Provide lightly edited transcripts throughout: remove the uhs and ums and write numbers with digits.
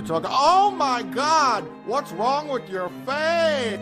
Talk. Oh my God! What's wrong with your face?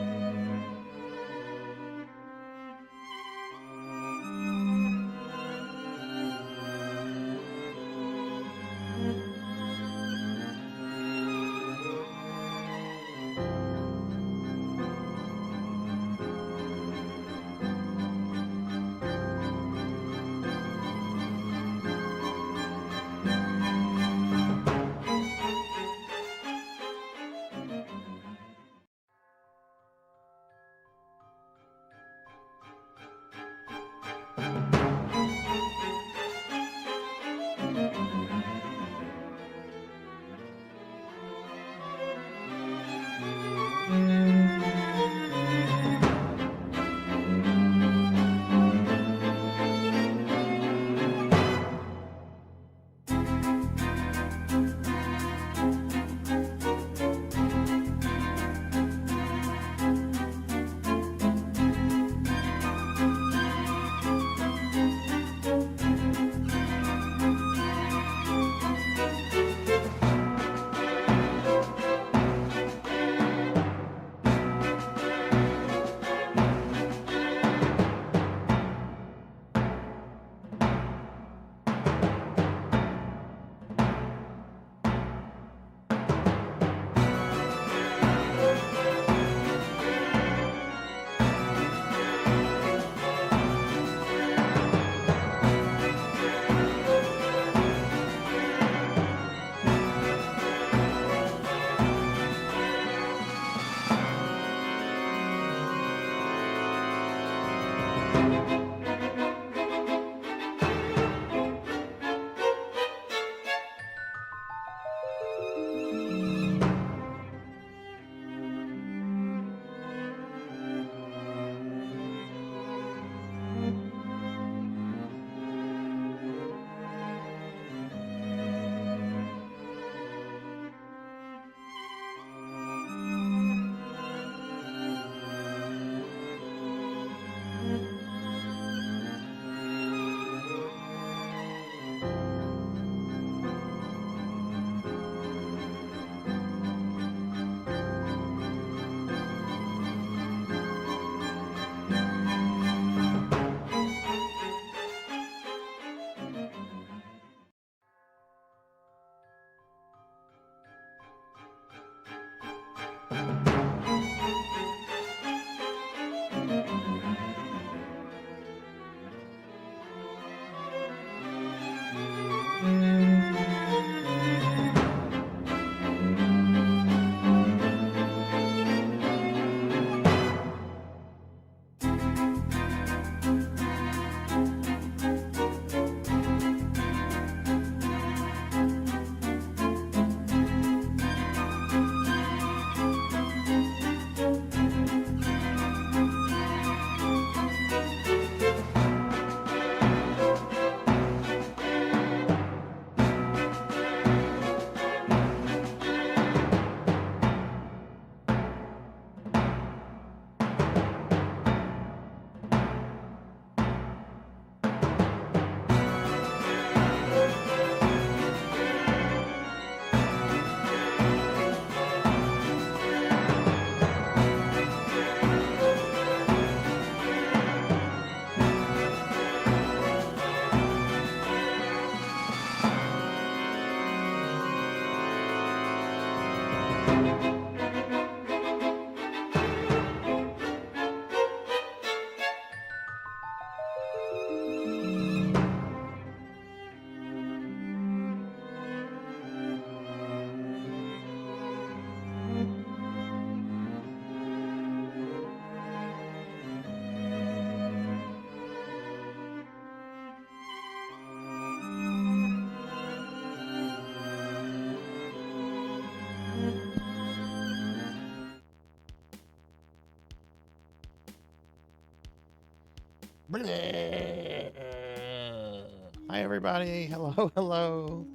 Hi everybody, hello, hello.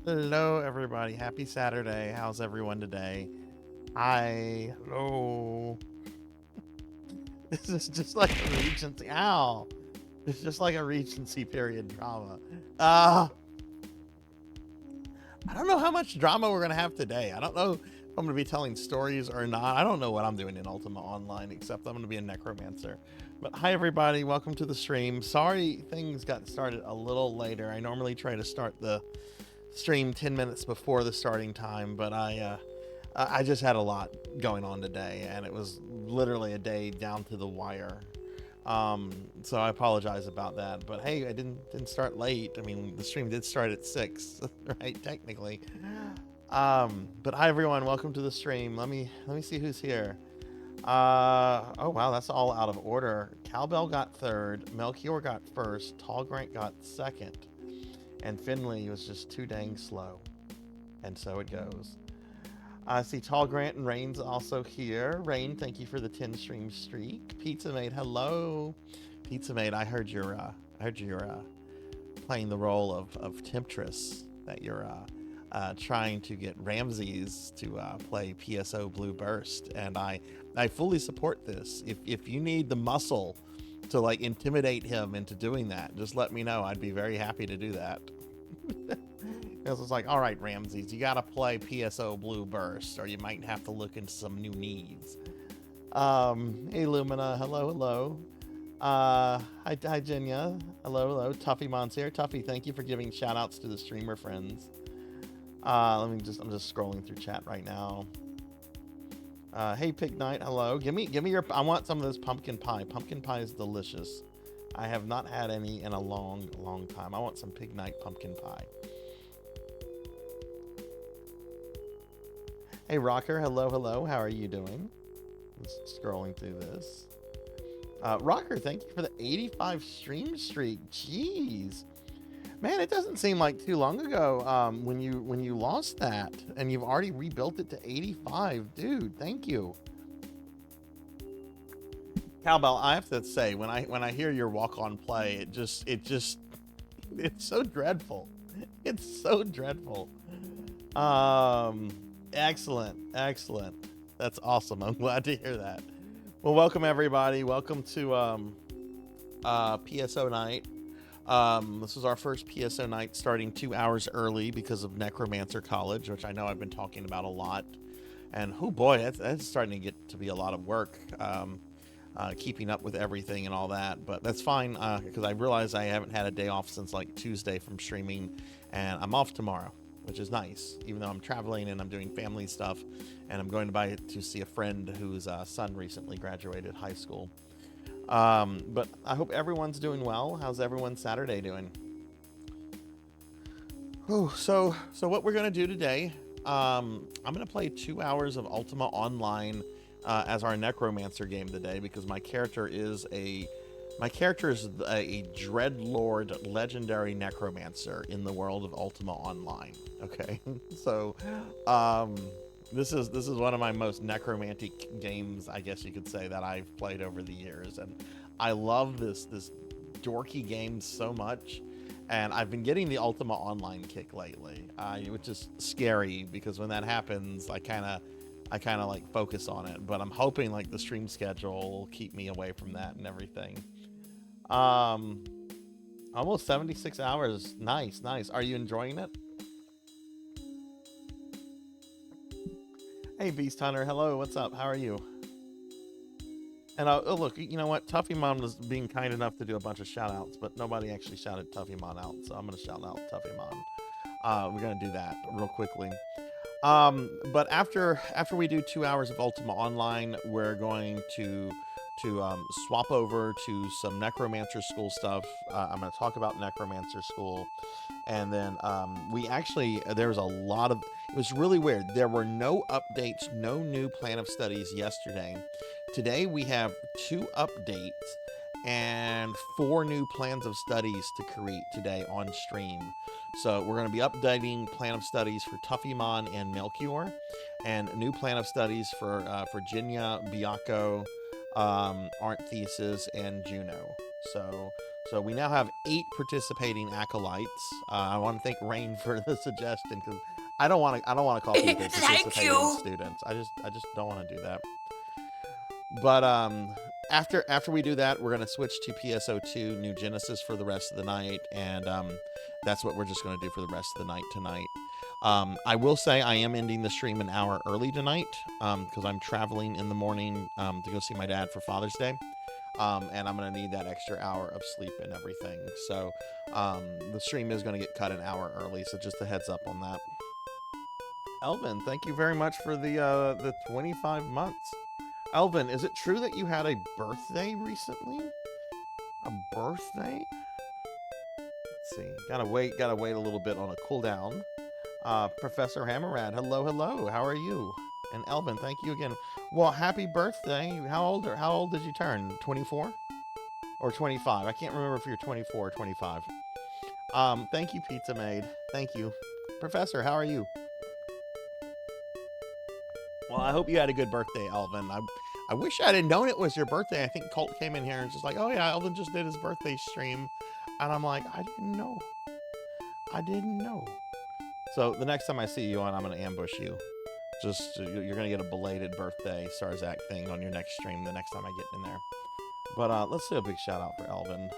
Hello, everybody. Happy Saturday. How's everyone today? Hi. Hello. This is just like a Regency. Ow. It's just like a Regency period drama. Uh, I don't know how much drama we're going to have today. I don't know if I'm going to be telling stories or not. I don't know what I'm doing in Ultima Online, except I'm going to be a necromancer. But hi, everybody. Welcome to the stream. Sorry things got started a little later. I normally try to start the stream 10 minutes before the starting time, but I just had a lot going on today, and it was literally a day down to the wire. So I apologize about that. But hey, I didn't start late. I mean, the stream did start at 6, right? Technically. But hi everyone, welcome to the stream. Let me see who's here. Oh wow, that's all out of order. Cowbell got third, Melchior got first, Tall Grant got second, and Finley was just too dang slow. And so it goes. I see Tall Grant and Rain's also here. Rain, thank you for the 10 stream streak. Pizza Mate, hello. Pizza Mate, I heard you're playing the role of Temptress. That you're trying to get Ramses to play PSO Blue Burst, and I fully support this. If you need the muscle to like intimidate him into doing that, just let me know. I'd be very happy to do that. Because it's like, all right, Ramses, you gotta play PSO Blue Burst, or you might have to look into some new needs. Hey Lumina, hello. Hi Jenya, hello. Tuffy Mon's here. Tuffy, thank you for giving shout outs to the streamer friends. I'm just scrolling through chat right now. Hey Pig Knight, hello. Give me your. I want some of this pumpkin pie. Pumpkin pie is delicious. I have not had any in a long time. I want some Pig Knight pumpkin pie. Hey Rocker, hello. How are you doing? Just scrolling through this. Rocker, thank you for the 85 stream streak. Jeez, man, it doesn't seem like too long ago when you lost that, and you've already rebuilt it to 85, dude. Thank you, Cowbell. I have to say, when I hear your walk on play, it's so dreadful. It's so dreadful. Um, excellent. That's awesome. I'm glad to hear that. Well, welcome everybody. Welcome to PSO night. This is our first PSO night, starting 2 hours early because of Necromancer College, which I know I've been talking about a lot. And oh boy, that's starting to get to be a lot of work. Keeping up with everything and all that, but that's fine because I realize I haven't had a day off since like Tuesday from streaming, and I'm off tomorrow, which is nice, even though I'm traveling and I'm doing family stuff, and I'm going to see a friend whose son recently graduated high school. But I hope everyone's doing well. How's everyone's Saturday doing? Oh, so what we're gonna do today? I'm gonna play 2 hours of Ultima Online as our Necromancer game today because my character is a Dreadlord legendary necromancer in the world of Ultima Online. Okay, so um, this is one of my most necromantic games, I guess you could say, that I've played over the years, and I love this dorky game so much. And I've been getting the Ultima Online kick lately, which is scary because when that happens, I kind of like focus on it. But I'm hoping like the stream schedule will keep me away from that and everything. Um, Almost 76 hours. Nice. Are you enjoying it? Hey, Beast Hunter. Hello. What's up? How are you? And oh, look, you know what? Tuffymon was being kind enough to do a bunch of shout outs, but nobody actually shouted Tuffymon out. So I'm going to shout out Tuffymon. We're going to do that real quickly. But after we do 2 hours of Ultima Online, we're going to swap over to some Necromancer School stuff. I'm going to talk about Necromancer School, and then we actually there's a lot of it was really weird. There were no updates, no new plan of studies yesterday. Today we have 2 updates and 4 new plans of studies to create today on stream. So we're going to be updating plan of studies for Tuffymon and Melchior, and a new plan of studies for Virginia, Biako, Aren't Thesis, and Juno. So So we now have 8 participating acolytes. I want to thank Rain for the suggestion because I don't want to call people participating students. I just don't want to do that. But after we do that, we're gonna switch to PSO2 New Genesis for the rest of the night, and that's what we're just gonna do for the rest of the night tonight. I will say I am ending the stream an hour early tonight because I'm traveling in the morning to go see my dad for Father's Day. And I'm going to need that extra hour of sleep and everything. So the stream is going to get cut an hour early, so just a heads up on that. Elvin, thank you very much for the 25 months. Elvin, is it true that you had a birthday recently? A birthday? Let's see. Gotta wait a little bit on a cooldown. Professor Hammerad, hello. How are you? And Elvin, thank you again. Well, happy birthday. How old did you turn? 24? Or 25? I can't remember if you're 24 or 25. Thank you, Pizza Maid. Thank you. Professor, how are you? Well, I hope you had a good birthday, Elvin. I wish I had known it was your birthday. I think Colt came in here and just like, oh yeah, Elvin just did his birthday stream. And I'm like, I didn't know. So the next time I see you on, I'm going to ambush you. Just, you're going to get a belated birthday Sarzac thing on your next stream the next time I get in there. But let's do a big shout out for Elvin.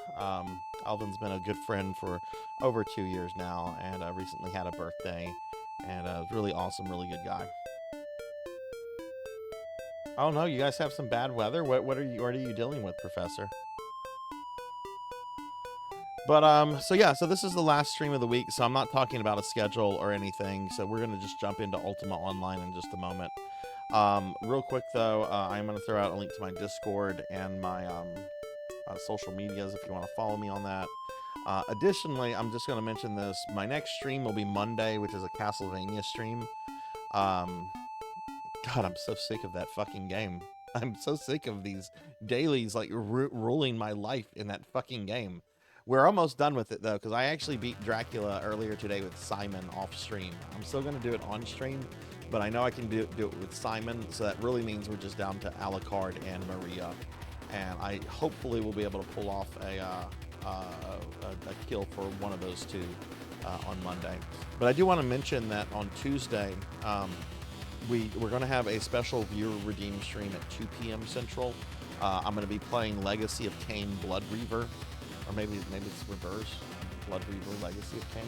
Elvin's been a good friend for over 2 years now, and recently had a birthday. And really awesome, really good guy. Oh no, you guys have some bad weather? What are you dealing with, Professor? But so this is the last stream of the week, so I'm not talking about a schedule or anything, so we're gonna just jump into Ultima Online in just a moment. Real quick though, I'm gonna throw out a link to my Discord and my social medias if you want to follow me on that. Additionally, I'm just gonna mention this. My next stream will be Monday, which is a Castlevania stream. God, I'm so sick of that fucking game. I'm so sick of these dailies like ruling my life in that fucking game. We're almost done with it though, because I actually beat Dracula earlier today with Simon off stream. I'm still going to do it on stream, but I know I can do it with Simon, so that really means we're just down to Alucard and Maria. And I hopefully will be able to pull off a kill for one of those two on Monday. But I do want to mention that on Tuesday, we're going to have a special viewer redeem stream at 2 p.m. Central. I'm going to be playing Legacy of Kain Blood Reaver. Or maybe it's reverse. Blood Reaver, Legacy of Kain.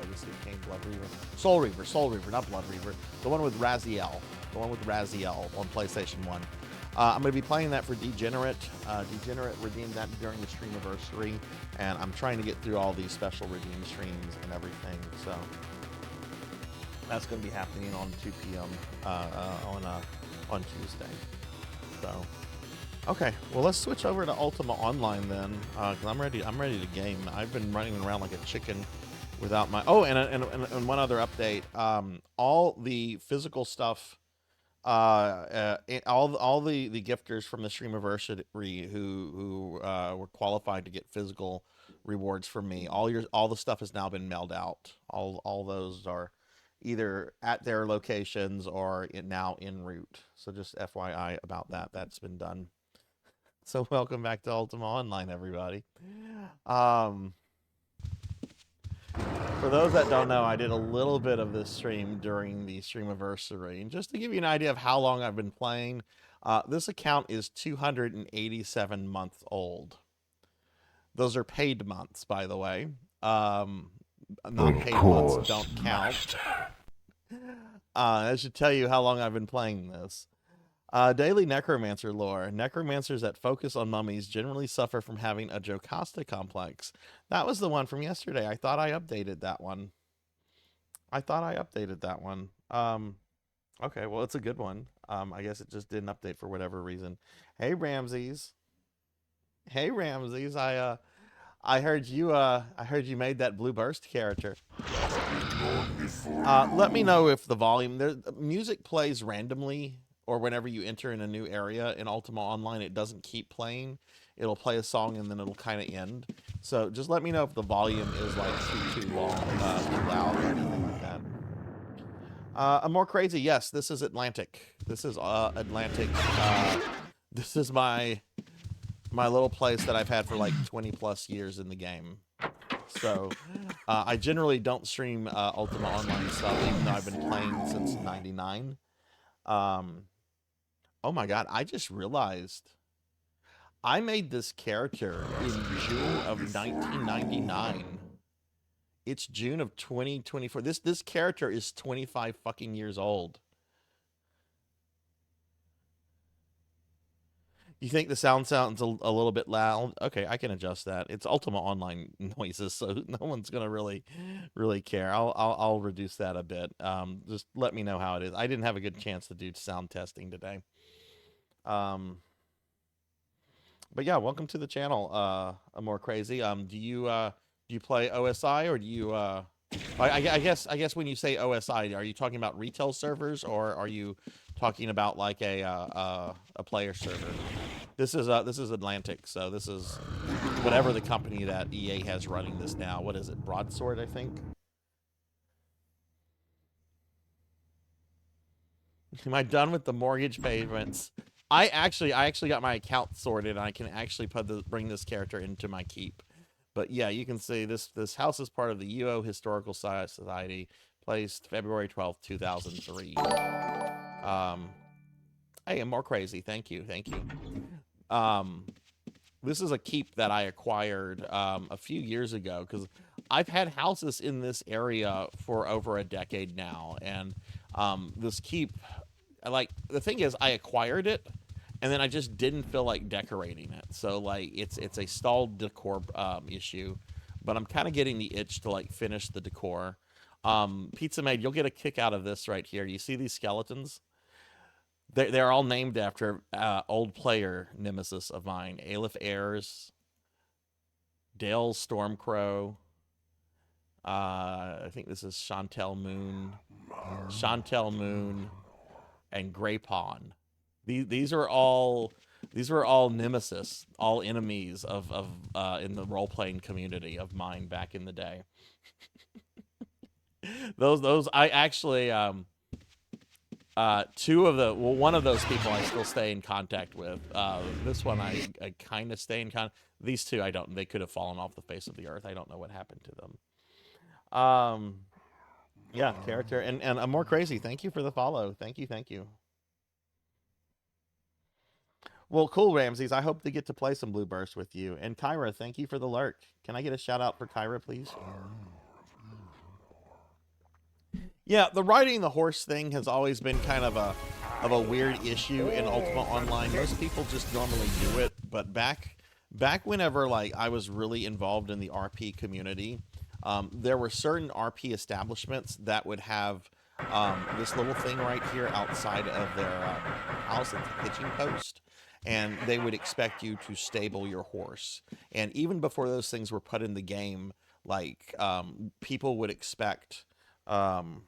Legacy of Kain, Blood Reaver. Soul Reaver, not Blood Reaver. The one with Raziel. The one with Raziel on PlayStation 1. I'm going to be playing that for Degenerate. Degenerate redeemed that during the streamiversary. And I'm trying to get through all these special redeem streams and everything. So that's going to be happening on 2 p.m. On Tuesday. So... okay, well let's switch over to Ultima Online then, because I'm ready to game. I've been running around like a chicken without my... oh, and one other update. All the physical stuff, all the gifters from the Streamiversary who were qualified to get physical rewards from me, all the stuff has now been mailed out. All those are either at their locations or now en route. So just FYI about that. That's been done. So welcome back to Ultima Online, everybody. For those that don't know, I did a little bit of this stream during the Streamiversary. And just to give you an idea of how long I've been playing, this account is 287 months old. Those are paid months, by the way. Not paid months don't count. That should tell you how long I've been playing this. Daily Necromancer lore. Necromancers that focus on mummies generally suffer from having a Jocasta complex. That was the one from yesterday. I thought I updated that one. Okay, well, it's a good one. I guess it just didn't update for whatever reason. Hey, Ramses. I heard you made that Blue Burst character. Let me know if the volume... music plays randomly, or whenever you enter in a new area in Ultima Online, it doesn't keep playing. It'll play a song and then it'll kind of end. So just let me know if the volume is like too long, too loud, or anything like that. I'm more crazy. Yes, this is Atlantic. This is Atlantic. This is my my little place that I've had for like 20 plus years in the game. So I generally don't stream Ultima Online stuff, even though I've been playing since '99. Oh my god, I just realized I made this character in June of 1999. It's June of 2024. This character is 25 fucking years old. You think the sounds a little bit loud? Okay, I can adjust that. It's Ultima Online noises, so no one's gonna really care. I'll reduce that a bit. Just let me know how it is. I didn't have a good chance to do sound testing today. But yeah, welcome to the channel. More crazy. Do you play OSI, or do you I guess when you say OSI, are you talking about retail servers, or are you talking about like a player server? This is Atlantic, so this is whatever the company that EA has running this now. What is it? Broadsword, I think. Am I done with the mortgage payments? I actually got my account sorted, and I can actually bring this character into my keep. But yeah, you can see this house is part of the UO Historical Society, placed February 12th, 2003. I am more crazy. Thank you. This is a keep that I acquired a few years ago, because I've had houses in this area for over a decade now, and this keep, like, the thing is, I acquired it, and then I just didn't feel like decorating it. So like it's a stalled decor issue, but I'm kind of getting the itch to like finish the decor. Pizza Maid, you'll get a kick out of this right here. You see these skeletons? They're all named after old player nemesis of mine. Aleph Ayres, Dale Stormcrow. I think this is Chantel Moon, and Grey Pawn. These are all nemesis, all enemies of in the role playing community of mine back in the day. those I actually one of those people I still stay in contact with. This one I kind of stay in contact. These two I don't. They could have fallen off the face of the earth. I don't know what happened to them. Yeah, character and I'm more crazy. Thank you for the follow. Thank you. Well, cool, Ramses. I hope to get to play some Blue Burst with you. And Kyra, thank you for the lurk. Can I get a shout out for Kyra, please? Yeah, the riding the horse thing has always been kind of a weird issue in Ultima Online. Most people just normally do it, but back whenever like I was really involved in the RP community, there were certain RP establishments that would have this little thing right here outside of their house at the hitching post, and they would expect you to stable your horse. And even before those things were put in the game, like people would expect you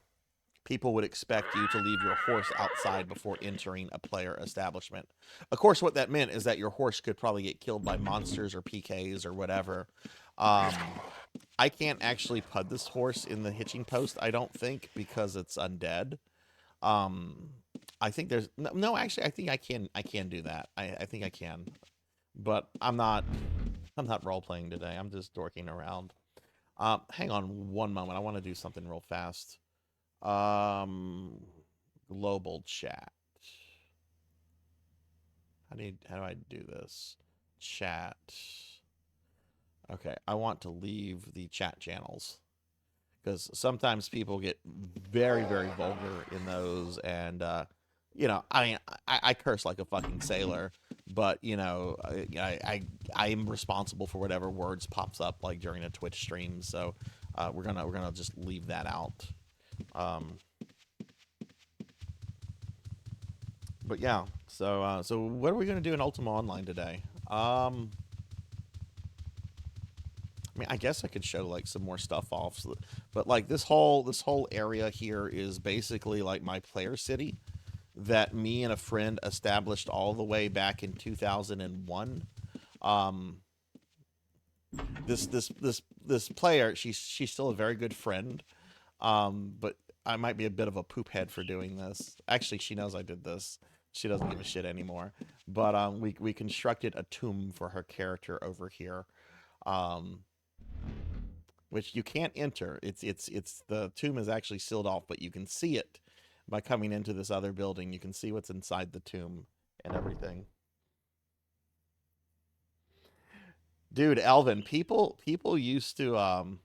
to leave your horse outside before entering a player establishment. Of course, what that meant is that your horse could probably get killed by monsters or PKs or whatever. I can't actually put this horse in the hitching post, I don't think, because it's undead. I think there's no actually I think I can do that. I think I can. But I'm not role playing today. I'm just dorking around. Hang on one moment. I want to do something real fast. Global chat. How do I do this? Chat. Okay, I want to leave the chat channels, because sometimes people get very vulgar in those, and you know, I curse like a fucking sailor, but you know, I am responsible for whatever words pops up like during a Twitch stream, so we're gonna just leave that out. But yeah, so what are we gonna do in Ultima Online today? I mean, I guess I could show like some more stuff off, but like this whole area here is basically like my player city that me and a friend established all the way back in 2001. This player, she's still a very good friend, but I might be a bit of a poop head for doing this. Actually, she knows I did this. She doesn't give a shit anymore. But we constructed a tomb for her character over here, um, which you can't enter. It's the tomb is actually sealed off, but you can see it by coming into this other building. You can see what's inside the tomb and everything. Dude, Elvin, people used to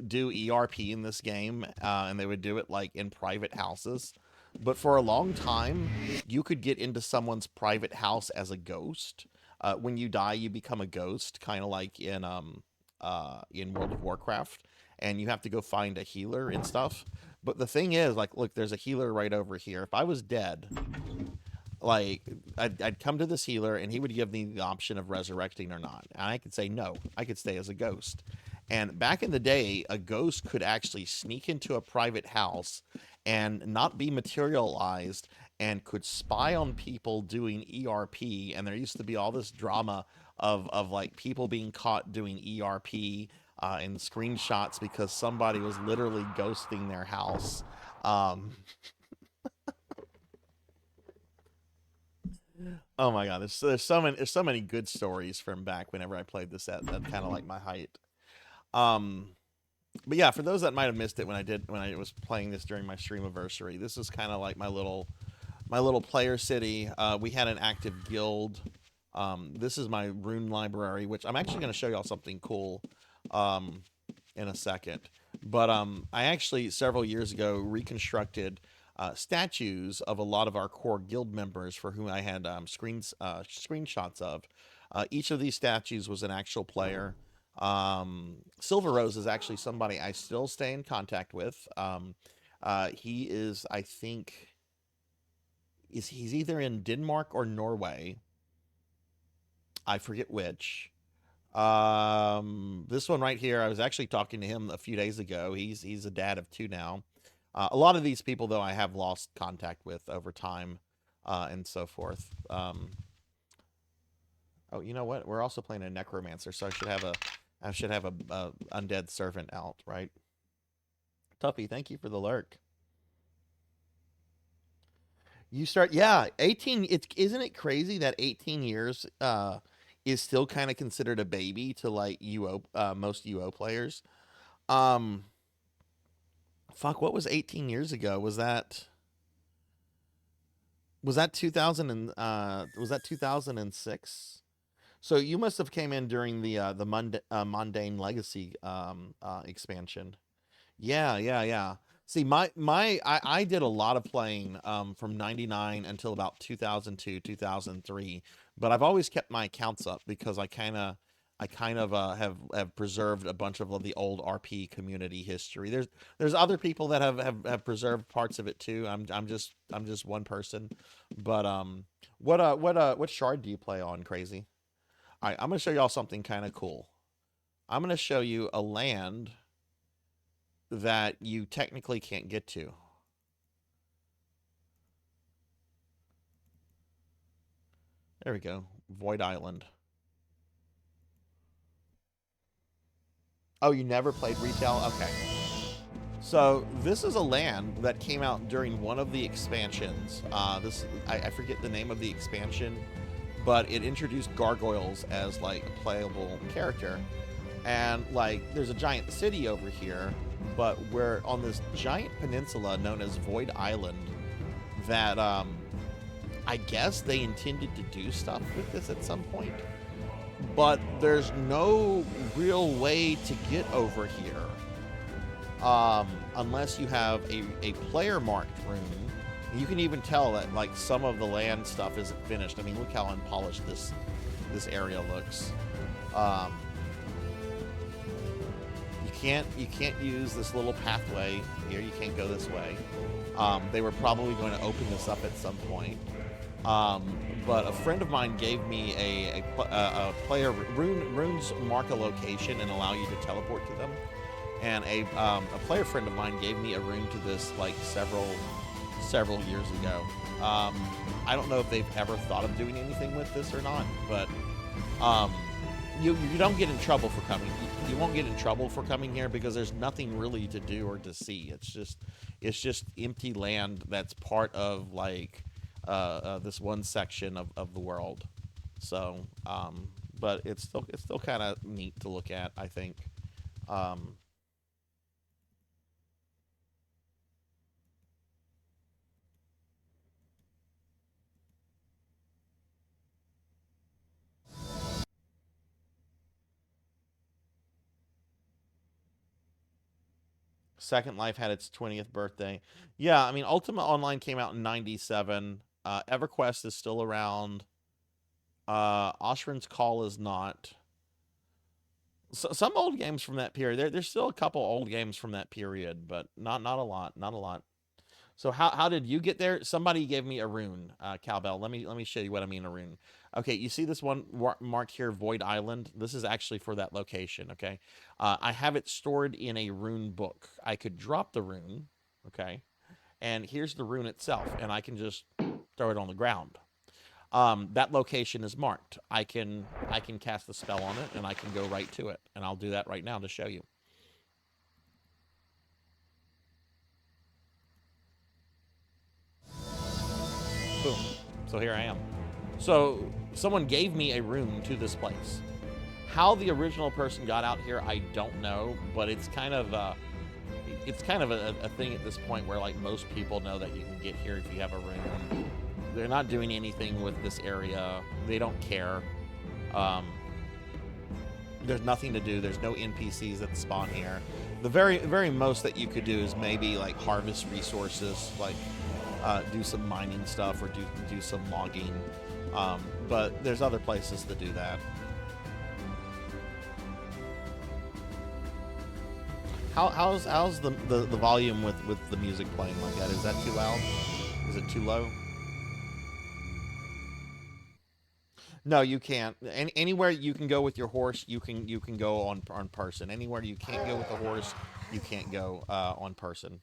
do ERP in this game, and they would do it like in private houses. But for a long time, you could get into someone's private house as a ghost. When you die, you become a ghost, kind of like in World of Warcraft, and you have to go find a healer and stuff. But the thing is, like, look, there's a healer right over here. If I was dead, like, I'd come to this healer, and he would give me the option of resurrecting or not. And I could say no. I could stay as a ghost. And back in the day, a ghost could actually sneak into a private house and not be materialized and could spy on people doing ERP. And there used to be all this drama of like people being caught doing ERP and screenshots because somebody was literally ghosting their house. Oh my god, there's so many good stories from back whenever I played this at kind of like my height. But yeah, for those that might have missed it when I was playing this during my streamiversary, this is kind of like my little player city. We had an active guild. This is my rune library, which I'm actually going to show y'all something cool in a second. But I actually several years ago reconstructed statues of a lot of our core guild members for whom I had screenshots of. Each of these statues was an actual player. Silver Rose is actually somebody I still stay in contact with. He is, I think, he's either in Denmark or Norway. I forget which. This one right here, I was actually talking to him a few days ago. He's a dad of 2 now. A lot of these people, though, I have lost contact with over time, and so forth. Oh, you know what? We're also playing a necromancer, so I should have a undead servant out, right? Tuffy, thank you for the lurk. You start, yeah, 18. Isn't it crazy that 18 years is still kind of considered a baby to like most UO players? Fuck, what was 18 years ago? Was that 2000 and was that 2006? So you must have came in during the Mundane Legacy expansion. Yeah. See, I did a lot of playing from 99 until about 2002, 2003, but I've always kept my accounts up because I kind of have preserved a bunch of the old RP community history. There's other people that have preserved parts of it too. I'm just one person. But what shard do you play on, Crazy? All right, I'm going to show y'all something kind of cool. I'm going to show you a land that you technically can't get to. There we go. Void Island. Oh, you never played retail? Okay. So this is a land that came out during one of the expansions. I forget the name of the expansion, but it introduced gargoyles as like a playable character. And like there's a giant city over here, but we're on this giant peninsula known as Void Island that I guess they intended to do stuff with this at some point, but there's no real way to get over here unless you have a player marked room. You can even tell that like some of the land stuff isn't finished. I mean, look how unpolished this area looks. You can't use this little pathway here. You can't go this way. They were probably going to open this up at some point. But a friend of mine gave me a player runes mark a location and allow you to teleport to them. And a player friend of mine gave me a rune to this like several years ago. I don't know if they've ever thought of doing anything with this or not, but you don't get in trouble for coming. You won't get in trouble for coming here because there's nothing really to do or to see. It's just empty land that's part of like this one section of the world. So, but it's still kind of neat to look at, I think. Um, Second Life had its 20th birthday. Yeah, I mean, Ultima Online came out in '97. EverQuest is still around. Oshrin's Call is not. So, some old games from that period. There's still a couple old games from that period, but not a lot. Not a lot. So how did you get there? Somebody gave me a rune, Cowbell. Let me show you what I mean a rune. Okay, you see this one marked here, Void Island. This is actually for that location. Okay, I have it stored in a rune book. I could drop the rune. Okay, and here's the rune itself, and I can just throw it on the ground. That location is marked. I can cast a spell on it, and I can go right to it, and I'll do that right now to show you. Boom. So here I am. So someone gave me a rune to this place. How the original person got out here, I don't know, but it's kind of a thing at this point where like most people know that you can get here if you have a rune. They're not doing anything with this area. They don't care. There's nothing to do. There's no NPCs that spawn here. The very most that you could do is maybe like harvest resources, like do some mining stuff or do some logging. But there's other places to do that. How's the volume with the music playing like that? Is that too loud? Is it too low? No, you can't. Anywhere you can go with your horse, you can go on person. Anywhere you can't go with the horse, you can't go on person.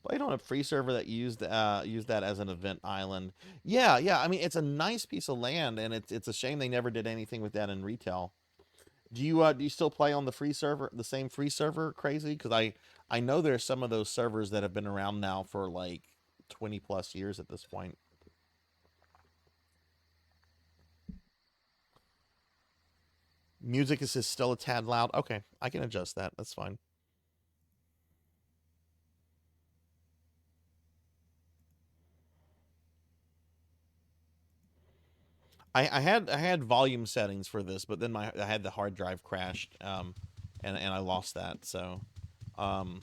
Played on a free server that used that as an event island. Yeah, yeah. I mean, it's a nice piece of land, and it's a shame they never did anything with that in retail. Do you still play on the free server, the same free server, Crazy? Because I know there's some of those servers that have been around now for like 20 plus years at this point. Music is just still a tad loud. Okay, I can adjust that. That's fine. I had volume settings for this, but then I had the hard drive crashed, and I lost that. So, um,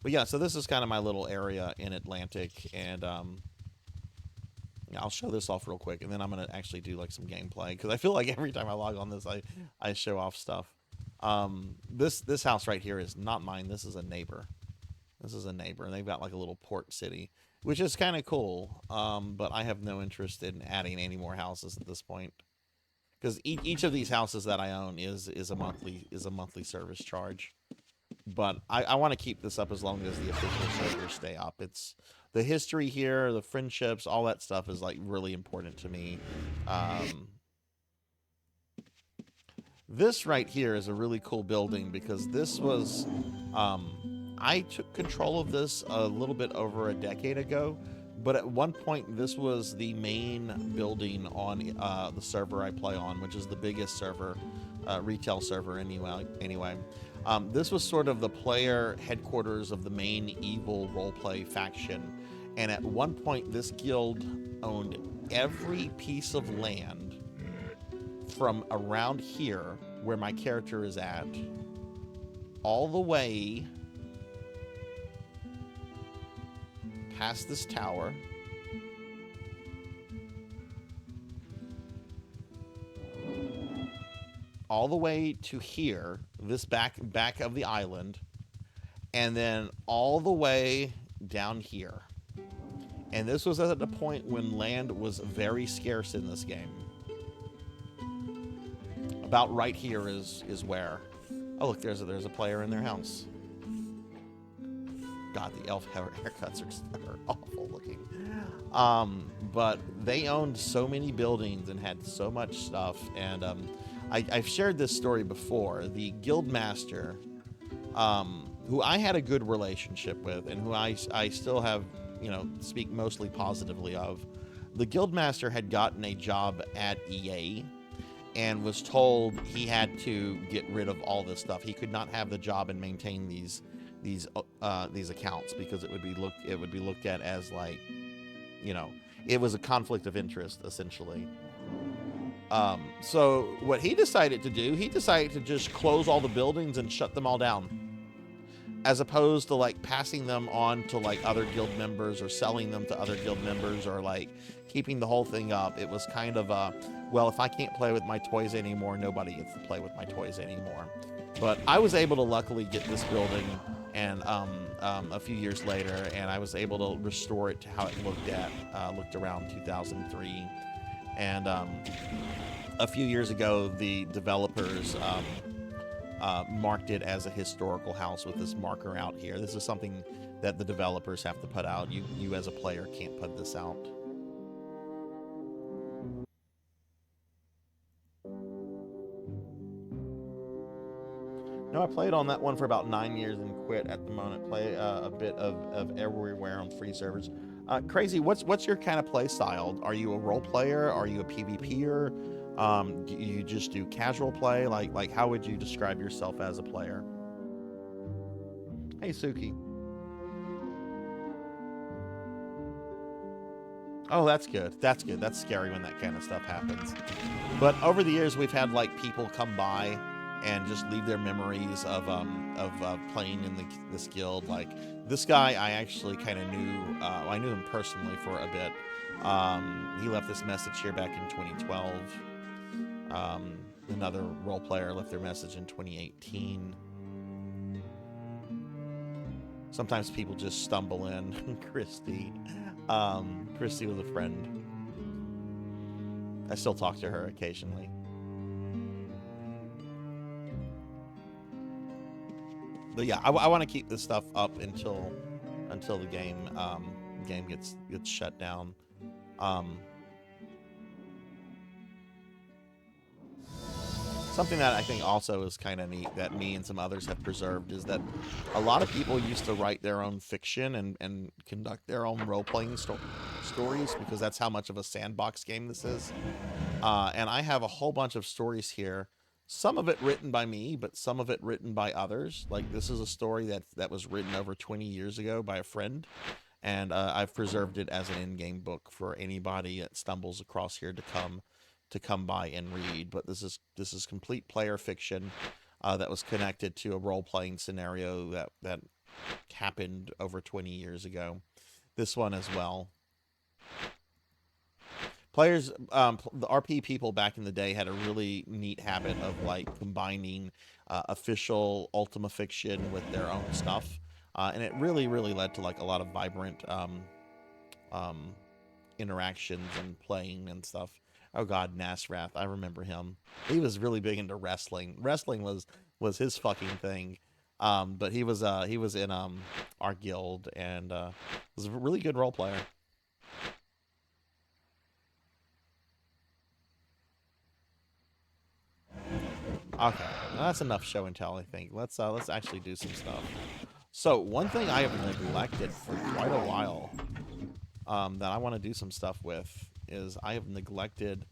but yeah, so this is kind of my little area in Atlantic, and yeah, I'll show this off real quick, and then I'm gonna actually do like some gameplay because I feel like every time I log on this, I show off stuff. This house right here is not mine. This is a neighbor. This is a neighbor, and they've got like a little port city, which is kind of cool. But I have no interest in adding any more houses at this point because each of these houses that I own is a monthly service charge. But I want to keep this up as long as the official servers stay up. It's the history here, the friendships, all that stuff is like really important to me. Um, this right here is a really cool building because this was I took control of this a little bit over a decade ago, but at one point this was the main building on the server I play on, which is the biggest server, retail server anyway. This was sort of the player headquarters of the main evil roleplay faction, and at one point this guild owned every piece of land from around here, where my character is at, all the way past this tower, all the way to here, this back of the island, and then all the way down here. And this was at the point when land was very scarce in this game. About right here is where. Oh look, there's a player in their house. God, the elf haircuts are awful looking. But they owned so many buildings and had so much stuff. And I've shared this story before. The guild master, who I had a good relationship with, and who I still have, speak mostly positively of. The guild master had gotten a job at EA and was told he had to get rid of all this stuff. He could not have the job and maintain these accounts because it would be looked at as like, it was a conflict of interest essentially. So what he decided to do, he decided to just close all the buildings and shut them all down, as opposed to like passing them on to like other guild members or selling them to other guild members or like keeping the whole thing up. It was kind of well, if I can't play with my toys anymore, nobody gets to play with my toys anymore. But I was able to luckily get this building, and a few years later, and I was able to restore it to how it looked around 2003. And a few years ago, the developers marked it as a historical house with this marker out here. This is something that the developers have to put out. You as a player can't put this out. No, I played on that one for about 9 years and quit at the moment. Play a bit of everywhere on free servers. Crazy, what's your kind of play style? Are you a role player? Are you a PvPer? Do you just do casual play? Like how would you describe yourself as a player? Hey, Suki. Oh, that's good. That's good. That's scary when that kind of stuff happens. But over the years, we've had like people come by and just leave their memories of playing in this guild. Like this guy, I actually kind of knew. I knew him personally for a bit. He left this message here back in 2012. Another role player left their message in 2018. Sometimes people just stumble in. Christy. Christy was a friend. I still talk to her occasionally. But yeah, I want to keep this stuff up until the game gets shut down. Something that I think also is kind of neat that me and some others have preserved is that a lot of people used to write their own fiction and conduct their own role-playing stories, because that's how much of a sandbox game this is. And I have a whole bunch of stories here. Some of it written by me, but some of it written by others. Like this is a story that was written over 20 years ago by a friend. And I've preserved it as an in-game book for anybody that stumbles across here to come by and read. But this is complete player fiction that was connected to a role-playing scenario that happened over 20 years ago. This one as well. Players, the RP people back in the day had a really neat habit of like combining official Ultima fiction with their own stuff, and it really led to like a lot of vibrant interactions and playing and stuff. Oh God, Nasrath, I remember him. He was really big into wrestling. Wrestling was his fucking thing. But he was in our guild and was a really good role player. Okay, that's enough show and tell. I think let's actually do some stuff. So one thing I have neglected for quite a while, that I want to do some stuff with, is I have neglected.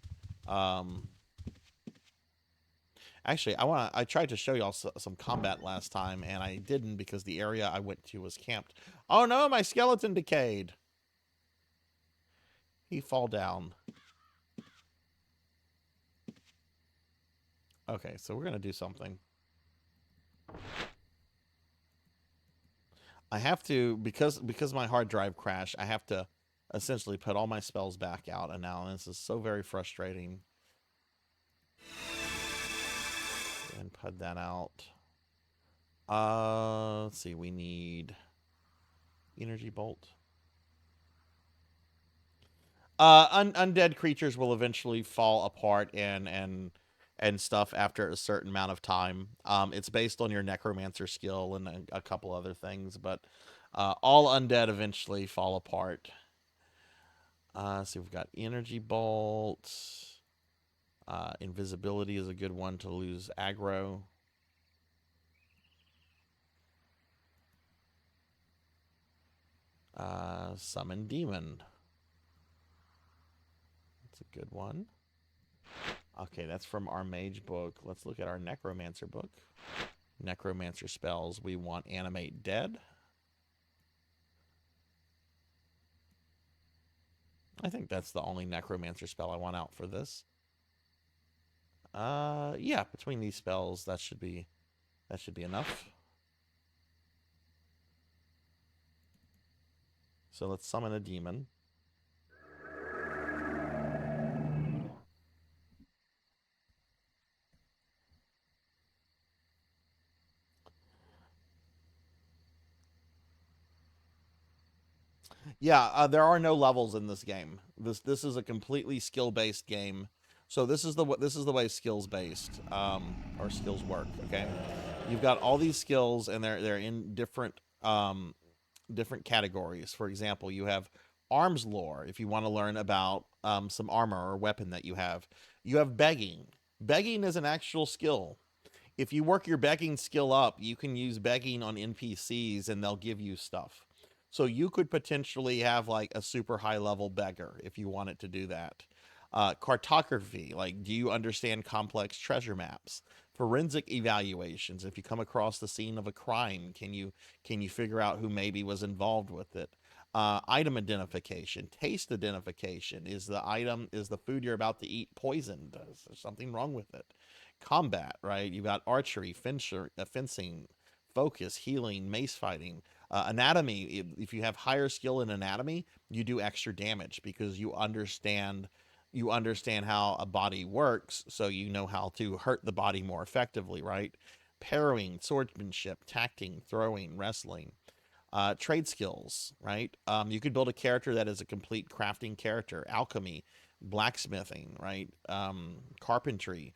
Actually, I tried to show y'all some combat last time, and I didn't because the area I went to was camped. Oh no, my skeleton decayed. He fall down. Okay, so we're gonna do something. I have to, because my hard drive crashed, I have to essentially put all my spells back out, and now this is so very frustrating. And put that out. Let's see, we need energy bolt. Undead creatures will eventually fall apart and stuff after a certain amount of time. It's based on your necromancer skill and a couple other things, but All undead eventually fall apart. So we've got energy bolt. Invisibility is a good one to lose aggro. Summon demon. That's a good one. Okay, that's from our mage book. Let's look at our necromancer book. Necromancer spells. We want animate dead. I think that's the only necromancer spell I want out for this. Yeah, between these spells, that should be enough. So let's summon a demon. Yeah, there are no levels in this game. This is a completely skill based game. So this is the way skills based or skills work. Okay, you've got all these skills and they're in different different categories. For example, you have arms lore. If you want to learn about some armor or weapon that you have begging. Begging is an actual skill. If you work your begging skill up, you can use begging on NPCs and they'll give you stuff. So you could potentially have like a super high level beggar if you wanted to do that. Cartography, like do you understand complex treasure maps? Forensic evaluations, if you come across the scene of a crime, can you figure out who maybe was involved with it? Item identification, taste identification. Is the food you're about to eat poisoned? Is there something wrong with it? Combat, right? You've got archery, fencing, focus, healing, mace fighting. Anatomy, if you have higher skill in anatomy, you do extra damage because you understand how a body works, so you know how to hurt the body more effectively, right? Parrying, swordsmanship, tacting, throwing, wrestling. Trade skills, right? You could build a character that is a complete crafting character. Alchemy, blacksmithing, right? Carpentry,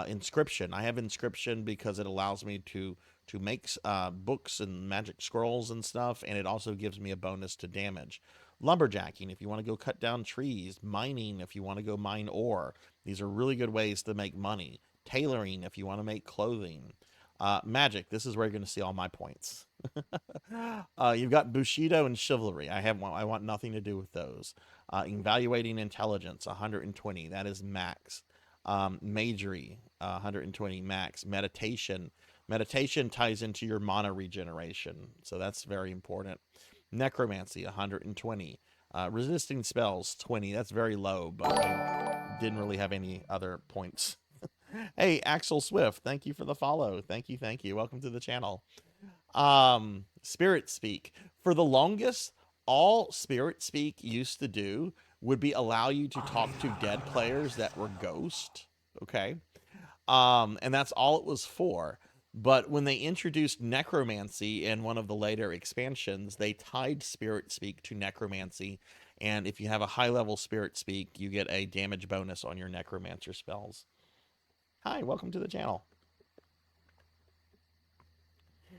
inscription. I have inscription because it allows me to make books and magic scrolls and stuff, and it also gives me a bonus to damage. Lumberjacking, if you want to go cut down trees. Mining, if you want to go mine ore. These are really good ways to make money. Tailoring, if you want to make clothing. Magic, this is where you're going to see all my points. You've got Bushido and Chivalry. I want nothing to do with those. Evaluating Intelligence, 120. That is max. Magery, 120 max. Meditation. Meditation ties into your mana regeneration, so that's very important. Necromancy, 120. Resisting spells, 20. That's very low, but I didn't really have any other points. Hey, Axel Swift, thank you for the follow. Thank you. Welcome to the channel. Spirit Speak. For the longest, all Spirit Speak used to do would be allow you to talk to dead players that were ghost. Okay. And that's all it was for. But when they introduced necromancy in one of the later expansions, they tied Spirit Speak to necromancy. And if you have a high level Spirit Speak, you get a damage bonus on your necromancer spells. Hi, welcome to the channel.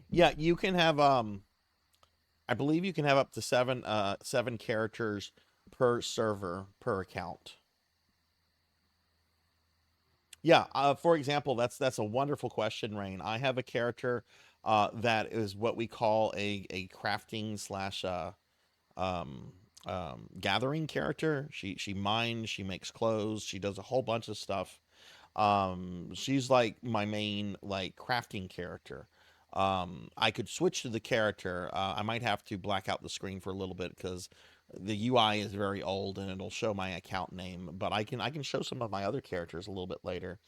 Yeah, you can have I believe you can have up to seven characters per server per account. Yeah, for example, that's a wonderful question, Rain. I have a character that is what we call a crafting slash gathering character. She mines, she makes clothes, she does a whole bunch of stuff. She's like my main like crafting character. I could switch to the character. I might have to black out the screen for a little bit because the UI is very old and it'll show my account name. But I can show some of my other characters a little bit later,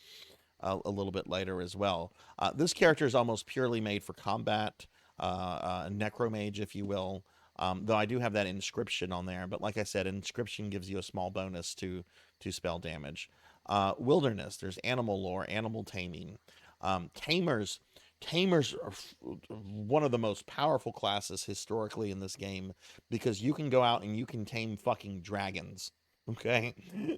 as well. This character is almost purely made for combat, necromage, if you will. Though I do have that inscription on there, but like I said, inscription gives you a small bonus to spell damage. Wilderness, there's animal lore, animal taming. Tamers are one of the most powerful classes historically in this game because you can go out and you can tame fucking dragons. Okay,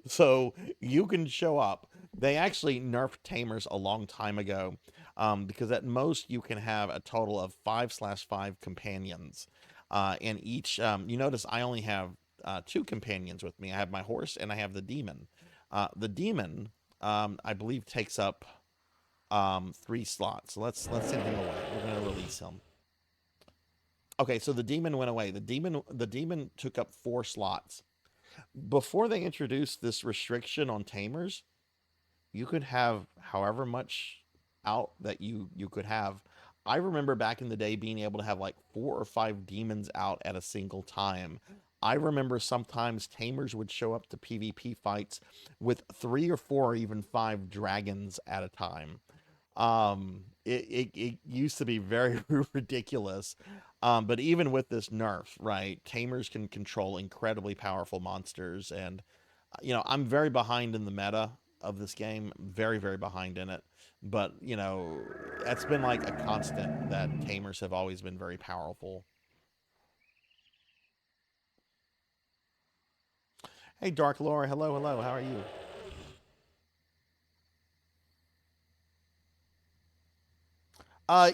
so you can show up. They actually nerfed tamers a long time ago because at most you can have a total of 5/5 companions. And each, you notice I only have two companions with me. I have my horse and I have the demon. The demon, I believe, takes up 3 slots. So let's send him away. We're gonna release him. Okay, so the demon went away. The demon took up 4 slots. Before they introduced this restriction on tamers, you could have however much out that you could have. I remember back in the day being able to have like 4 or 5 demons out at a single time. I remember sometimes tamers would show up to PvP fights with 3 or 4 or even 5 dragons at a time. It used to be very ridiculous. But even with this nerf, right, tamers can control incredibly powerful monsters. And I'm very behind in the meta of this game, very, very behind in it. But, that's been like a constant that tamers have always been very powerful. Hey, Dark Lore, hello, hello, how are you?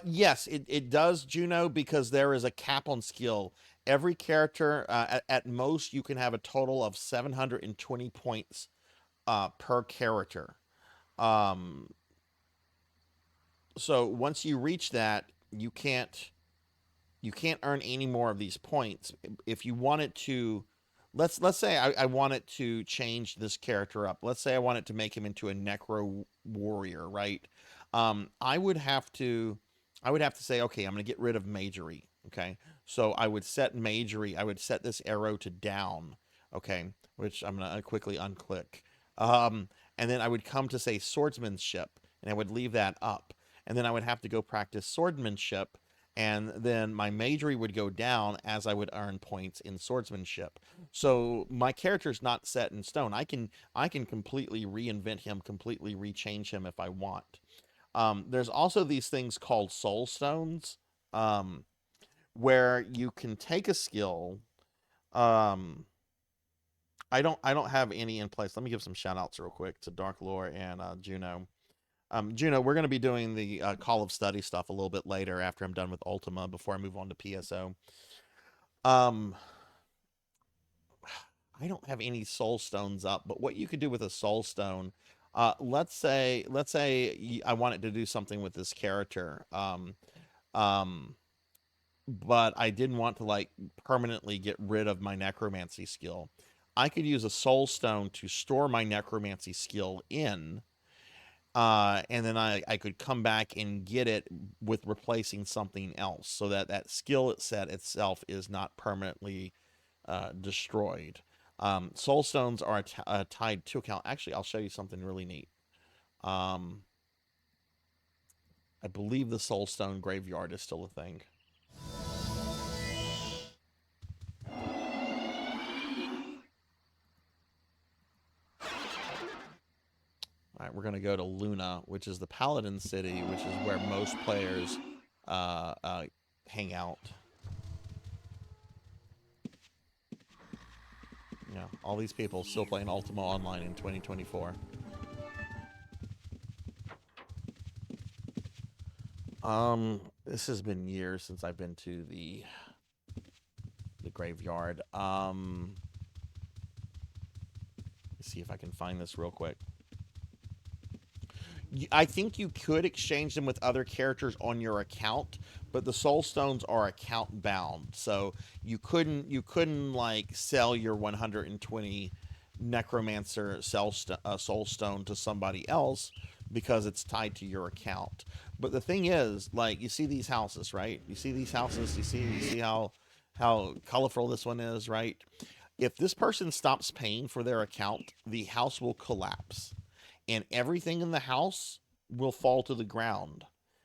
Yes, it does, Juno, because there is a cap on skill. Every character, at most, you can have a total of 720 points per character. Um, so once you reach that, you can't earn any more of these points. If you wanted to, let's say I wanted to change this character up. Let's say I wanted to make him into a necro warrior, right? I would have to say, okay, I'm going to get rid of majory. Okay, so I would set this arrow to down. Okay, which I'm going to quickly unclick. And then I would come to say swordsmanship, and I would leave that up. And then I would have to go practice swordsmanship, and then my majory would go down as I would earn points in swordsmanship. So my character's not set in stone. I can completely reinvent him, completely rechange him if I want. There's also these things called soul stones, um, where you can take a skill. Um, I don't have any in place. Let me give some shout outs real quick to Dark Lore and Juno. Juno, we're going to be doing the Call of Study stuff a little bit later after I'm done with Ultima before I move on to PSO. Um, I don't have any soul stones up, but what you could do with a soul stone, let's say I wanted to do something with this character, um, but I didn't want to like permanently get rid of my necromancy skill. I could use a soul stone to store my necromancy skill in, and then I could come back and get it with replacing something else, so that that skill set itself is not permanently destroyed. Soul stones are tied to account. Actually, I'll show you something really neat. Um, I believe the soul stone graveyard is still a thing. All right, we're gonna go to Luna, which is the Paladin city, which is where most players uh, uh, hang out. Yeah, all these people still playing Ultima Online in 2024. This has been years since I've been to the graveyard. Let's see if I can find this real quick. I think you could exchange them with other characters on your account, but the soul stones are account bound, so you couldn't like sell your 120 necromancer soul stone to somebody else because it's tied to your account. But the thing is, like, you see these houses, right? You see these houses. You see how colorful this one is, right? If this person stops paying for their account, the house will collapse and everything in the house will fall to the ground,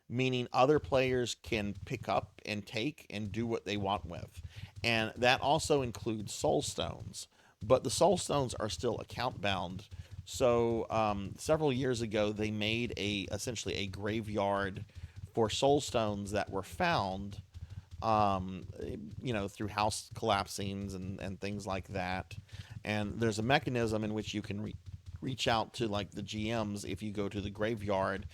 meaning other players can pick up and take and do what they want with. And that also includes soul stones, but the soul stones are still account bound. So several years ago, they made essentially a graveyard for soul stones that were found, um, through house collapsings and things like that. And there's a mechanism in which you can reach out to like the GMs if you go to the graveyard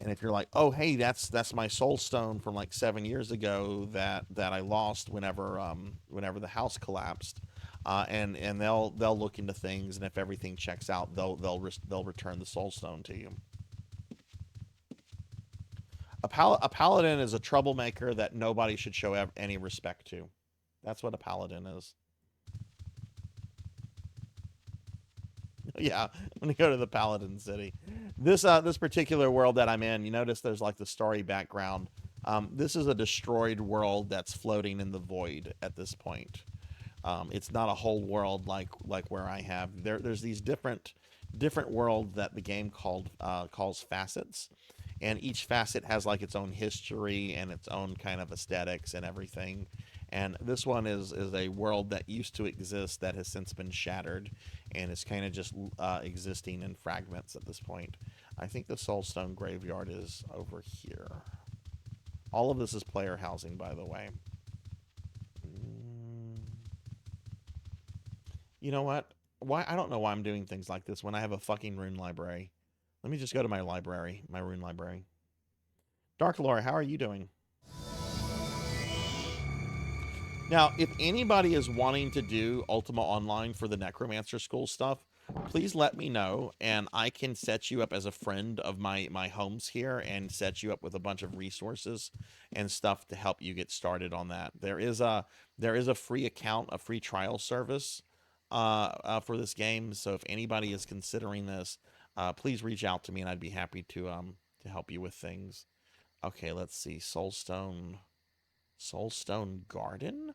And if you're like, oh hey, that's my soul stone from like 7 years ago that I lost whenever the house collapsed, and they'll look into things, and if everything checks out, they'll return the soul stone to you. A paladin is a troublemaker that nobody should show any respect to. That's what a paladin is. Yeah, I'm gonna go to the Paladin City. This particular world that I'm in, you notice there's like the story background. This is a destroyed world that's floating in the void at this point. It's not a whole world like where I have. There's these different worlds that the game calls facets, and each facet has like its own history and its own kind of aesthetics and everything. And this one is a world that used to exist that has since been shattered, and it's kind of just existing in fragments at this point. I think the Soulstone Graveyard is over here. All of this is player housing, by the way. You know what? Why I don't know why I'm doing things like this when I have a fucking rune library. Let me just go to my library, my rune library. Dark Lore, how are you doing? Now, if anybody is wanting to do Ultima Online for the Necromancer School stuff, please let me know, and I can set you up as a friend of my homes here and set you up with a bunch of resources and stuff to help you get started on that. There is a free account, a free trial service for this game. So if anybody is considering this, please reach out to me, and I'd be happy to help you with things. Okay, let's see. Soulstone Garden?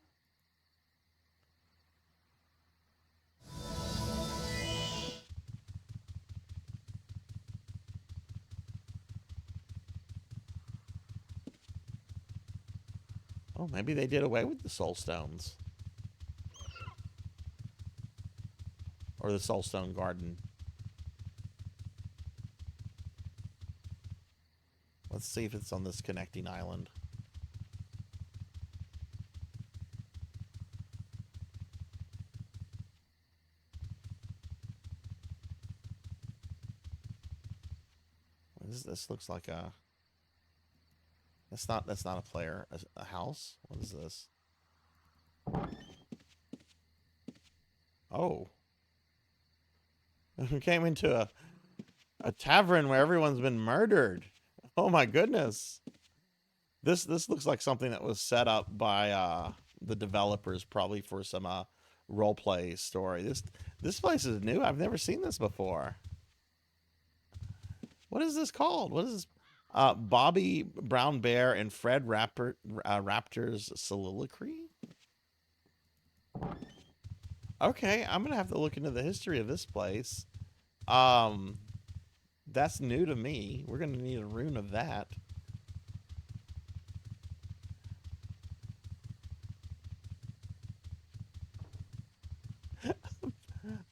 Oh, maybe they did away with the soul stones. Or the Soulstone Garden. Let's see if it's on this connecting island. This looks like a... That's not a player. A house? What is this? Oh. We came into a tavern where everyone's been murdered. Oh my goodness. This looks like something that was set up by the developers, probably for some role play story. This place is new. I've never seen this before. What is this called? What is this? Bobby Brown Bear and Fred Raptor's Soliloquy? Okay, I'm gonna have to look into the history of this place. That's new to me. We're gonna need a rune of that.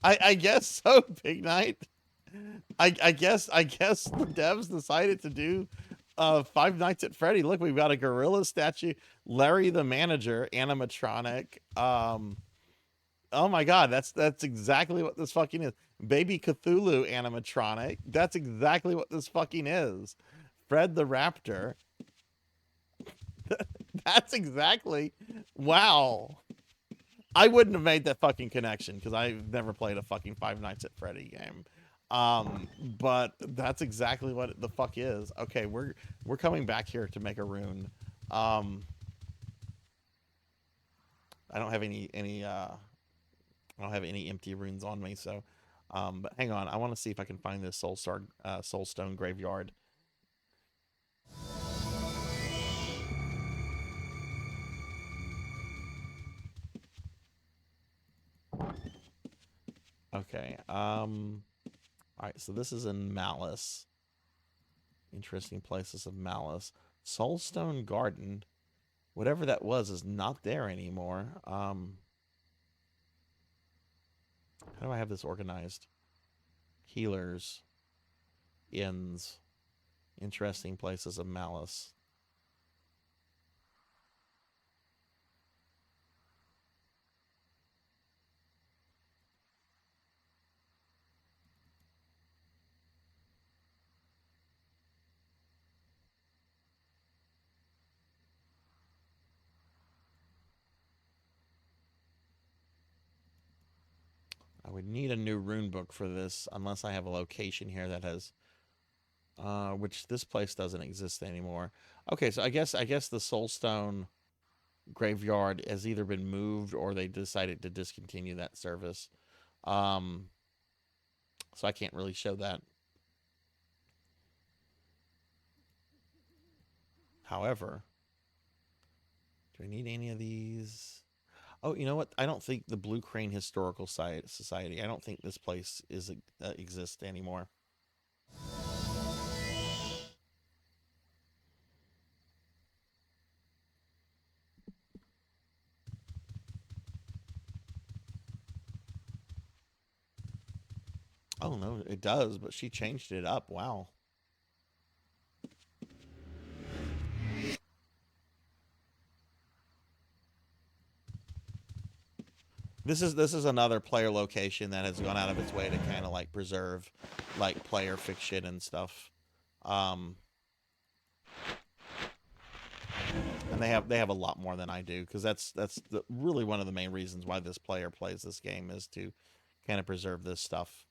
I guess so, Big Knight. I guess the devs decided to do Five Nights at Freddy. Look, we've got a gorilla statue, Larry the manager, animatronic. Oh my god, that's exactly what this fucking is. Baby Cthulhu animatronic. That's exactly what this fucking is. Fred the Raptor. That's exactly... Wow. I wouldn't have made that fucking connection because I've never played a fucking Five Nights at Freddy game. But that's exactly what the fuck is. Okay, we're coming back here to make a rune. I don't have any I don't have any empty runes on me, so but hang on, I want to see if I can find this Soulstone Graveyard. Okay. All right, so this is in Malice. Interesting places of Malice. Soulstone Garden. Whatever that was is not there anymore. How do I have this organized? Healers. Inns. Interesting places of Malice. would need a new rune book for this, unless I have a location here that has, which this place doesn't exist anymore. Okay, so I guess the Soulstone graveyard has either been moved or they decided to discontinue that service. So I can't really show that. However, do I need any of these? Oh, you know what? I don't think the Blue Crane Historical Society. I don't think this place exists anymore. Oh no, it does, but she changed it up. Wow. This is another player location that has gone out of its way to kind of like preserve like player fiction and stuff. And they have a lot more than I do, because that's really one of the main reasons why this player plays this game, is to kind of preserve this stuff.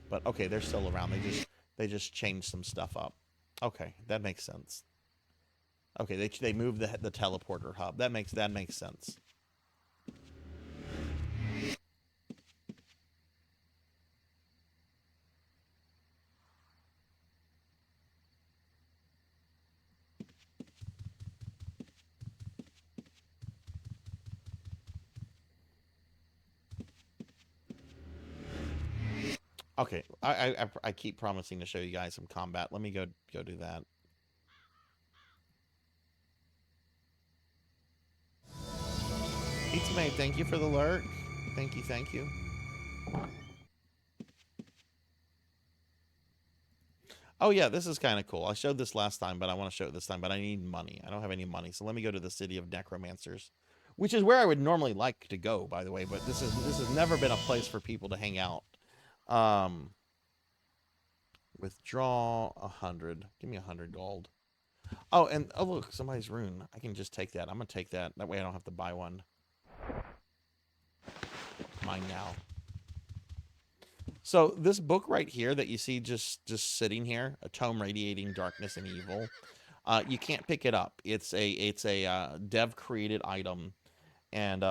But okay, they're still around. They just changed some stuff up. Okay, that makes sense. Okay, they moved the teleporter hub. That makes sense. Okay, I keep promising to show you guys some combat. Let me go do that. Pizza Mate, thank you for the lurk. Thank you. Oh yeah, this is kind of cool. I showed this last time, but I want to show it this time, but I need money. I don't have any money, so let me go to the city of necromancers, which is where I would normally like to go, by the way, but this has never been a place for people to hang out. Withdraw 100. Give me 100 gold. Oh, and oh look, somebody's rune. I can just take that. I'm gonna take that. That way I don't have to buy one. Mine now. So this book right here that you see just sitting here, a tome radiating darkness and evil, you can't pick it up. It's a dev created item, and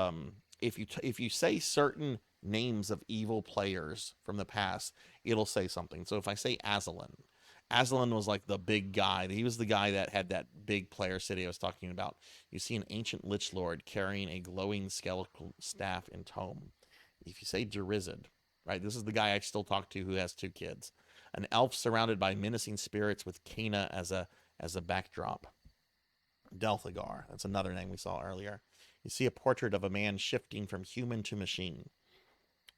if you say certain names of evil players from the past, it'll say something. So if I say Aslan was like the big guy. He was the guy that had that big player city I was talking about. You see an ancient lich lord carrying a glowing skeletal staff in tome. If you say Jerizid, right, this is the guy I still talk to who has 2 kids. An elf surrounded by menacing spirits with Cana as a backdrop. Delthagar, that's another name we saw earlier. You see a portrait of a man shifting from human to machine.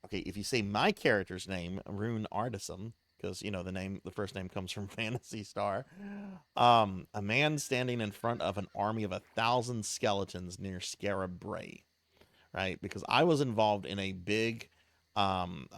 Okay, if you say my character's name, Rune Artisan, because you know the first name comes from Phantasy Star, a man standing in front of an army of 1,000 skeletons near Scarab Bray, right? Because I was involved in a big RP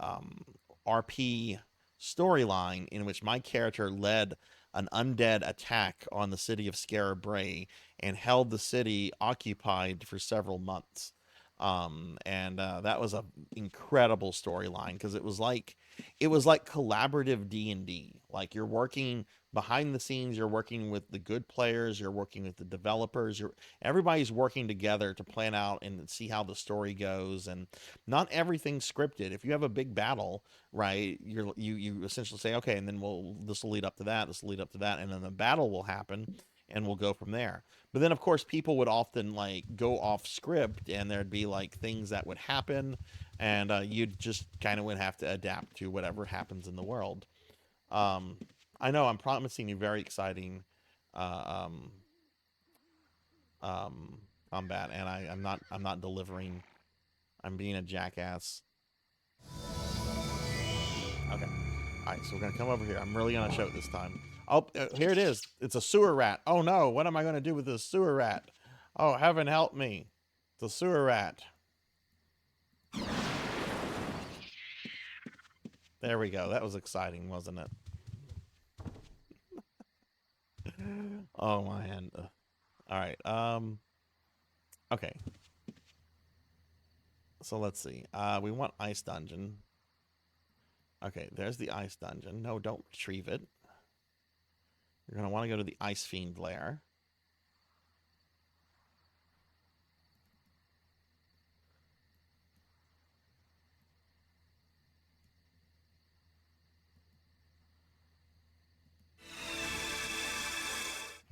storyline in which my character led an undead attack on the city of Scarab Bray and held the city occupied for several months. And that was an incredible storyline, because it was like collaborative D&D. Like, you're working behind the scenes, you're working with the good players, you're working with the developers, everybody's working together to plan out and see how the story goes. And not everything's scripted. If you have a big battle, right, you essentially say, okay, and then this will lead up to that, this will lead up to that, and then the battle will happen and we'll go from there. But then of course people would often like go off script, and there'd be like things that would happen, and you'd just kind of would have to adapt to whatever happens in the world. I know I'm promising you very exciting uh, um, combat, and I'm not delivering. I'm being a jackass. Okay. All right, so we're gonna come over here. I'm really gonna show it this time. Oh, here it is. It's a sewer rat. Oh no, what am I gonna do with this sewer rat? Oh, heaven help me. It's a sewer rat. There we go. That was exciting, wasn't it? Oh my hand. All right. Okay. So let's see. We want ice dungeon. Okay, there's the ice dungeon. No, don't retrieve it. You're going to want to go to the Ice Fiend lair.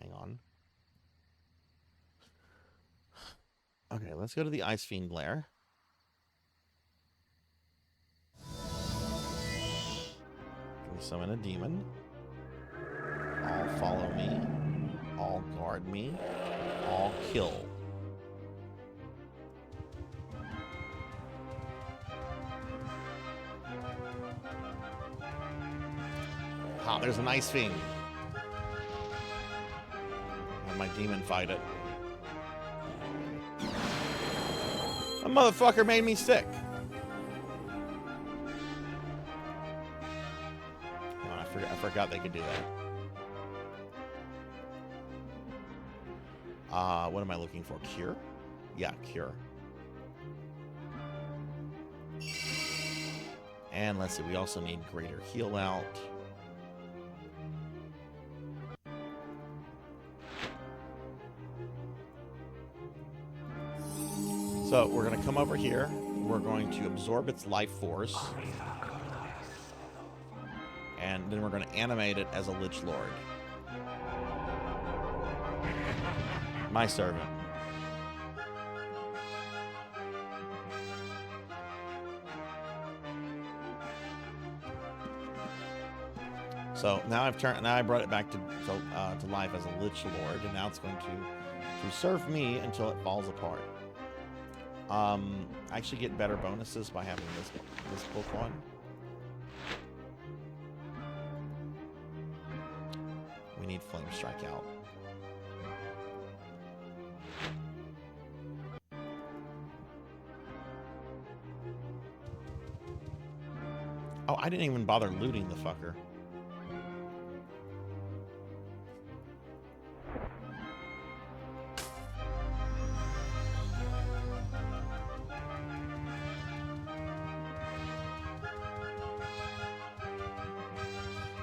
Hang on. Okay, let's go to the Ice Fiend lair. Can we summon a demon? All follow me. All guard me. All kill. Ah, there's an Ice Fiend. Have my demon fight it. That motherfucker made me sick. Oh, I forgot they could do that. What am I looking for? Cure? Yeah, cure. And let's see, we also need greater heal out. So we're going to come over here. We're going to absorb its life force. And then we're going to animate it as a Lich Lord. My servant. So now I brought it back to life as a Lich Lord, and now it's going to serve me until it falls apart. I actually get better bonuses by having this book on. We need Flame Strike out. Oh, I didn't even bother looting the fucker.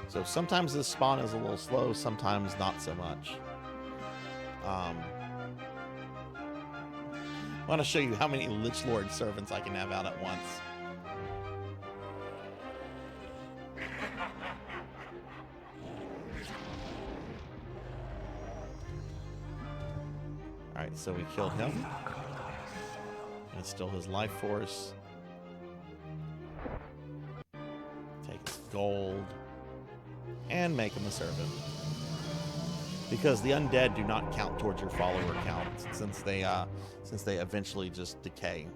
So sometimes this spawn is a little slow, sometimes not so much. I want to show you how many Lich Lord servants I can have out at once. Alright, so we killed him. And it's still his life force. Take his gold. And make him a servant. Because the undead do not count towards your follower count since they eventually just decay.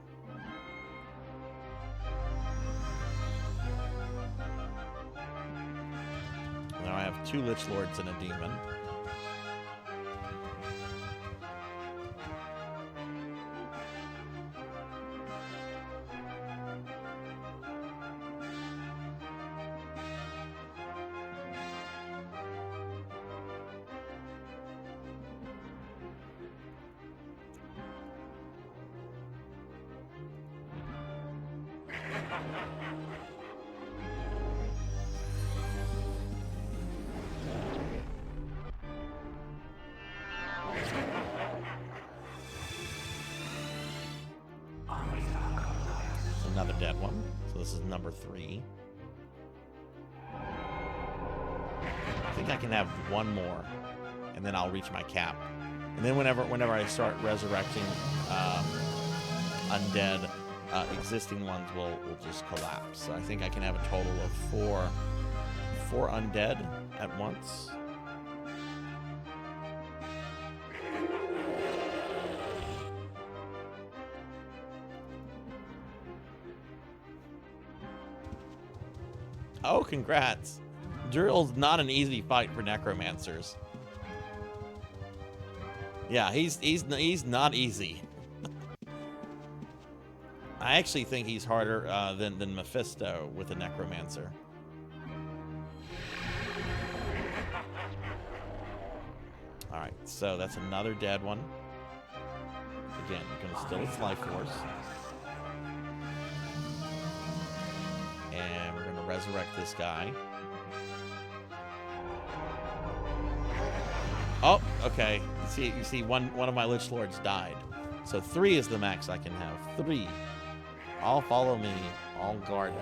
Now I have 2 Lich Lords and a demon. Another dead one. So this is number 3. I think I can have one more, and then I'll reach my cap. And then whenever I start resurrecting undead, existing ones will just collapse. So I think I can have a total of four undead at once. Oh, congrats. Drill's not an easy fight for necromancers. Yeah, he's not easy. I actually think he's harder than Mephisto with a necromancer. Alright, so that's another dead one. Again, you're gonna steal its life force. And we're gonna resurrect this guy. Oh, okay. You see, one of my Lich Lords died. So 3 is the max I can have. 3. All follow me. All guard me.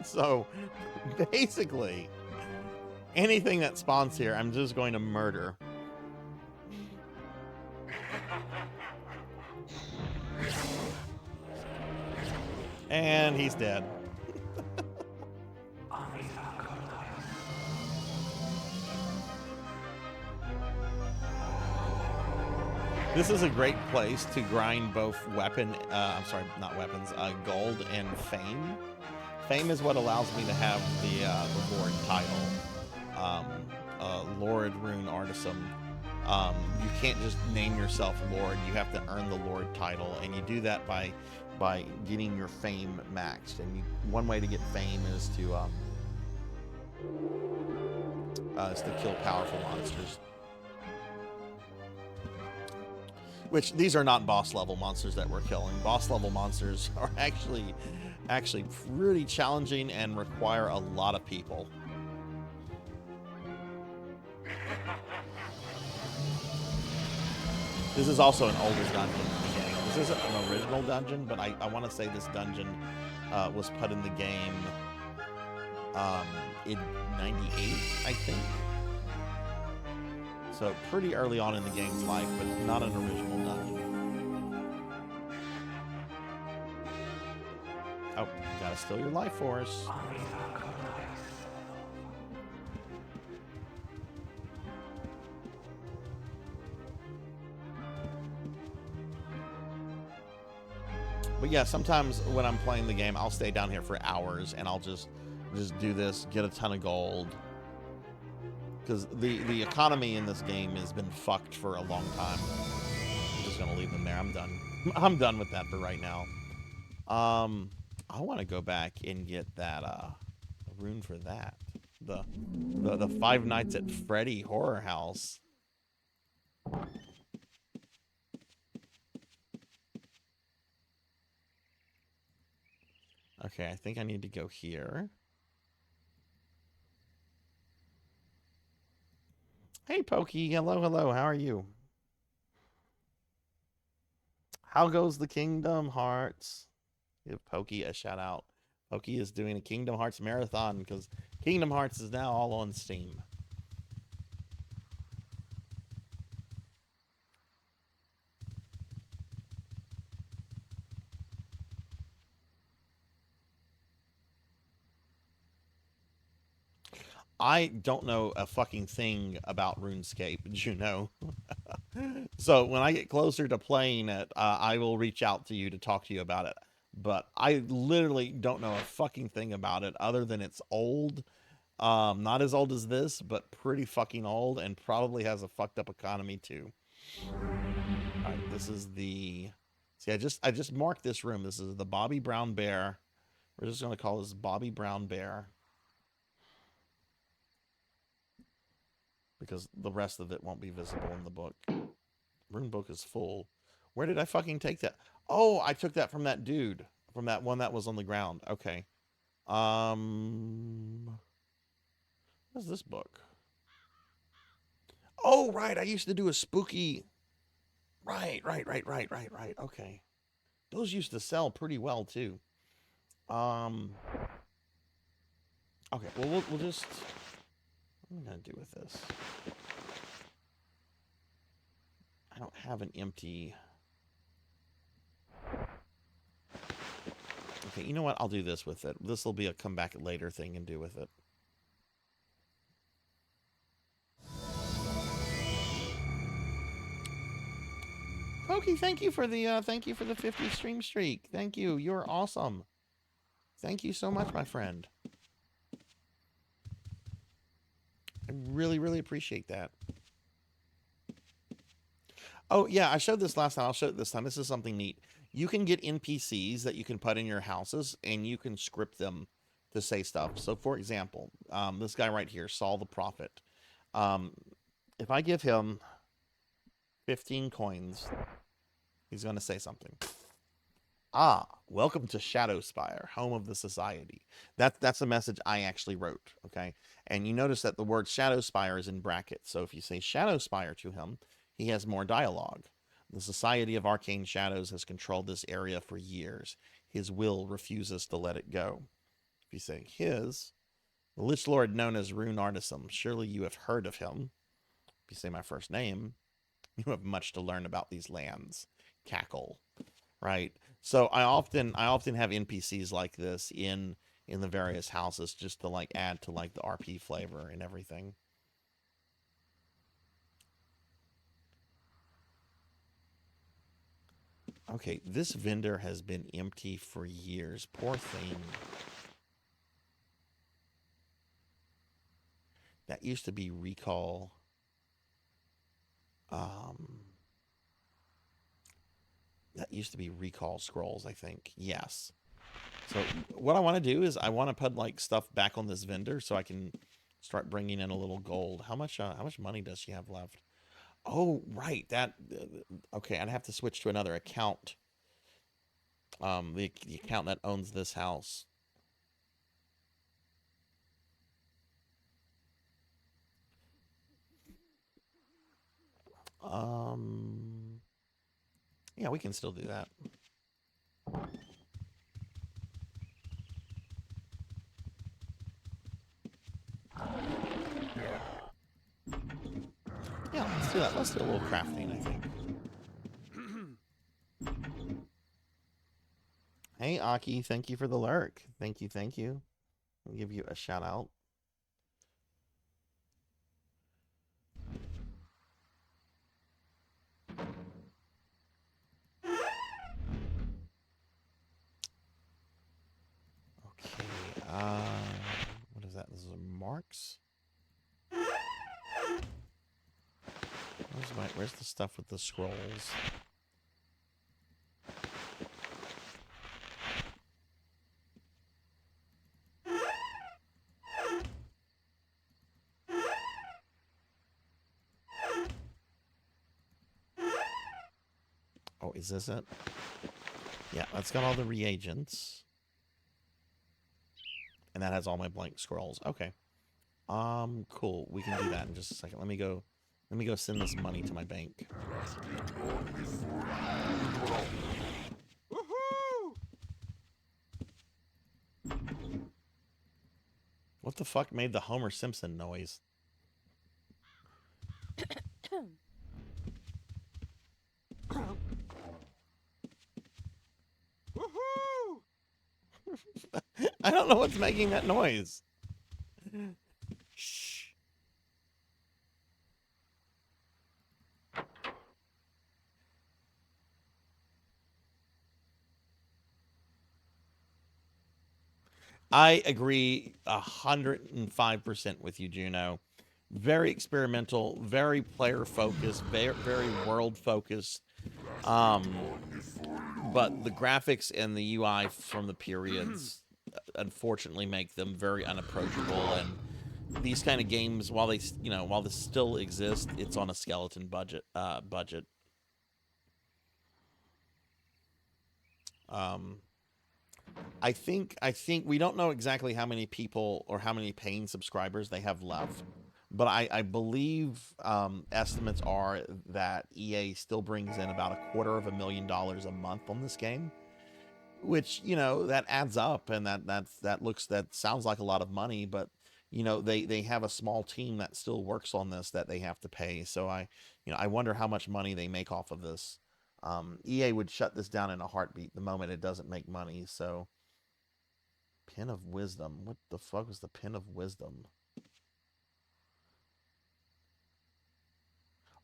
So, basically, anything that spawns here, I'm just going to murder. And he's dead. This is a great place to grind both weapon, I'm sorry, not weapons, gold and fame. Fame is what allows me to have the Lord title, Lord Rune Artisan. You can't just name yourself Lord, you have to earn the Lord title, and you do that by getting your fame maxed. And one way to get fame is to kill powerful monsters. Which, these are not boss level monsters that we're killing. Boss level monsters are actually pretty challenging and require a lot of people. This is also an older dungeon in the game. This isn't an original dungeon, but I want to say this dungeon was put in the game in 98, I think. So pretty early on in the game's life, but not an original dungeon. Oh, gotta steal your life force. But yeah, sometimes when I'm playing the game, I'll stay down here for hours and I'll just do this, get a ton of gold. Because the economy in this game has been fucked for a long time. I'm just gonna leave them there. I'm done. I'm done with that for right now. I want to go back and get that rune for that. The Five Nights at Freddy horror house. Okay, I think I need to go here. Hey, Pokey. Hello, hello. How are you? How goes the Kingdom Hearts? Give Pokey a shout out. Pokey is doing a Kingdom Hearts marathon because Kingdom Hearts is now all on Steam. I don't know a fucking thing about RuneScape, did you know? So when I get closer to playing it, I will reach out to you to talk to you about it. But I literally don't know a fucking thing about it other than it's old. Not as old as this, but pretty fucking old, and probably has a fucked up economy too. All right, this is the... See, I just marked this room. This is the Bobby Brown Bear. We're just going to call this Bobby Brown Bear, because the rest of it won't be visible in the book. Rune book is full. Where did I fucking take that? Oh, I took that from that dude. From that one that was on the ground. Okay. What's this book? Oh, right. I used to do a spooky... Right. Okay. Those used to sell pretty well, too. Okay, well, we'll just... What am I going to do with this? I don't have an empty... Okay, you know what? I'll do this with it. This will be a come back later thing and do with it. Pokey, thank you for the 50 stream streak. Thank you. You're awesome. Thank you so much, my friend. I really, really appreciate that. Oh, yeah, I showed this last time. I'll show it this time. This is something neat. You can get NPCs that you can put in your houses, and you can script them to say stuff. So, for example, this guy right here, Saul the Prophet. If I give him 15 coins, he's going to say something. Ah, welcome to Shadowspire, home of the society. That's a message I actually wrote, okay? And you notice that the word Shadowspire is in brackets. So if you say Shadowspire to him, he has more dialogue. The Society of Arcane Shadows has controlled this area for years. His will refuses to let it go. If you say his, the Lich Lord known as Rune Artisan, surely you have heard of him. If you say my first name, you have much to learn about these lands. Cackle, right? So I often have NPCs like this in the various houses just to like add to like the RP flavor and everything. Okay, this vendor has been empty for years. Poor thing. That used to be recall. That used to be recall scrolls, I think. Yes. So what I want to do is I want to put like stuff back on this vendor so I can start bringing in a little gold. How much money does she have left? Oh, right. That okay. I'd have to switch to another account. The account that owns this house. Yeah, we can still do that. Yeah, let's do that. Let's do a little crafting, I think. Hey, Aki, thank you for the lurk. Thank you, thank you. I'll give you a shout out. Okay, what is that? This is marks? Where's the stuff with the scrolls? Oh, is this it? Yeah, that's got all the reagents. And that has all my blank scrolls. Okay. Cool. We can do that in just a second. Let me go send this money to my bank. What the fuck made the Homer Simpson noise? I don't know what's making that noise. Shh. I agree 105% with you, Juno. Very experimental, very player focused, very world focused. But the graphics and the UI from the periods unfortunately make them very unapproachable. And these kind of games, while they while this still exists, it's on a skeleton budget. I think we don't know exactly how many people or how many paying subscribers they have left, but I believe estimates are that EA still brings in about $250,000 a month on this game, which that adds up, and that sounds like a lot of money, but they have a small team that still works on this that they have to pay. So I wonder how much money they make off of this. EA would shut this down in a heartbeat the moment it doesn't make money. So, Pin of Wisdom. What the fuck is the Pin of Wisdom?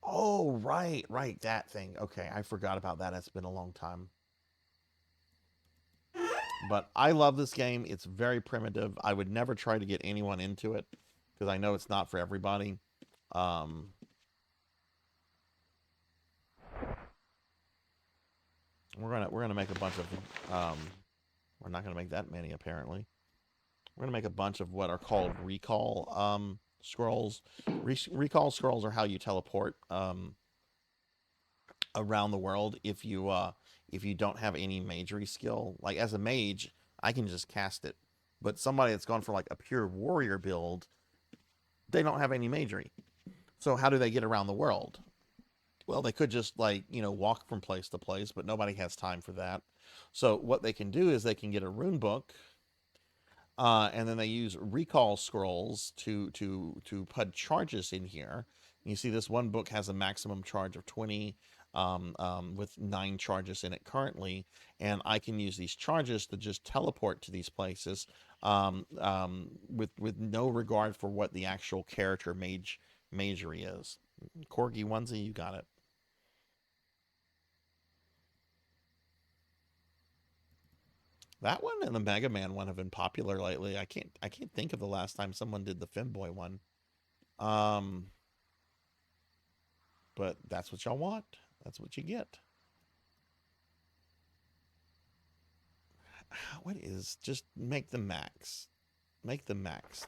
Oh, right, that thing. Okay, I forgot about that. It's been a long time. But I love this game. It's very primitive. I would never try to get anyone into it because I know it's not for everybody. We're gonna make a bunch of we're not gonna make that many apparently. We're gonna make a bunch of what are called recall scrolls. Recall scrolls are how you teleport around the world if you don't have any magery skill. Like as a mage, I can just cast it, but somebody that's gone for like a pure warrior build, they don't have any magery. So how do they get around the world? Well, they could just like, walk from place to place, but nobody has time for that. So what they can do is they can get a rune book, and then they use recall scrolls to put charges in here. You see, this one book has a maximum charge of 20, with 9 charges in it currently, and I can use these charges to just teleport to these places, with no regard for what the actual character magery is. Corgi onesie, you got it. That one and the Mega Man one have been popular lately. I can't think of the last time someone did the Femboy one. Um, but that's what y'all want. That's what you get. What is just make the max? Make the max.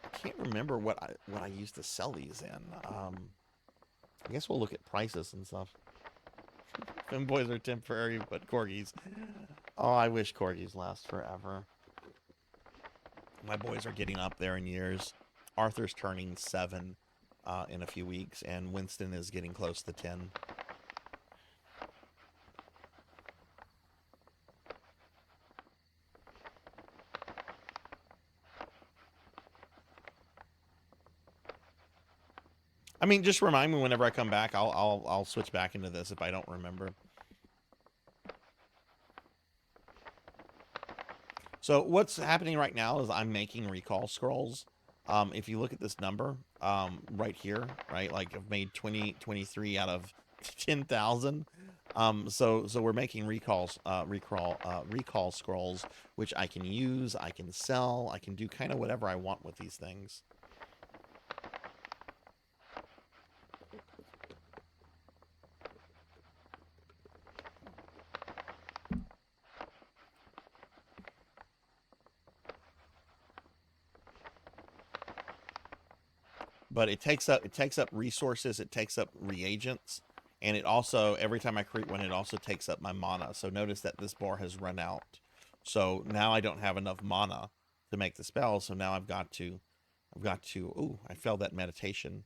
I can't remember what I used to sell these in. I guess we'll look at prices and stuff. Femboys are temporary, but corgis. Oh, I wish corgis last forever. My boys are getting up there in years. Arthur's turning 7 in a few weeks, and Winston is getting close to 10. I mean, just remind me whenever I come back. I'll switch back into this if I don't remember. So what's happening right now is I'm making recall scrolls. If you look at this number, right here, right, like I've made 23 out of 10,000. So we're making recall scrolls, which I can use, I can sell, I can do kind of whatever I want with these things. But it takes up resources, it takes up reagents, and it also, every time I create one, it also takes up my mana. So notice that this bar has run out. So now I don't have enough mana to make the spell. So now I've got to ooh, I failed that meditation.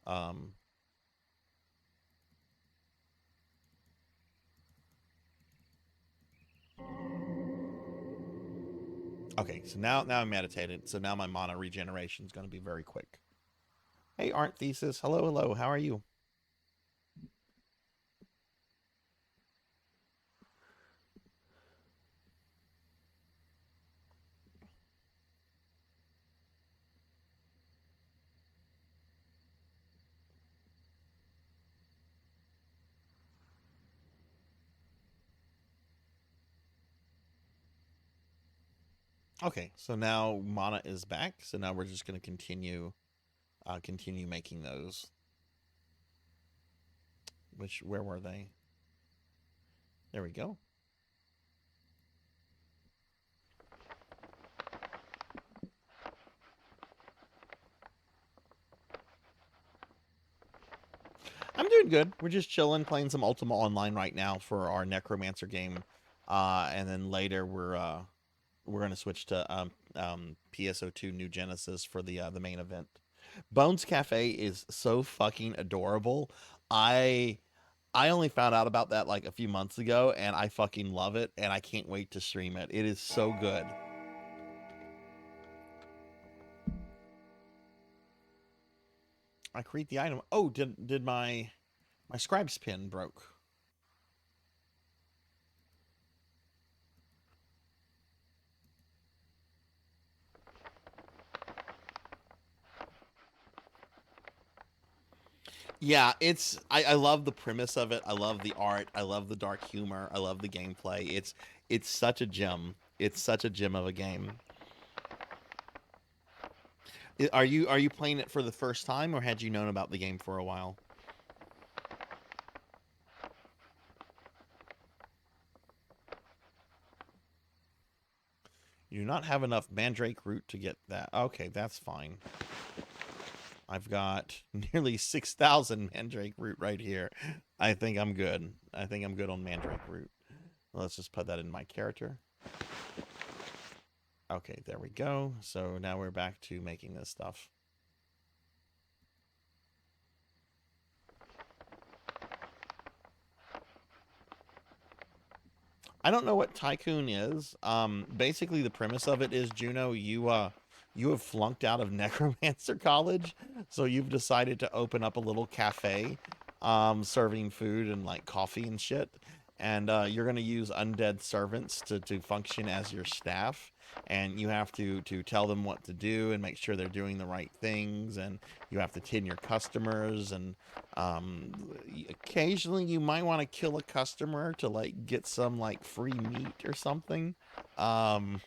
Um okay, so now I meditated. So now my mana regeneration is going to be very quick. Hey, Art Thesis. Hello. How are you? Okay, so now mana is back. So now we're just going to continue making those. Where were they? There we go. I'm doing good. We're just chilling, playing some Ultima Online right now for our Necromancer game, and then later we're gonna switch to PSO2 New Genesis for the main event. Bones Cafe is so fucking adorable. I I only found out about that like a few months ago, and I fucking love it, and I can't wait to stream it. It is so good. I create the item. Oh, did my scribe's pin broke? Yeah, I love the premise of it. I love the art. I love the dark humor. I love the gameplay. It's such a gem. It's such a gem of a game. Are you playing it for the first time, or had you known about the game for a while? You do not have enough mandrake root to get that. Okay, that's fine. I've got nearly 6,000 mandrake root right here. I think I'm good. I think I'm good on mandrake root. Let's just put that in my character. Okay, there we go. So now we're back to making this stuff. I don't know what Tycoon is. Basically the premise of it is, Juno, you have flunked out of Necromancer College, so you've decided to open up a little cafe, serving food and like coffee and shit. And you're gonna use undead servants to function as your staff, and you have to tell them what to do and make sure they're doing the right things, and you have to tend your customers, and occasionally you might want to kill a customer to like get some like free meat or something. Um,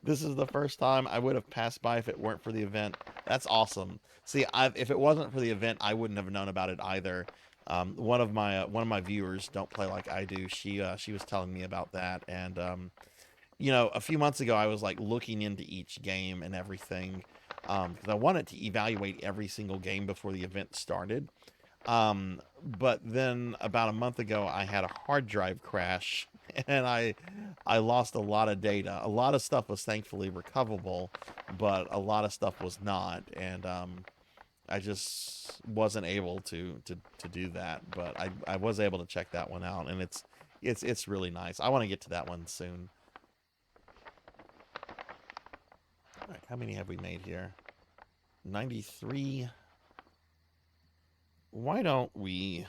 this is the first time I would have passed by if it weren't for the event. That's awesome. See, if it wasn't for the event, I wouldn't have known about it either. One of my viewers, don't play like I do. She was telling me about that, and you know, a few months ago, I was like looking into each game and everything, because I wanted to evaluate every single game before the event started. But then about a month ago, I had a hard drive crash, and I lost a lot of data. A lot of stuff was thankfully recoverable, but a lot of stuff was not, and I just wasn't able to do that. But I was able to check that one out, and it's really nice. I want to get to that one soon. All right, how many have we made here? 93. Why don't we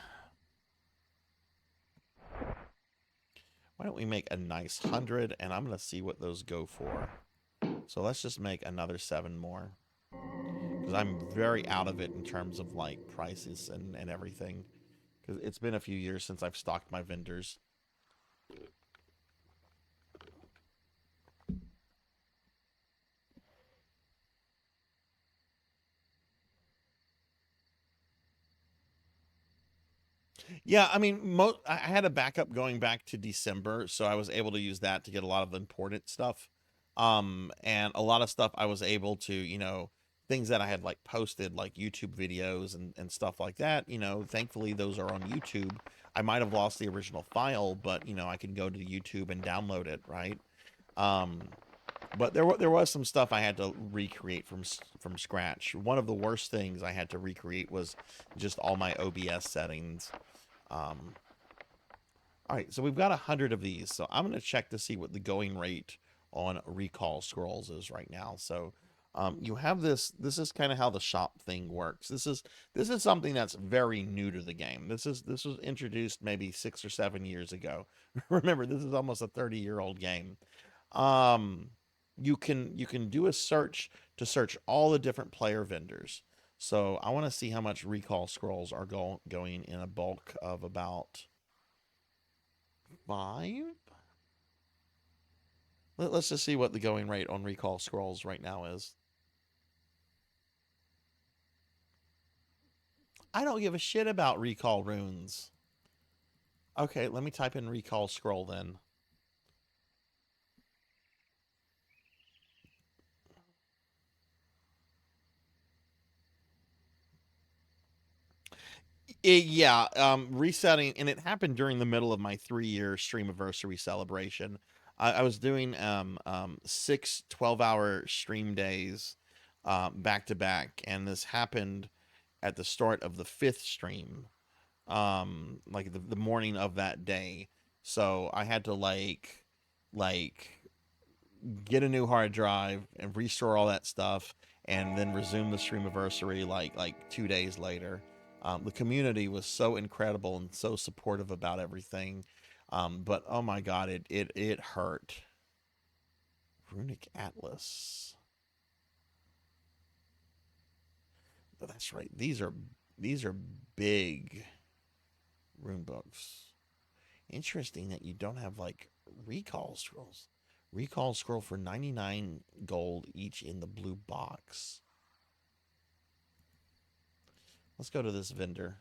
make a nice 100, and I'm going to see what those go for. So let's just make another 7 more, because I'm very out of it in terms of like prices and everything, because it's been a few years since I've stocked my vendors. Yeah, I mean, I had a backup going back to December, so I was able to use that to get a lot of important stuff. And a lot of stuff I was able to, you know, things that I had like posted, like YouTube videos and stuff like that, you know, thankfully those are on YouTube. I might have lost the original file, but, you know, I can go to YouTube and download it, right? Um, but there was some stuff I had to recreate from scratch. One of the worst things I had to recreate was just all my OBS settings. Um, all right, so we've got 100 of these. So I'm going to check to see what the going rate on recall scrolls is right now. So you have this. This is kind of how the shop thing works. This is something that's very new to the game. This was introduced maybe 6 or 7 years ago. Remember, this is almost a 30-year-old game. Um, you can do a search to search all the different player vendors. So I want to see how much recall scrolls are going in a bulk of about 5. Let's just see what the going rate on recall scrolls right now is. I don't give a shit about recall runes. Okay, let me type in recall scroll then. Yeah, resetting, and it happened during the middle of my 3-year stream anniversary celebration. I was doing 6 12-hour stream days back to back, and this happened at the start of the 5th stream, like the morning of that day. So I had to like get a new hard drive and restore all that stuff, and then resume the stream anniversary like 2 days later. The community was so incredible and so supportive about everything, but oh my god, it hurt. Runic Atlas. Oh, that's right. These are big rune books. Interesting that you don't have like recall scrolls. Recall scroll for 99 gold each in the blue box. Let's go to this vendor.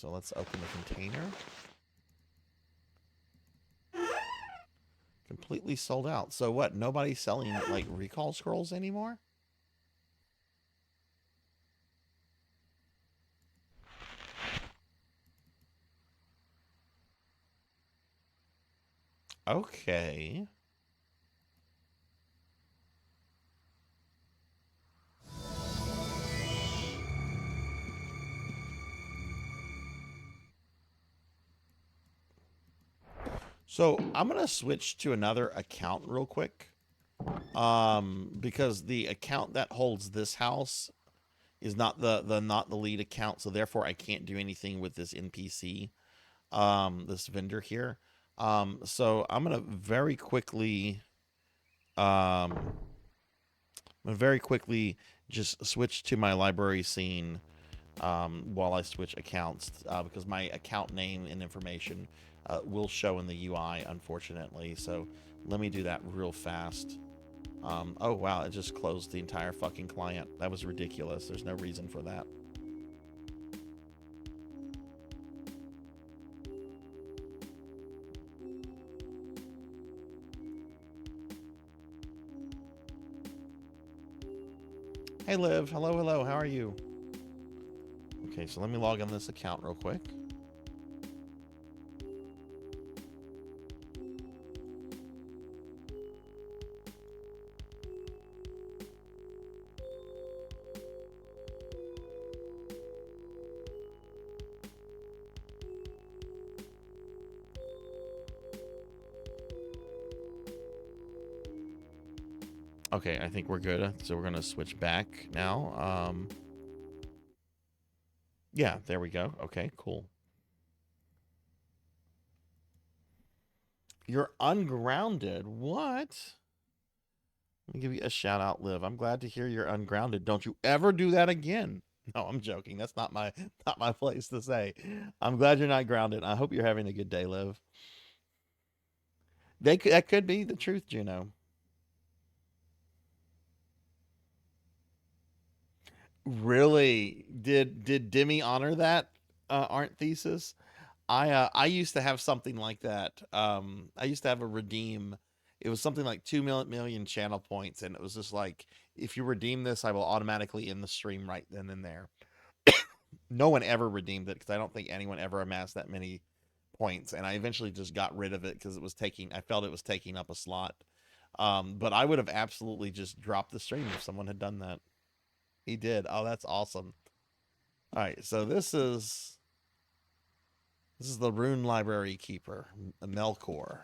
so let's open the container. Completely sold out. So what? Nobody's selling like recall scrolls anymore? Okay. So I'm gonna switch to another account real quick, because the account that holds this house is not the lead account, so therefore I can't do anything with this NPC, this vendor here. So I'm gonna very quickly, just switch to my library scene, while I switch accounts, because my account name and information will show in the UI, unfortunately. So let me do that real fast. Oh, wow, it just closed the entire fucking client. That was ridiculous. There's no reason for that. Hey, Liv. Hello, hello. How are you? Okay, so let me log on this account real quick. Okay, I think we're good. So we're going to switch back now. Yeah, there we go. Okay, cool. You're ungrounded. What? Let me give you a shout out, Liv. I'm glad to hear you're ungrounded. Don't you ever do that again. No, I'm joking. That's not my place to say. I'm glad you're not grounded. I hope you're having a good day, Liv. That could be the truth, Juno. Really? Did Demi honor that art thesis? I used to have something like that. I used to have a redeem. It was something like 2 million channel points, and it was just like, if you redeem this, I will automatically end the stream right then and there. No one ever redeemed it because I don't think anyone ever amassed that many points, and I eventually just got rid of it because I felt it was taking up a slot. But I would have absolutely just dropped the stream if someone had done that. He did. Oh, that's awesome. All right, so this is the Rune Library Keeper, Melkor,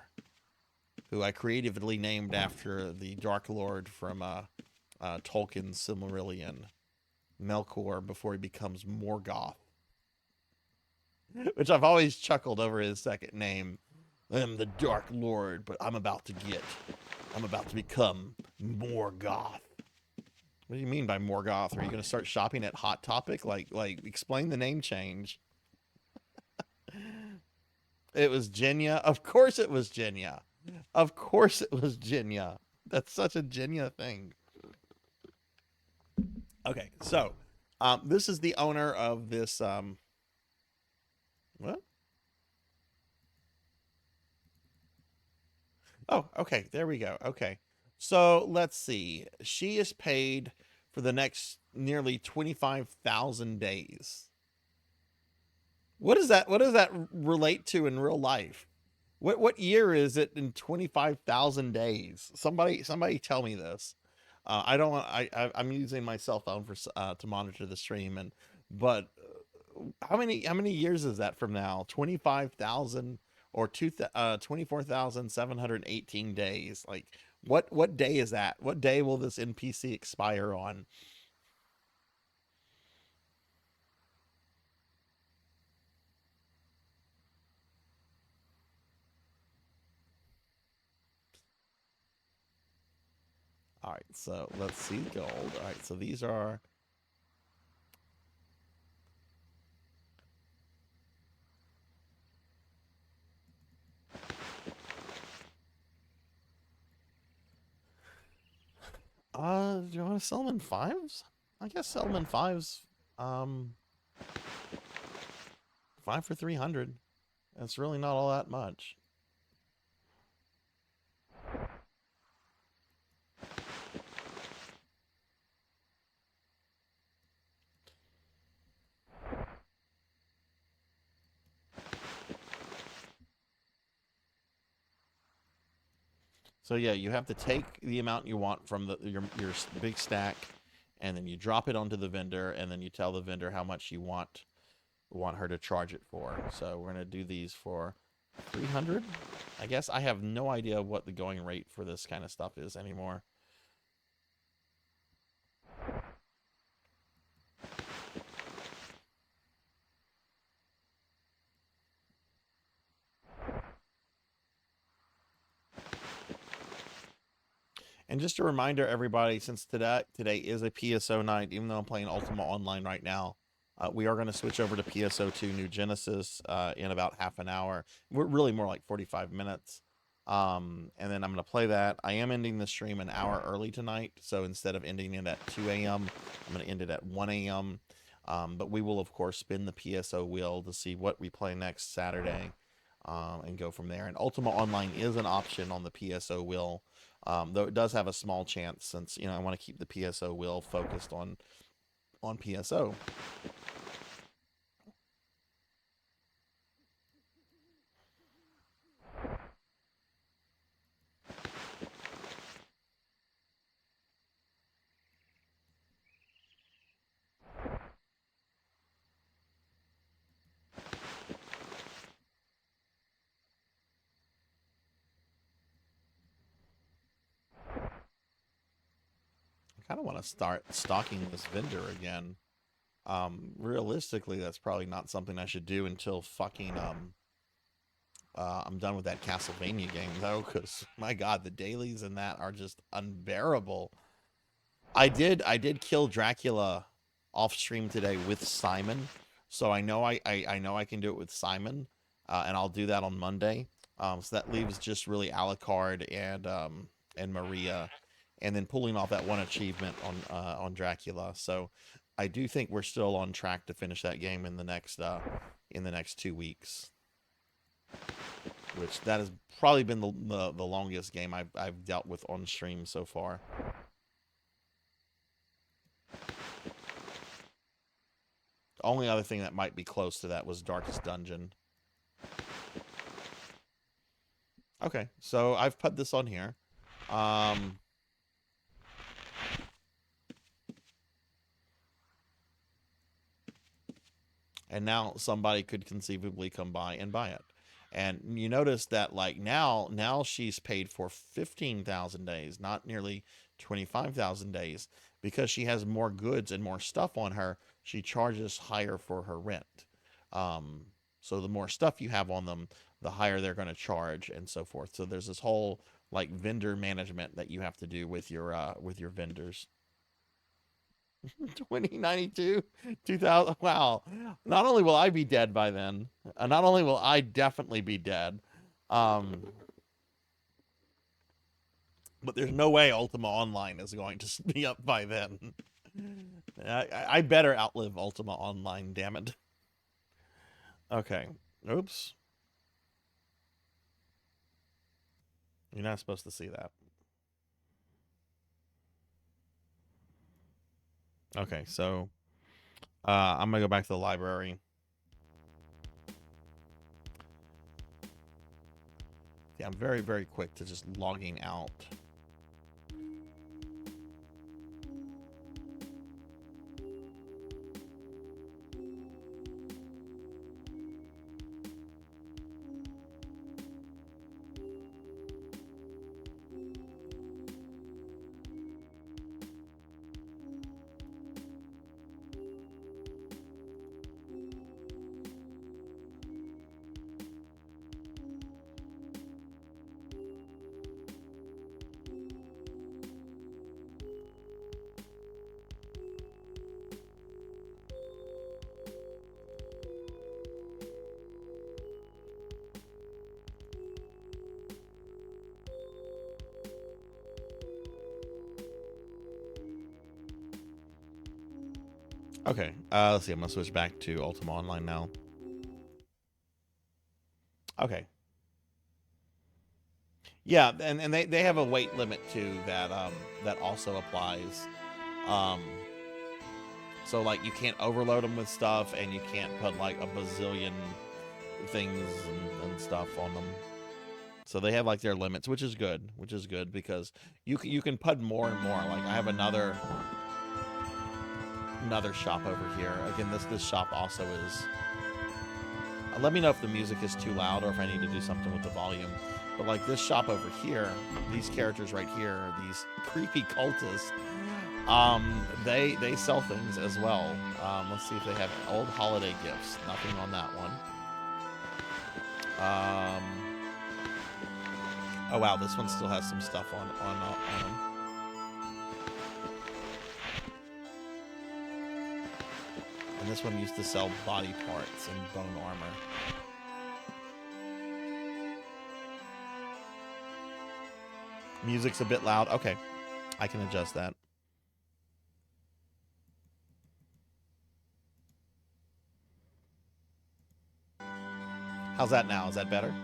who I creatively named after the Dark Lord from Tolkien's Silmarillion, Melkor, before he becomes Morgoth, which I've always chuckled over his second name. I'm the Dark Lord, but I'm about to become Morgoth. What do you mean by Morgoth? Are you going to start shopping at Hot Topic? Like, explain the name change. It was Jenya. Of course it was Jenya. Of course it was Jenya. That's such a Jenya thing. Okay, so this is the owner of this. What? Oh, okay. There we go. Okay. So let's see. She is paid for the next nearly 25,000 days. What does that relate to in real life? What year is it in 25,000 days? Somebody tell me this. I don't want. I'm using my cell phone for to monitor the stream, but how many years is that from now? 25,000 or 24,718 days. Like what day is that? What day will this NPC expire on? All right, so let's see gold. All right, so these are. Do you want to sell them in fives? I guess sell them in fives. 5 for 300. That's really not all that much. So yeah, you have to take the amount you want from your big stack, and then you drop it onto the vendor, and then you tell the vendor how much you want her to charge it for. So we're gonna do these for 300. I guess I have no idea what the going rate for this kind of stuff is anymore. And just a reminder, everybody, since today is a PSO night, even though I'm playing Ultima Online right now, we are going to switch over to PSO2 New Genesis in about half an hour. We're really more like 45 minutes. And then I'm going to play that. I am ending the stream an hour early tonight. So instead of ending it at 2 a.m., I'm going to end it at 1 a.m. But we will, of course, spin the PSO wheel to see what we play next Saturday and go from there. And Ultima Online is an option on the PSO wheel. Though it does have a small chance, since I want to keep the PSO wheel focused on PSO. I kind of want to start stalking this vendor again. Realistically, that's probably not something I should do until fucking I'm done with that Castlevania game, though, because my god, the dailies in that are just unbearable. I did kill Dracula off stream today with Simon, so I know I know I can do it with Simon, and I'll do that on Monday. So that leaves just really Alucard and Maria, and then pulling off that one achievement on Dracula. So I do think we're still on track to finish that game in the next 2 weeks. Which that has probably been the longest game I've dealt with on stream so far. The only other thing that might be close to that was Darkest Dungeon. Okay, so I've put this on here. And now somebody could conceivably come by and buy it. And you notice that, like, now she's paid for 15,000 days, not nearly 25,000 days, because she has more goods and more stuff on her. She charges higher for her rent. So the more stuff you have on them, the higher they're going to charge, and so forth. So there's this whole like vendor management that you have to do with your vendors. 2092, 2000. Wow. Not only will I be dead by then, not only will I definitely be dead, but there's no way Ultima Online is going to be up by then. I better outlive Ultima Online, damn it. Okay. Oops. You're not supposed to see that. Okay, so I'm gonna go back to the library. Yeah, I'm very, very quick to just logging out. Okay, let's see. I'm gonna switch back to Ultima Online now. Okay. Yeah, and they have a weight limit too that also applies. Um, so like you can't overload them with stuff, and you can't put like a bazillion things and stuff on them. So they have like their limits, which is good. Which is good because you can put more and more. Like I have another shop over here. Again, this shop also is. Let me know if the music is too loud or if I need to do something with the volume. But like this shop over here, these characters right here, these creepy cultists, they sell things as well. Let's see if they have old holiday gifts. Nothing on that one. Oh wow, this one still has some stuff on them. And this one used to sell body parts and bone armor. Music's a bit loud. Okay, I can adjust that. How's that now? Is that better?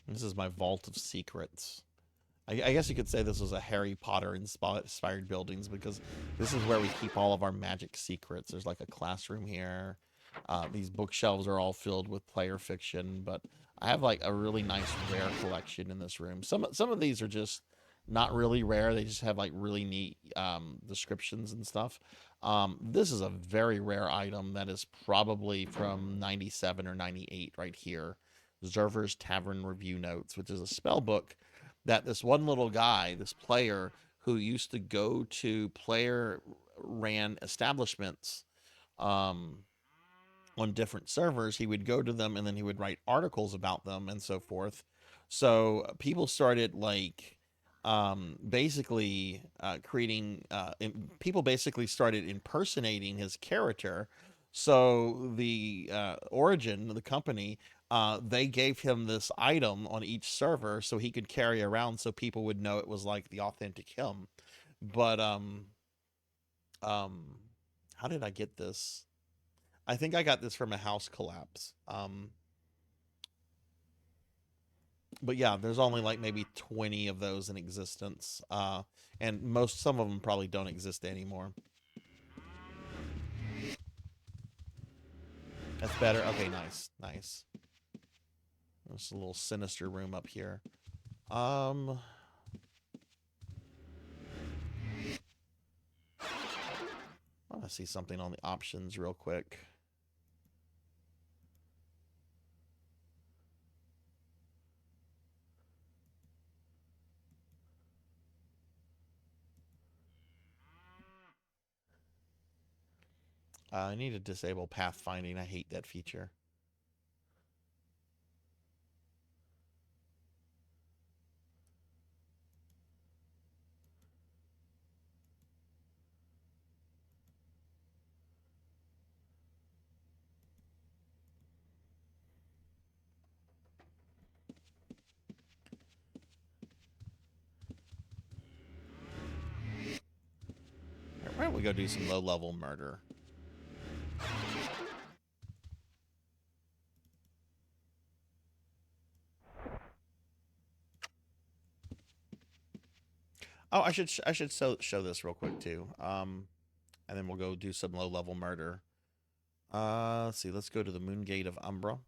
This is my vault of secrets. I guess you could say this was a Harry Potter inspired buildings because this is where we keep all of our magic secrets. There's like a classroom here. These bookshelves are all filled with player fiction, but I have like a really nice rare collection in this room. Some of these are just not really rare. They just have like really neat descriptions and stuff. This is a very rare item that is probably from 97 or 98 right here. Zerver's Tavern Review Notes, which is a spell book that this one little guy, this player who used to go to player ran establishments on different servers, he would go to them and then he would write articles about them and so forth. So people started like basically creating, people basically started impersonating his character. So the Origin, the company, they gave him this item on each server so he could carry around so people would know it was like the authentic him. But how did I get this? I think I got this from a house collapse. But yeah, there's only like maybe 20 of those in existence. And some of them probably don't exist anymore. That's better. Okay, nice. Nice. There's a little sinister room up here. I want to see something on the options real quick. I need to disable pathfinding. I hate that feature. Why don't we go do some low-level murder? Oh, I should show this real quick too. And then we'll go do some low-level murder. Let's see. Let's go to the Moongate of Umbra.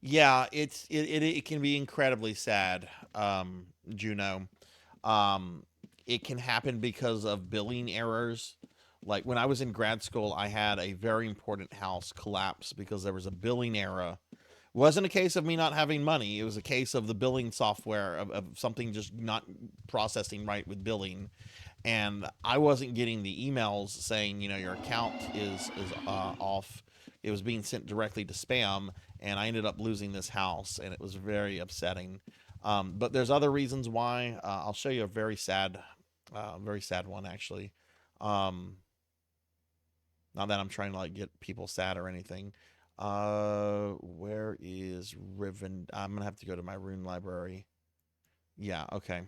Yeah, it can be incredibly sad, Juno. It can happen because of billing errors. Like when I was in grad school, I had a very important house collapse because there was a billing error. It wasn't a case of me not having money. It was a case of the billing software of something just not processing right with billing. And I wasn't getting the emails saying, you know, your account is off. It was being sent directly to spam, and I ended up losing this house, and it was very upsetting. But there's other reasons why. I'll show you a very sad one actually. Um, Not that I'm trying to like get people sad or anything. Where is Riven? I'm gonna have to go to my rune library. Yeah, okay.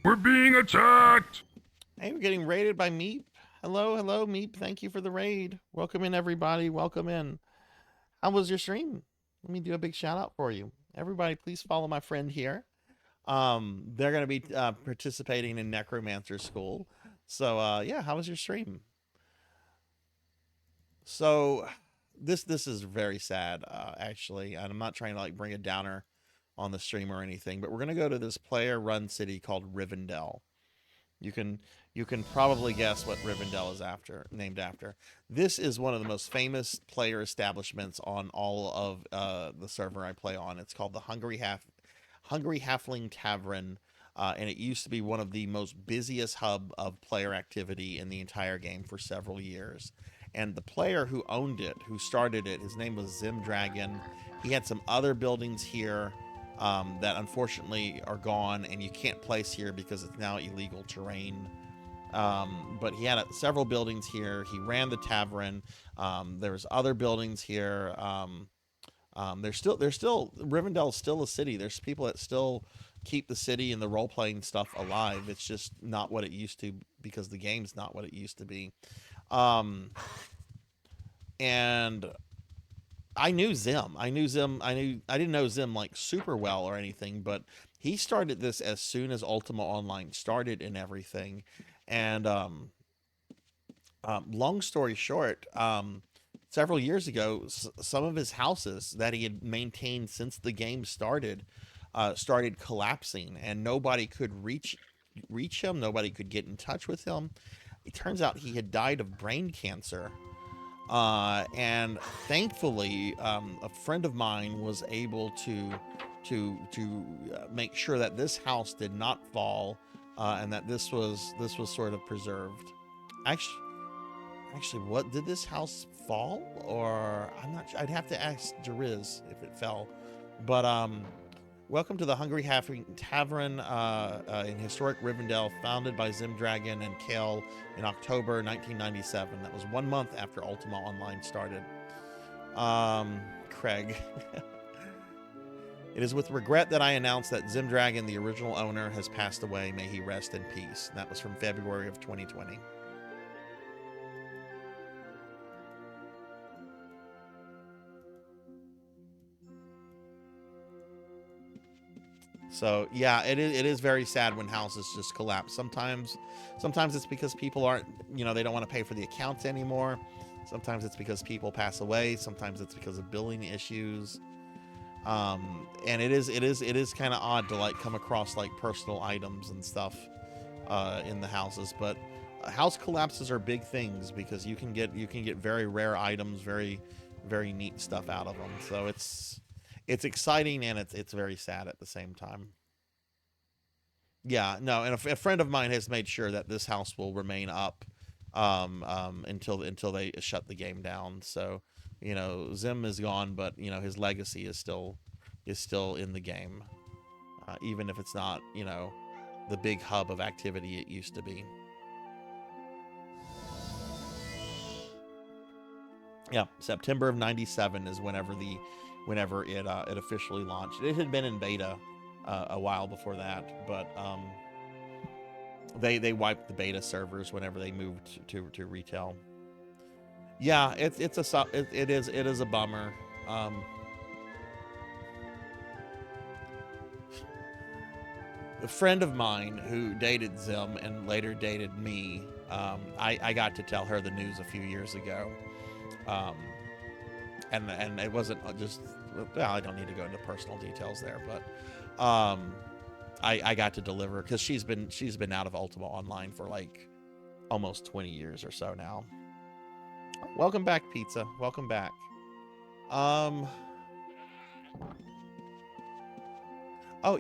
We're being attacked! Hey, we're getting raided by Meep. Hello, hello, Meep. Thank you for the raid. Welcome in, everybody. Welcome in. How was your stream? Let me do a big shout out for you. Everybody, please follow my friend here. They're going to be participating in Necromancer School. So, yeah, how was your stream? So, this is very sad, actually, and I'm not trying to like bring a downer on the stream or anything, but we're going to go to this player-run city called Rivendell. You can probably guess what Rivendell is named after. This is one of the most famous player establishments on all of the server I play on. It's called the Hungry Halfling Tavern, and it used to be one of the most busiest hub of player activity in the entire game for several years. And the player who owned it, who started it, his name was Zim Dragon. He had some other buildings here that unfortunately are gone, and you can't place here because it's now illegal terrain. But he had several buildings here. He ran the tavern. There's other buildings here. There's still Rivendell is still a city. There's people that still keep the city and the role playing stuff alive. It's just not what it used to because the game's not what it used to be. And I knew Zim. I didn't know Zim like super well or anything, but he started this as soon as Ultima Online started and everything. And long story short, several years ago, some of his houses that he had maintained since the game started started collapsing, and nobody could reach him. Nobody could get in touch with him. It turns out he had died of brain cancer. And thankfully, a friend of mine was able to make sure that this house did not fall, and that this was sort of preserved. Actually, what did this house fall? Or I'm not sure. I'd have to ask Jariz if it fell. But welcome to the Hungry Halfling Tavern in historic Rivendell, founded by Zim Dragon and Kale in October 1997. That was 1 month after Ultima Online started. Craig. It is with regret that I announce that Zim Dragon, the original owner, has passed away. May he rest in peace. And that was from February of 2020. So yeah, it is very sad when houses just collapse. Sometimes it's because people aren't, they don't want to pay for the accounts anymore. Sometimes it's because people pass away. Sometimes it's because of billing issues. And it is kind of odd to like come across like personal items and stuff in the houses. But house collapses are big things because you can get very rare items, very very neat stuff out of them. So it's exciting and it's very sad at the same time. Yeah, no, and a friend of mine has made sure that this house will remain up until they shut the game down. So, Zim is gone, but his legacy is still in the game, even if it's not the big hub of activity it used to be. Yeah, September of '97 is whenever it officially launched. It had been in beta a while before that, but they wiped the beta servers whenever they moved to retail. Yeah, it is a bummer. A friend of mine who dated Zim and later dated me, I got to tell her the news a few years ago. And it wasn't just, well, I don't need to go into personal details there, but I got to deliver because she's been out of Ultima Online for like almost 20 years or so now. Welcome back, Pizza. Welcome back. Oh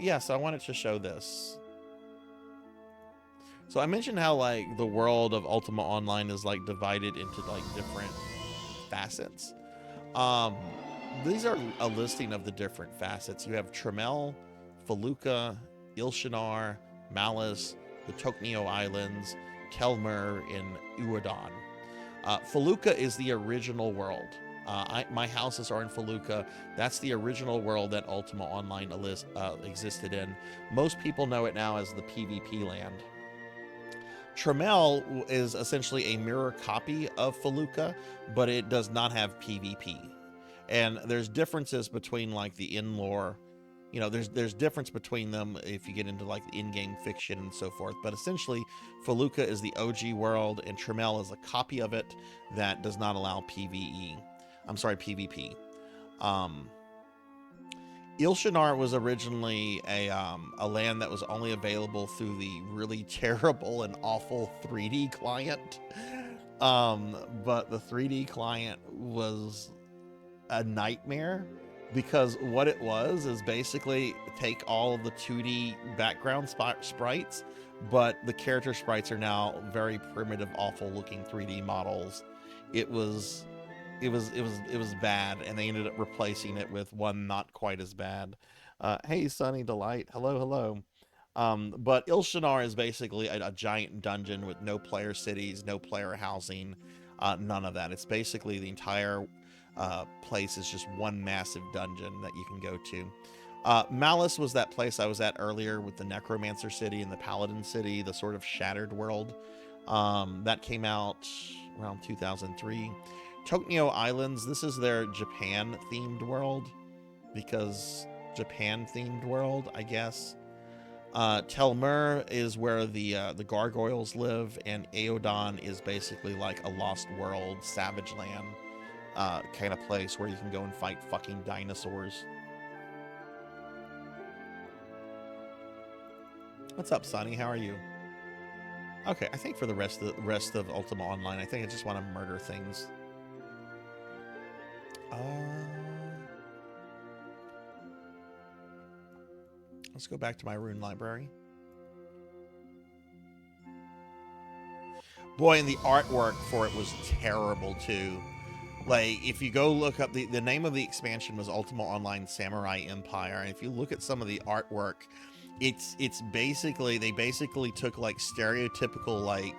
yes, I wanted to show this. So I mentioned how like the world of Ultima Online is like divided into like different facets. Um, these are a listing of the different facets. You have Tremel, Feluca, Ilshanar, Malice, the Toknio Islands, Kelmer, and Uadon. Feluca is the original world. My houses are in Feluca. That's the original world that Ultima Online existed in. Most people know it now as the PvP land. Tremel is essentially a mirror copy of Feluca, but it does not have PvP. And there's differences between like the in-lore, you know, there's difference between them if you get into like the in-game fiction and so forth. But essentially, Feluca is the OG world, and Tremel is a copy of it that does not allow PvE. I'm sorry, PvP. Ilshanar was originally a land that was only available through the really terrible and awful 3D client. But the 3D client was a nightmare, because what it was is basically take all of the 2D background sprites, but the character sprites are now very primitive, awful looking 3D models. It was bad, and they ended up replacing it with one not quite as bad. Hey, Sunny Delight, hello. But Ilshanar is basically a giant dungeon with no player cities, no player housing, none of that. It's basically the entire place is just one massive dungeon that you can go to. Malice was that place I was at earlier with the Necromancer City and the Paladin City, the sort of shattered world. That came out around 2003. Toknio Islands, this is their Japan-themed world, because Japan-themed world, I guess. Telmer is where the gargoyles live, and Aeodon is basically like a Lost World, Savage Land kind of place where you can go and fight fucking dinosaurs. What's up, Sonny? How are you? Okay, I think for the rest of Ultima Online, I think I just want to murder things. Let's go back to my rune library. Boy, and the artwork for it was terrible too. Like, if you go look up, the name of the expansion was Ultima Online Samurai Empire, and if you look at some of the artwork, it's basically, they basically took like stereotypical, like,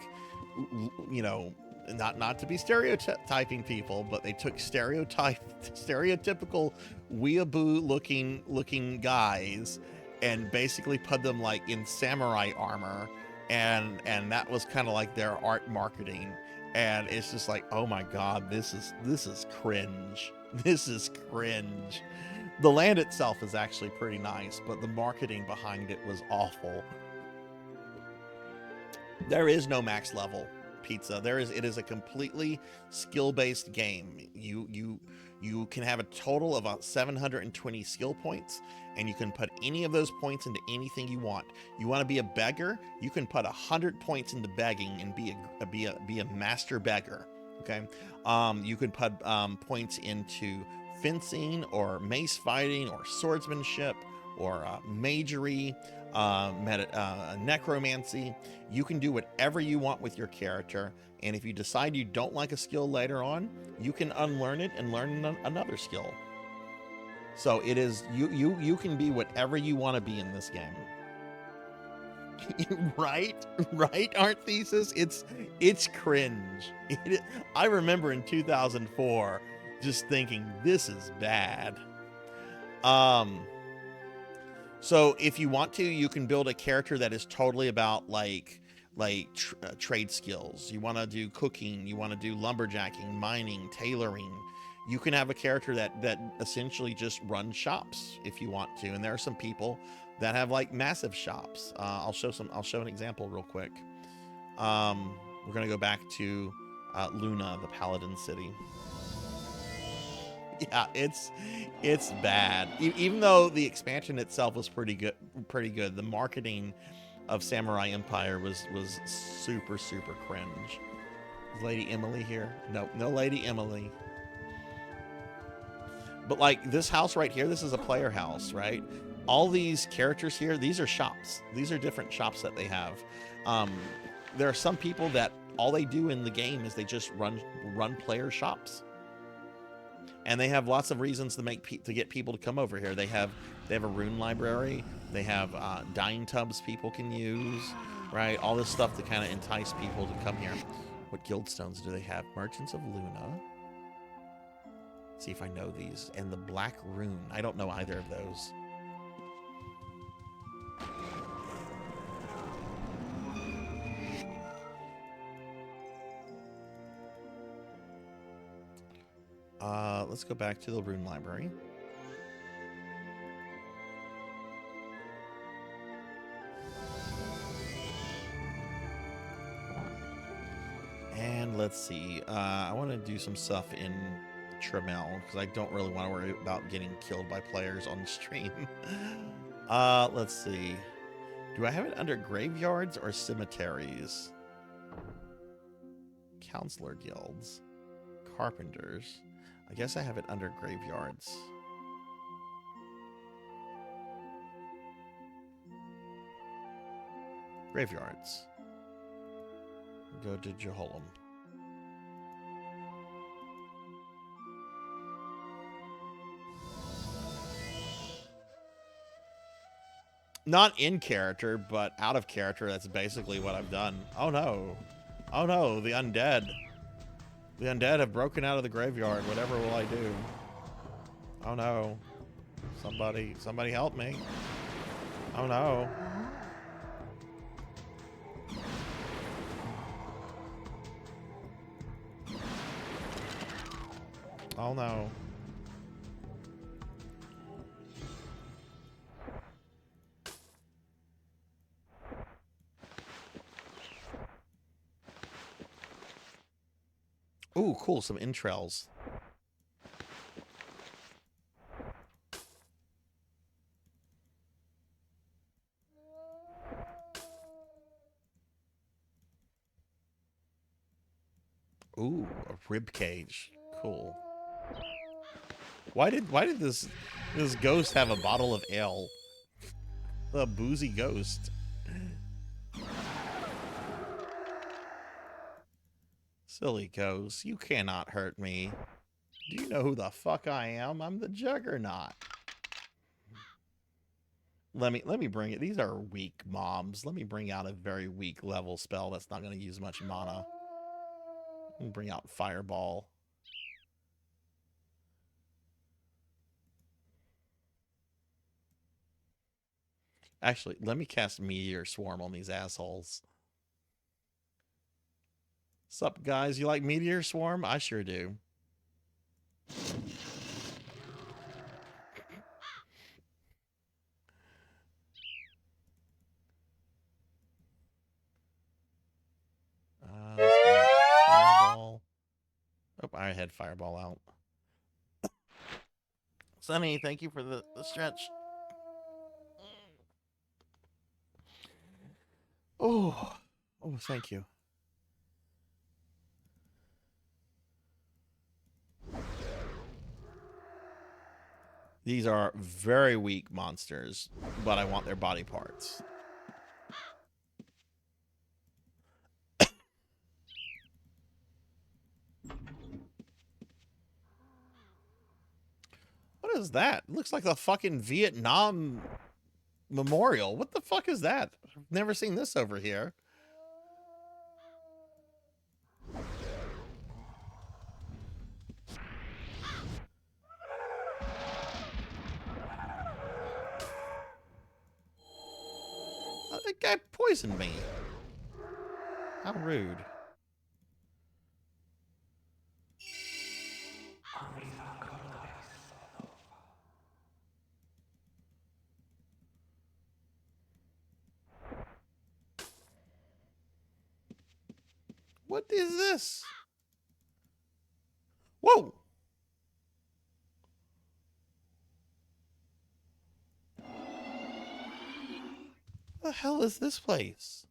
you know, not to be stereotyping people, but they took stereotypical weeaboo looking guys and basically put them like in samurai armor, and that was kind of like their art marketing. And it's just like, oh my god, this is cringe. This is cringe. The land itself is actually pretty nice, but the marketing behind it was awful. There is no max level pizza. It is a completely skill-based game. You can have a total of about 720 skill points, and you can put any of those points into anything you want. You want to be a beggar? You can put 100 points into begging and be a master beggar. Okay. You can put points into fencing or mace fighting or swordsmanship or magery, necromancy. You can do whatever you want with your character, and if you decide you don't like a skill later on, you can unlearn it and learn another skill. So it is, you can be whatever you want to be in this game. right Art Thesis, it's cringe. I remember in 2004 just thinking, this is bad. So if you want to, you can build a character that is totally about like trade skills. You want to do cooking, you want to do lumberjacking, mining, tailoring. You can have a character that essentially just runs shops if you want to. And there are some people that have like massive shops. I'll show an example real quick. We're gonna go back to Luna, the Paladin City. Yeah, it's bad. Even though the expansion itself was pretty good, the marketing of Samurai Empire was super cringe. Is Lady Emily here? No Lady Emily. But like this house right here, this is a player house, right? all these characters here, these are shops. These are different shops that they have. There are some people that all they do in the game is they just run player shops, and they have lots of reasons to get people to come over here. They have a rune library. They have dying tubs people can use, right? All this stuff to kind of entice people to come here. What guild stones do they have? Merchants of Luna. Let's see if I know these. And the Black Rune. I don't know either of those. Let's go back to the rune library. And let's see. I want to do some stuff in Tremel because I don't really want to worry about getting killed by players on the stream. Let's see. Do I have it under graveyards or cemeteries? Counselor guilds. Carpenters. I guess I have it under graveyards. Graveyards. Go to Jeholam. Not in character, but out of character. That's basically what I've done. Oh no. Oh no, the undead. The undead have broken out of the graveyard. Whatever will I do? Oh no. Somebody help me. Oh no. Oh no. Ooh, cool, some entrails. Ooh, a rib cage. Cool. Why did this ghost have a bottle of ale? A boozy ghost. Silly ghost, you cannot hurt me. Do you know who the fuck I am? I'm the Juggernaut. Let me bring it. These are weak mobs. Let me bring out a very weak level spell that's not going to use much mana. Let me bring out Fireball. Actually, let me cast Meteor Swarm on these assholes. Sup, guys? You like Meteor Swarm? I sure do. Fireball. Oh, I had Fireball out. Sunny, thank you for the stretch. Oh, thank you. These are very weak monsters, but I want their body parts. What is that? It looks like the fucking Vietnam memorial. What the fuck is that? I've never seen this over here. That guy poisoned me. How rude. What is this? Whoa! What the hell is this place?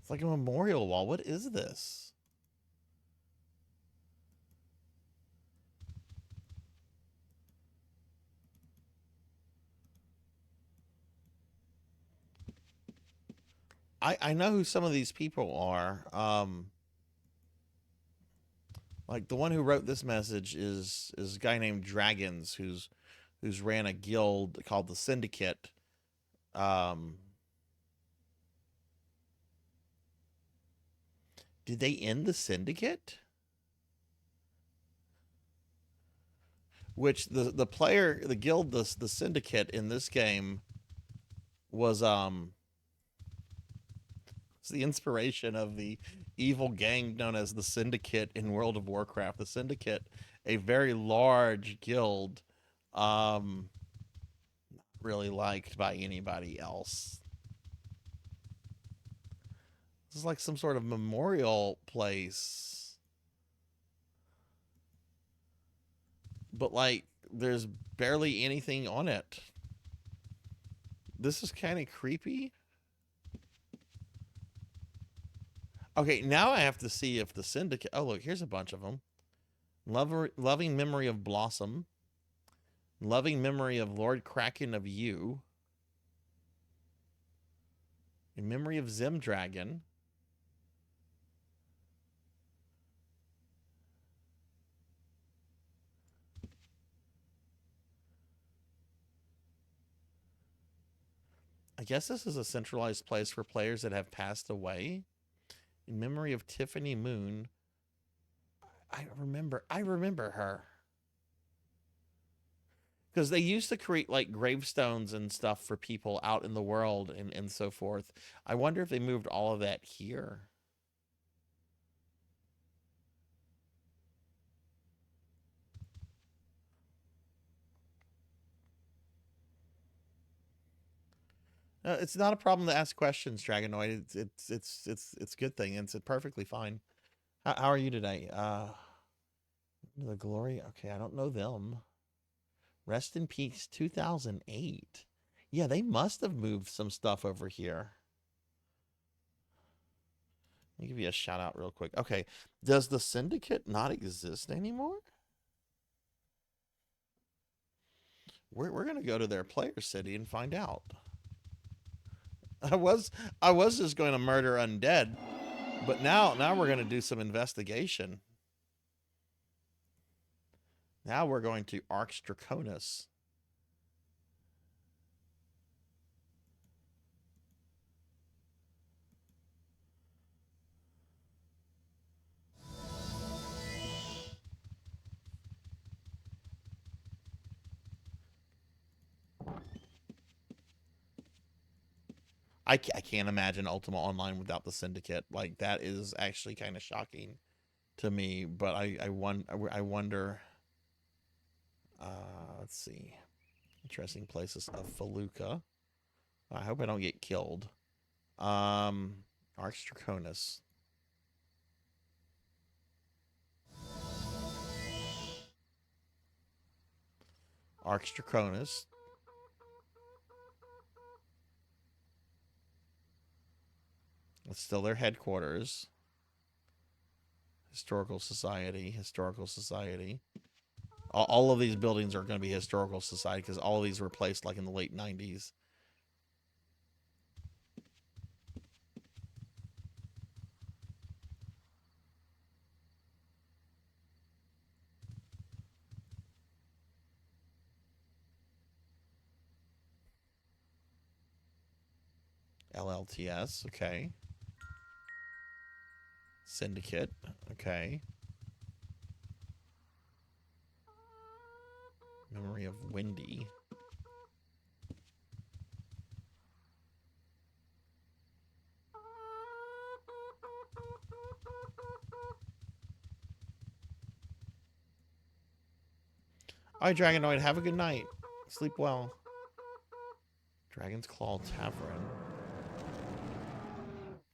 It's like a memorial wall. What is this? I know who some of these people are. Like the one who wrote this message is a guy named Dragons who's ran a guild called the Syndicate. Did they end the Syndicate? Which the player, the guild, the Syndicate in this game was it's the inspiration of the evil gang known as the Syndicate in World of Warcraft. The Syndicate, a very large guild, not really liked by anybody else. This is like some sort of memorial place. But like there's barely anything on it. This is kind of creepy. Okay, now I have to see if the Syndicate... Oh, look, here's a bunch of them. Loving memory of Blossom. Loving memory of Lord Kraken of You. In memory of Zemdragon. I guess this is a centralized place for players that have passed away. In memory of Tiffany Moon. I remember her. Because they used to create like gravestones and stuff for people out in the world and so forth. I wonder if they moved all of that here. It's not a problem to ask questions, Dragonoid. It's a good thing. It's perfectly fine. How are you today? The Glory. Okay, I don't know them. Rest in Peace 2008. Yeah, they must have moved some stuff over here. Let me give you a shout out real quick. Okay, does the Syndicate not exist anymore? We're gonna go to their player city and find out. I was just going to murder undead, but now we're going to do some investigation. Now we're going to Arx Draconis. I can't imagine Ultima Online without the Syndicate. Like, that is actually kind of shocking to me, but I wonder. Let's see. Interesting places of Feluca. I hope I don't get killed. Arx Draconis. Arx Draconis. It's still their headquarters. Historical Society. All of these buildings are going to be Historical Society because all of these were placed like in the late 90s. LLTS, okay. Syndicate, okay. Memory of Wendy. Alright, Dragonoid, have a good night. Sleep well. Dragon's Claw Tavern.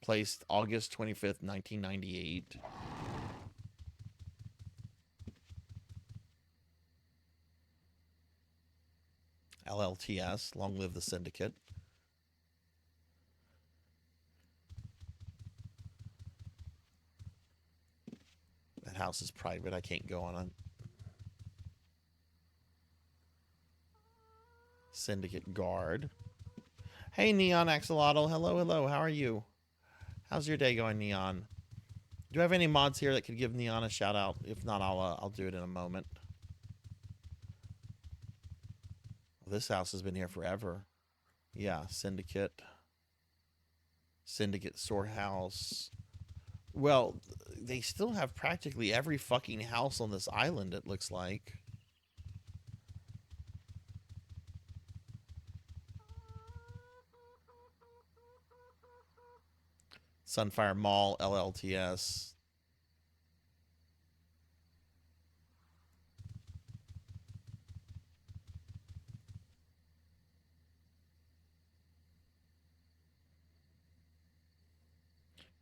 Placed August 25th, 1998. LLTS, long live the Syndicate. That house is private. I can't go on it. Syndicate guard. Hey, Neon Axolotl. Hello, hello. How are you? How's your day going, Neon? Do you have any mods here that could give Neon a shout out? If not, I'll do it in a moment. This house has been here forever. Yeah, Syndicate. Syndicate storehouse. Well, they still have practically every fucking house on this island, it looks like. Sunfire Mall, LLTS.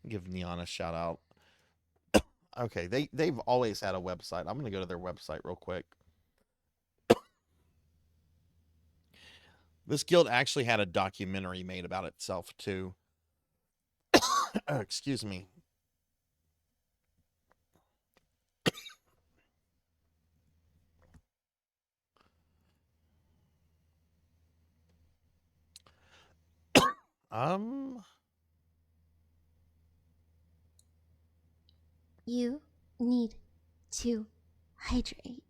Give Neon a shout out. Okay, they've always had a website. I'm gonna go to their website real quick. This guild actually had a documentary made about itself too. Excuse me. You need to hydrate.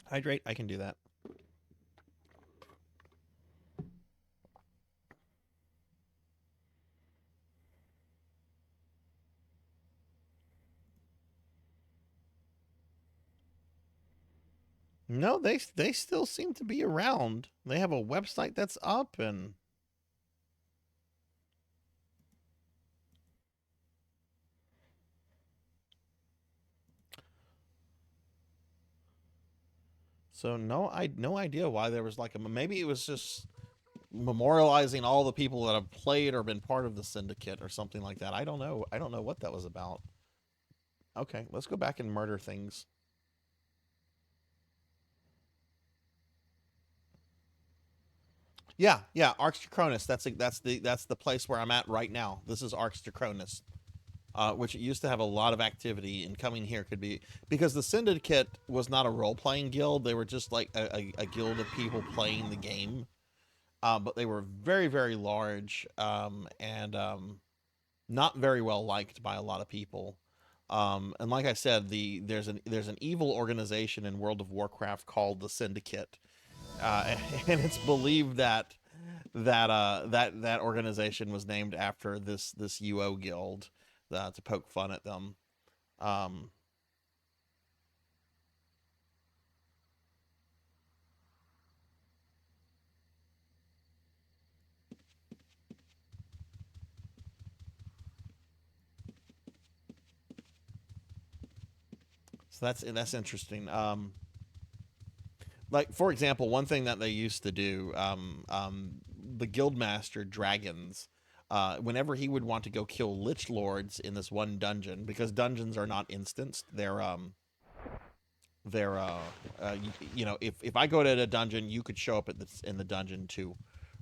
Hydrate, I can do that. No, they still seem to be around. They have a website that's up and so no idea why there was like a maybe it was just memorializing all the people that have played or been part of the syndicate or something like that. I don't know. I don't know what that was about. Okay, let's go back and murder things. Yeah, Arx Draconis. That's the place where I'm at right now. This is Arx Draconis, which used to have a lot of activity. And coming here could be because the Syndicate was not a role-playing guild. They were just like a guild of people playing the game, but they were very, very large and not very well liked by a lot of people. And like I said, there's an evil organization in World of Warcraft called the Syndicate. And it's believed that that organization was named after this UO guild to poke fun at them. So that's interesting. Like, for example, one thing that they used to do, the guildmaster Dragons, whenever he would want to go kill lich lords in this one dungeon, because dungeons are not instanced, you know, if I go to a dungeon, you could show up in the dungeon too,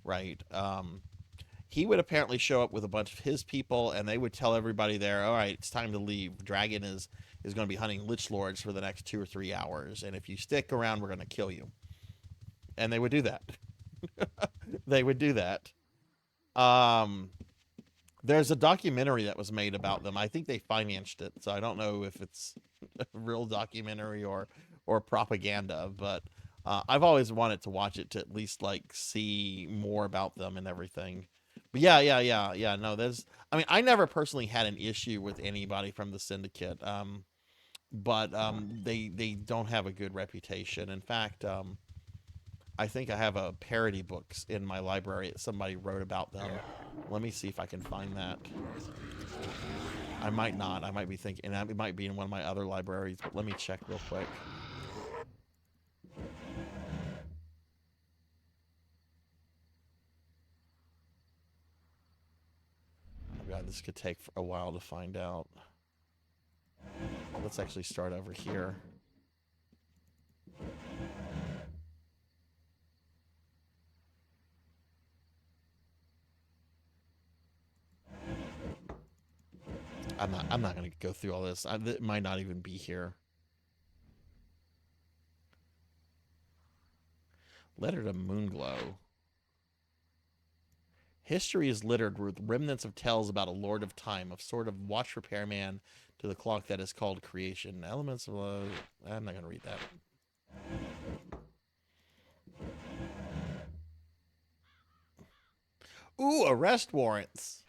right? He would apparently show up with a bunch of his people, and they would tell everybody there, all right, it's time to leave. Dragon is going to be hunting lich lords for the next 2 or 3 hours, and if you stick around, we're going to kill you. And they would do that. They would do that. There's a documentary that was made about them. I think they financed it, so I don't know if it's a real documentary or propaganda, but I've always wanted to watch it to at least like see more about them and everything. But yeah. No, I mean, I never personally had an issue with anybody from the Syndicate, but they don't have a good reputation. In fact, I think I have a parody books in my library that somebody wrote about them. Let me see if I can find that. I might not. I might be thinking, and it might be in one of my other libraries, but let me check real quick. God, this could take a while to find out. Let's actually start over here. I'm not gonna go through all this. It might not even be here. Letter to Moonglow. History is littered with remnants of tales about a lord of time, a sort of watch repairman to the clock that is called creation. Elements of I'm not gonna read that. Ooh, arrest warrants.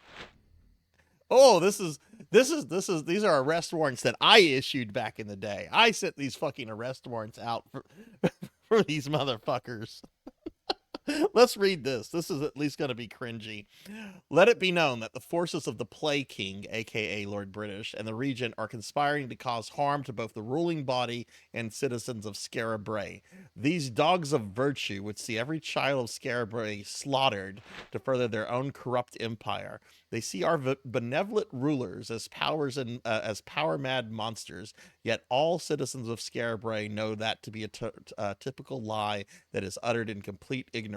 Oh, these are arrest warrants that I issued back in the day. I sent these fucking arrest warrants out for for these motherfuckers. Let's read this. This is at least going to be cringy. Let it be known that the forces of the Play King, aka Lord British, and the Regent are conspiring to cause harm to both the ruling body and citizens of Scarabray. These dogs of virtue would see every child of Scarabray slaughtered to further their own corrupt empire. They see our benevolent rulers as as power-mad monsters, yet all citizens of Scarabray know that to be a typical lie that is uttered in complete ignorance.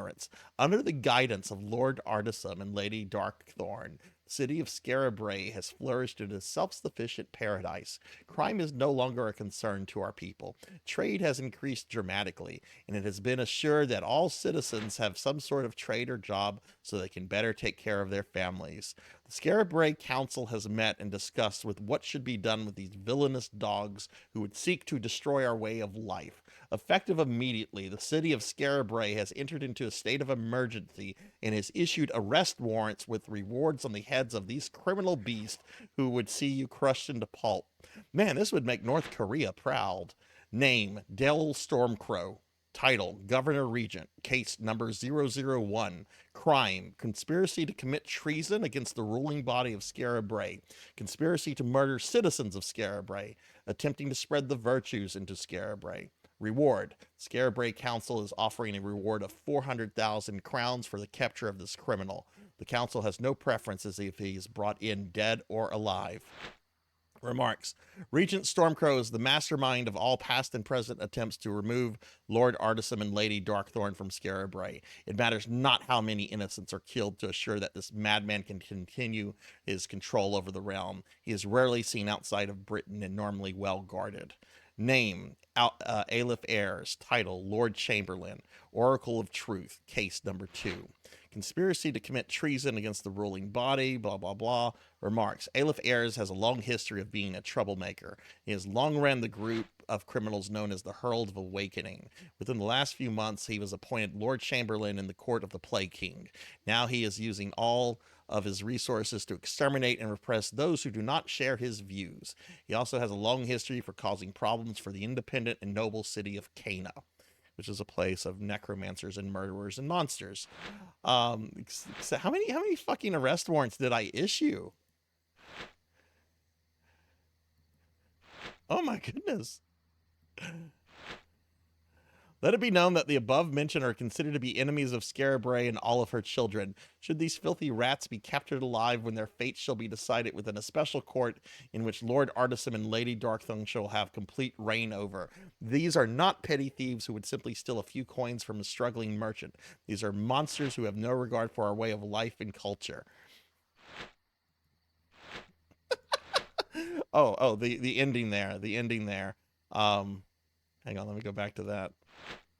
Under the guidance of Lord Artisan and Lady Darkthorn, the city of Scarabray has flourished into a self-sufficient paradise. Crime is no longer a concern to our people. Trade has increased dramatically, and it has been assured that all citizens have some sort of trade or job so they can better take care of their families. The Scarabray Council has met and discussed with what should be done with these villainous dogs who would seek to destroy our way of life. Effective immediately, the city of Scarabray has entered into a state of emergency and has issued arrest warrants with rewards on the heads of these criminal beasts who would see you crushed into pulp. Man, this would make North Korea proud. Name, Del Stormcrow. Title, Governor Regent. Case number 001. Crime, conspiracy to commit treason against the ruling body of Scarabray. Conspiracy to murder citizens of Scarabray. Attempting to spread the virtues into Scarabray. Reward, Scarabray Council is offering a reward of 400,000 crowns for the capture of this criminal. The council has no preferences if he is brought in dead or alive. Remarks. Regent Stormcrow is the mastermind of all past and present attempts to remove Lord Artisan and Lady Darkthorn from Scarabray. It matters not how many innocents are killed to assure that this madman can continue his control over the realm. He is rarely seen outside of Britain and normally well guarded. Name, Aleph Ayres. Title, Lord Chamberlain. Oracle of Truth. Case number 2. Conspiracy to commit treason against the ruling body, blah, blah, blah. Remarks. Aleph Ayres has a long history of being a troublemaker. He has long ran the group of criminals known as the Herald of Awakening. Within the last few months, he was appointed Lord Chamberlain in the court of the Plague King. Now he is using all of his resources to exterminate and repress those who do not share his views. He also has a long history for causing problems for the independent and noble city of Cana, which is a place of necromancers and murderers and monsters. So how many fucking arrest warrants did I issue? Oh my goodness. Let it be known that the above mentioned are considered to be enemies of Scarabray and all of her children. Should these filthy rats be captured alive, when their fate shall be decided within a special court in which Lord Artisan and Lady Darkthorn shall have complete reign over. These are not petty thieves who would simply steal a few coins from a struggling merchant. These are monsters who have no regard for our way of life and culture. The ending there. The ending there. Hang on, let me go back to that.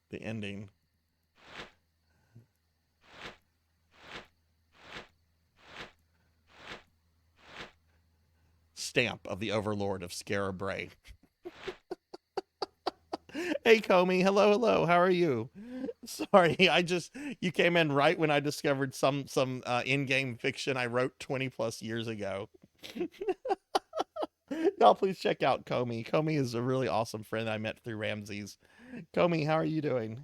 The ending. Stamp of the Overlord of Scarabray. Hey, Comey. Hello. How are you? Sorry, you came in right when I discovered some in-game fiction I wrote 20 plus years ago. Y'all please check out Comey. Comey is a really awesome friend I met through Ramses. Comey, how are you doing?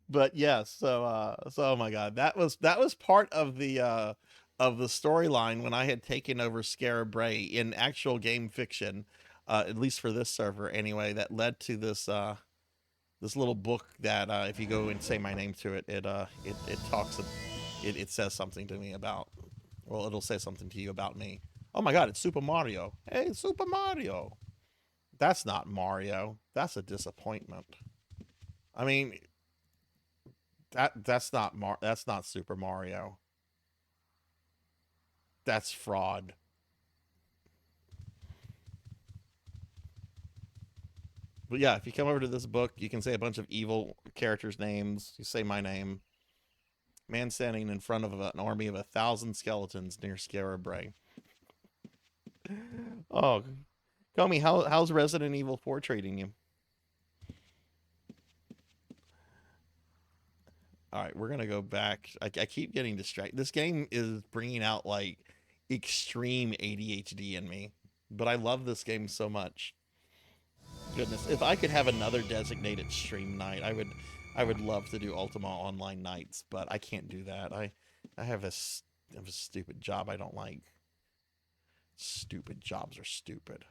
But yes, so oh my god, that was part of the storyline when I had taken over Scarabray in actual game fiction, at least for this server anyway, that led to this this little book that if you go and say my name to it, it talks, it says something to me about, well, it'll say something to you about me. Oh my god, it's Super Mario. Hey, Super Mario. That's not Mario. That's a disappointment. I mean, That's not Super Mario. That's fraud. But yeah, if you come over to this book, you can say a bunch of evil characters' names. You say my name. Man standing in front of an army of 1,000 skeletons near Scarabray. Oh, Comey, how's Resident Evil 4 treating you? All right, we're gonna go back. I keep getting distracted. This game is bringing out like extreme ADHD in me, but I love this game so much. Goodness, if I could have another designated stream night, I would love to do Ultima online nights, but I can't do that. I have a stupid job I don't like. Stupid jobs are stupid.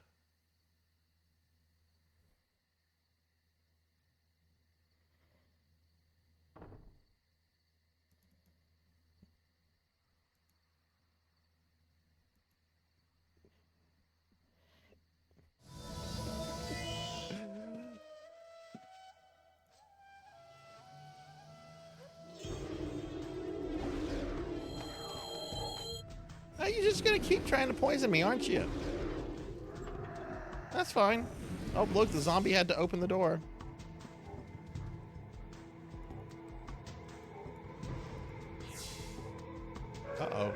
Oh, you're just gonna keep trying to poison me, aren't you? That's fine. Oh, look, the zombie had to open the door. Uh-oh.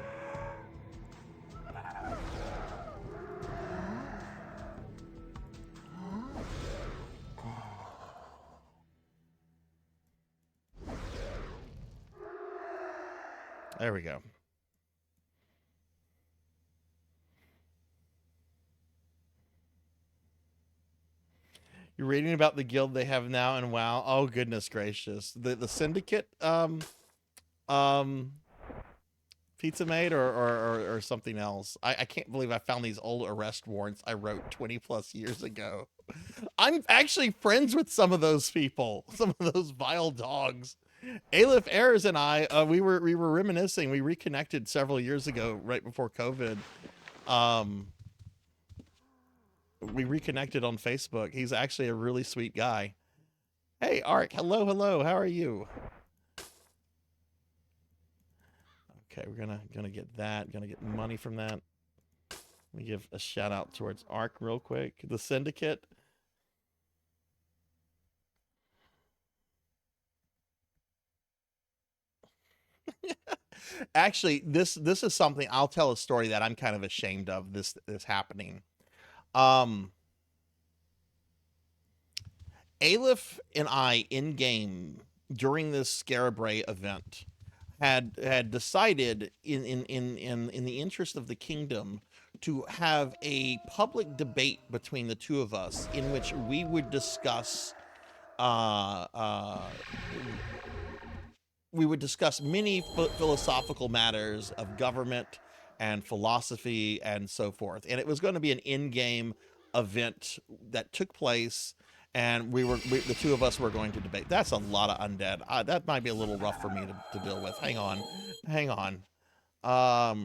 There we go. You're reading about the guild they have now and WoW. Oh goodness gracious. The syndicate pizza made or something else. I can't believe I found these old arrest warrants I wrote 20 plus years ago. I'm actually friends with some of those people, some of those vile dogs. Aleph Ayers and I, we were reminiscing. We reconnected several years ago, right before COVID. We reconnected on Facebook. He's actually a really sweet guy. Hey, Ark. Hello, hello. How are you? Okay, we're gonna get that. Gonna get money from that. Let me give a shout out towards Ark real quick. The Syndicate. Actually, this is something I'll tell a story that I'm kind of ashamed of this happening. Aleph and I in game during this Scarabray event had decided in the interest of the kingdom to have a public debate between the two of us in which we would discuss many philosophical matters of government and philosophy and so forth. And it was going to be an in-game event that took place, and the two of us were going to debate. That's a lot of undead. That might be a little rough for me to deal with. Hang on. I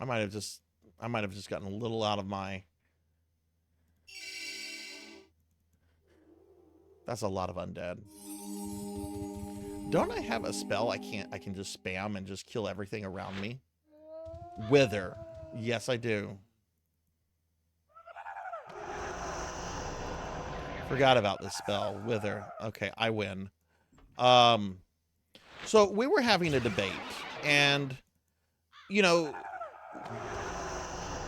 might have just gotten a little out of my. That's a lot of undead. Don't I have a spell I can just spam and just kill everything around me? Wither. Yes, I do. Forgot about this spell. Wither. Okay, I win. So we were having a debate, and you know,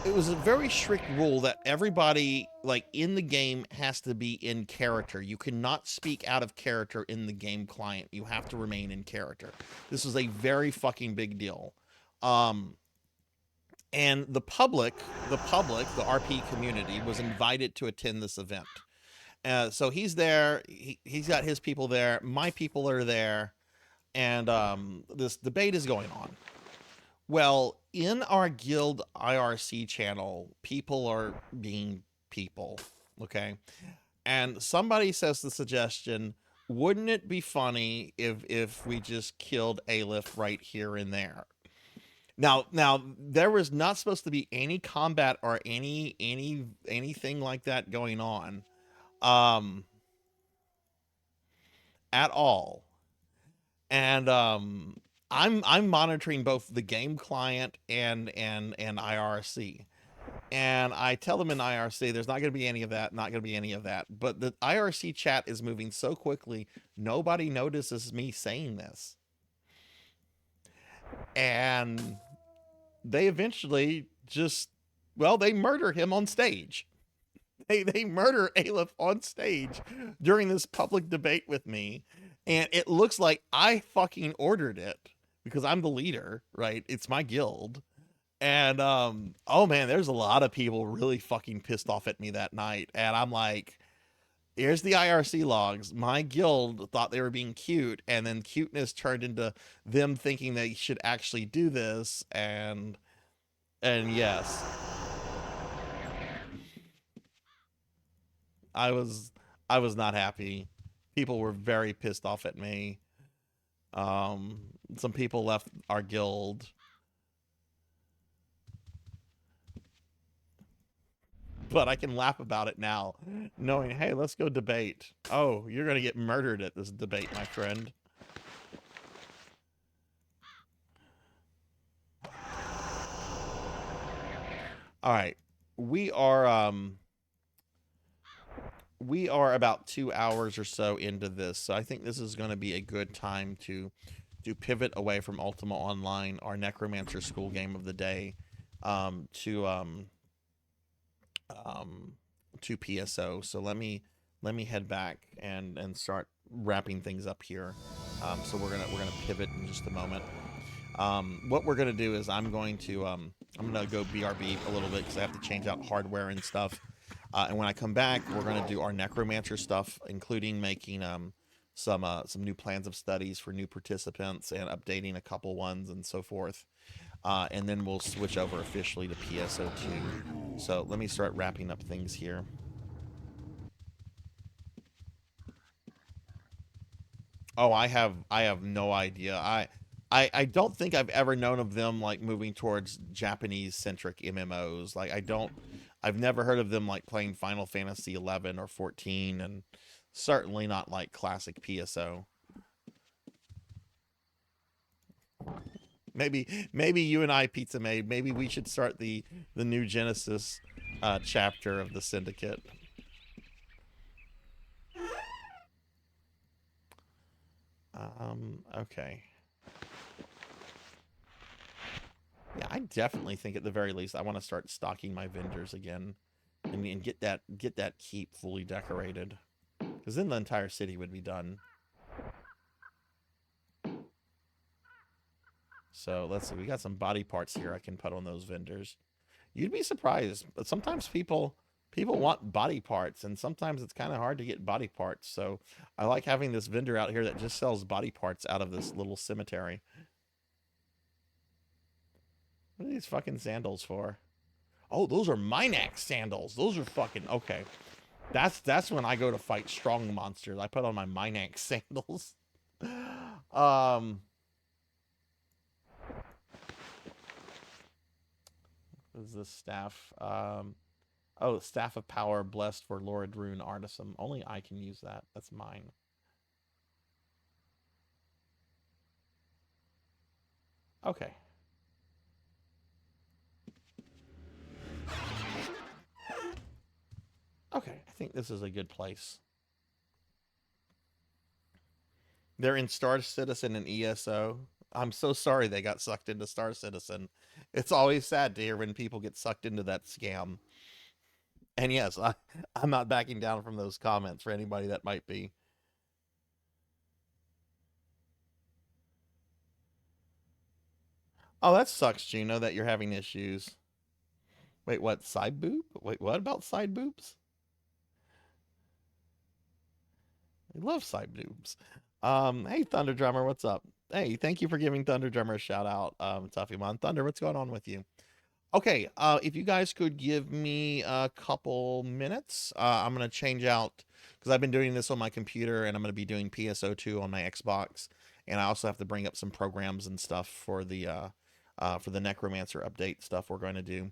it was a very strict rule that everybody like in the game has to be in character. You cannot speak out of character in the game client. You have to remain in character. This is a very fucking big deal. And the public, the RP community was invited to attend this event. So he's there. He's got his people there. My people are there. And this debate is going on. Well, in our guild IRC channel, people are being people, okay? And somebody says the suggestion, wouldn't it be funny if we just killed Aleph right here and there? Now there was not supposed to be any combat or anything like that going on at all. And I'm monitoring both the game client and IRC. And I tell them in IRC, there's not going to be any of that, not going to be any of that. But the IRC chat is moving so quickly, nobody notices me saying this. And they eventually just, well, they murder him on stage. They murder Aleph on stage during this public debate with me. And it looks like I fucking ordered it because I'm the leader, right? It's my guild. And oh man, there's a lot of people really fucking pissed off at me that night. And I'm like, here's the IRC logs. My guild thought they were being cute, and then cuteness turned into them thinking they should actually do this. And yes, I was not happy. People were very pissed off at me. Some people left our guild. But I can laugh about it now, knowing, hey, let's go debate. Oh, you're going to get murdered at this debate, my friend. All right. We are about 2 hours or so into this, so I think this is going to be a good time to pivot away from Ultima Online, our Necromancer school game of the day, to PSO. So let me head back and start wrapping things up here. So we're gonna pivot in just a moment. What we're gonna do is I'm gonna go BRB a little bit because I have to change out hardware and stuff. And when I come back, we're gonna do our Necromancer stuff, including making some new plans of studies for new participants and updating a couple ones and so forth. And then we'll switch over officially to PSO2. So let me start wrapping up things here. Oh, I have no idea. I don't think I've ever known of them like moving towards Japanese centric MMOs. Like I've never heard of them like playing Final Fantasy 11 or 14, and certainly not like classic PSO. Maybe you and I, Pizza Maid, maybe we should start the new Genesis chapter of the Syndicate. Okay. Yeah, I definitely think at the very least I want to start stocking my vendors again and get that keep fully decorated. Because then the entire city would be done. So let's see, we got some body parts here I can put on those vendors. You'd be surprised, but sometimes people want body parts, and sometimes it's kind of hard to get body parts. So I like having this vendor out here that just sells body parts out of this little cemetery. What are these fucking sandals for? Oh, those are Minax sandals. Those are fucking okay. That's when I go to fight strong monsters. I put on my Minax sandals. What is this staff? Oh, Staff of Power, blessed for Lord Rune Artisan. Only I can use that. That's mine. Okay. Okay, I think this is a good place. They're in Star Citizen and ESO. I'm so sorry they got sucked into Star Citizen. It's always sad to hear when people get sucked into that scam. And yes, I'm not backing down from those comments for anybody that might be. Oh, that sucks, Juno, that you're having issues. Wait, what? Side boob? Wait, what about side boobs? I love side boobs. Hey, Thunder Drummer, what's up? Hey, thank you for giving Thunder Drummer a shout out, Tuffymon. Thunder, what's going on with you? Okay, if you guys could give me a couple minutes, I'm going to change out, because I've been doing this on my computer, and I'm going to be doing PSO2 on my Xbox, and I also have to bring up some programs and stuff for the Necromancer update stuff we're going to do.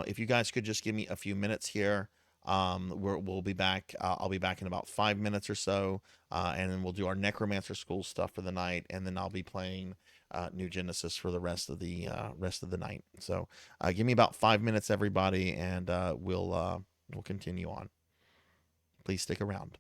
If you guys could just give me a few minutes here, We'll be back. I'll be back in about 5 minutes or so, and then we'll do our Necromancer School stuff for the night, and then I'll be playing New Genesis for the rest of the night. So give me about 5 minutes, everybody, and we'll continue on. Please stick around.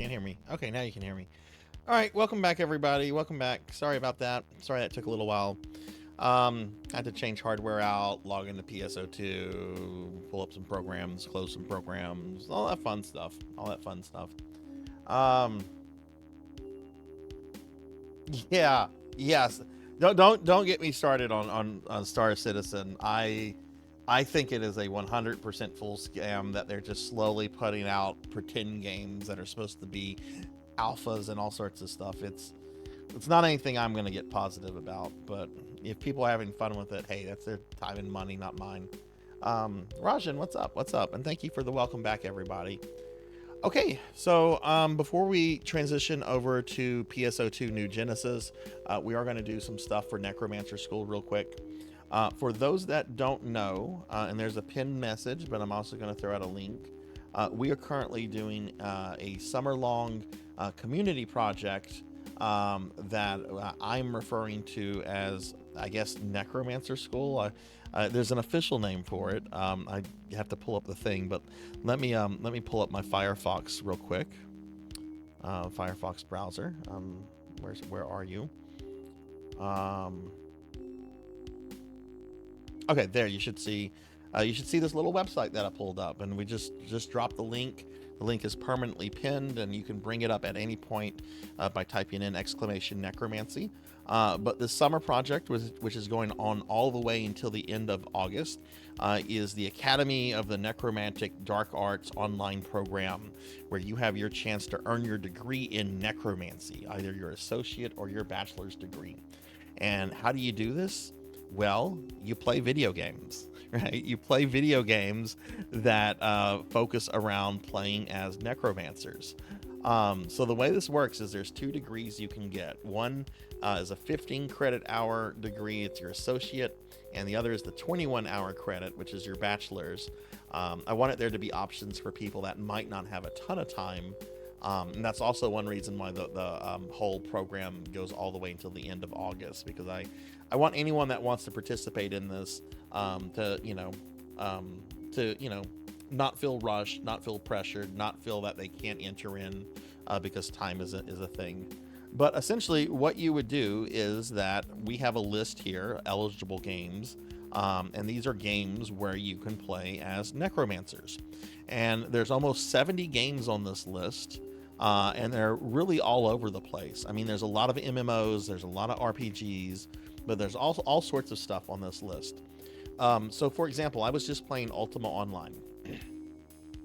Hear me. Okay, now you can hear me. All right, welcome back, everybody. Welcome back. Sorry about that. Sorry that took a little while. Had to change hardware out, log into PSO2, pull up some programs, close some programs, all that fun stuff. Um, yeah, yes. Don't get me started on Star Citizen. I think it is a 100% full scam that they're just slowly putting out pretend games that are supposed to be alphas and all sorts of stuff. It's not anything I'm going to get positive about, but if people are having fun with it, hey, that's their time and money, not mine. Rajan, what's up? What's up? And thank you for the welcome back, everybody. Okay, so before we transition over to PSO2 New Genesis, we are going to do some stuff for Necromancer School real quick. For those that don't know, and there's a pinned message, but I'm also going to throw out a link. We are currently doing a summer-long community project that I'm referring to as, I guess, Necromancer School. There's an official name for it. I have to pull up the thing, but let me pull up my Firefox real quick. Firefox browser. Where are you? Okay, there you should see. You should see this little website that I pulled up, and we just dropped the link. The link is permanently pinned, and you can bring it up at any point by typing in !necromancy. But this summer project, which is going on all the way until the end of August, is the Academy of the Necromantic Dark Arts online program, where you have your chance to earn your degree in necromancy, either your associate or your bachelor's degree. And how do you do this? Well, you play video games, right? You play video games that focus around playing as necromancers. So the way this works is there's 2 degrees you can get. One is a 15 credit hour degree, it's your associate, and the other is the 21 hour credit, which is your bachelor's. I wanted there to be options for people that might not have a ton of time. And that's also one reason why the whole program goes all the way until the end of August, because I want anyone that wants to participate in this to not feel rushed, not feel pressured, not feel that they can't enter in because time is a thing. But essentially what you would do is that we have a list here, eligible games, and these are games where you can play as necromancers. And there's almost 70 games on this list. And they're really all over the place. I mean, there's a lot of MMOs, there's a lot of RPGs, but there's also all sorts of stuff on this list. So for example, I was just playing Ultima Online.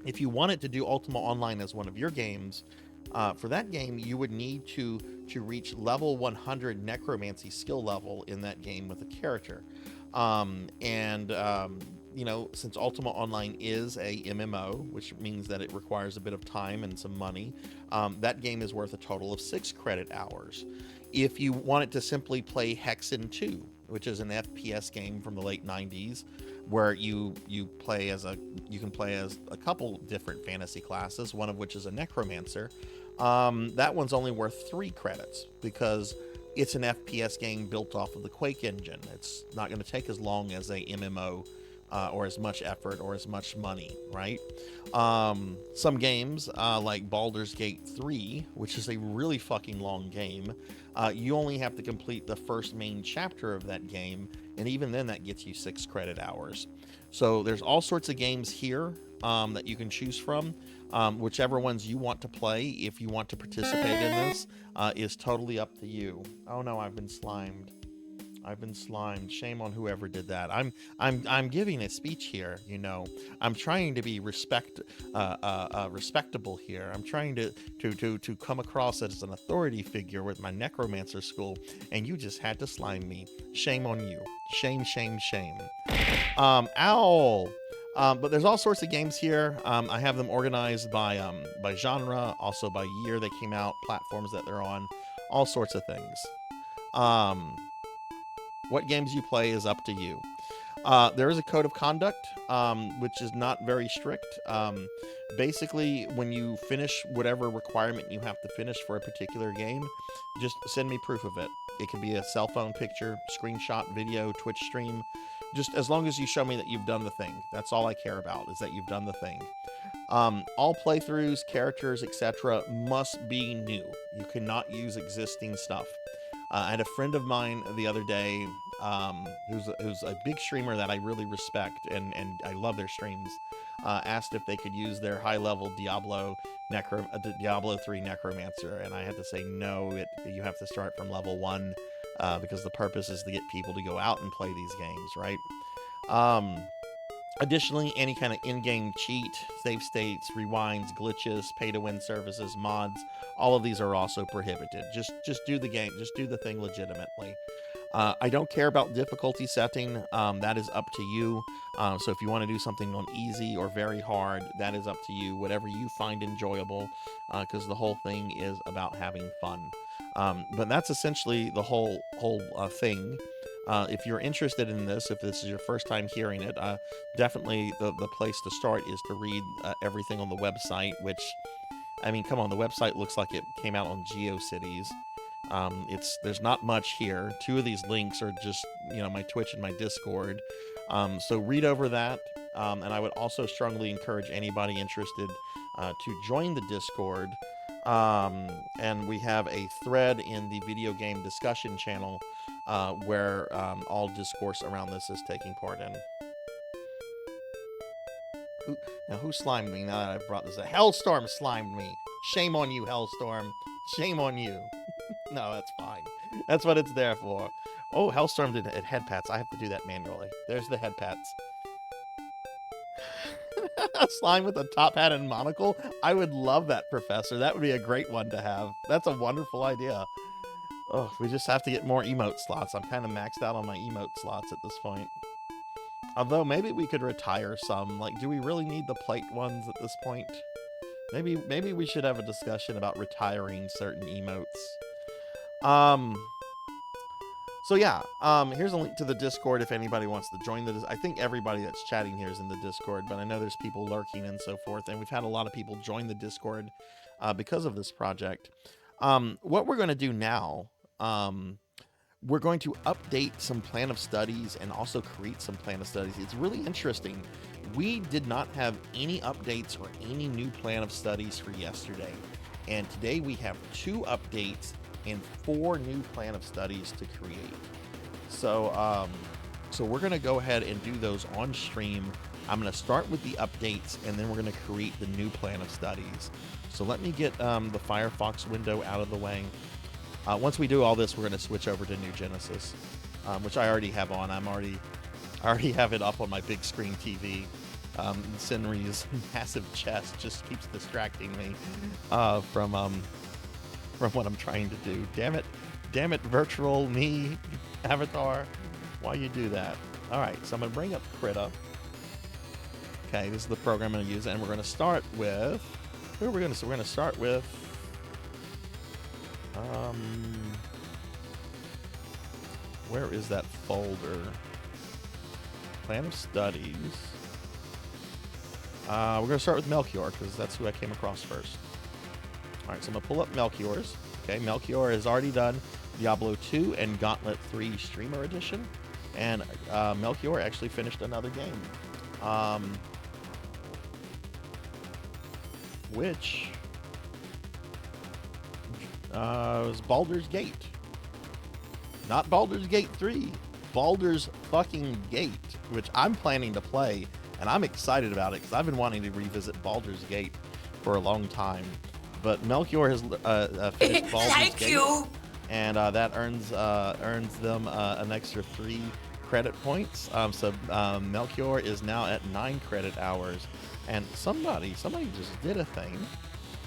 If you wanted to do Ultima Online as one of your games, for that game, you would need to reach level 100 necromancy skill level in that game with a character. Since Ultima Online is a MMO, which means that it requires a bit of time and some money, that game is worth a total of 6 credit hours. If you wanted to simply play Hexen 2, which is an FPS game from the late 90s, where you can play as a couple different fantasy classes, one of which is a necromancer, that one's only worth 3 credits because it's an FPS game built off of the Quake engine. It's not going to take as long as a MMO or as much effort or as much money, right? Some games like Baldur's Gate 3, which is a really fucking long game, you only have to complete the first main chapter of that game, and even then that gets you 6 credit hours. So there's all sorts of games here that you can choose from. Whichever ones you want to play, if you want to participate in this, is totally up to you. Oh no, I've been slimed. Shame on whoever did that. I'm giving a speech here, you know. I'm trying to be respectable here. I'm trying to come across as an authority figure with my necromancer school, and you just had to slime me. Shame on you. Shame. Ow. But there's all sorts of games here. I have them organized by genre, also by year they came out, platforms that they're on, all sorts of things. What games you play is up to you. There is a code of conduct, which is not very strict. Basically, when you finish whatever requirement you have to finish for a particular game, just send me proof of it. It could be a cell phone picture, screenshot, video, Twitch stream. Just as long as you show me that you've done the thing. That's all I care about, is that you've done the thing. All playthroughs, characters, etc. must be new. You cannot use existing stuff. I had a friend of mine the other day who's a big streamer that I really respect and I love their streams, asked if they could use their high-level Diablo 3 Necromancer, and I had to say no. You have to start from level 1 because the purpose is to get people to go out and play these games, right? Additionally, any kind of in-game cheat, save states, rewinds, glitches, pay-to-win services, mods, all of these are also prohibited. Just do the game. Just do the thing legitimately. I don't care about difficulty setting. That is up to you. So if you want to do something on easy or very hard, that is up to you. Whatever you find enjoyable, because the whole thing is about having fun. But that's essentially the whole thing. If you're interested in this, if this is your first time hearing it, definitely the place to start is to read everything on the website, which, I mean, come on, the website looks like it came out on GeoCities. There's not much here. 2 of these links are just, my Twitch and my Discord. So read over that. And I would also strongly encourage anybody interested to join the Discord. And we have a thread in the video game discussion channel where all discourse around this is taking part in. Who slimed me now that I brought this up? Hellstorm slimed me. Shame on you, Hellstorm. Shame on you. No, that's fine. That's what it's there for. Oh, Hellstorm did head pats. I have to do that manually. There's the head pats. A slime with a top hat and monocle? I would love that, Professor. That would be a great one to have. That's a wonderful idea. Oh, we just have to get more emote slots. I'm kind of maxed out on my emote slots at this point. Although, maybe we could retire some. Like, do we really need the plate ones at this point? Maybe we should have a discussion about retiring certain emotes. So yeah, here's a link to the Discord if anybody wants to join I think everybody that's chatting here is in the Discord, but I know there's people lurking and so forth, and we've had a lot of people join the Discord because of this project. What we're going to do now, we're going to update some plan of studies and also create some plan of studies. It's really interesting. We did not have any updates or any new plan of studies for yesterday, and today we have 2 updates and 4 new plan of studies to create. So so we're going to go ahead and do those on stream. I'm going to start with the updates, and then we're going to create the new plan of studies. So let me get the Firefox window out of the way. Once we do all this, we're going to switch over to New Genesis, which I already have on. I already have it up on my big screen TV. Senri's massive chest just keeps distracting me from what I'm trying to do. Damn it, virtual me avatar. Why you do that? All right, so I'm gonna bring up Krita. Okay, this is the program I'm gonna use, and we're gonna start with. Who are we gonna? So we're gonna start with. Where is that folder? Plan of studies. We're gonna start with Melchior because that's who I came across first. All right, so I'm gonna pull up Melchior's. Okay, Melchior has already done Diablo 2 and Gauntlet 3 Streamer Edition, and Melchior actually finished another game, which was Baldur's Gate. Not Baldur's Gate 3, Baldur's fucking Gate, which I'm planning to play, and I'm excited about it because I've been wanting to revisit Baldur's Gate for a long time. But Melchior has finished Baldur's Gate, and that earns them an extra 3 credit points. So Melchior is now at 9 credit hours, and somebody just did a thing.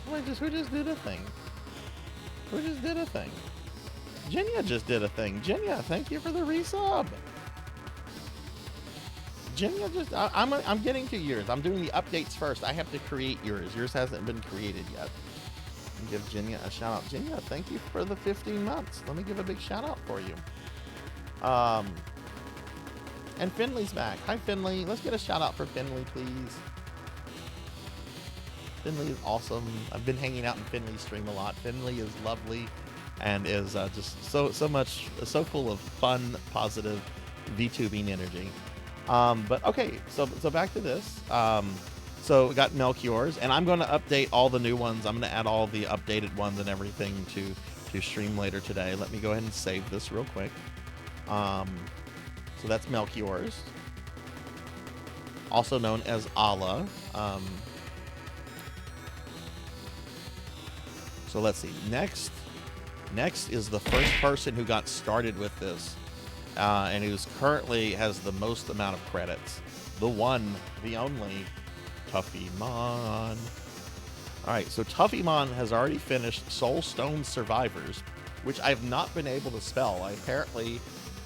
Who just did a thing? Who just did a thing? Jenya just did a thing. Jenya, thank you for the resub. Jenya just, I'm getting to yours. I'm doing the updates first. I have to create yours. Yours hasn't been created yet. Give Jenya a shout out. Jenya, thank you for the 15 months. Let me give a big shout out for you. And Finley's back. Hi, Finley. Let's get a shout out for Finley, please. Finley is awesome. I've been hanging out in Finley's stream a lot. Finley is lovely and is just so full of fun, positive VTubing energy. But okay, so back to this. So we got Melchior's, and I'm going to update all the new ones. I'm going to add all the updated ones and everything to stream later today. Let me go ahead and save this real quick. So that's Melchior's, also known as Allah. So let's see. Next is the first person who got started with this, and who's currently has the most amount of credits. The one, the only, Tuffymon. All right, so Tuffymon has already finished Soulstone Survivors, which I've not been able to spell. I apparently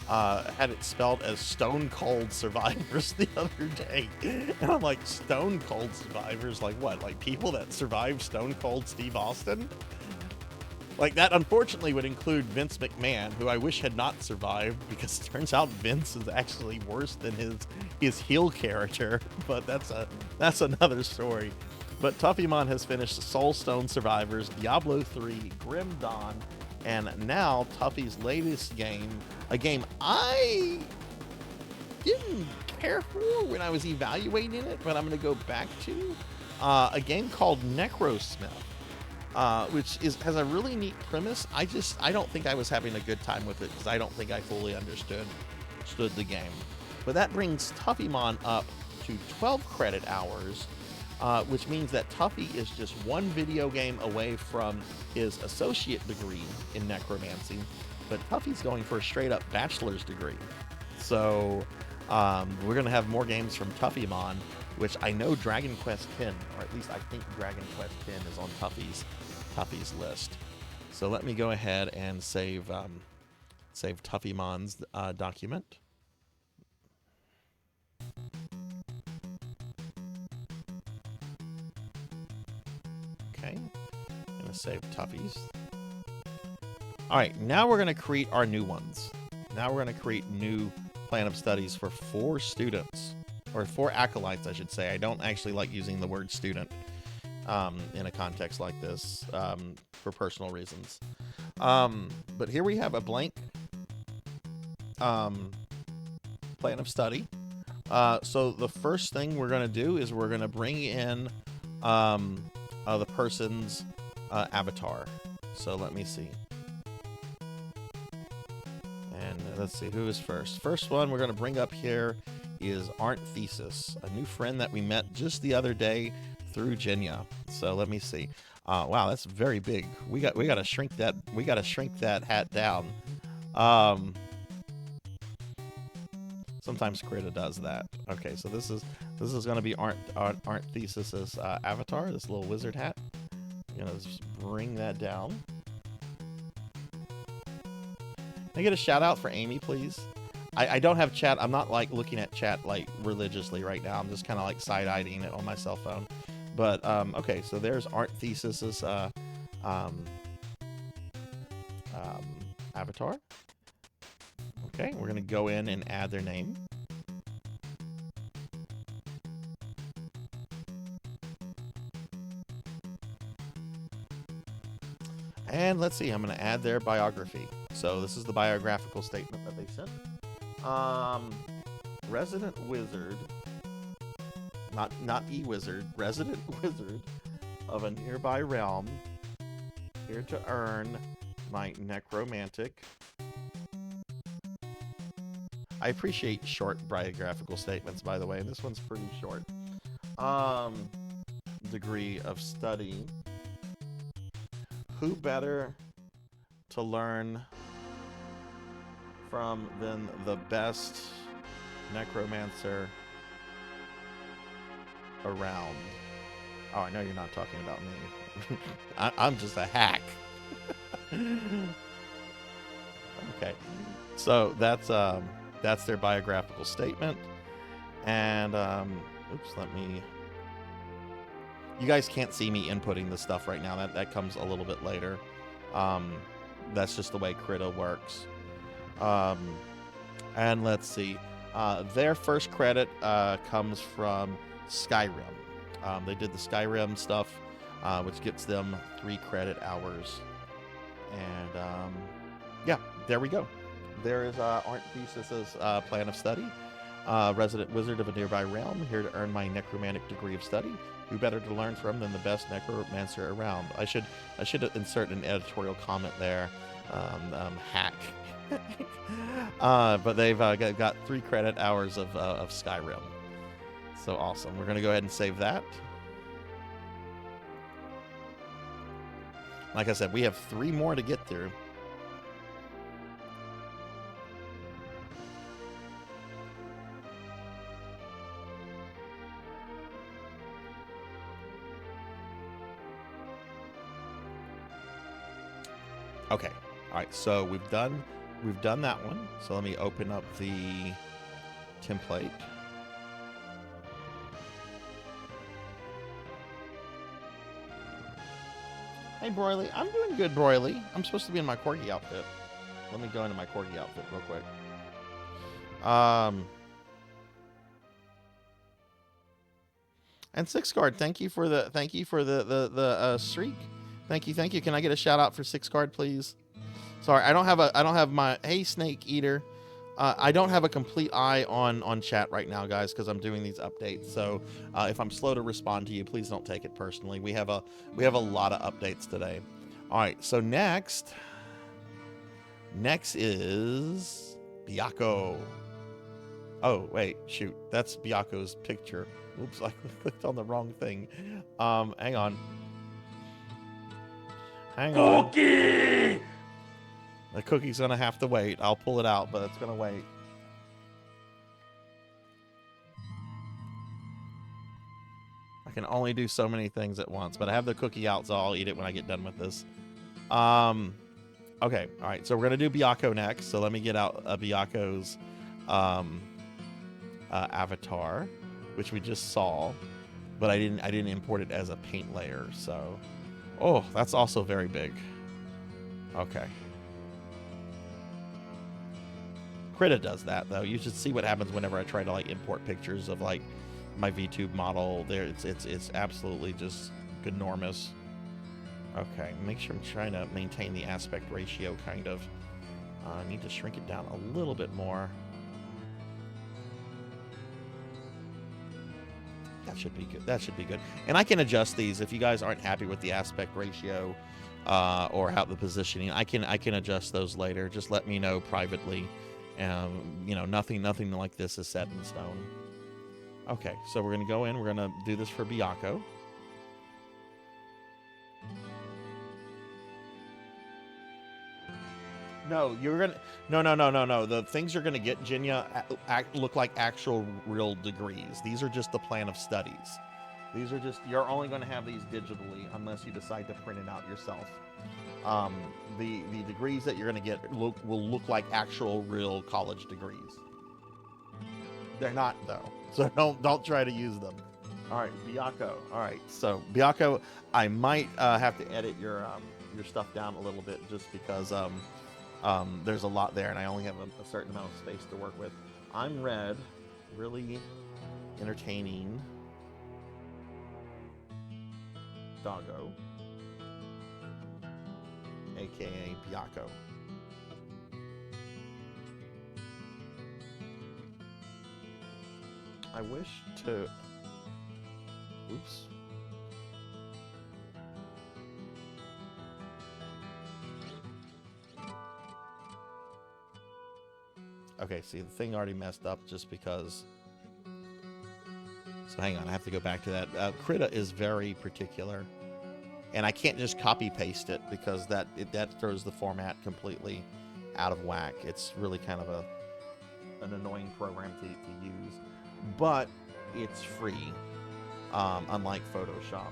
had it spelled as Stone Cold Survivors the other day. And I'm like, Stone Cold Survivors? Like what? Like people that survived Stone Cold Steve Austin? Like that unfortunately would include Vince McMahon, who I wish had not survived, because it turns out Vince is actually worse than his heel character. But that's another story. But Tuffymon has finished Soulstone Survivors, Diablo 3, Grim Dawn, and now Tuffy's latest game, a game I didn't care for when I was evaluating it, but I'm going to go back to, a game called Necrosmith, which has a really neat premise. I don't think I was having a good time with it, because I don't think I fully understood the game. But that brings Tuffymon up to 12 credit hours, which means that Tuffy is just one video game away from his associate degree in necromancy, but Tuffy's going for a straight-up bachelor's degree. So we're going to have more games from Tuffymon, which I know Dragon Quest X, or at least I think Dragon Quest X is on Tuffy's list. So let me go ahead and save Tuffymon's document. Okay, I'm gonna save Tuffy's. All right, now we're gonna create our new ones. Now we're gonna create new plan of studies for 4 students, or 4 acolytes, I should say. I don't actually like using the word student in a context like this for personal reasons. But here we have a blank plan of study. So the first thing we're gonna do is we're gonna bring in the person's avatar. So let me see. And let's see who is first. First one we're going to bring up here is Thesis, a new friend that we met just the other day through Genya. So let me see. Wow, that's very big. We got to shrink that. We got to shrink that hat down. Sometimes Krita does that. Okay, so this is going to be Thesis's avatar, this little wizard hat. I'm going to just bring that down. Can I get a shout out for Amy, please? I don't have chat. I'm not like looking at chat like religiously right now. I'm just kind of like side-eyeing it on my cell phone. But okay, so there's Thesis's avatar. Okay, we're going to go in and add their name. And let's see, I'm going to add their biography. So this is the biographical statement that they sent. Resident wizard, not e-wizard, resident wizard of a nearby realm, here to earn my necromantic. I appreciate short biographical statements, by the way. This one's pretty short. Degree of study. Who better to learn from than the best necromancer around? Oh, I know you're not talking about me. I'm just a hack. Okay, so that's their biographical statement. And oops, you guys can't see me inputting this stuff right now. That comes a little bit later. That's just the way Krita works. And let's see. Their first credit comes from Skyrim. They did the Skyrim stuff, which gets them 3 credit hours. And yeah, there we go. There is Thesis's plan of study. Resident wizard of a nearby realm, here to earn my necromantic degree of study. Who better to learn from than the best necromancer around? I should insert an editorial comment there. hack. But they've got 3 credit hours of Skyrim. So awesome. We're going to go ahead and save that. Like I said, we have 3 more to get through. Okay. All right. So we've done that one. So let me open up the template. Hey, Broily. I'm doing good, Broily. I'm supposed to be in my corgi outfit. Let me go into my corgi outfit real quick. And Six Guard, thank you for the streak. Thank you. Can I get a shout out for Six Guard, please? Sorry, I don't have my hey Snake Eater. I don't have a complete eye on chat right now, guys, because I'm doing these updates. So if I'm slow to respond to you, please don't take it personally. We have a lot of updates today. All right, so next is Byakko. Oh wait, shoot, that's Byakko's picture. Oops, I clicked on the wrong thing. Hang on. Cookie! The cookie's gonna have to wait. I'll pull it out, but it's gonna wait. I can only do so many things at once, but I have the cookie out, so I'll eat it when I get done with this. Okay, all right. So we're gonna do Byakko next. So let me get out Byakko's avatar, which we just saw, but I didn't import it as a paint layer. So, oh, that's also very big. Okay. Krita does that though. You should see what happens whenever I try to like import pictures of like my VTube model. There, it's absolutely just enormous. Okay, make sure I'm trying to maintain the aspect ratio kind of. I need to shrink it down a little bit more. That should be good. That should be good. And I can adjust these if you guys aren't happy with the aspect ratio or how the positioning. I can adjust those later. Just let me know privately. You know, nothing like this is set in stone. Okay, so we're gonna go in. We're gonna do this for Byakko. No, you're gonna no. The things you're gonna get, Jinya, look like actual real degrees. These are just the plan of studies. These are just, you're only gonna have these digitally unless you decide to print it out yourself. The degrees that you're gonna get will look like actual real college degrees. They're not though, so don't try to use them. All right, Byakko. All right, so Byakko, I might have to edit your stuff down a little bit just because there's a lot there, and I only have a certain amount of space to work with. I'm Red, really entertaining doggo, aka Byakko. I wish to... Oops. Okay, see, the thing already messed up just because... So hang on, I have to go back to that. Krita is very particular. And I can't just copy-paste it because that throws the format completely out of whack. It's really kind of an annoying program to use. But it's free, unlike Photoshop.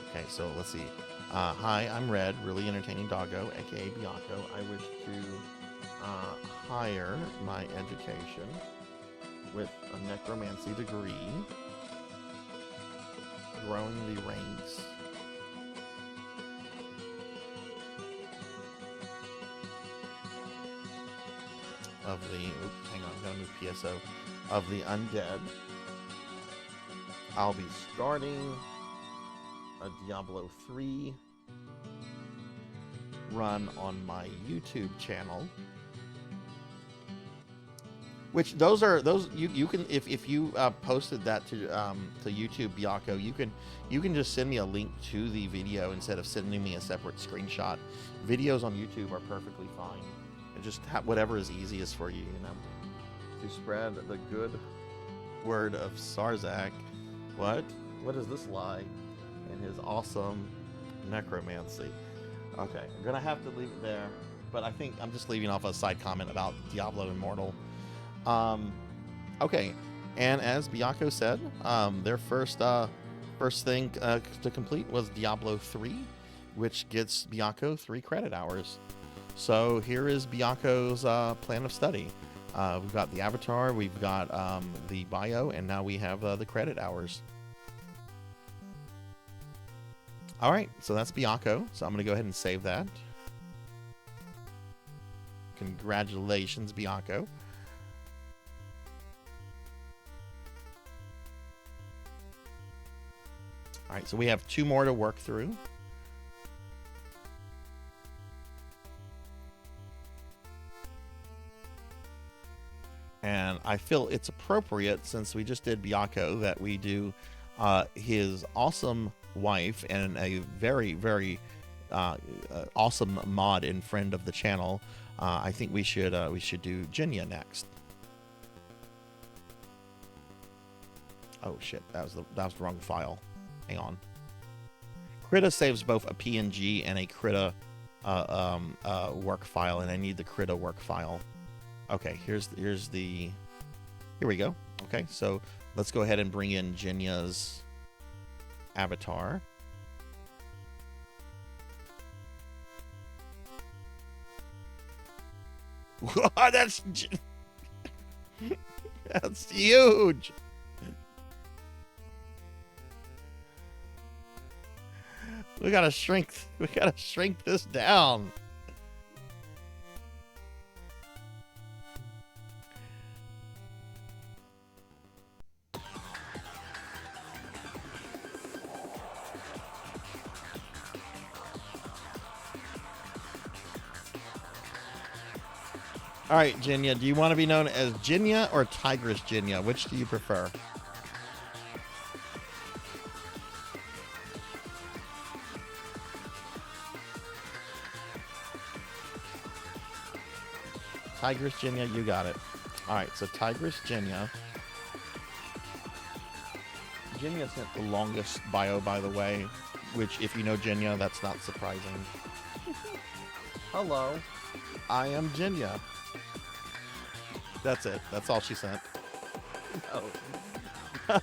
Okay, so let's see. Hi, I'm Red, really entertaining doggo, aka Byakko. I wish to hire my education with a necromancy degree, growing the ranks of the, oops, hang on, I'm gonna move PSO, of the undead. I'll be starting a Diablo 3 run on my YouTube channel. Which those you can if you posted that to YouTube, Biako, you can just send me a link to the video instead of sending me a separate screenshot. Videos on YouTube are perfectly fine, and just whatever is easiest for you, you know, to spread the good word of Sarzac. What is this lie? And his awesome necromancy. Okay, I'm gonna have to leave it there, but I think I'm just leaving off a side comment about Diablo Immortal. Okay, and as Biako said, their first thing to complete was Diablo 3, which gets Biako 3 credit hours. So here is Biako's plan of study. We've got the avatar, we've got the bio, and now we have the credit hours. All right, so that's Biako. So I'm going to go ahead and save that. Congratulations, Biako. All right, so we have 2 more to work through. And I feel it's appropriate, since we just did Biako, that we do his awesome wife and a very, very awesome mod and friend of the channel. I think we should do Jinya next. Oh shit, that was the wrong file. Hang on. Krita saves both a PNG and a Krita work file, and I need the Krita work file. Okay, here we go. Okay, so let's go ahead and bring in Jinya's avatar. That's that's huge. We gotta shrink this down. All right, Jinya, do you want to be known as Jinya or Tigress Jinya? Which do you prefer? Tigress Jinya, you got it. All right, so Tigress Jinya. Jinya sent the longest bio, by the way, which, if you know Jinya, that's not surprising. Hello, I am Jinya. That's it. That's all she sent. No.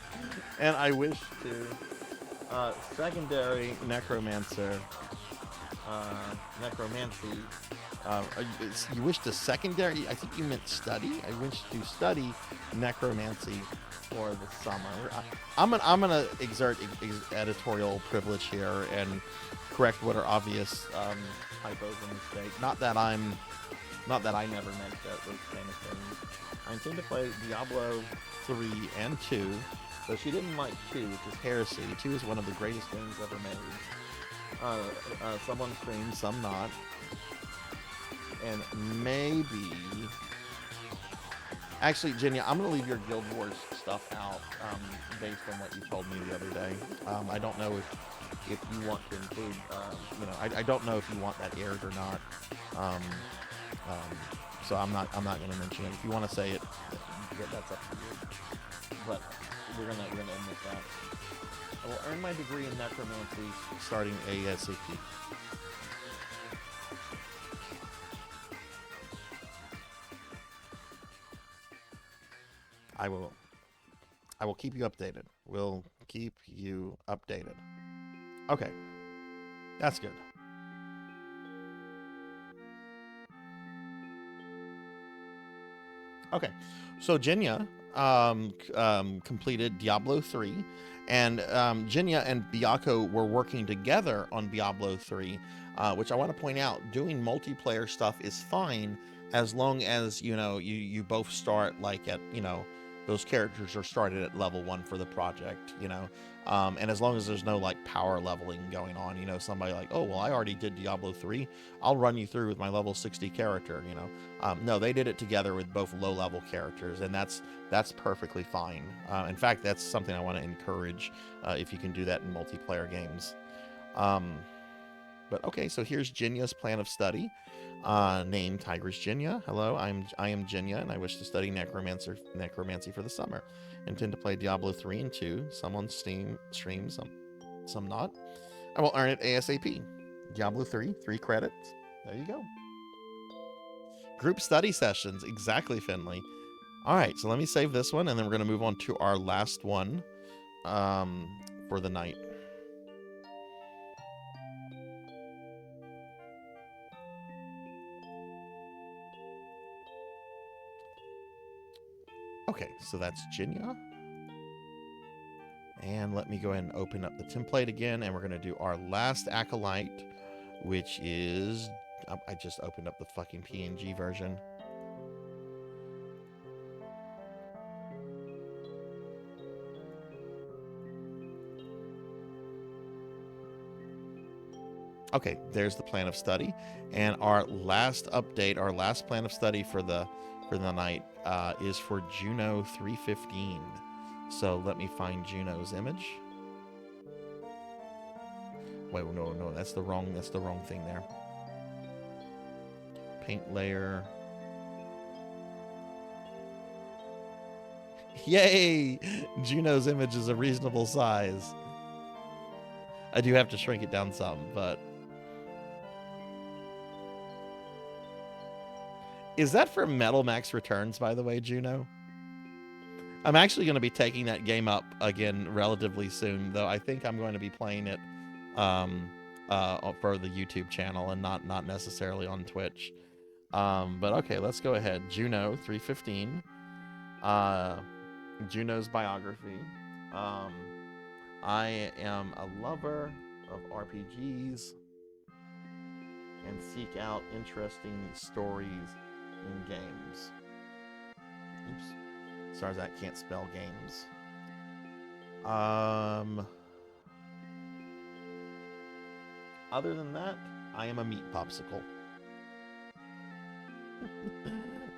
And I wish to secondary necromancer. Necromancy. You wish to secondary? I think you meant study. I wish to study necromancy for the summer. I'm gonna exert editorial privilege here and correct what are obvious typos and mistakes. Not that I never meant those kind of things. I intend to play Diablo 3 and 2, but she didn't like 2, which is heresy. 2 is one of the greatest games ever made. Some on stream, some not. And maybe... Actually, Jinya, I'm going to leave your Guild Wars stuff out based on what you told me the other day. I don't know if you want to include... I don't know if you want that aired or not. So I'm not going to mention it. If you want to say it, that's up to you. But we're gonna end with that. I will earn my degree in necromancy starting ASAP. I will keep you updated. We'll keep you updated. Okay, that's good. Okay, so Jinya completed Diablo 3, and Jinya and Biako were working together on Diablo 3, which I want to point out, doing multiplayer stuff is fine as long as, you both start like at, those characters are started at level 1 for the project, And as long as there's no like power leveling going on, you know, somebody like, oh, well, I already did Diablo 3. I'll run you through with my level 60 character, you know. No, they did it together with both low level characters, and that's perfectly fine. In fact, that's something I want to encourage if you can do that in multiplayer games. But okay, so here's Jinya's plan of study. Name Tigress Jinya. Hello, I am Jinya, and I wish to study necromancy for the summer. Intend to play Diablo 3 and 2. Some on Steam stream, some not. I will earn it ASAP. Diablo 3, 3 credits. There you go. Group study sessions, exactly, Finley. All right, so let me save this one, and then we're going to move on to our last one for the night. Okay, so that's Jinya. And let me go ahead and open up the template again, and we're going to do our last acolyte, which is... I just opened up the fucking PNG version. Okay, there's the plan of study. And our last update, our last plan of study for the night is for Juno 315. So let me find Juno's image. Wait, no, that's the wrong thing there. Paint layer. Yay! Juno's image is a reasonable size. I do have to shrink it down some, but... Is that for Metal Max Returns, by the way, Juno? I'm actually going to be taking that game up again relatively soon, though I think I'm going to be playing it for the YouTube channel and not necessarily on Twitch. But okay, let's go ahead. Juno 315. Juno's biography. I am a lover of RPGs and seek out interesting stories in games. Oops. Sarzac can't spell games. Other than that, I am a meat popsicle.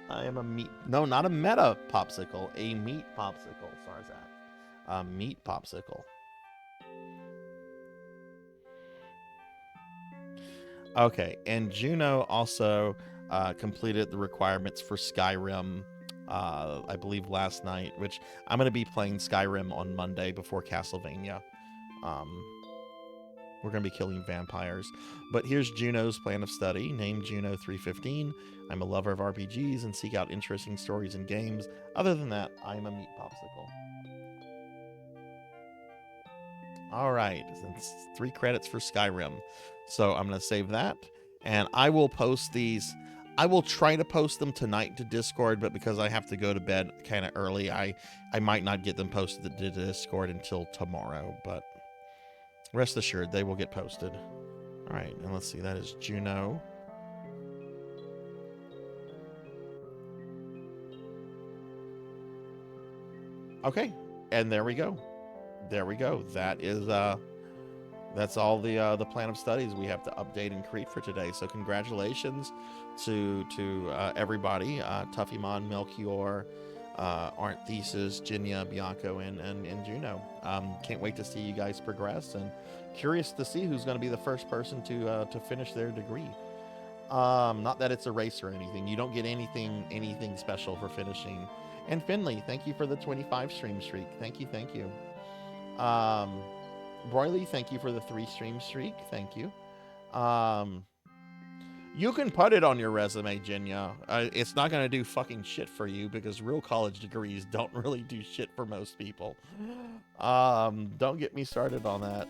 I am a meat... No, not a meta popsicle. A meat popsicle, Sarzac. A meat popsicle. Okay, and Juno also completed the requirements for Skyrim, I believe last night, which I'm going to be playing Skyrim on Monday before Castlevania. We're going to be killing vampires. But here's Juno's plan of study. Name Juno 315. I'm a lover of RPGs and seek out interesting stories in games. Other than that, I'm a meat popsicle. All right, it's 3 credits for Skyrim. So I'm going to save that, and I will post these. I will try to post them tonight to Discord, but because I have to go to bed kind of early, I might not get them posted to Discord until tomorrow, but rest assured, they will get posted. All right, and let's see, that is Juno. Okay, and there we go. There we go. That is that's all the plan of studies we have to update and create for today. So congratulations to everybody, Tuffymon, Melchior, Aren't Thesis, Jinya, Bianco, and Juno. Can't wait to see you guys progress, and curious to see who's going to be the first person to finish their degree. Not that it's a race or anything. You don't get anything special for finishing. And Finley, thank you for the 25 stream streak. Thank you. Broily, thank you for the 3 stream streak. Thank you. You can put it on your resume, Jinya. It's not going to do fucking shit for you because real college degrees don't really do shit for most people. Don't get me started on that.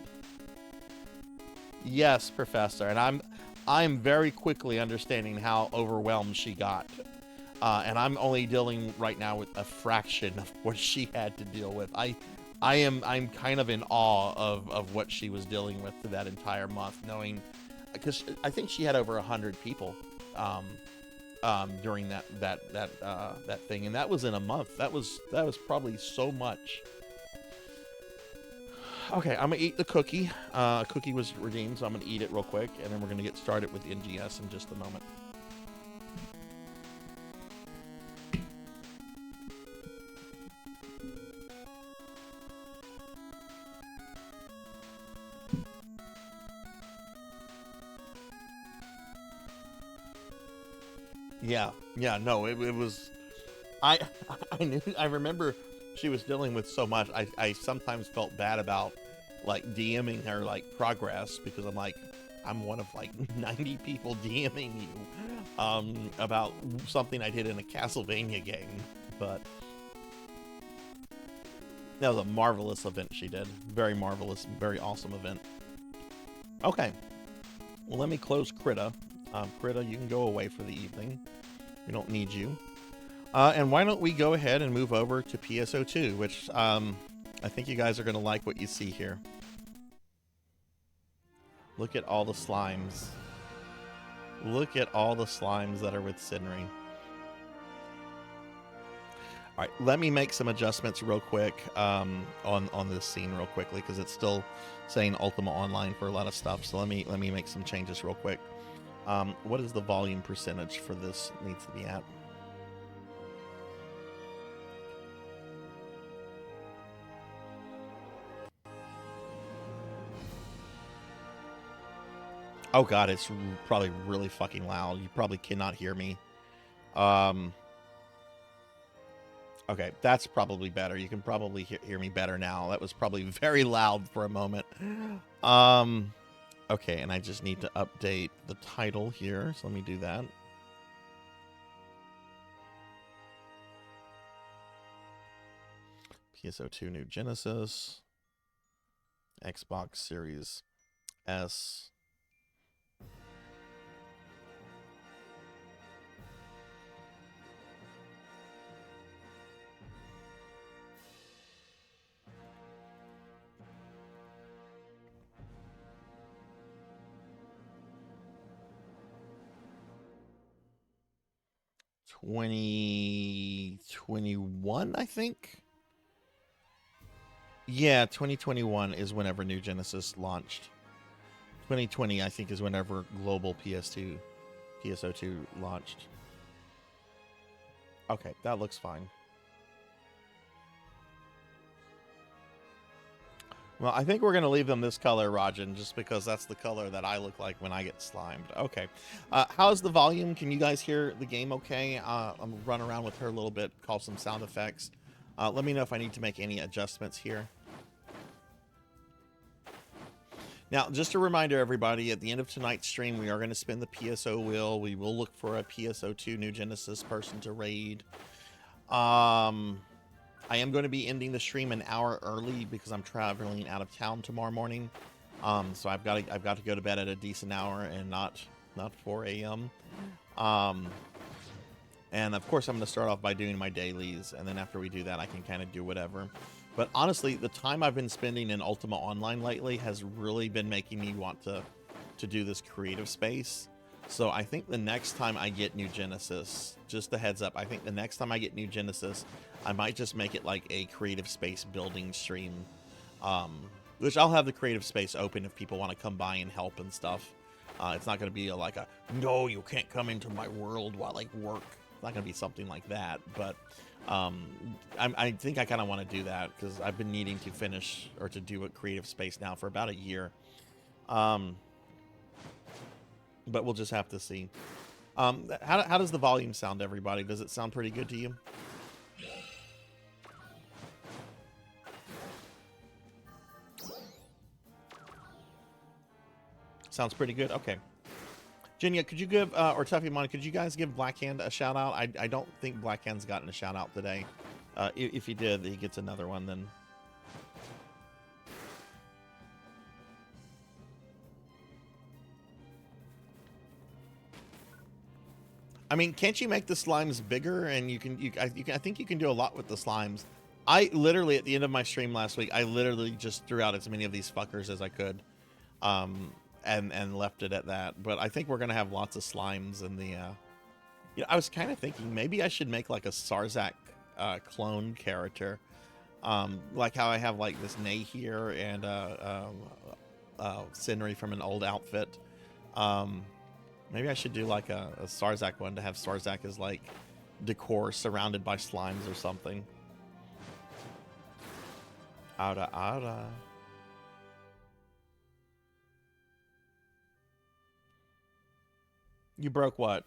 Yes, Professor, and I'm very quickly understanding how overwhelmed she got. And I'm only dealing right now with a fraction of what she had to deal with. I'm kind of in awe of what she was dealing with for that entire month, knowing, because I think she had over 100 people during that thing, and that was in a month. That was probably so much. Okay, I'm gonna eat the cookie. Cookie was redeemed, so I'm gonna eat it real quick, and then we're gonna get started with NGS in just a moment. Yeah, no, it was, I, I remember she was dealing with so much. I sometimes felt bad about, like, DMing her, like, progress, because I'm one of, like, 90 people DMing you, about something I did in a Castlevania game, but that was a marvelous event she did. Very marvelous, very awesome event. Okay, well, let me close Krita. Krita, you can go away for the evening. We don't need you. And why don't we go ahead and move over to PSO2, which I think you guys are going to like what you see here. Look at all the slimes. Look at all the slimes that are with Sinri. All right, let me make some adjustments real quick on this scene real quickly, because it's still saying Ultima Online for a lot of stuff. So let me make some changes real quick. What is the volume percentage for this needs to be at? Oh god, it's probably really fucking loud. You probably cannot hear me. Okay, that's probably better. You can probably hear me better now. That was probably very loud for a moment. Okay, and I just need to update the title here, so let me do that. PSO2 New Genesis, Xbox Series S. $2021, I think. Yeah, 2021 is whenever New Genesis launched. 2020, I think, is whenever global PSO2 launched. Okay, that looks fine. Well, I think we're going to leave them this color, Rajan, just because that's the color that I look like when I get slimed. Okay. How's the volume? Can you guys hear the game okay? I'm going to run around with her a little bit, call some sound effects. Let me know if I need to make any adjustments here. Now, just a reminder, everybody, at the end of tonight's stream, we are going to spin the PSO wheel. We will look for a PSO2 New Genesis person to raid. I am going to be ending the stream an hour early because I'm traveling out of town tomorrow morning. So I've got to go to bed at a decent hour and not 4 a.m. And of course I'm going to start off by doing my dailies, and then after we do that I can kind of do whatever. But honestly, the time I've been spending in Ultima Online lately has really been making me want to do this creative space. So I think the next time I get New Genesis, just a heads up, I think the next time I get New Genesis, I might just make it like a creative space building stream, which I'll have the creative space open if people want to come by and help and stuff. It's not going to be like a, no, you can't come into my world while I work. It's not going to be something like that, but I think I kind of want to do that because I've been needing to finish or to do a creative space now for about a year. But we'll just have to see. How does the volume sound, everybody? Does it sound pretty good to you? Sounds pretty good? Okay. Jenya, could you give, or Tuffymon, could you guys give Blackhand a shout out? I don't think Blackhand's gotten a shout out today. If he did, he gets another one then. I mean, can't you make the slimes bigger? And I think you can do a lot with the slimes. I literally, at the end of my stream last week, I literally just threw out as many of these fuckers as I could. And left it at that. But I think we're gonna have lots of slimes in the you know, I was kind of thinking maybe I should make like a Sarzac clone character Like how I have like this Nay here and scenery from an old outfit. Maybe I should do like a Sarzac one to have Sarzac as like decor surrounded by slimes or something. Ara ara. You broke what?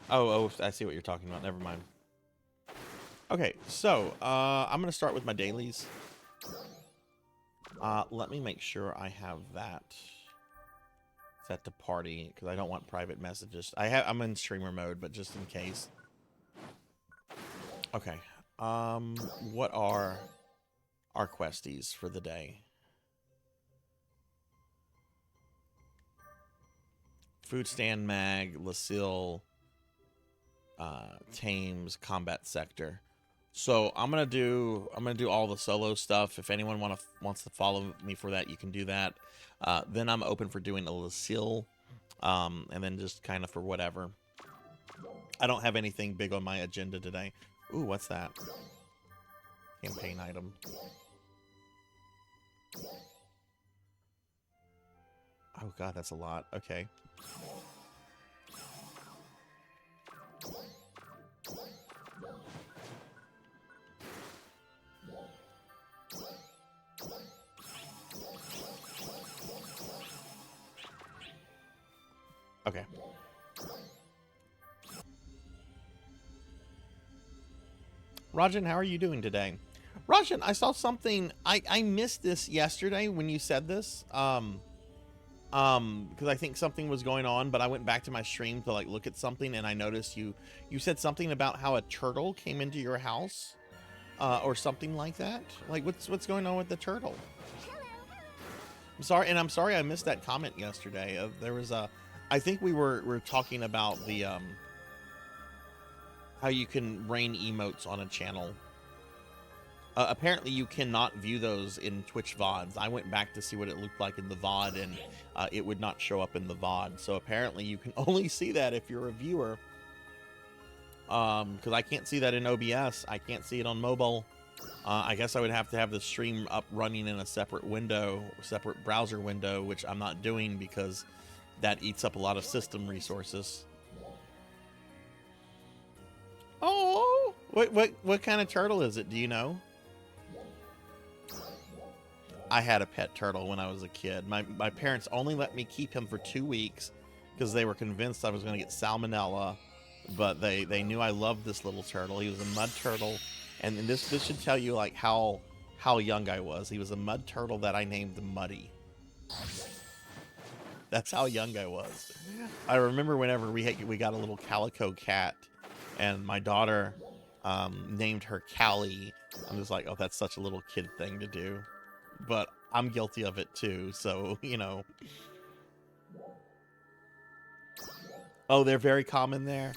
Oh, I see what you're talking about. Never mind. Okay, so I'm gonna start with my dailies. Let me make sure I have that set to party because I don't want private messages. I'm in streamer mode, but just in case. Okay. What are our questies for the day? Food stand mag, Lucille, Thames, combat sector. So I'm gonna do all the solo stuff. If anyone wants to follow me for that, you can do that. Then I'm open for doing a Lucille, and then just kind of for whatever. I don't have anything big on my agenda today. Ooh, what's that? Campaign item. Oh god, that's a lot. Okay. Okay. Rajan, how are you doing today? Rajan, I saw something. I missed this yesterday when you said this. Because I think something was going on, but I went back to my stream to like look at something, and I noticed you said something about how a turtle came into your house, or something like that. Like, what's going on with the turtle? I'm sorry I missed that comment yesterday. There was a, I think we were talking about the how you can rain emotes on a channel. Apparently you cannot view those in Twitch VODs. I went back to see what it looked like in the VOD, and it would not show up in the VOD. So apparently you can only see that if you're a viewer. Because I can't see that in OBS. I can't see it on mobile. I guess I would have to have the stream up running in a separate window, separate browser window, which I'm not doing because that eats up a lot of system resources. Oh, what kind of turtle is it? Do you know? I had a pet turtle when I was a kid. My parents only let me keep him for 2 weeks because they were convinced I was going to get salmonella, but they knew I loved this little turtle. He was a mud turtle, and this should tell you like how young I was. He was a mud turtle that I named Muddy. That's how young I was. I remember whenever we got a little calico cat, and my daughter named her Callie. I'm just like, oh, that's such a little kid thing to do. But I'm guilty of it too, so, you know. Oh, they're very common there.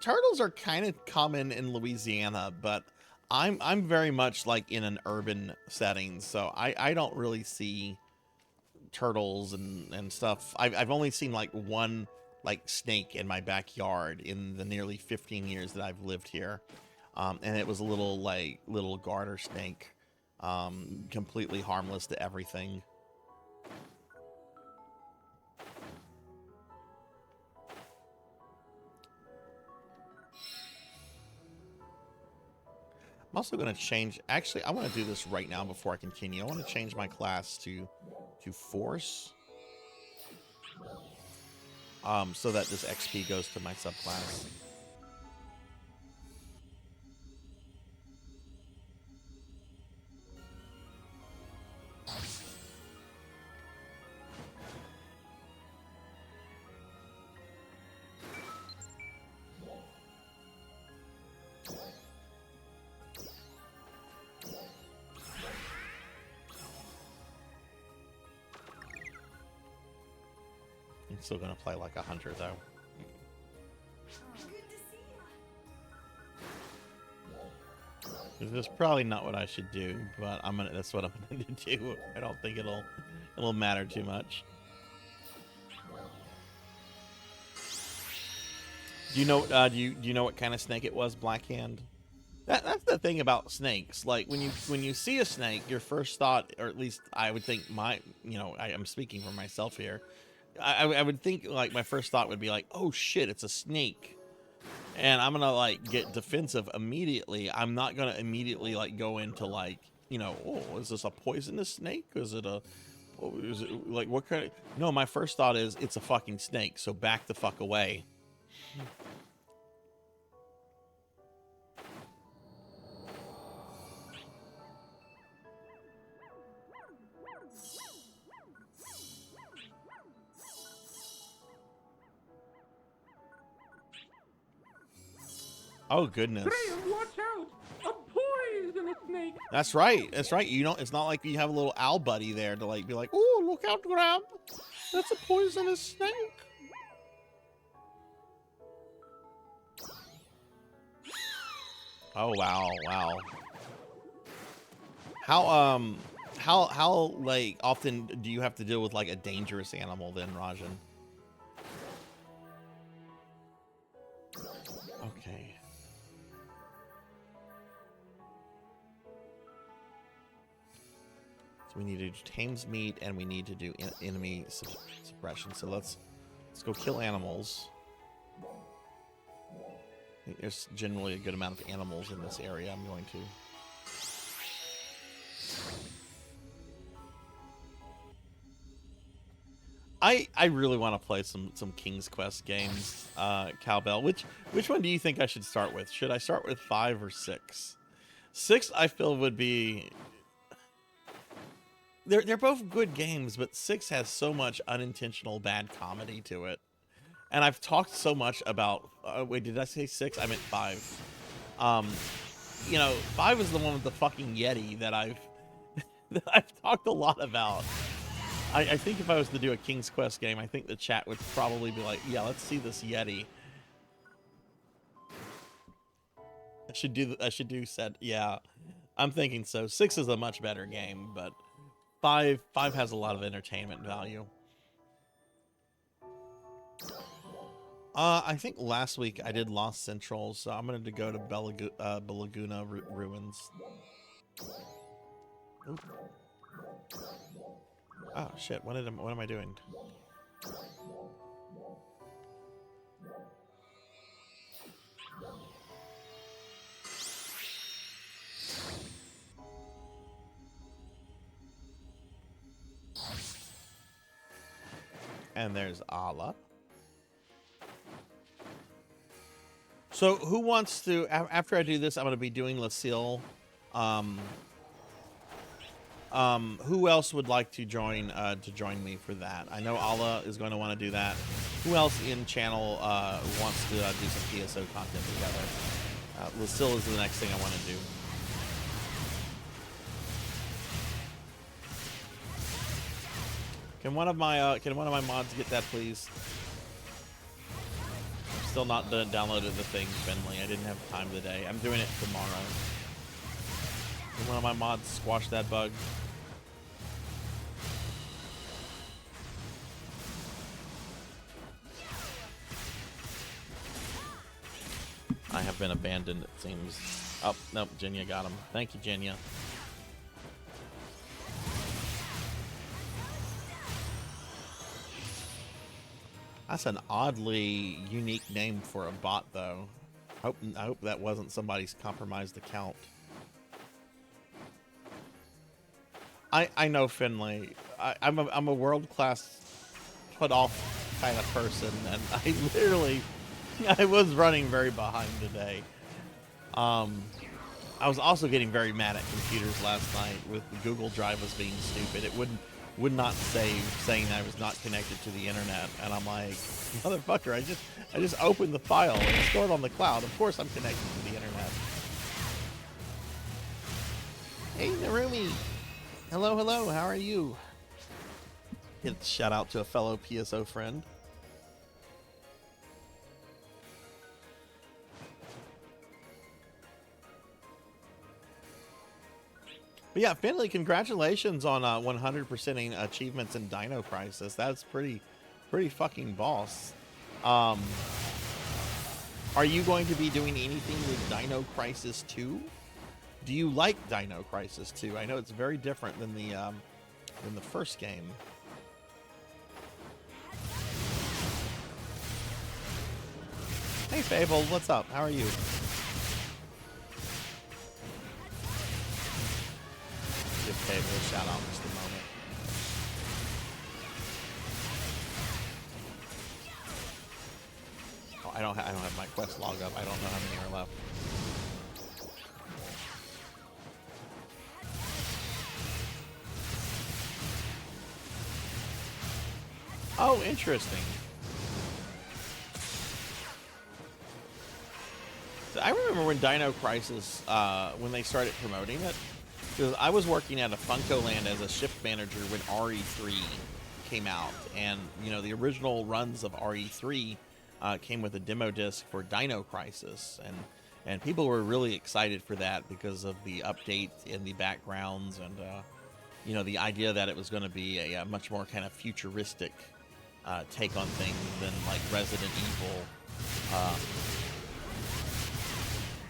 Turtles are kind of common in Louisiana, but I'm very much like in an urban setting, so I don't really see turtles and stuff. I've only seen like one like snake in my backyard in the nearly 15 years that I've lived here, and it was a little garter snake. Completely harmless to everything. I'm also going to change, actually I want to do this right now before I continue. I want to change my class to force, so that this XP goes to my subclass. I'm still going to play like a hunter though. This is probably not what I should do, but that's what I'm gonna do. I don't think it'll matter too much. Do you know do you know what kind of snake it was, Blackhand? That's the thing about snakes. Like when you see a snake, your first thought, or at least I would think I am speaking for myself here. I would think like my first thought would be like, oh shit, it's a snake, and I'm gonna like get defensive immediately. I'm not gonna immediately like go into like, oh, is this a poisonous snake? Is it like what kind of? No, my first thought is it's a fucking snake. So back the fuck away. Oh goodness. Watch out! A poisonous snake! That's right. That's right. It's not like you have a little owl buddy there to like be like, oh, look out, Grab. That's a poisonous snake. Oh wow, wow. How like often do you have to deal with like a dangerous animal then, Rajan? Okay. So we need to do tames meat, and we need to do enemy suppression. So let's go kill animals. I think there's generally a good amount of animals in this area. I'm going to. I really want to play some King's Quest games, Cowbell. Which one do you think I should start with? Should I start with 5 or 6? 6 I feel would be. They're both good games, but 6 has so much unintentional bad comedy to it. And I've talked so much about wait, did I say 6? I meant 5. 5 is the one with the fucking Yeti that I've talked a lot about. I think if I was to do a King's Quest game, I think the chat would probably be like, yeah, let's see this Yeti. I should do said, yeah. I'm thinking so. 6 is a much better game, but 5 has a lot of entertainment value. I think last week I did Lost Central, so I'm going to go to Belaguna Ruins. Oop. Oh shit! What am I doing? And there's Allah. So who wants to? After I do this, I'm going to be doing Lucille. Who else would like to join me for that? I know Allah is going to want to do that. Who else in channel wants to do some PSO content together? Lucille is the next thing I want to do. Can one of my mods get that, please? I'm still not downloaded the thing, Finley. I didn't have time today. I'm doing it tomorrow. Can one of my mods squash that bug? I have been abandoned, it seems. Oh, nope, Jenya got him. Thank you, Jenya. That's an oddly unique name for a bot, though. I hope that wasn't somebody's compromised account. I know Finley. I'm a world-class put-off kind of person, and I was running very behind today. I was also getting very mad at computers last night with the Google Drive was being stupid. It would not save, saying I was not connected to the internet, and I'm like, motherfucker, I just opened the file and stored on the cloud. Of course I'm connected to the internet. Hey Narumi. Hello, how are you? Get a shout out to a fellow PSO friend. But yeah, Finley, congratulations on 100%ing achievements in Dino Crisis. That's pretty fucking boss. Are you going to be doing anything with Dino Crisis 2? Do you like Dino Crisis 2? I know it's very different than the first game. Hey Fable, what's up? How are you? Give Fable a shout out in just a moment. Oh, I don't have my quest log up. I don't know how many are left. Oh, interesting. So I remember when Dino Crisis, when they started promoting it, because I was working at a Funko Land as a shift manager when RE3 came out, and you know the original runs of RE3 came with a demo disc for Dino Crisis, and people were really excited for that because of the updates in the backgrounds and you know the idea that it was going to be a much more kind of futuristic take on things than like Resident Evil.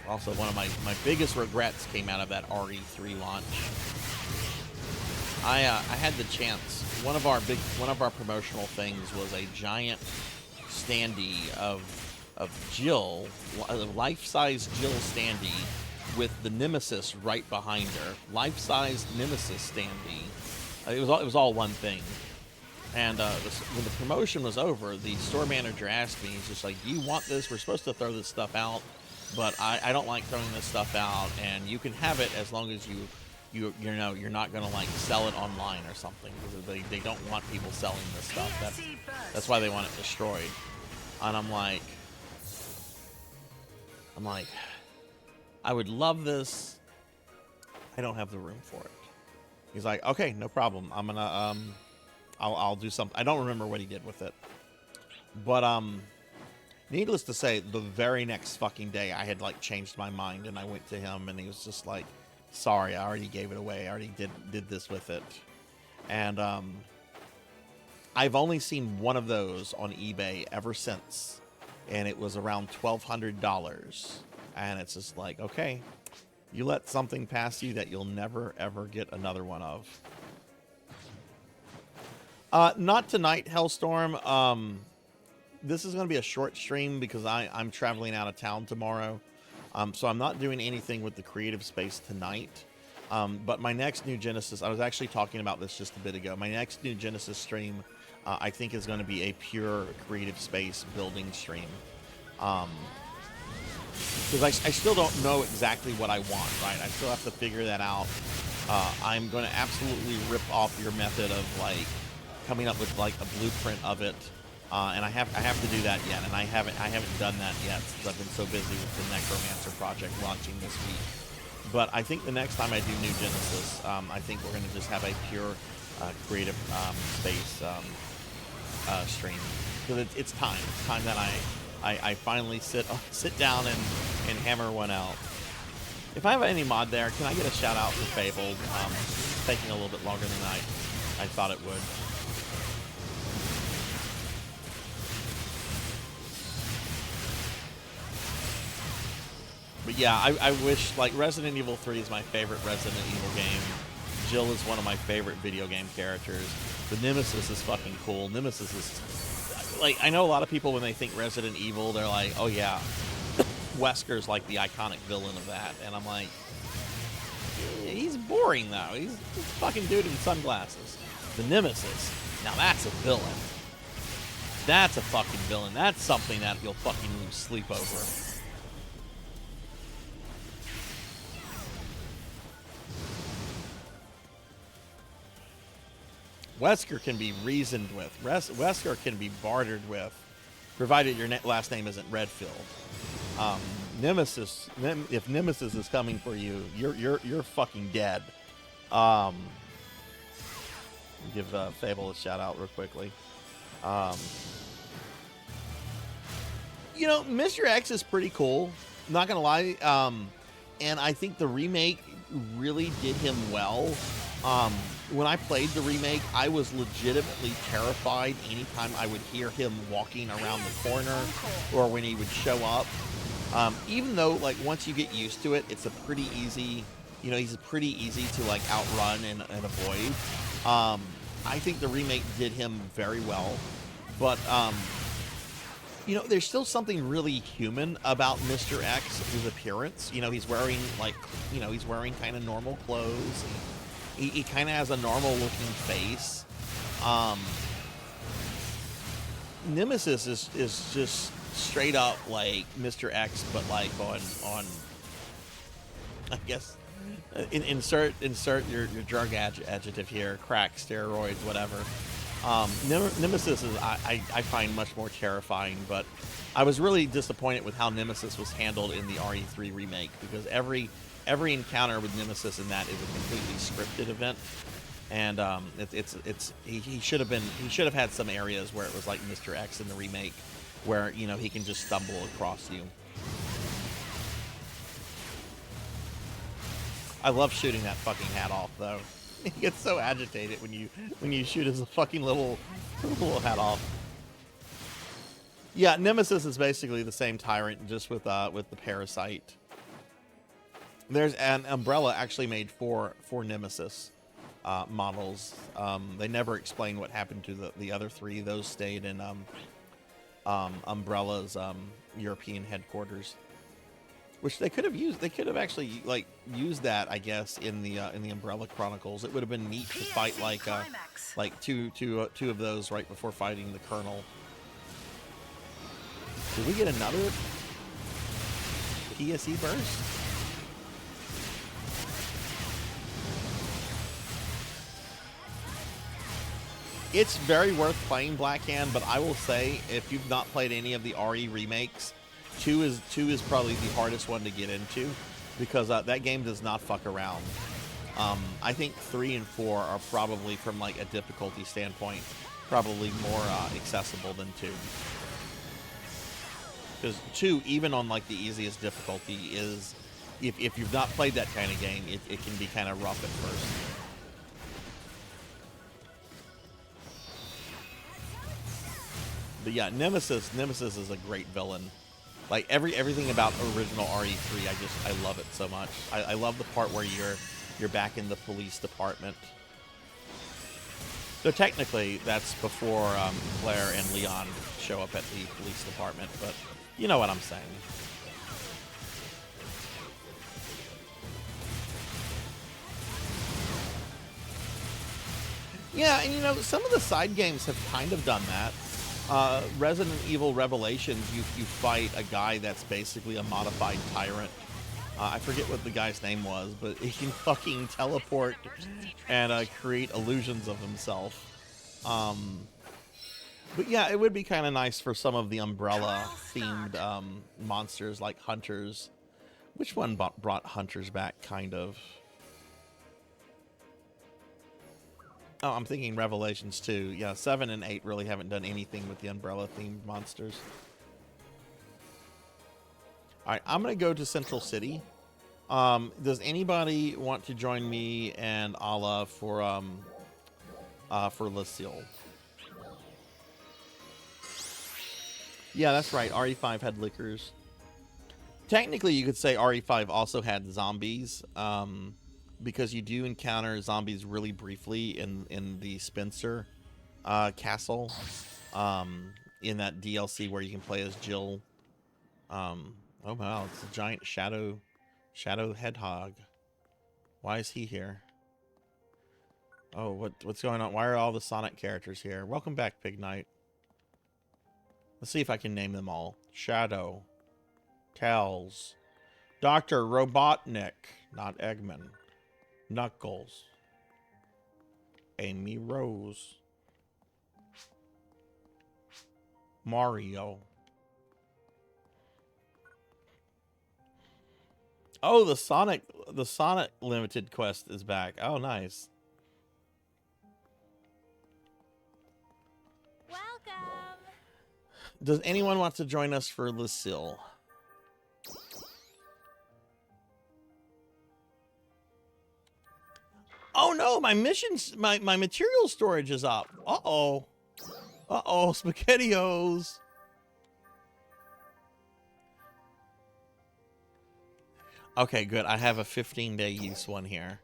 Also, one of my biggest regrets came out of that RE3 launch. I had the chance. One of our promotional things was a giant standee of Jill, a life-size Jill standee with the Nemesis right behind her. Life-size Nemesis standee. It was all one thing. And when the promotion was over, the store manager asked me, he's just like, "Do you want this? We're supposed to throw this stuff out, but I don't like throwing this stuff out, and you can have it as long as you know you're not gonna like sell it online or something, because they don't want people selling this stuff. That's why they want it destroyed." And I'm like, I would love this. I don't have the room for it. He's like, "Okay, no problem. I'm gonna I'll do something." I don't remember what he did with it, but needless to say, the very next fucking day, I had like changed my mind, and I went to him, and he was just like, "Sorry, I already gave it away. I already did this with it." And I've only seen one of those on eBay ever since, and it was around $1,200. And it's just like, okay, you let something pass you that you'll never ever get another one of. Not tonight, Hellstorm. This is going to be a short stream because I'm traveling out of town tomorrow. So I'm not doing anything with the creative space tonight. But my next New Genesis, I was actually talking about this just a bit ago. My next New Genesis stream, I think is going to be a pure creative space building stream. Because I still don't know exactly what I want, right? I still have to figure that out. I'm going to absolutely rip off your method of like coming up with like a blueprint of it. And I have to do that yet, and I haven't done that yet since I've been so busy with the Necromancer project launching this week. But I think the next time I do New Genesis, I think we're going to just have a pure creative space stream, because it's time. It's time that I finally sit down and hammer one out. If I have any mod there, can I get a shout out for Fable? It's taking a little bit longer than I thought it would. But yeah, I wish, like, Resident Evil 3 is my favorite Resident Evil game. Jill is one of my favorite video game characters. The Nemesis is fucking cool. Nemesis is, like, I know a lot of people when they think Resident Evil, they're like, oh yeah, Wesker's like the iconic villain of that. And I'm like, he's boring though. He's a fucking dude in sunglasses. The Nemesis, now that's a villain. That's a fucking villain. That's something that you'll fucking lose sleep over. Wesker can be reasoned with. Wesker can be bartered with, provided your last name isn't Redfield. Nemesis, if Nemesis is coming for you, you're fucking dead. Give Fable a shout out real quickly. You know, Mr. X is pretty cool. Not gonna lie. And I think the remake really did him well. when I played the remake, I was legitimately terrified anytime I would hear him walking around the corner or when he would show up. Even though, like, once you get used to it, it's a pretty easy, you know, he's pretty easy to, like, outrun and avoid. I think the remake did him very well. But, you know, there's still something really human about Mr. X, his appearance. You know, he's wearing, like, you know, he's wearing kind of normal clothes. He kind of has a normal looking face. Nemesis is just straight up like Mr. X, but like on I guess insert your drug adjective here, crack, steroids, whatever. Nemesis is I find much more terrifying, but I was really disappointed with how Nemesis was handled in the RE3 remake, because every encounter with Nemesis in that is a completely scripted event, and he should have had some areas where it was like Mr. X in the remake, where, you know, he can just stumble across you. I love shooting that fucking hat off, though. He gets so agitated when you shoot his fucking little hat off. Yeah, Nemesis is basically the same tyrant, just with the parasite. There's an Umbrella actually made four Nemesis models. They never explained what happened to the other three. Those stayed in Umbrella's European headquarters, which they could have used. They could have actually, like, used that, I guess, in the Umbrella Chronicles. It would have been neat to fight like two of those right before fighting the Colonel. Did we get another PSE burst? It's very worth playing Black Hand, but I will say, if you've not played any of the RE remakes, 2 is probably the hardest one to get into, because that game does not fuck around. I think 3 and 4 are probably, from like a difficulty standpoint, probably more accessible than 2. Because 2, even on like the easiest difficulty, is, if you've not played that kind of game, it can be kind of rough at first. But yeah, Nemesis is a great villain. Like, everything about original RE3, I love it so much. I love the part where you're back in the police department. So technically, that's before Claire and Leon show up at the police department, but you know what I'm saying. Yeah, and you know, some of the side games have kind of done that. Resident Evil Revelations, you fight a guy that's basically a modified tyrant. I forget what the guy's name was, but he can fucking teleport and create illusions of himself. But yeah, it would be kind of nice for some of the Umbrella-themed monsters like Hunters. Which one brought Hunters back, kind of? Oh, I'm thinking Revelations 2. Yeah, 7 and 8 really haven't done anything with the Umbrella-themed monsters. Alright, I'm going to go to Central City. Does anybody want to join me and Ala for Lucille? Yeah, that's right. RE5 had liquors. Technically, you could say RE5 also had zombies. Because you do encounter zombies really briefly in the Spencer castle, in that DLC where you can play as Jill. Oh wow, it's a giant shadow hedgehog. Why is he here? Oh, what's going on? Why are all the Sonic characters here? Welcome back, Pig Knight. Let's see if I can name them all. Shadow, Tails, Dr. Robotnik, not Eggman, Knuckles, Amy Rose, Mario. Oh, the Sonic limited quest is back. Oh, nice. Welcome. Does anyone want to join us for Lucille? Oh no, my missions, my material storage is up. Uh-oh. Uh-oh, SpaghettiOs. Okay, good. I have a 15-day use one here.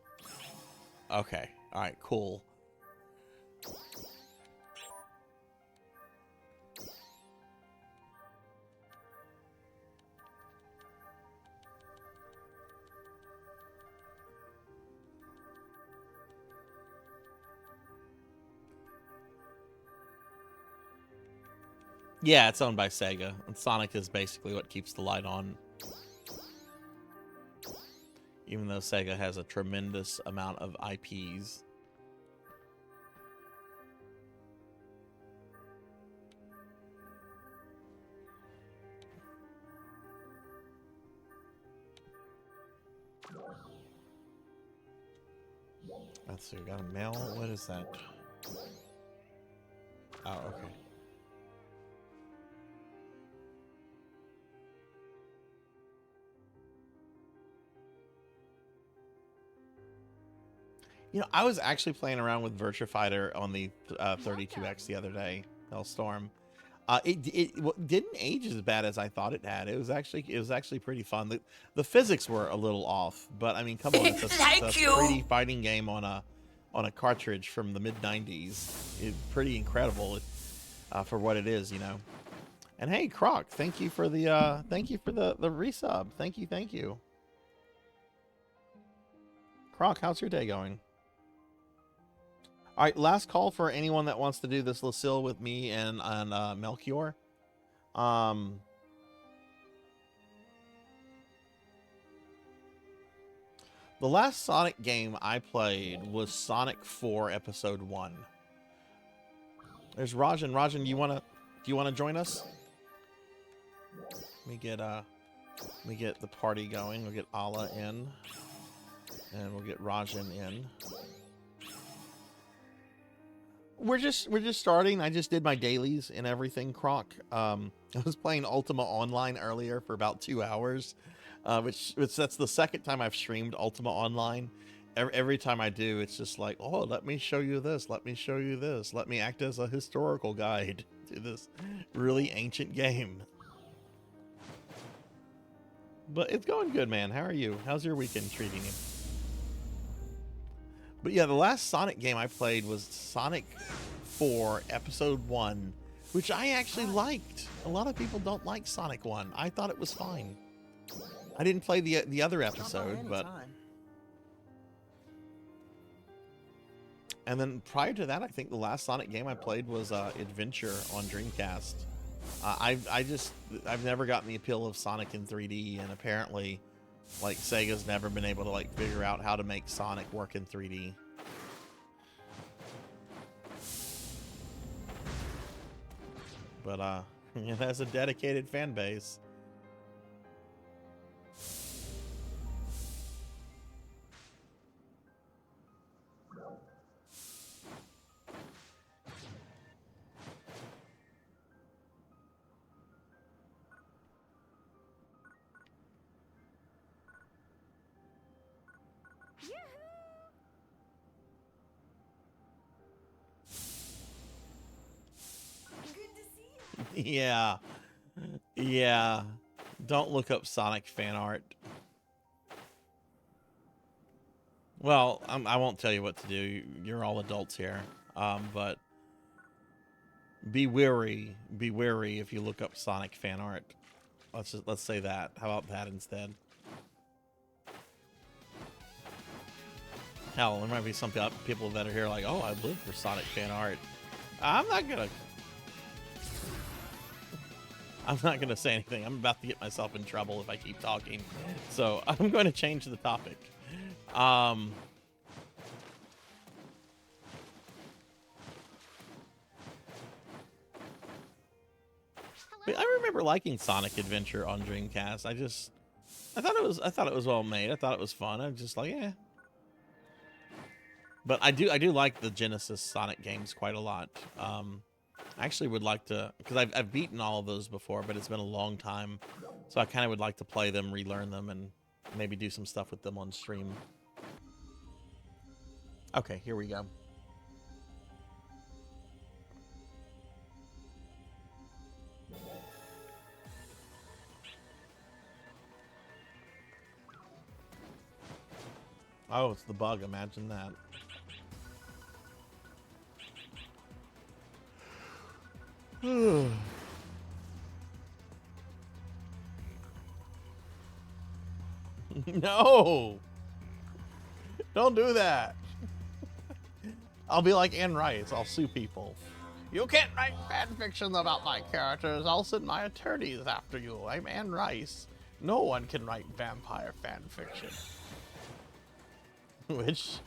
Okay. All right, cool. Yeah, it's owned by Sega, and Sonic is basically what keeps the light on. Even though Sega has a tremendous amount of IPs. Let's see, we got a mail. What is that? Oh, okay. You know, I was actually playing around with Virtua Fighter on the 32X the other day, Hellstorm. It didn't age as bad as I thought it had. It was actually pretty fun. The physics were a little off, but I mean, come on, it's a 3D fighting game on a cartridge from the mid '90s. It's pretty incredible for what it is, you know. And hey, Croc, thank you for the resub. Thank you. Croc, how's your day going? All right, last call for anyone that wants to do this Lucille with me and Melchior. The last Sonic game I played was Sonic 4 Episode 1. There's Rajan. Rajan, do you wanna join us? Let me get the party going. We'll get Ala in, and we'll get Rajan in. We're just starting. I just did my dailies and everything, Croc. I was playing Ultima Online earlier for about 2 hours, which that's the second time I've streamed Ultima Online. Every time I do, it's just like, oh, let me show you this. Let me show you this. Let me act as a historical guide to this really ancient game. But it's going good, man. How are you? How's your weekend treating you? But yeah, the last Sonic game I played was Sonic 4 Episode 1, which I actually liked. A lot of people don't like Sonic 1. I thought it was fine. I didn't play the other episode, but... And then prior to that, I think the last Sonic game I played was Adventure on Dreamcast. I've never gotten the appeal of Sonic in 3D, and apparently... like, Sega's never been able to, like, figure out how to make Sonic work in 3D. But, it has a dedicated fan base. Yeah. Yeah. Don't look up Sonic fan art. Well, I won't tell you what to do. You're all adults here. But be wary. Be wary if you look up Sonic fan art. Let's say that. How about that instead? Hell, there might be some people that are here like, oh, I live for Sonic fan art. I'm not gonna say anything. I'm about to get myself in trouble if I keep talking. So I'm going to change the topic. I remember liking Sonic Adventure on Dreamcast. I thought it was well made. I thought it was fun. I'm just like, yeah. But I do like the Genesis Sonic games quite a lot. I actually would like to, because I've beaten all of those before, but it's been a long time. So I kind of would like to play them, relearn them, and maybe do some stuff with them on stream. Okay, here we go. Oh, it's the bug. Imagine that. No! Don't do that. I'll be like Anne Rice. I'll sue people. You can't write fan fiction about my characters. I'll send my attorneys after you. I'm Anne Rice. No one can write vampire fan fiction. Which,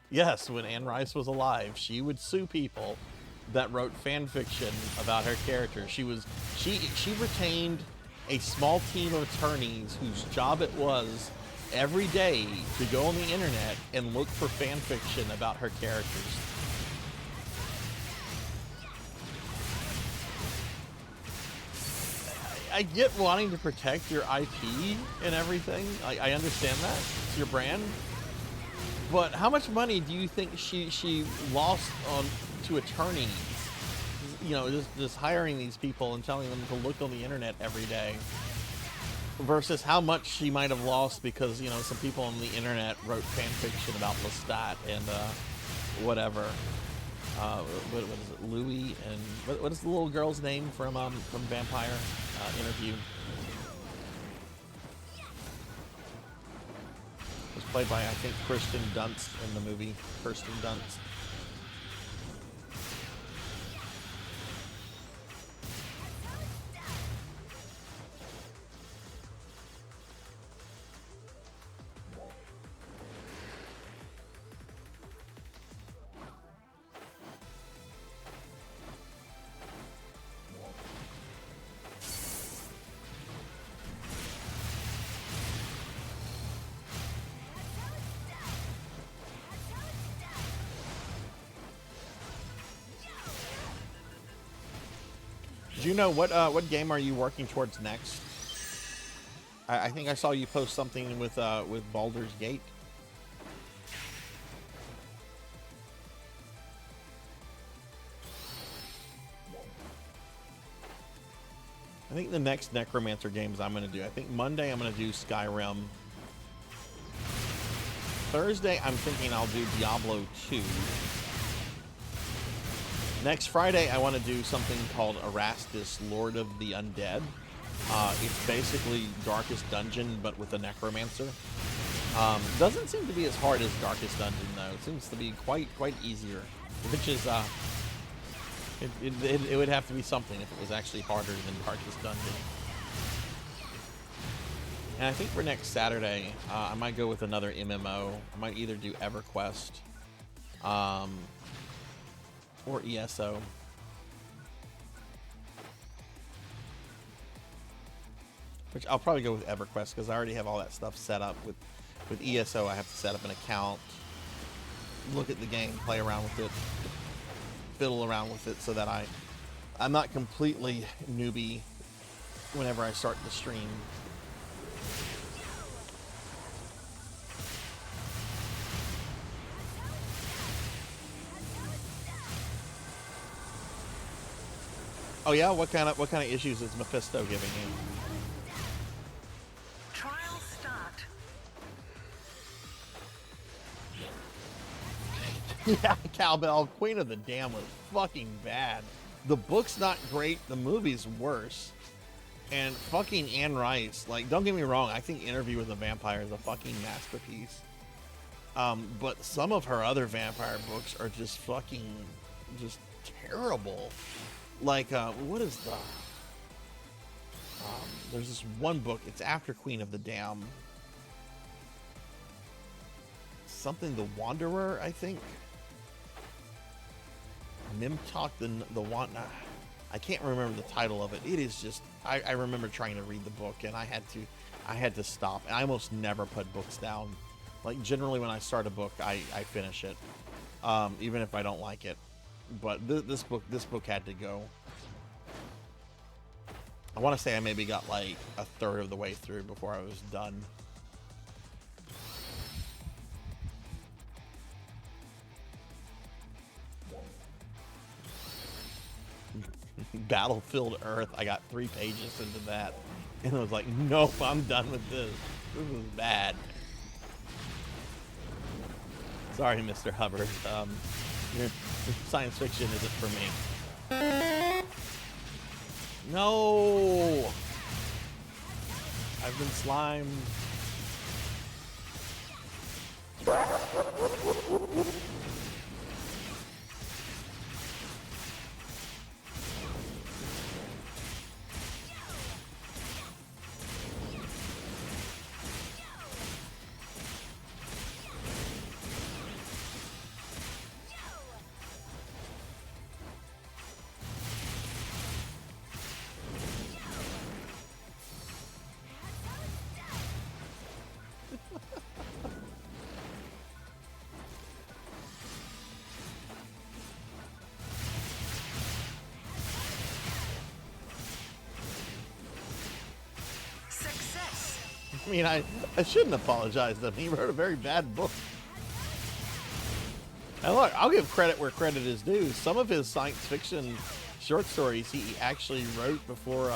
yes, when Anne Rice was alive, she would sue people that wrote fan fiction about her character. She retained a small team of attorneys whose job it was every day to go on the internet and look for fan fiction about her characters. I get wanting to protect your IP and everything. I understand that. It's your brand. But how much money do you think she lost on to attorneys? You know, just hiring these people and telling them to look on the internet every day, versus how much she might have lost because, you know, some people on the internet wrote fan fiction about Lestat and whatever. What is it, Louis, and what is the little girl's name from Vampire Interview? It was played by, I think, Kirsten Dunst in the movie. Kirsten Dunst. Do you know what game are you working towards next? I think I saw you post something with Baldur's Gate. I think the next Necromancer games I'm going to do. I think Monday I'm going to do Skyrim. Thursday I'm thinking I'll do Diablo 2. Next Friday, I want to do something called Erastus, Lord of the Undead. It's basically Darkest Dungeon, but with a Necromancer. Doesn't seem to be as hard as Darkest Dungeon, though. It seems to be quite easier, which is, it would have to be something if it was actually harder than Darkest Dungeon. And I think for next Saturday, I might go with another MMO. I might either do EverQuest, or ESO. Which I'll probably go with EverQuest because I already have all that stuff set up. With ESO, I have to set up an account, look at the game, play around with it, fiddle around with it so that I'm not completely newbie whenever I start the stream. Oh yeah, what kind of issues is Mephisto giving you? Trial start. Yeah, Cowbell, Queen of the Dam was fucking bad. The book's not great, the movie's worse. And fucking Anne Rice, like, don't get me wrong, I think Interview with a Vampire is a fucking masterpiece. But some of her other vampire books are just terrible. Like, what is the... there's this one book, it's after Queen of the Dam. Something the Wanderer, I think. Nimtok the Wanderer. I can't remember the title of it. It is just... I remember trying to read the book, and I had to stop. And I almost never put books down. Like, generally when I start a book, I finish it. Even if I don't like it. But this book had to go. I want to say I maybe got like a third of the way through before I was done. Battlefield Earth. I got 3 pages into that, and I was like, nope, I'm done with this. This is bad. Sorry, Mr. Hubbard. Your science fiction isn't for me. No! I've been slimed. I mean, I shouldn't apologize to him. He wrote a very bad book. And look, I'll give credit where credit is due. Some of his science fiction short stories he actually wrote before,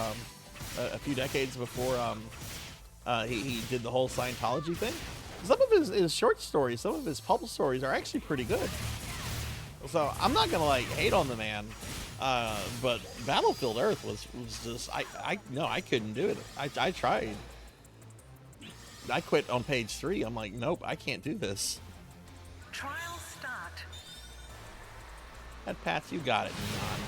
a few decades before he did the whole Scientology thing. Some of his short stories, some of his pulp stories are actually pretty good. So I'm not gonna like hate on the man. But Battlefield Earth was just, no, I couldn't do it. I tried. I quit on page 3. I'm like, nope, I can't do this. Trial start. That Pats, you got it, Neon.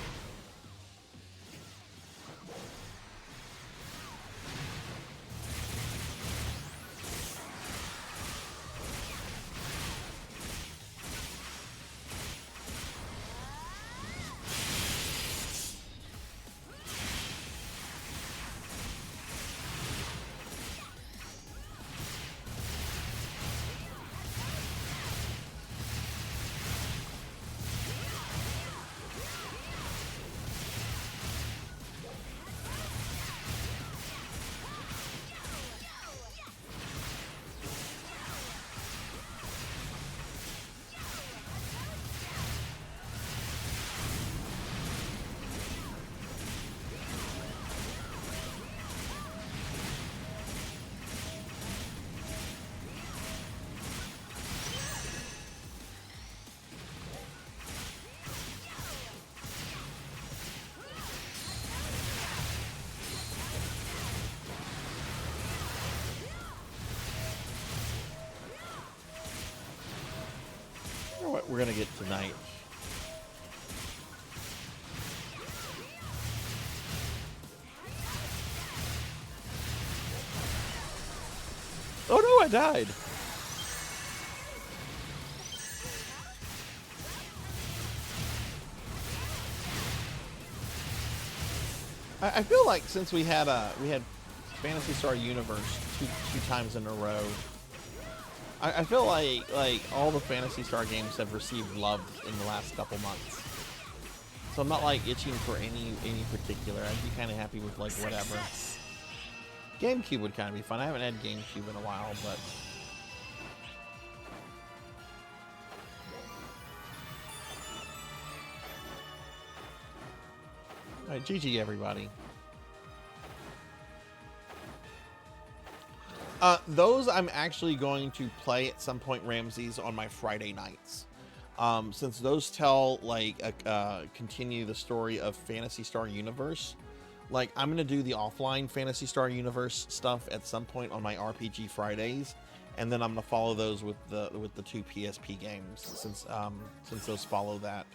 What we're gonna get tonight. Oh no, I died. I feel like since we had Phantasy Star Universe two times in a row, I feel like all the Phantasy Star games have received love in the last couple months. So I'm not like itching for any particular. I'd be kind of happy with like whatever. GameCube would kind of be fun. I haven't had GameCube in a while, but all right, GG everybody. Those I'm actually going to play at some point, Ramses, on my Friday nights. Since those tell, like, continue the story of Phantasy Star Universe, like, I'm going to do the offline Phantasy Star Universe stuff at some point on my RPG Fridays, and then I'm going to follow those with the 2 PSP games, since those follow that.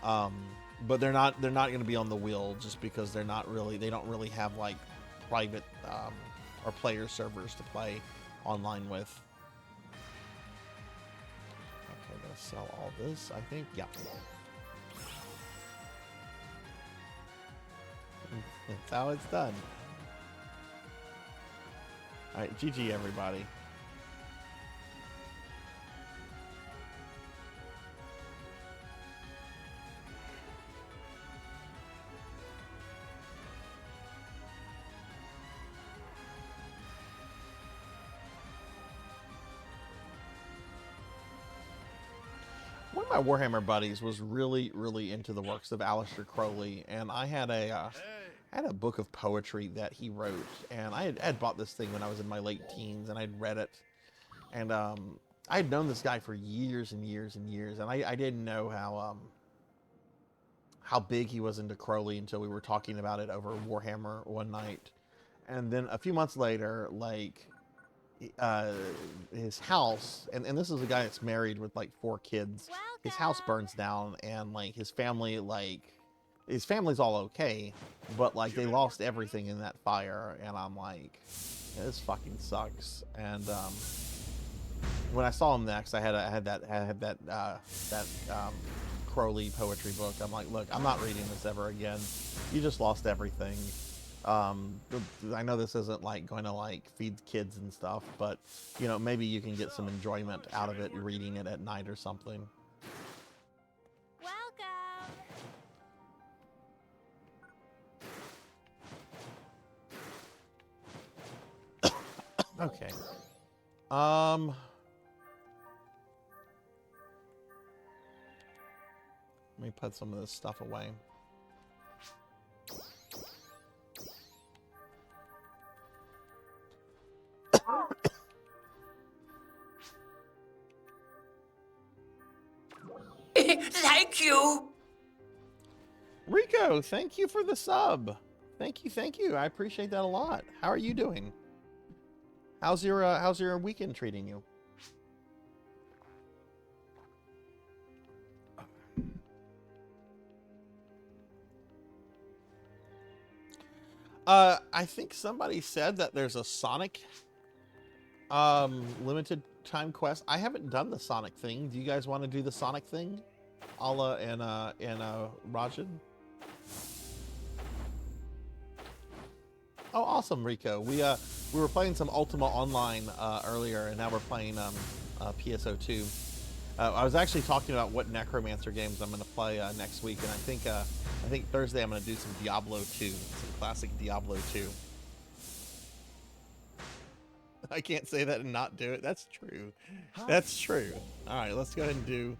But they're not going to be on the wheel, just because they don't really have, like, private, or player servers to play online with. Okay, gonna sell all this, I think. Yep. That's how it's done. Alright, GG everybody. of my Warhammer buddies was really, really into the works of Aleister Crowley, and I had a book of poetry that he wrote, and I had bought this thing when I was in my late teens, and I'd read it, and I had known this guy for years and years and years, and I didn't know how big he was into Crowley until we were talking about it over Warhammer one night, and then a few months later, like, his house, and this is a guy that's married with like 4 kids. His house burns down, and like his family's all okay, but like they lost everything in that fire, and I'm like, yeah, this fucking sucks. And when I saw him next, I had that Crowley poetry book. I'm like, look, I'm not reading this ever again. You just lost everything. I know this isn't like going to like feed kids and stuff, but you know, maybe you can get some enjoyment out of it reading it at night or something. Welcome. Okay. Let me put some of this stuff away. Thank you. Rico, thank you for the sub. Thank you. I appreciate that a lot. How are you doing? How's your weekend treating you? I think somebody said that there's a Sonic limited time quest. I haven't done the Sonic thing. Do you guys want to do the Sonic thing? Alla and Rajan? Oh, awesome, Rico. We were playing some Ultima Online earlier, and now we're playing PSO2. I was actually talking about what Necromancer games I'm going to play next week, and I think Thursday I'm going to do some Diablo 2, some classic Diablo 2. I can't say that and not do it. That's true. That's true. All right, let's go ahead and do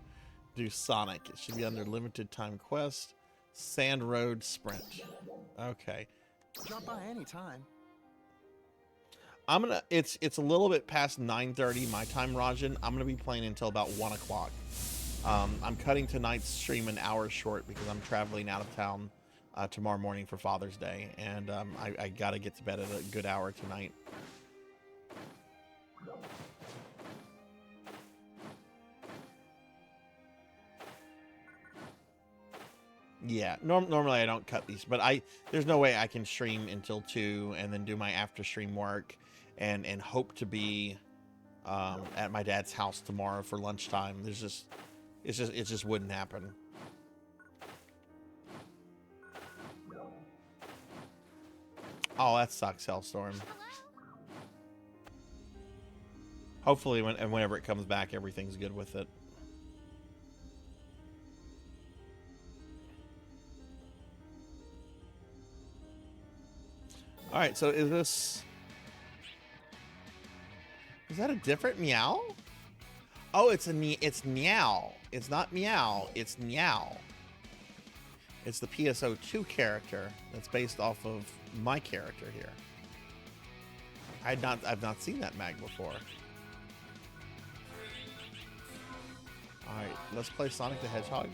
Sonic. It should be under limited time quest. Sand Road Sprint. Okay. Drop by anytime. It's a little bit past 9:30 my time, Rajan. I'm gonna be playing until about 1 o'clock. I'm cutting tonight's stream an hour short because I'm traveling out of town tomorrow morning for Father's Day, and I gotta get to bed at a good hour tonight. Yeah, normally I don't cut these, but there's no way I can stream until 2 and then do my after stream work and hope to be at my dad's house tomorrow for lunchtime. It just wouldn't happen. Oh, that sucks, Hellstorm. Hopefully whenever it comes back, everything's good with it. All right, so is that a different meow? Oh, it's meow. It's not meow, it's meow. It's the PSO2 character that's based off of my character here. I've not seen that mag before. All right, let's play Sonic the Hedgehog.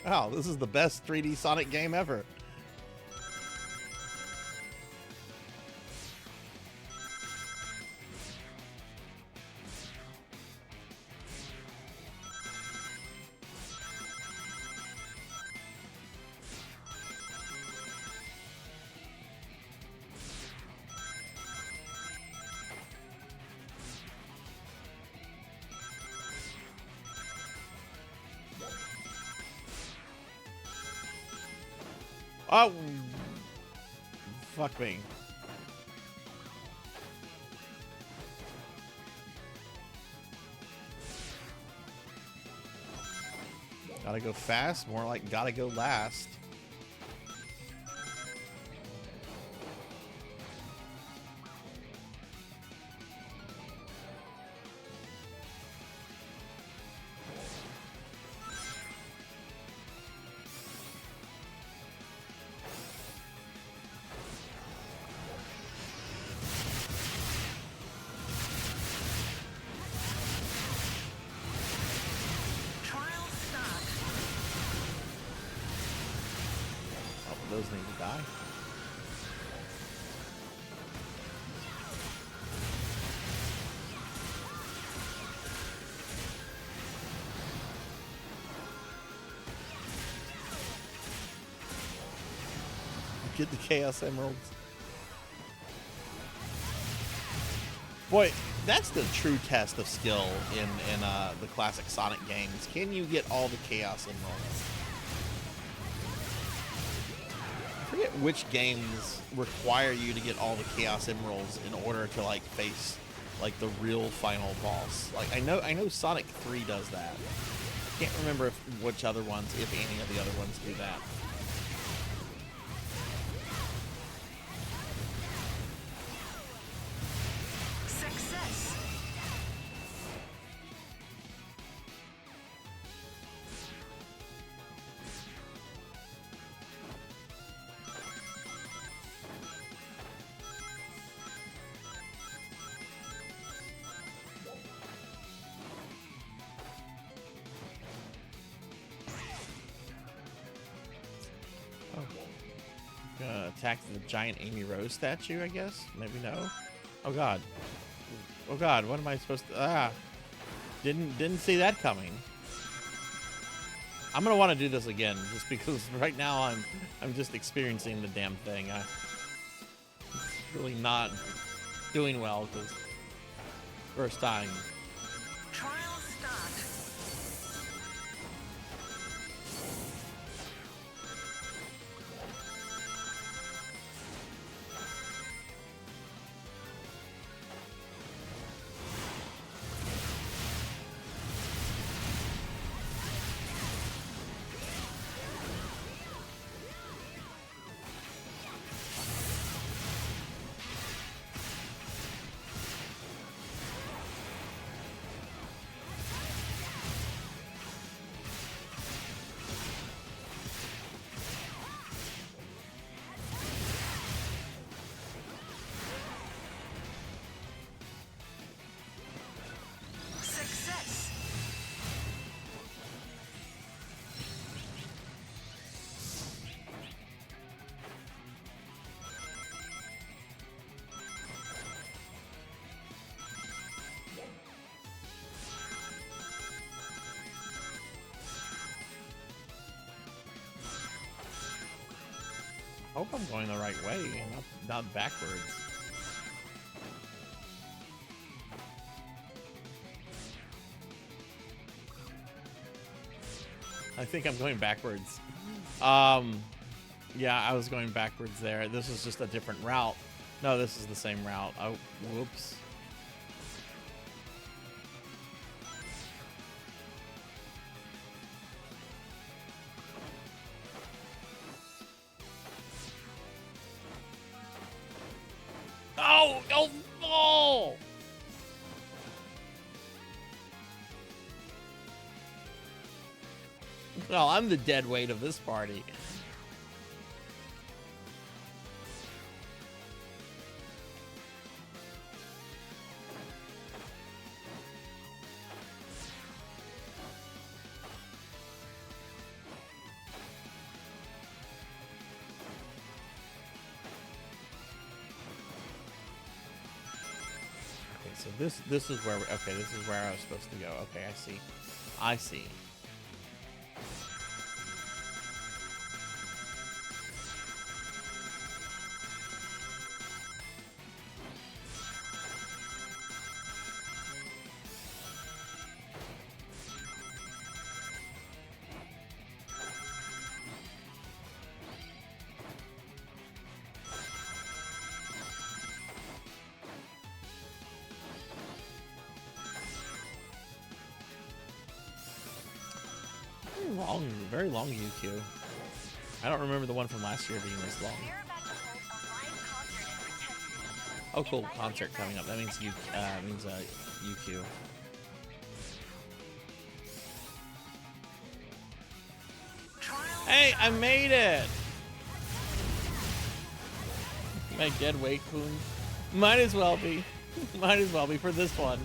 Wow, this is the best 3D Sonic game ever. Oh, fuck me. Gotta go fast, more like gotta go last. those need to die. Get the Chaos Emeralds. Boy, that's the true test of skill in the classic Sonic games. Can you get all the Chaos Emeralds? I forget which games require you to get all the Chaos Emeralds in order to like face like the real final boss. Like I know Sonic 3 does that. Can't remember which other ones, if any of the other ones do that. Attack the giant Amy Rose statue, I guess? Maybe no. Oh god. Oh god, what am I supposed to didn't see that coming. I'm gonna want to do this again just because right now I'm just experiencing the damn thing. I'm really not doing well because first time. Trial start. I hope I'm going the right way and not backwards. I think I'm going backwards. Yeah, I was going backwards there. This is just a different route. No, this is the same route. Oh, whoops. Oh, don't fall! Well, I'm the dead weight of this party. So this is where okay, this is where I was supposed to go. Okay, I see. Very long UQ. I don't remember the one from last year being this long. Oh, cool! Concert coming up. That means UQ. Hey, I made it! My dead weight coon. Might as well be. Might as well be for this one.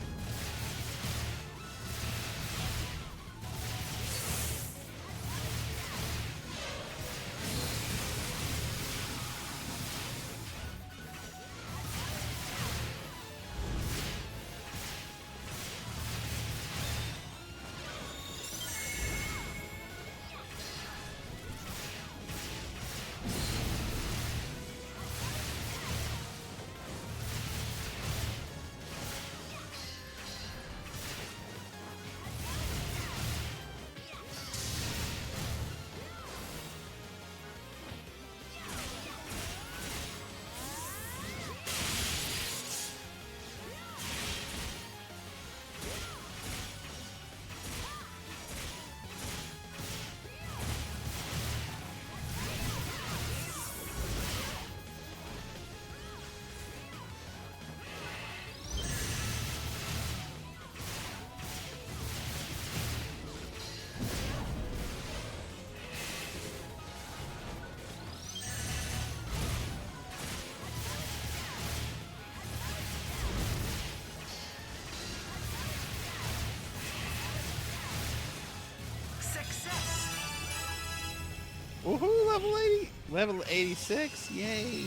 Woohoo! Level 80, level 86. Yay!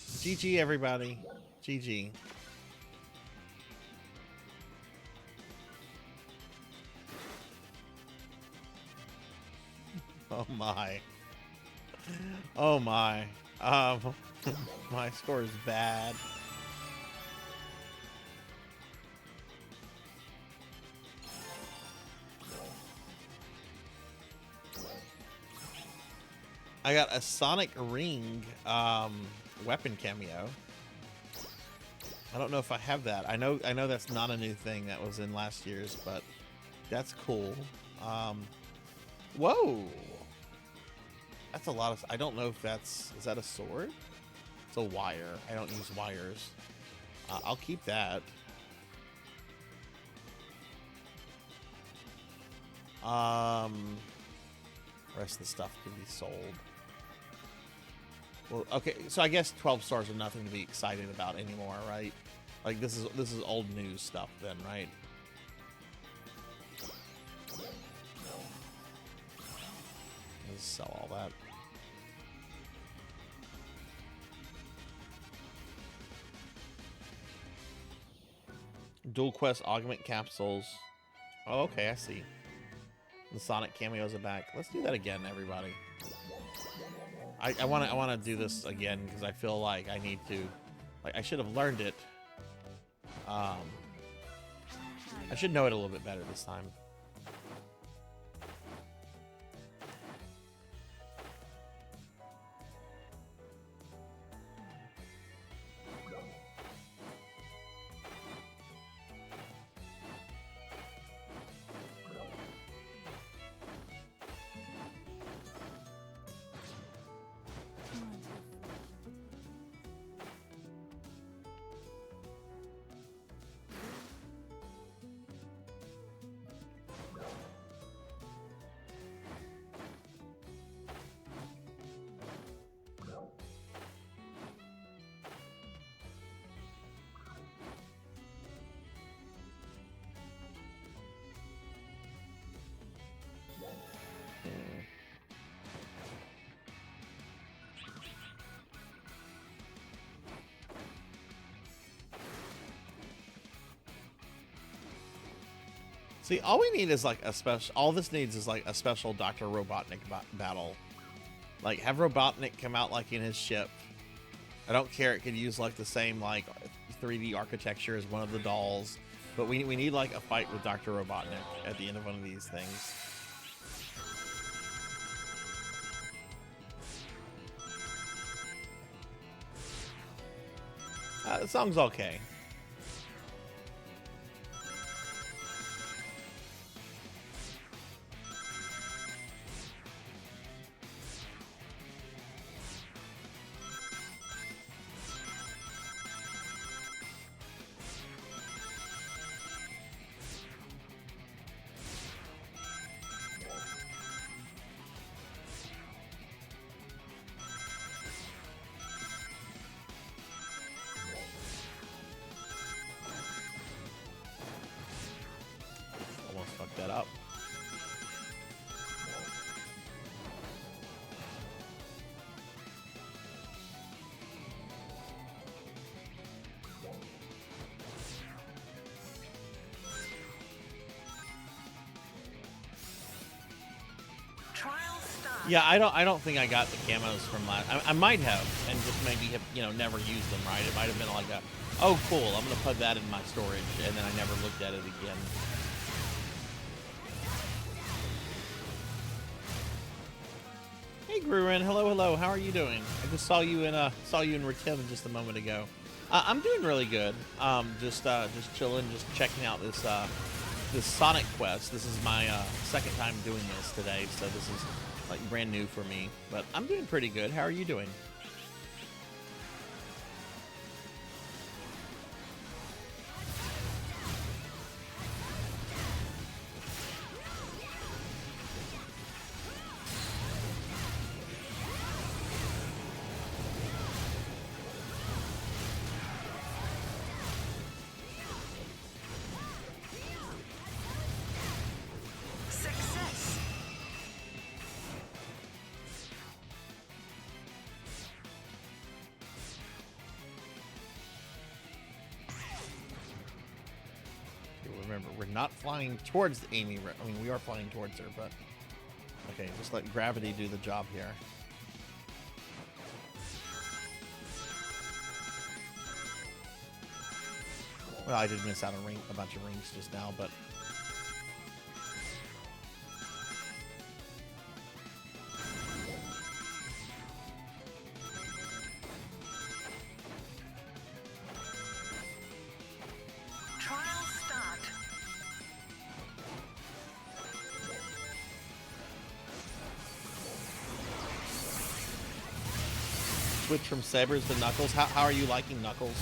GG, everybody. GG. Oh my. Oh my. My score is bad. I got a Sonic Ring weapon cameo. I don't know if I have that. I know that's not a new thing that was in last year's, but that's cool. Whoa. That's a lot of, I don't know if that's, is that a sword? It's a wire. I don't use wires. I'll keep that. Rest of the stuff can be sold. Well, okay, so I guess 12 stars are nothing to be excited about anymore, right? Like this is old news stuff then, right? Let's sell all that. Dual Quest augment capsules. Oh, okay, I see. The Sonic cameos are back. Let's do that again, everybody. I want to do this again because I feel like I need to. Like I should have learned it. I should know it a little bit better this time. See, all we need is like a special. All this needs is like a special Dr. Robotnik battle. Like have Robotnik come out like in his ship. I don't care. It could use like the same like 3D architecture as one of the dolls, but we need like a fight with Dr. Robotnik at the end of one of these things. The song's okay. That up. Yeah, I don't think I got the camos from last. I might have, and just maybe have never used them. Right? It might have been like a, oh cool, I'm gonna put that in my storage, and then I never looked at it again. Hey Gruin, hello. How are you doing? I just saw you in Retim just a moment ago. I'm doing really good. Just chilling, just checking out this this Sonic quest. This is my second time doing this today, so this is like brand new for me. But I'm doing pretty good. How are you doing? Remember, we're not flying towards Amy. I mean, we are flying towards her, but okay, just let gravity do the job here. Well, I did miss out a bunch of rings just now, but Trial start. switch from Sabers to Knuckles. How are you liking Knuckles?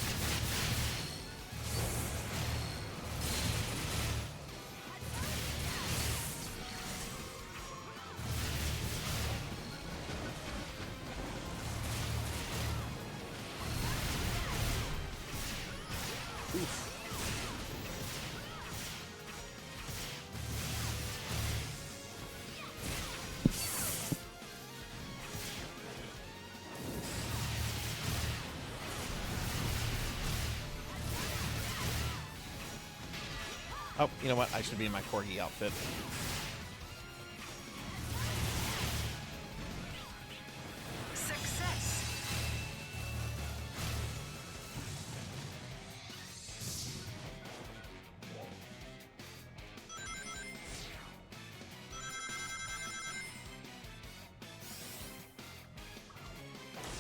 Oh, you know what? I should be in my corgi outfit. Success.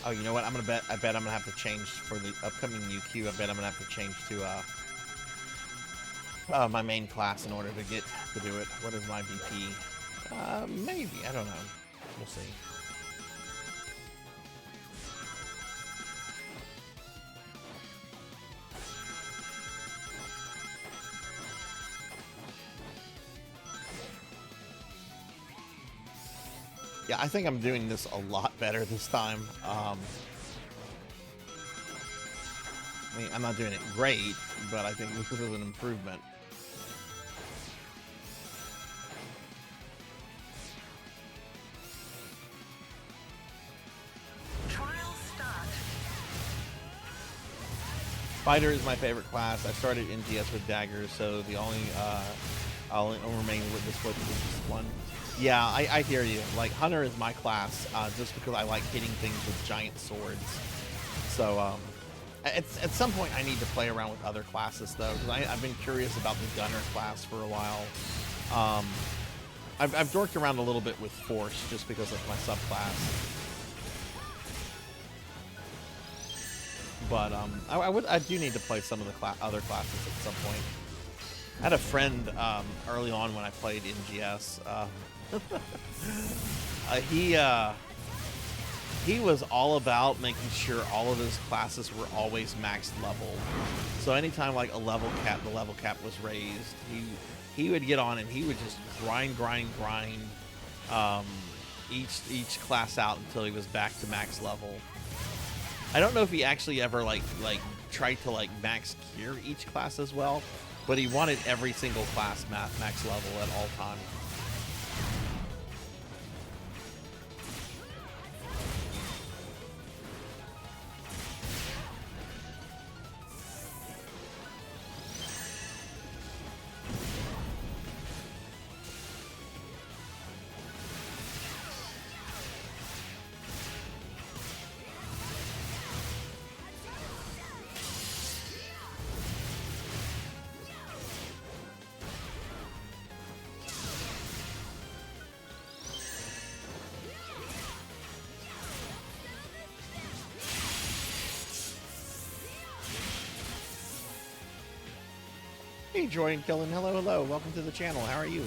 Oh, you know what? I bet I'm gonna have to change for the upcoming UQ. I bet I'm gonna have to change to my main class in order to get to do it. What is my BP? Maybe. I don't know. We'll see. Yeah, I think I'm doing this a lot better this time. I mean, I'm not doing it great, but I think this is an improvement. Trial start. Fighter is my favorite class. I started NGS with daggers, so the only I'll remain with this one. Yeah, I hear you. Like, Hunter is my class, just because I like hitting things with giant swords. So, at some point I need to play around with other classes, though, because I've been curious about the Gunner class for a while. I've dorked around a little bit with Force, just because of my subclass. But, I do need to play some of the other classes at some point. I had a friend, early on when I played NGS, he was all about making sure all of his classes were always maxed level. So anytime like the level cap was raised, he would get on and he would just grind each class out until he was back to max level. I don't know if he actually ever like tried to like max gear each class as well, but he wanted every single class max level at all times. Hey, Jordan Killen. Hello. Welcome to the channel. How are you?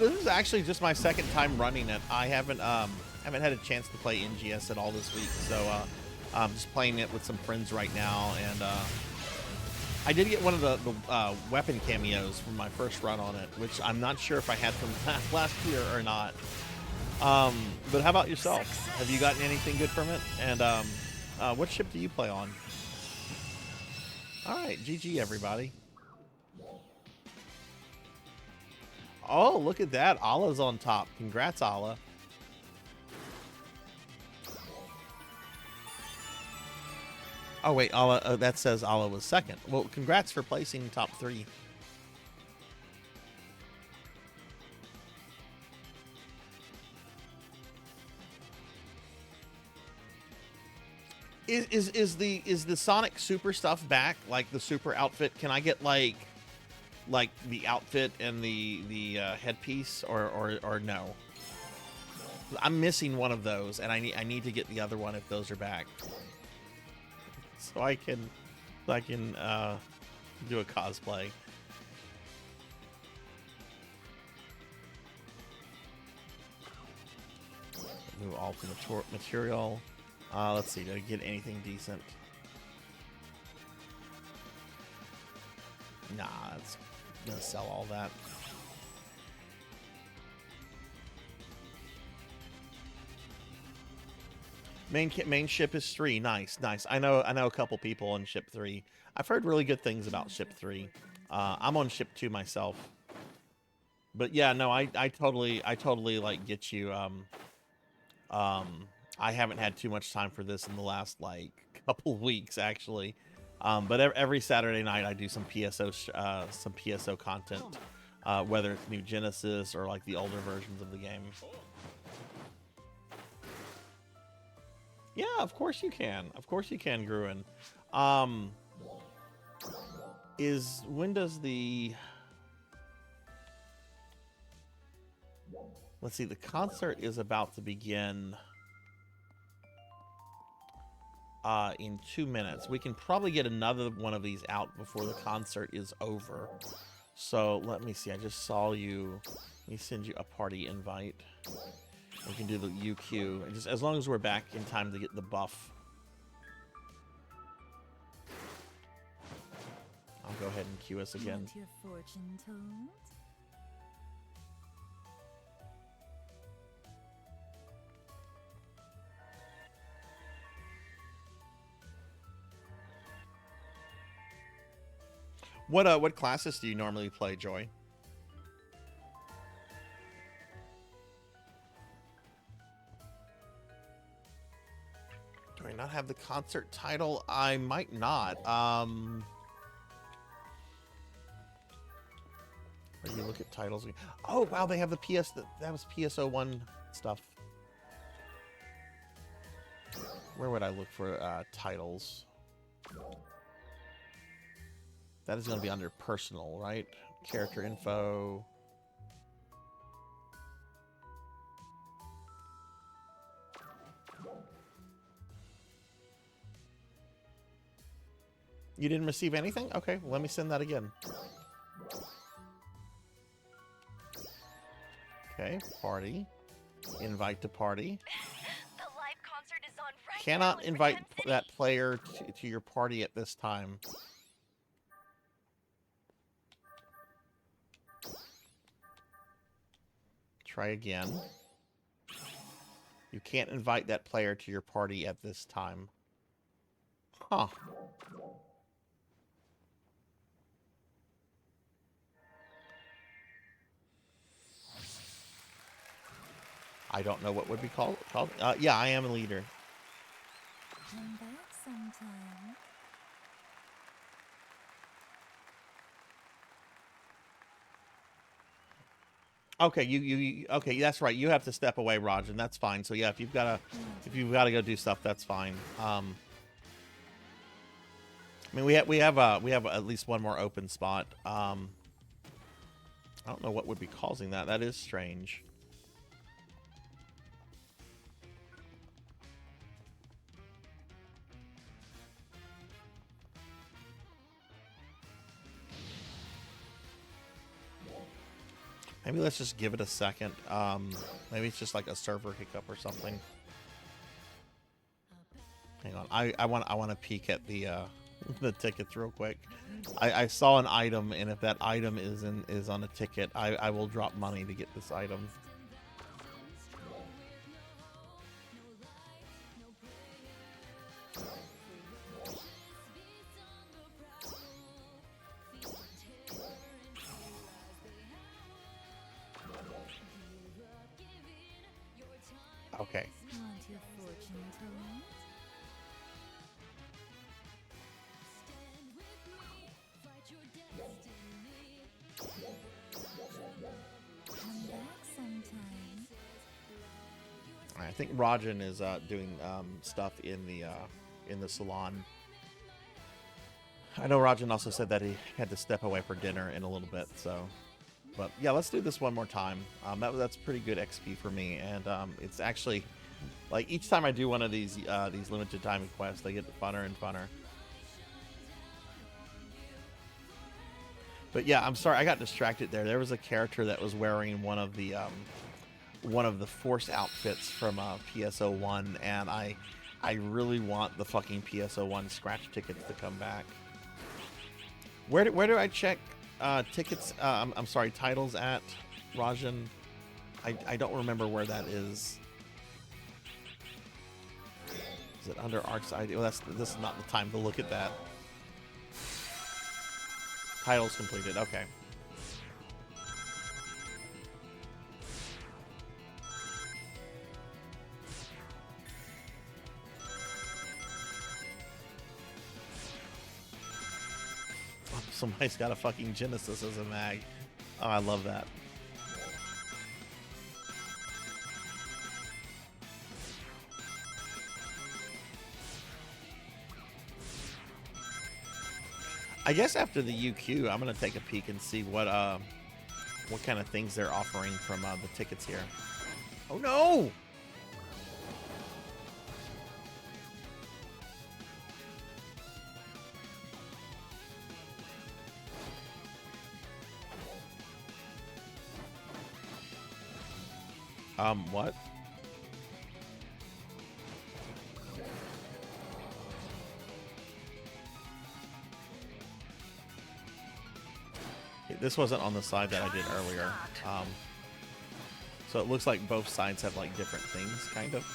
This is actually just my second time running it. I haven't had a chance to play NGS at all this week, so I'm just playing it with some friends right now. And I did get one of the weapon cameos from my first run on it, which I'm not sure if I had from last year or not. But how about yourself? Have you gotten anything good from it? And what ship do you play on? All right, GG, everybody. Oh, look at that. Allah's on top. Congrats, Allah. Oh wait, Ala, that says Ala was second. Well, congrats for placing top 3. Is the Sonic Super stuff back? Like the Super outfit? Can I get like the outfit and the headpiece or no? I'm missing one of those, and I need to get the other one if those are back, so I can do a cosplay. New ultimate material. Let's see, did I get anything decent? Nah, it's gonna sell all that. Main ship is 3. Nice. I know a couple people on ship 3. I've heard really good things about ship 3. I'm on ship 2 myself. But yeah, no, I totally like get you. I haven't had too much time for this in the last like couple weeks actually. But every Saturday night I do some PSO content, whether it's New Genesis or like the older versions of the game. Yeah, of course you can. Of course you can, Gruen. When does the... Let's see, the concert is about to begin in 2 minutes. We can probably get another one of these out before the concert is over. So let me see, I just saw you. Let me send you a party invite. We can do the UQ, and just as long as we're back in time to get the buff. I'll go ahead and queue us again. Want your fortune told? What classes do you normally play, Joy? Do I not have the concert title? I might not. Where you look at titles. Oh wow, they have the PS. That was PSO1 stuff. Where would I look for titles? That is going to be under personal, right? Character info. You didn't receive anything? Okay, well, let me send that again. Okay, party. Invite to party. The live concert is on right Cannot now in invite Phantasy. that player to your party at this time. Try again. You can't invite that player to your party at this time. Huh. I don't know what would be called. Yeah, I am a leader. Come back sometime. Okay, okay, that's right. You have to step away, Raj, and that's fine. So yeah, if you've gotta go do stuff, that's fine. I mean, we have at least one more open spot. I don't know what would be causing that. That is strange. Maybe let's just give it a second. Maybe it's just like a server hiccup or something. Hang on, I want to peek at the the tickets real quick. I saw an item, and if that item is on a ticket, I will drop money to get this item. Okay. Want your fortune told? I think Rajan is doing stuff in the salon. I know Rajan also said that he had to step away for dinner in a little bit. So, but yeah, let's do this one more time. That's pretty good XP for me, and it's actually like each time I do one of these limited time quests, they get funner and funner. But yeah, I'm sorry, I got distracted there. There was a character that was wearing one of the Force outfits from PSO1, and I really want the fucking PSO1 scratch tickets to come back. Where do I check tickets? I'm sorry, titles at Rajan. I don't remember where that is. Is it under Arcs ID? Well, this is not the time to look at that. Titles completed. Okay. Oh, somebody's got a fucking Genesis as a mag. Oh, I love that. I guess after the UQ, I'm gonna take a peek and see what kind of things they're offering from the tickets here. Oh no! What? This wasn't on the side that I did earlier. So it looks like both sides have like different things, kind of.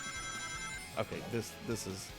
Okay, this is.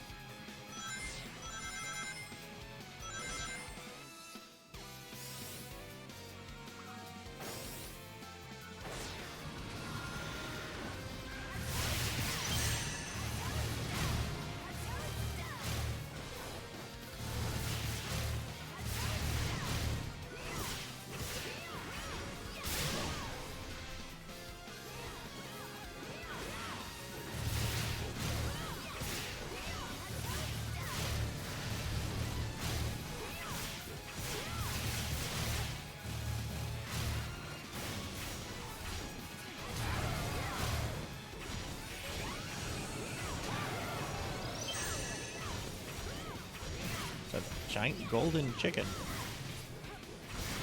Giant golden chicken.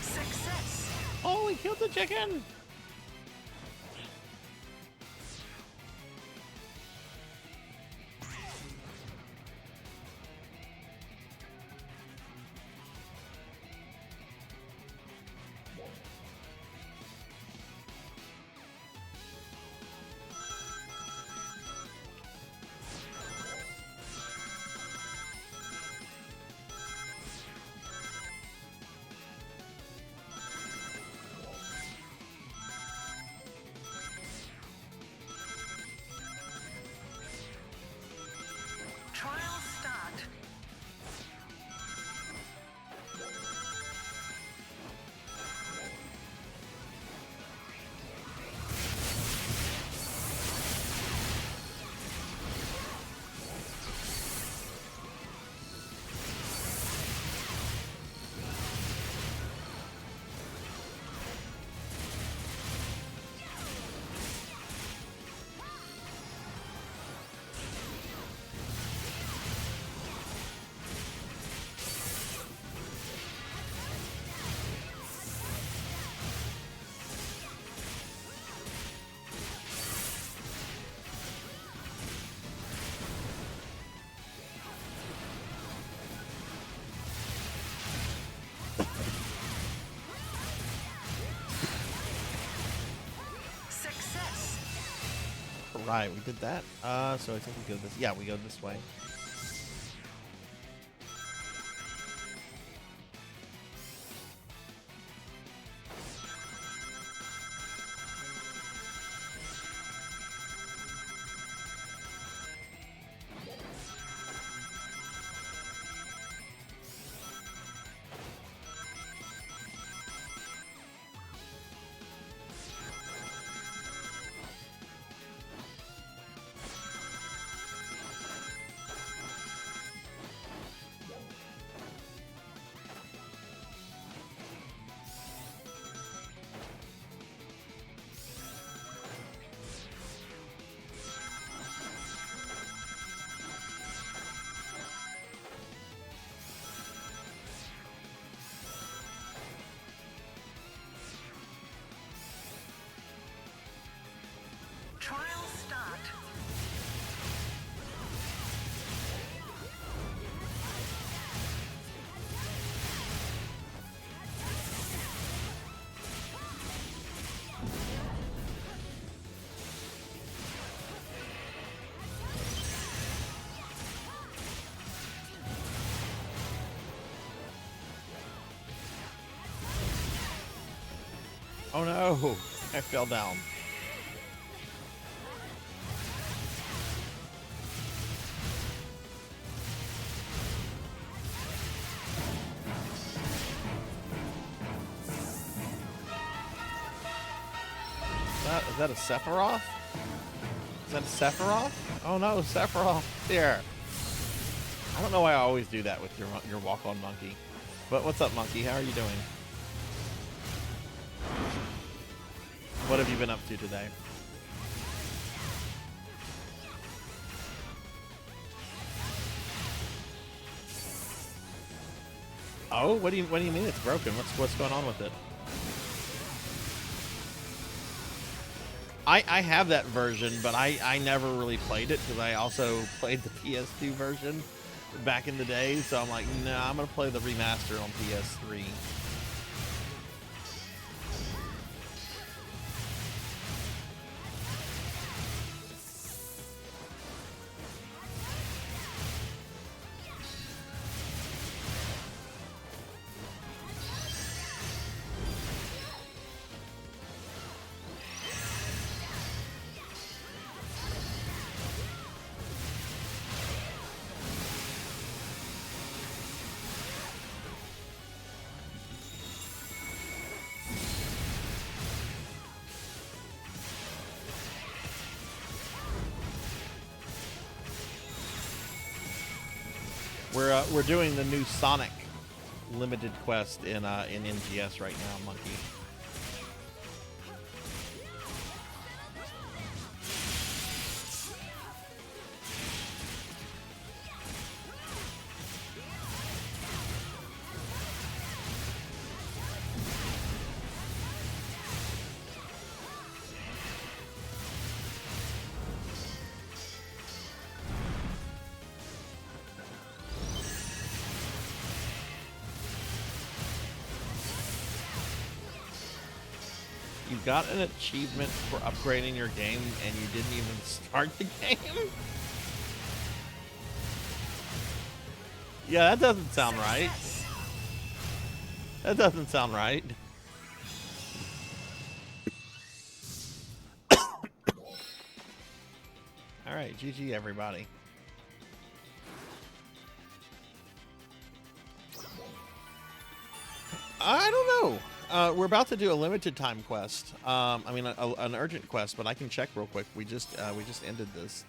Success. Oh, we killed the chicken! Trial start. Success. Right, we did that. So I think we go this. Yeah, we go this way. Oh no, I fell down. Is that a Sephiroth? Is that a Sephiroth? Oh no, Sephiroth here. I don't know why I always do that with your walk-on monkey. But what's up, monkey? How are you doing? What have you been up to today? Oh, what do you mean it's broken? What's going on with it? I have that version, but I never really played it because I also played the PS2 version back in the day. So I'm like, nah, I'm gonna play the remaster on PS3. We're doing the new Sonic limited quest in NGS right now, monkey. You got an achievement for upgrading your game and you didn't even start the game? Yeah, that doesn't sound right. That doesn't sound right. Alright, GG everybody. I don't know. We're about to do a limited time quest. I mean, an urgent quest, but I can check real quick. We just ended this.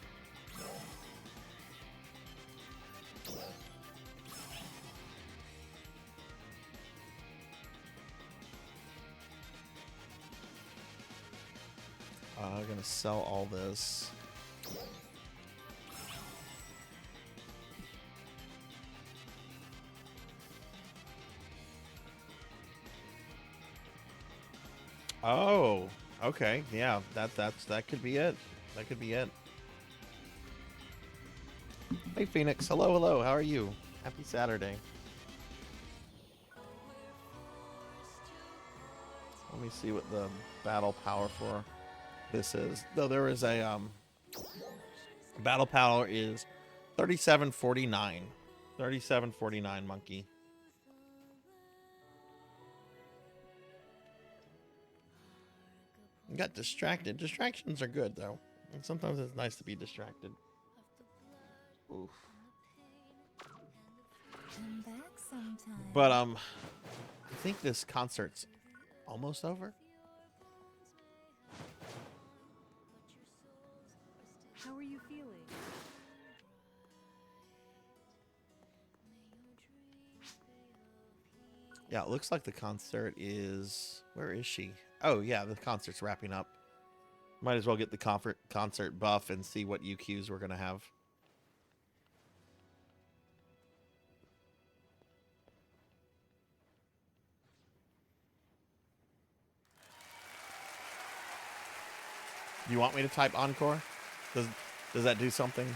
I'm gonna sell all this. Oh, okay. Yeah, that could be it. That could be it. Hey Phoenix, hello. How are you? Happy Saturday. Let me see what the battle power for this is. Though there is a battle power is 3749. 3749 monkey. Got distracted. Distractions are good though. And sometimes it's nice to be distracted. Oof. Come back sometime. But I think this concert's almost over. How are you feeling? Yeah, it looks like the concert is... Where is she? Oh, yeah, the concert's wrapping up. Might as well get the concert buff and see what UQs we're going to have. Do you want me to type encore? Does that do something?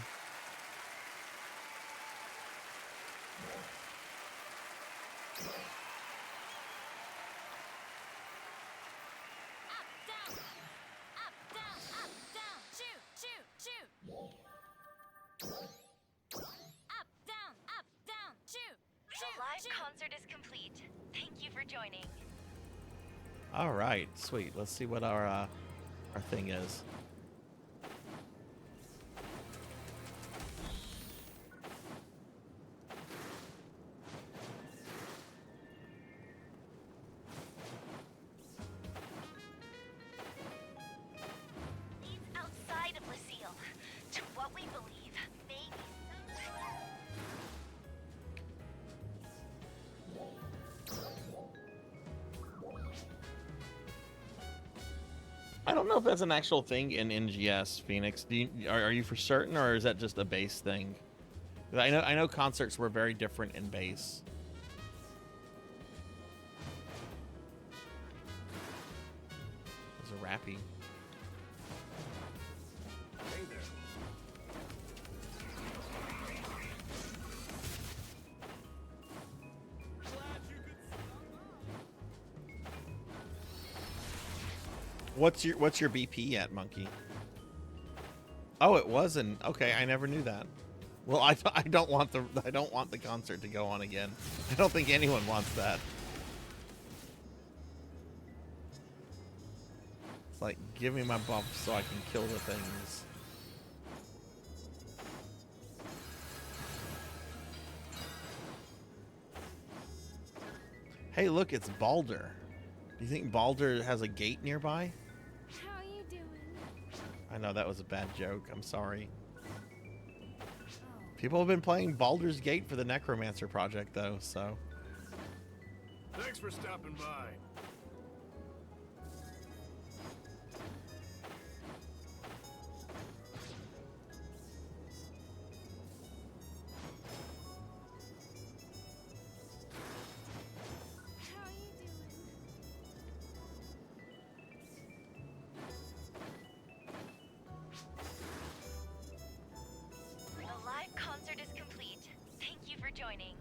All right, sweet. Let's see what our thing is. Outside of Lucille, to what we believe may be. I don't know if that's an actual thing in NGS, Phoenix. Are you for certain, or is that just a base thing? 'Cause I know concerts were very different in base. There's a rappy. Hey there. What's your BP at, Monkey? Oh, it wasn't. Okay, I never knew that. Well, I don't want the concert to go on again. I don't think anyone wants that. It's like, give me my buff so I can kill the things. Hey, look, it's Baldur. Do you think Baldur has a gate nearby? How you doing? I know that was a bad joke. I'm sorry. People have been playing Baldur's Gate for the Necromancer project, though, so. Thanks for stopping by. How you doing? The live concert is complete. Thank you for joining.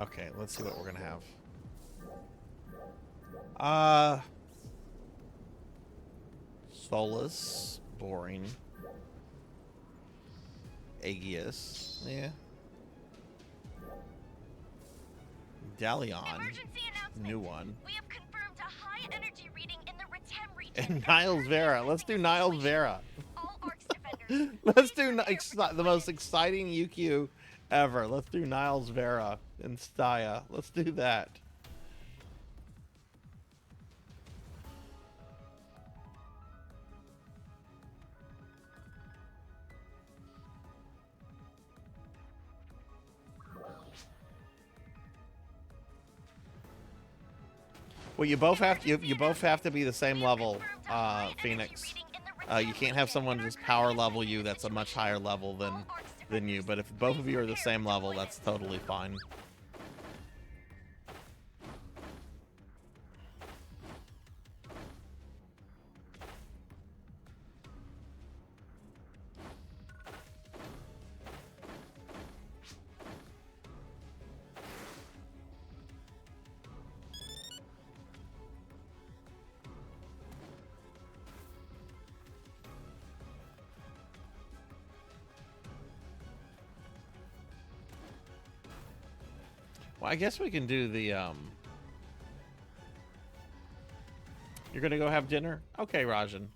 Okay, let's see what we're gonna have. Solus, boring. Aegeus, yeah. Dalion, Emergency announcement. new one. We have confirmed a high energy reading in the Retem region. And Niles Vera. Let's do Niles Vera. All Arcs defenders. Let's do the most exciting UQ ever. Let's do Niles Vera and Staya. Let's do that. Well, you both have to be the same level, Phoenix. You can't have someone just power level you that's a much higher level than you. But if both of you are the same level, that's totally fine. Well, I guess we can do the, You're gonna go have dinner? Okay, Rajan.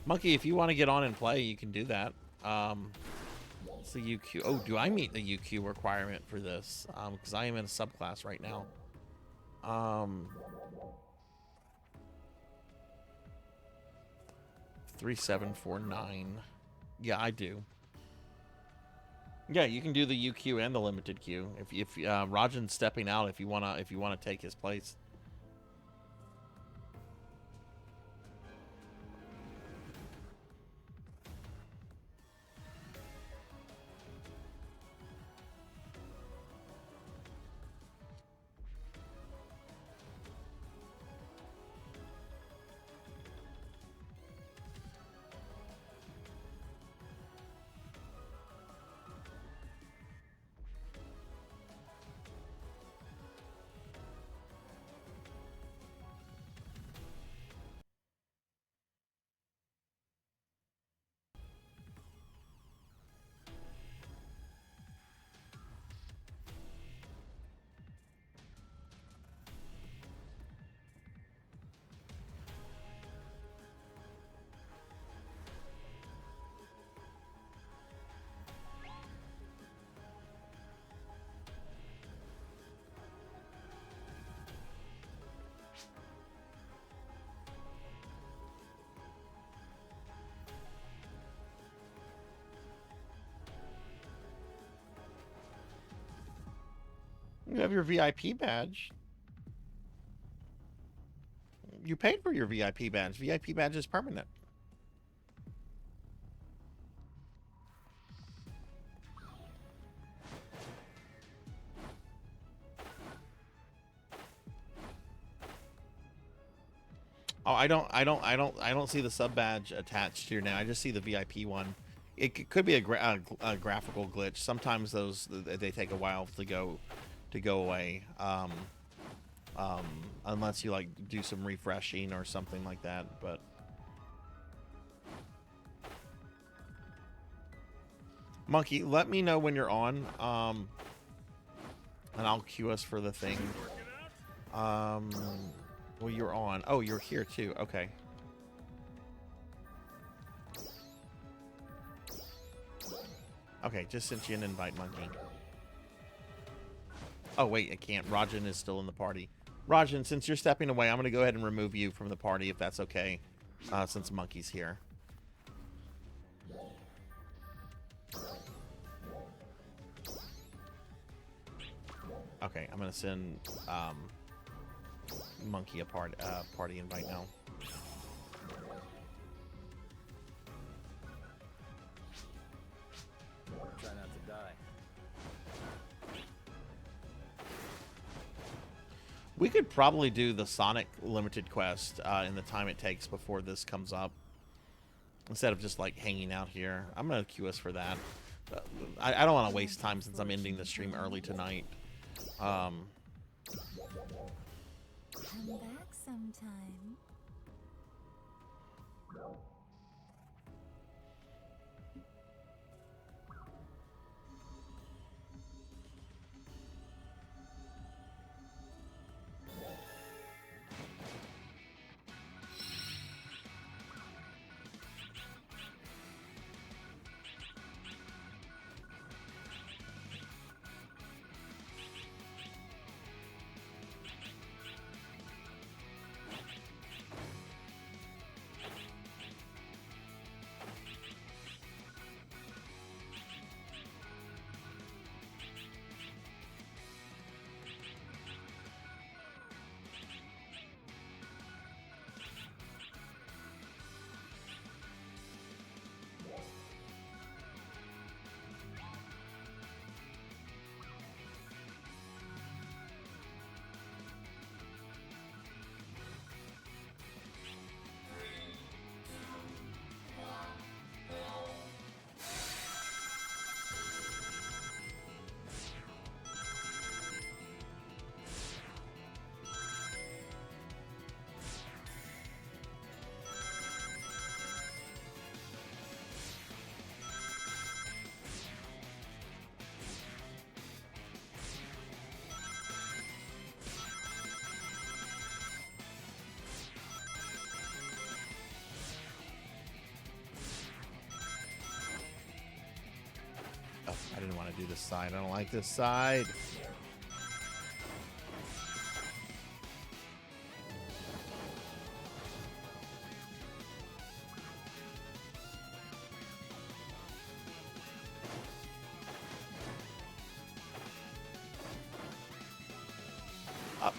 Monkey, if you want to get on and play, you can do that. What's the UQ? Oh, do I meet the UQ requirement for this? Because I am in a subclass right now. 3749. Yeah, I do. Yeah, you can do the UQ and the limited queue. If Rajan's stepping out, if you wanna take his place. You have your VIP badge. You paid for your VIP badge. VIP badge is permanent. Oh, I don't see the sub badge attached here now. I just see the VIP one. It could be a graphical glitch. Sometimes those they take a while to go away. Unless you like do some refreshing or something like that. But Monkey, let me know when you're on. And I'll queue us for the thing. Well, you're on. Oh, you're here too. Okay. Okay, just sent you an invite, Monkey. Oh, wait, I can't. Rajan is still in the party. Rajan, since you're stepping away, I'm going to go ahead and remove you from the party, if that's okay, since Monkey's here. Okay, I'm going to send Monkey a party invite now. Try not to die. We could probably do the Sonic limited quest in the time it takes before this comes up, instead of just like hanging out here. I'm gonna queue us for that. I don't want to waste time since I'm ending the stream early tonight. Come back sometime. Oh, I didn't want to do this side. I don't like this side.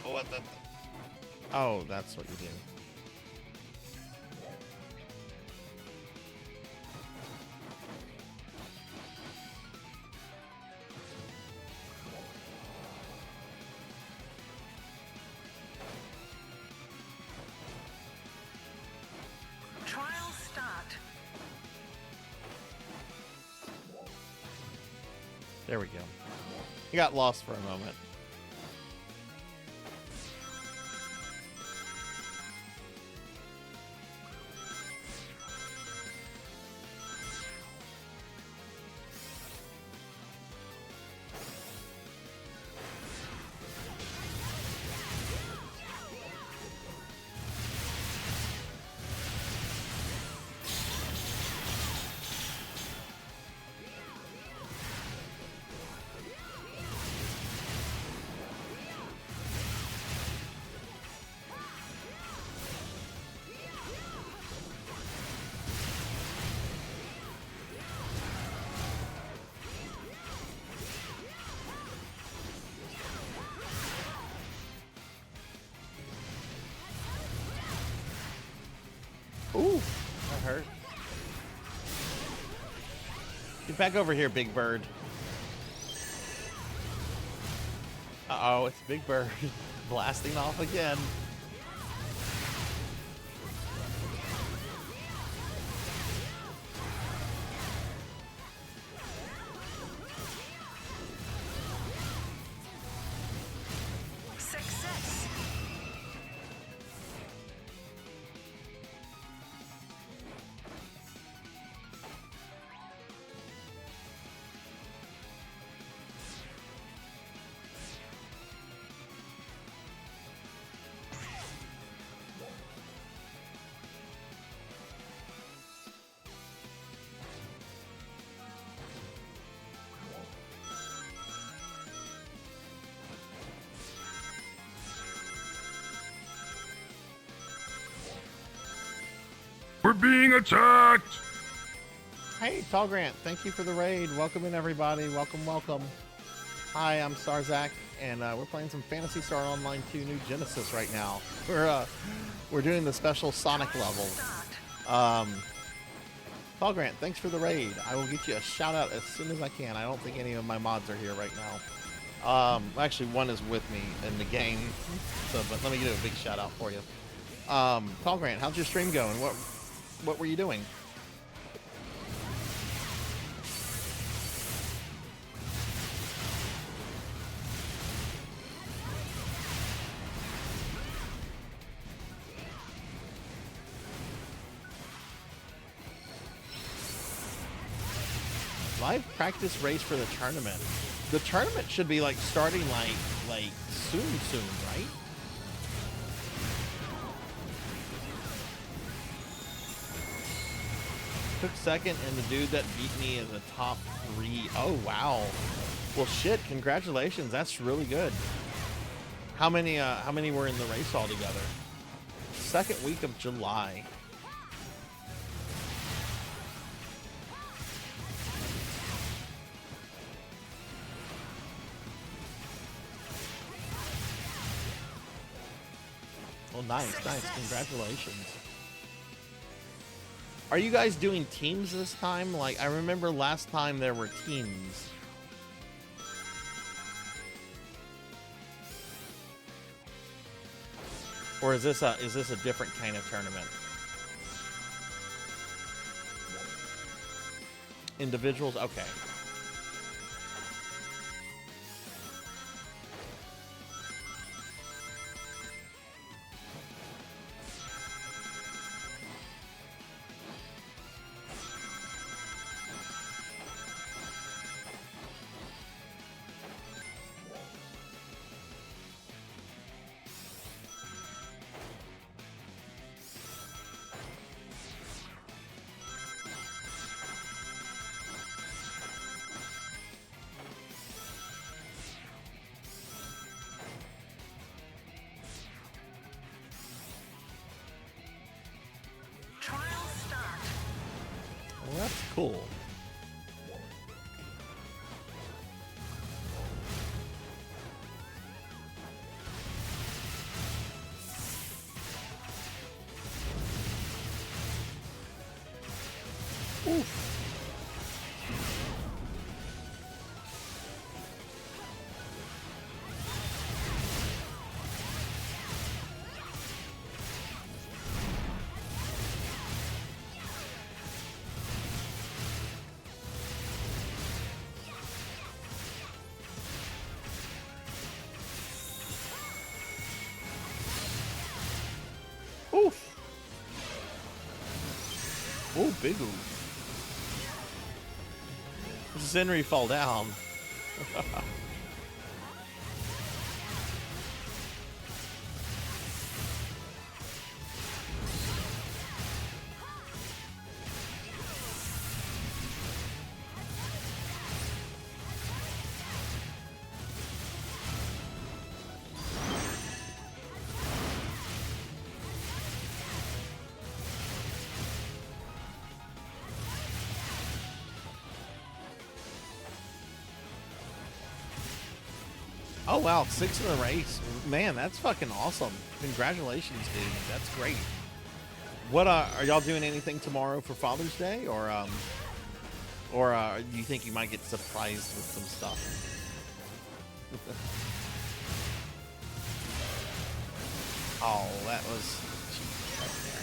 What the? Oh, that's what you do. Trial start. There we go. You got lost for a moment. Ooh, that hurt. Get back over here, Big Bird. Uh-oh, it's Big Bird blasting off again. Success. We're being attacked! Hey, Tall Grant, thank you for the raid. Welcome in, everybody. Welcome, welcome. Hi, I'm Sarzac, and we're playing some Phantasy Star Online 2 New Genesis right now. We're doing the special Sonic level. Tall Grant, thanks for the raid. I will get you a shout out as soon as I can. I don't think any of my mods are here right now. Actually, one is with me in the game, so but let me give a big shout out for you. Tall Grant, how's your stream going? What were you doing? Live practice race for the tournament. The tournament should be like starting like soon, right? Took second, and the dude that beat me is a top 3. Oh wow. Well shit, congratulations. That's really good. How many were in the race altogether? Second week of July. Well, nice. Congratulations. Are you guys doing teams this time? Like, I remember last time there were teams. Or is this a different kind of tournament? Individuals? Okay. That's cool. Oof. Oof. Oh, big oof. Does Henry fall down? Oh wow, 6 in the race. Man, that's fucking awesome. Congratulations, dude. That's great. What are y'all doing anything tomorrow for Father's Day, or do you think you might get surprised with some stuff? Oh, that was cheap right there.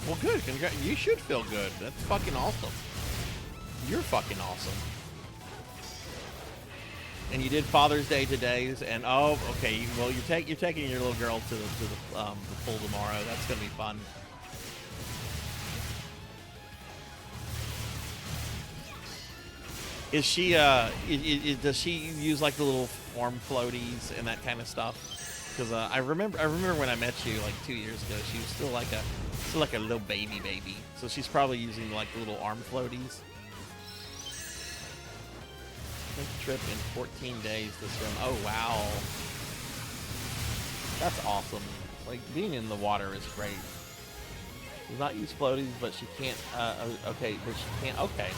Well, good. You should feel good. That's fucking awesome. You're fucking awesome. And you did Father's Day today, and oh, okay. Well, you're taking your little girl to the pool tomorrow. That's gonna be fun. Is she does she use like the little arm floaties and that kind of stuff? Because I remember when I met you like 2 years ago, she was still like a little baby. So she's probably using like the little arm floaties. Trip in 14 days to swim. Oh wow, that's awesome. Like being in the water is great. Does not use floaties, but she can't. Okay, but she can't. Okay.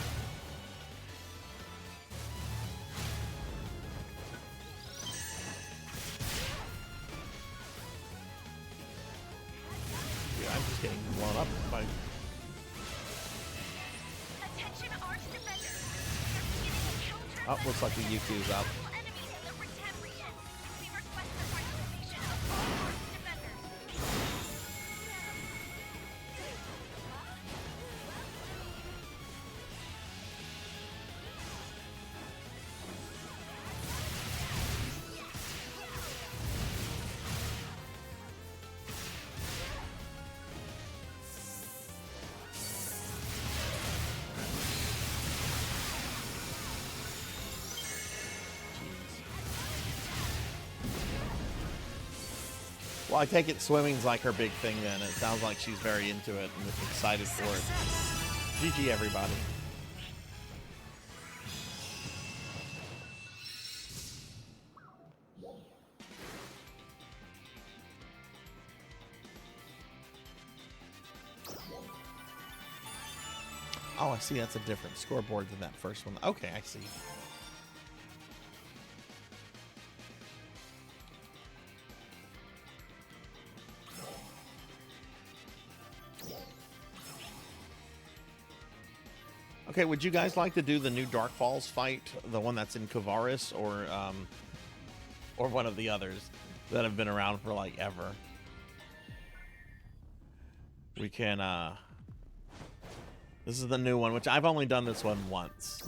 Dude, I'm just getting blown up by. Oh, looks like the UQ's up. Well, I take it swimming's like her big thing then. It sounds like she's very into it and excited for it. GG, everybody. Oh, I see. That's a different scoreboard than that first one. Okay, I see. Okay, would you guys like to do the new Dark Falls fight, the one that's in Kavaris, or one of the others that have been around for like ever? We can. This is the new one, which I've only done this one once.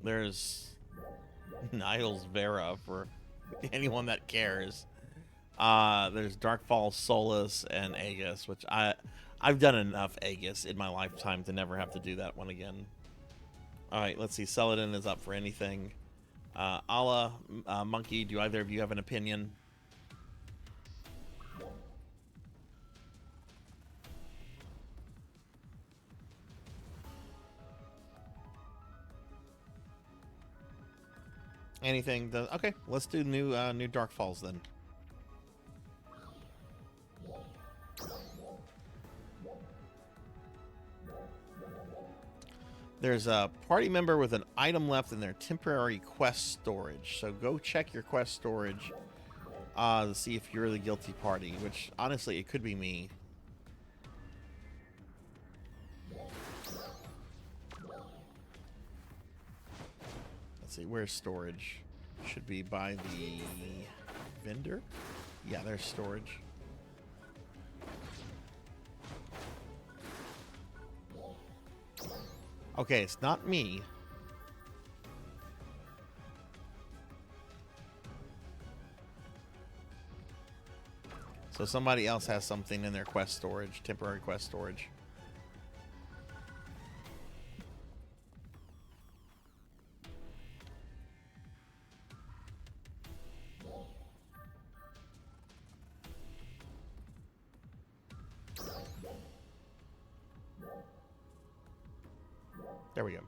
There's Niles Vera for anyone that cares. There's Dark Falls Solus and Aegis, which I've done enough Aegis in my lifetime to never have to do that one again. Alright, let's see. Celadon is up for anything. Allah, Monkey, do either of you have an opinion? Anything? Okay, let's do new Dark Falls then. There's a party member with an item left in their temporary quest storage. So go check your quest storage to see if you're the guilty party, which honestly, it could be me. Let's see, where's storage? Should be by the vendor. Yeah, there's storage. Okay, it's not me. So somebody else has something in their quest storage, temporary quest storage. There we go.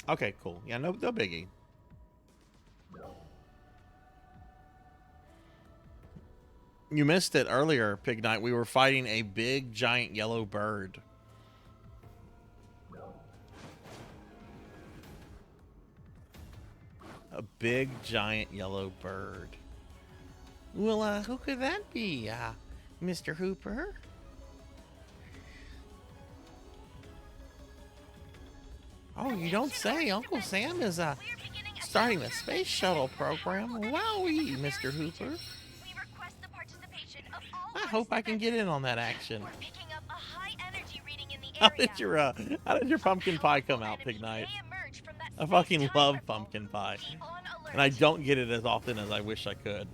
Okay, cool. Yeah, no biggie. You missed it earlier, Pig Knight. We were fighting a big, giant yellow bird. A big, giant yellow bird. Well, who could that be, Mr. Hooper? Oh, you don't say. Uncle Sam is starting a space shuttle program. Wowie, Mr. Hooper. I hope I can get in on that action. How did your pumpkin pie come out, Pig Knight? I fucking love pumpkin pie. And I don't get it as often as I wish I could.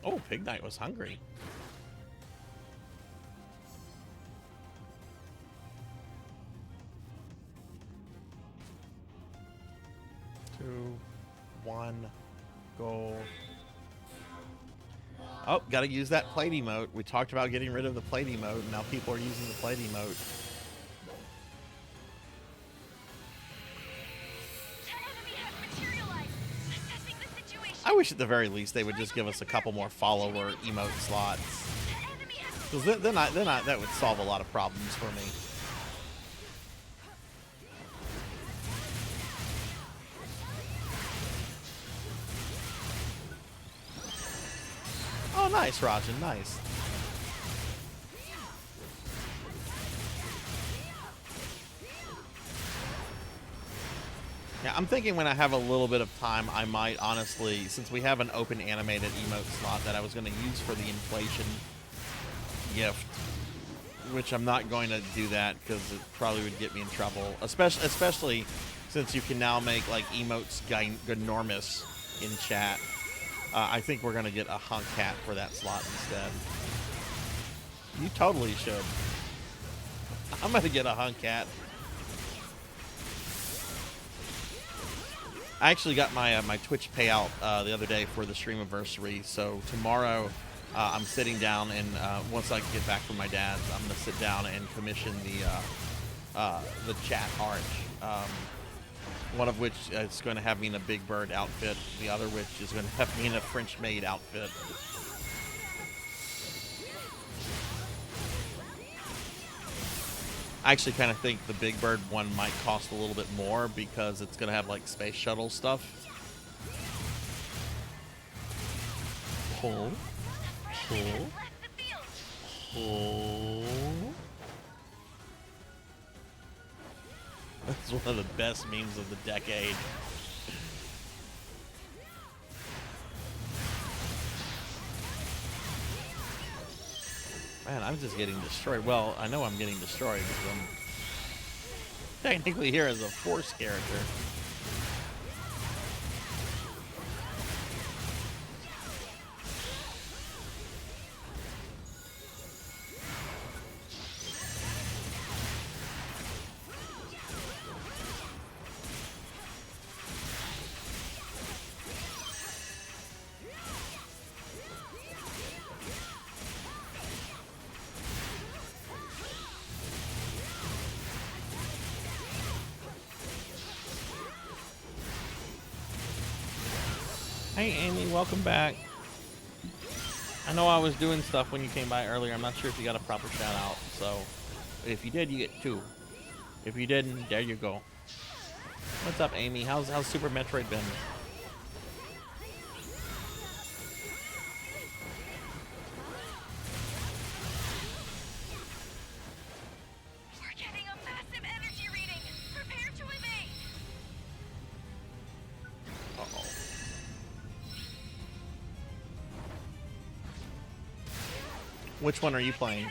Oh, Pig Knight was hungry. Two, one, go. Oh, gotta use that plate emote. We talked about getting rid of the plate emote, and now people are using the plate emote. I wish at the very least they would just give us a couple more follower emote slots. Because then that would solve a lot of problems for me. Oh, nice, Rajan, nice. Yeah, I'm thinking when I have a little bit of time, I might honestly, since we have an open animated emote slot that I was going to use for the inflation gift, which I'm not going to do that because it probably would get me in trouble, especially since you can now make like emotes ginormous in chat. I think we're going to get a hunk cat for that slot instead. You totally should. I'm going to get a hunk cat. I actually got my my Twitch payout the other day for the streamiversary, so tomorrow I'm sitting down and once I get back from my dad's, I'm going to sit down and commission the chat art. One of which is going to have me in a Big Bird outfit, the other which is going to have me in a French maid outfit. I actually kind of think the Big Bird one might cost a little bit more because it's going to have like space shuttle stuff. Oh. Oh. Oh. That's one of the best memes of the decade. Man, I'm just getting destroyed. Well, I know I'm getting destroyed because I'm technically here as a Force character. Hey Amy, welcome back. I know I was doing stuff when you came by earlier. I'm not sure if you got a proper shout out, so if you did, you get 2. If you didn't, there you go. What's up, Amy? How's Super Metroid been? Which one are you playing?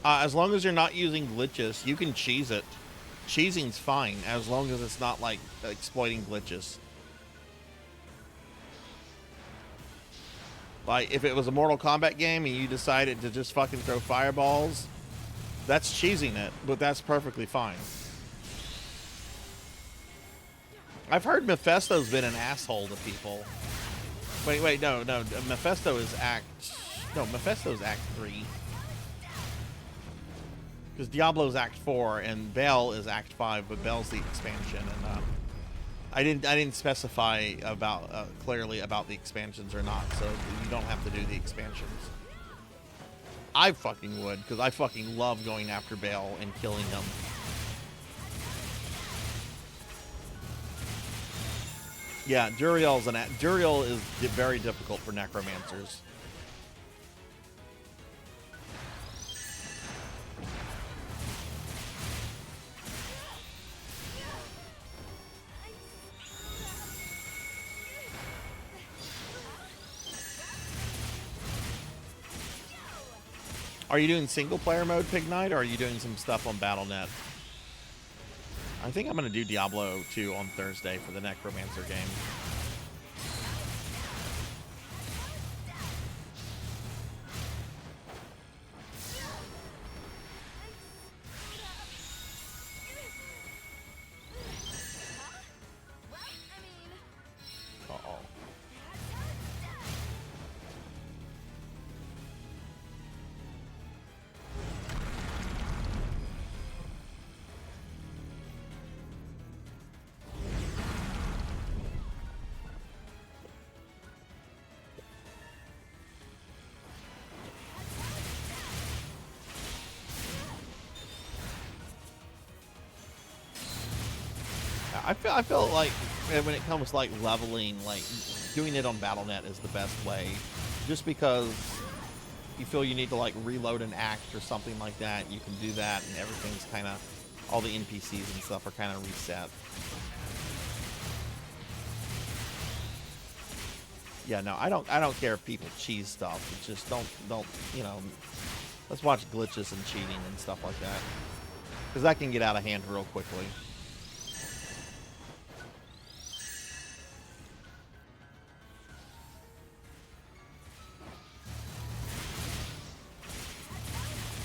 As long as you're not using glitches, you can cheese it. Cheesing's fine, as long as it's not like exploiting glitches. Like, if it was a Mortal Kombat game and you decided to just fucking throw fireballs, that's cheesing it, but that's perfectly fine. I've heard Mephisto's been an asshole to people. Wait, no. Mephisto is Act 3. Because Diablo's Act 4 and Baal is Act 5, but Baal's the expansion, and I didn't specify about clearly about the expansions or not, so you don't have to do the expansions. I fucking would, because I fucking love going after Baal and killing him. Yeah, Duriel is very difficult for necromancers. Are you doing single player mode, Pig Knight, or are you doing some stuff on Battle.net? I think I'm going to do Diablo 2 on Thursday for the Necromancer game. Uh-oh. I feel like when it comes to like leveling, like doing it on Battle.net is the best way, just because you feel you need to like reload an act or something like that, you can do that, and everything's kind of, all the NPCs and stuff are kind of reset. Yeah, no, I don't care if people cheese stuff. It's just don't you know, let's watch glitches and cheating and stuff like that, because that can get out of hand real quickly.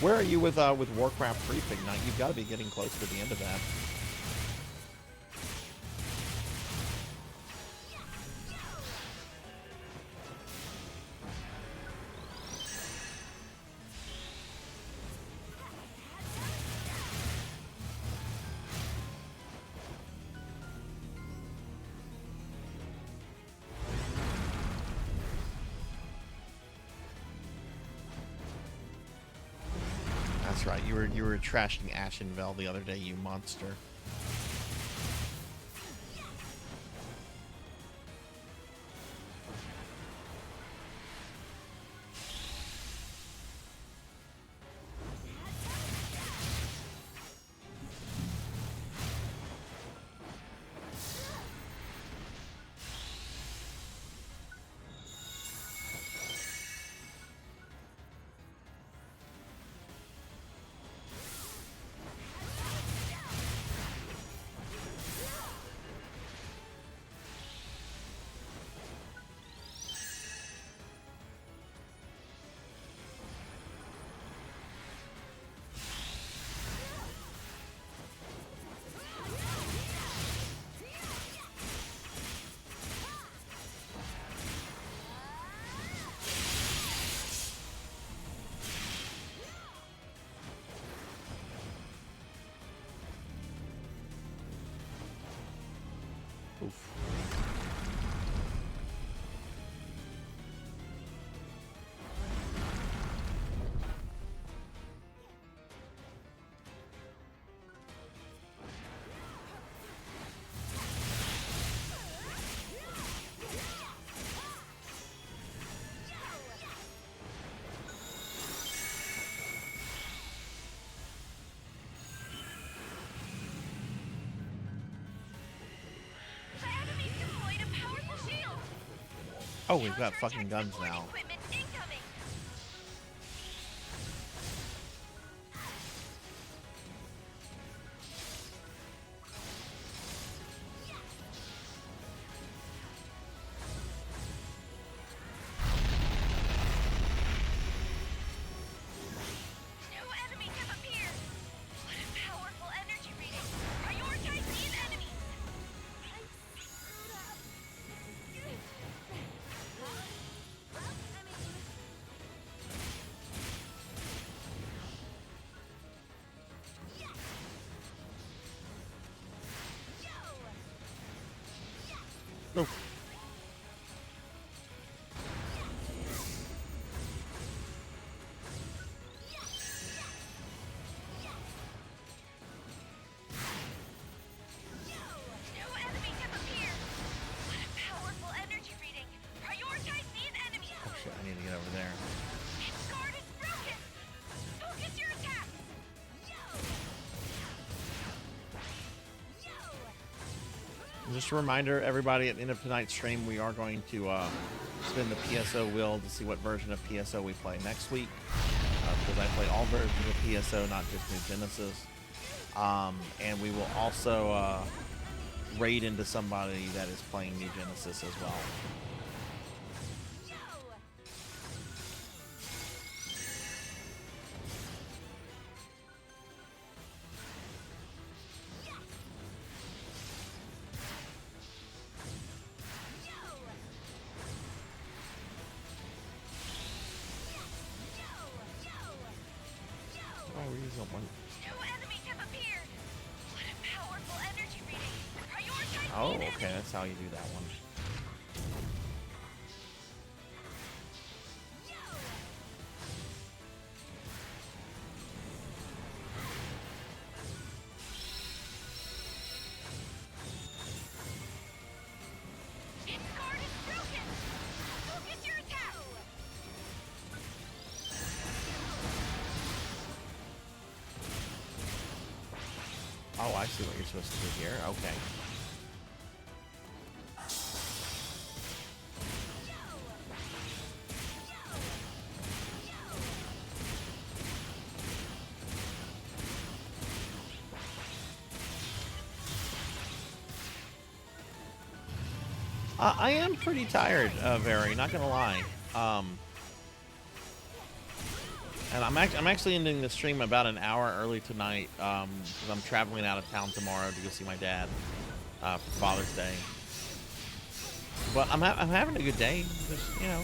Where are you with Warcraft 3, Pig Knight? You've got to be getting close to the end of that. That's right. You were trashing Ashenvale the other day, you monster. Oh, we've got fucking guns now. No. Just a reminder, everybody, at the end of tonight's stream, we are going to spin the PSO wheel to see what version of PSO we play next week. Because I play all versions of PSO, not just New Genesis. And we will also raid into somebody that is playing New Genesis as well. Oh, okay, that's how you do that one. Oh, I see what you're supposed to do here. Okay. I am pretty tired, Very, not gonna lie. And I'm actually ending the stream about an hour early tonight, because I'm traveling out of town tomorrow to go see my dad for Father's Day. But I'm having a good day. Just, you know,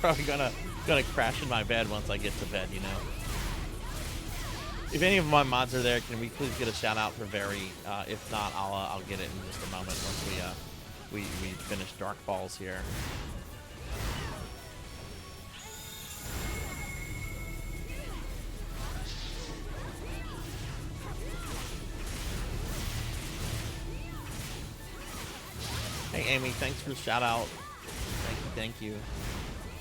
probably gonna crash in my bed once I get to bed. You know. If any of my mods are there, can we please get a shout out for Very? If not, I'll get it in just a moment once we finish Dark Falls here. Hey Amy, thanks for the shout out. Thank you.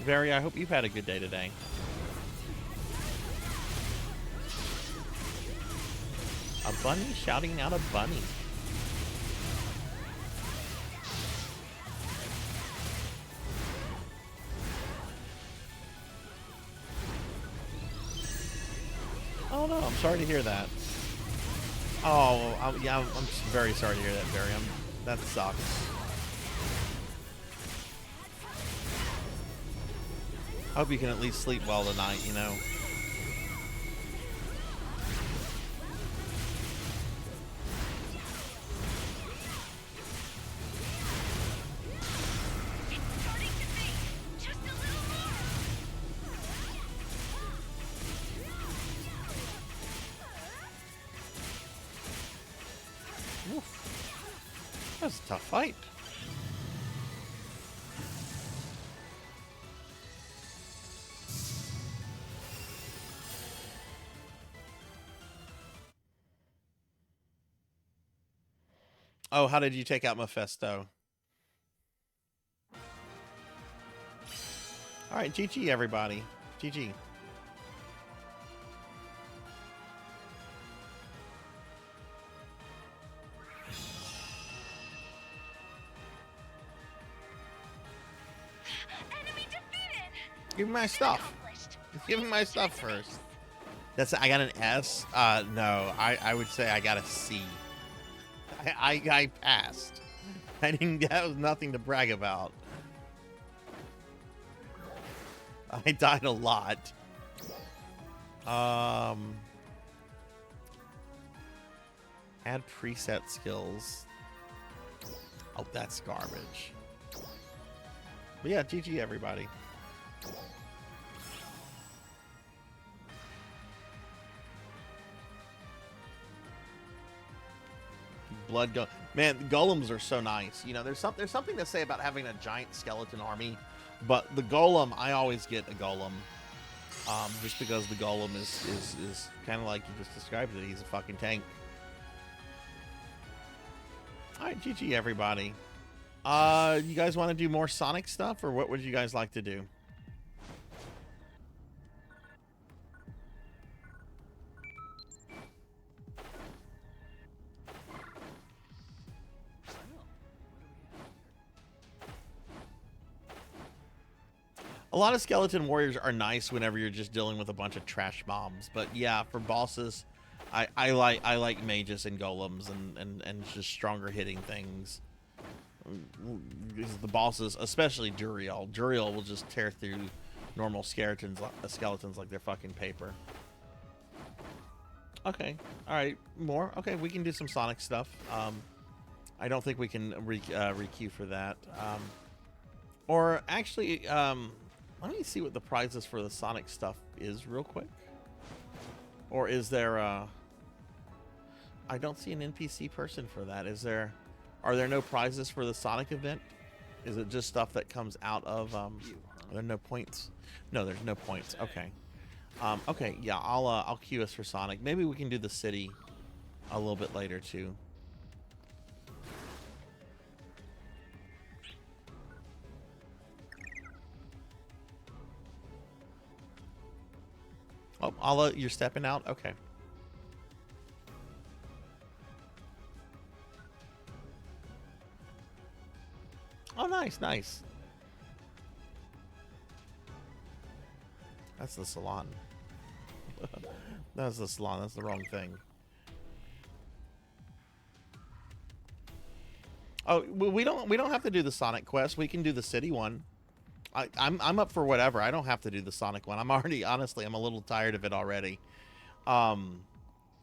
Very, I hope you've had a good day today. A bunny shouting out a bunny. Oh no, I'm sorry to hear that. Oh, yeah, I'm very sorry to hear that, Barry. That sucks. I hope you can at least sleep well tonight, you know. That's a tough fight. Oh, how did you take out Mephisto? All right, GG everybody. GG. Give me my stuff. Give me my stuff first. I got an S? No, I would say I got a C. I passed. That was nothing to brag about. I died a lot. Add preset skills. Oh, that's garbage. But yeah, GG everybody. blood go. Man, golems are so nice. You know, there's something to say about having a giant skeleton army, but the golem, I always get a golem, just because the golem is kind of like you just described it. He's a fucking tank. All right, GG everybody. You guys want to do more Sonic stuff, or what would you guys like to do? A lot of skeleton warriors are nice whenever you're just dealing with a bunch of trash mobs, but yeah, for bosses, I like mages and golems and just stronger hitting things. Because the bosses, especially Duriel will just tear through normal skeletons like they're fucking paper. Okay, all right, more. Okay, we can do some Sonic stuff. I don't think we can requeue for that. Or actually, let me see what the prizes for the Sonic stuff is real quick. Or is there I don't see an NPC person for that. Are there no prizes for the Sonic event? Is it just stuff that comes out of are there no points? No, there's no points. Okay. Okay, yeah, I'll queue us for Sonic. Maybe we can do the city a little bit later too. Oh, you're stepping out? Okay. Oh, nice, nice. That's the salon. That's the salon. That's the wrong thing. Oh, we don't have to do the Sonic quest. We can do the city one. I'm up for whatever. I don't have to do the Sonic one. Honestly, I'm a little tired of it already.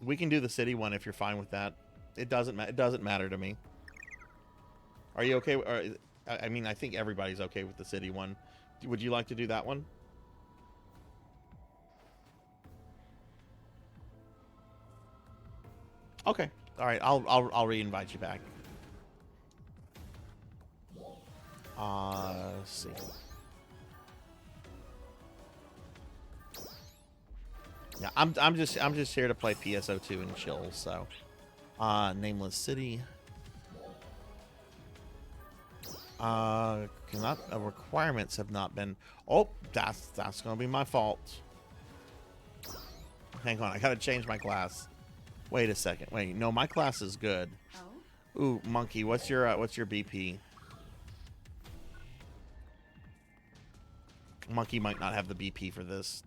We can do the city one if you're fine with that. It doesn't matter to me. Are you okay? I mean, I think everybody's okay with the city one. Would you like to do that one? Okay. All right. I'll re-invite you back. Let's see. Yeah, I'm just here to play PSO2 and chill. So, nameless city. Requirements have not been. Oh, that's gonna be my fault. Hang on, I gotta change my class. Wait a second. Wait, no, my class is good. Oh. Ooh, monkey, what's your BP? Monkey might not have the BP for this.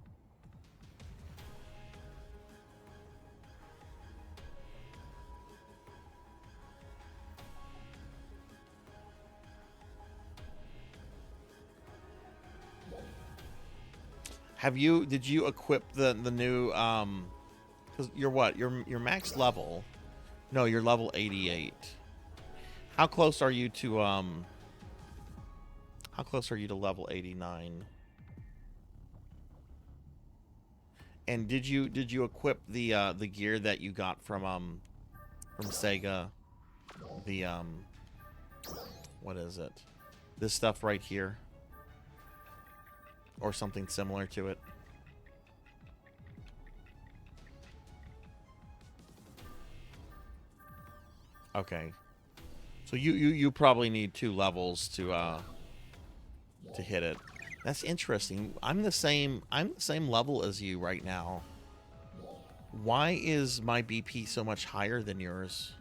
Did you equip the new because you're what? You're max level. No, you're level 88. How close are you to level 89? And did you equip the gear that you got from Sega? The what is it? This stuff right here. Or something similar to it. Okay. So you probably need 2 levels to hit it. That's interesting. I'm the same level as you right now. Why is my BP so much higher than yours?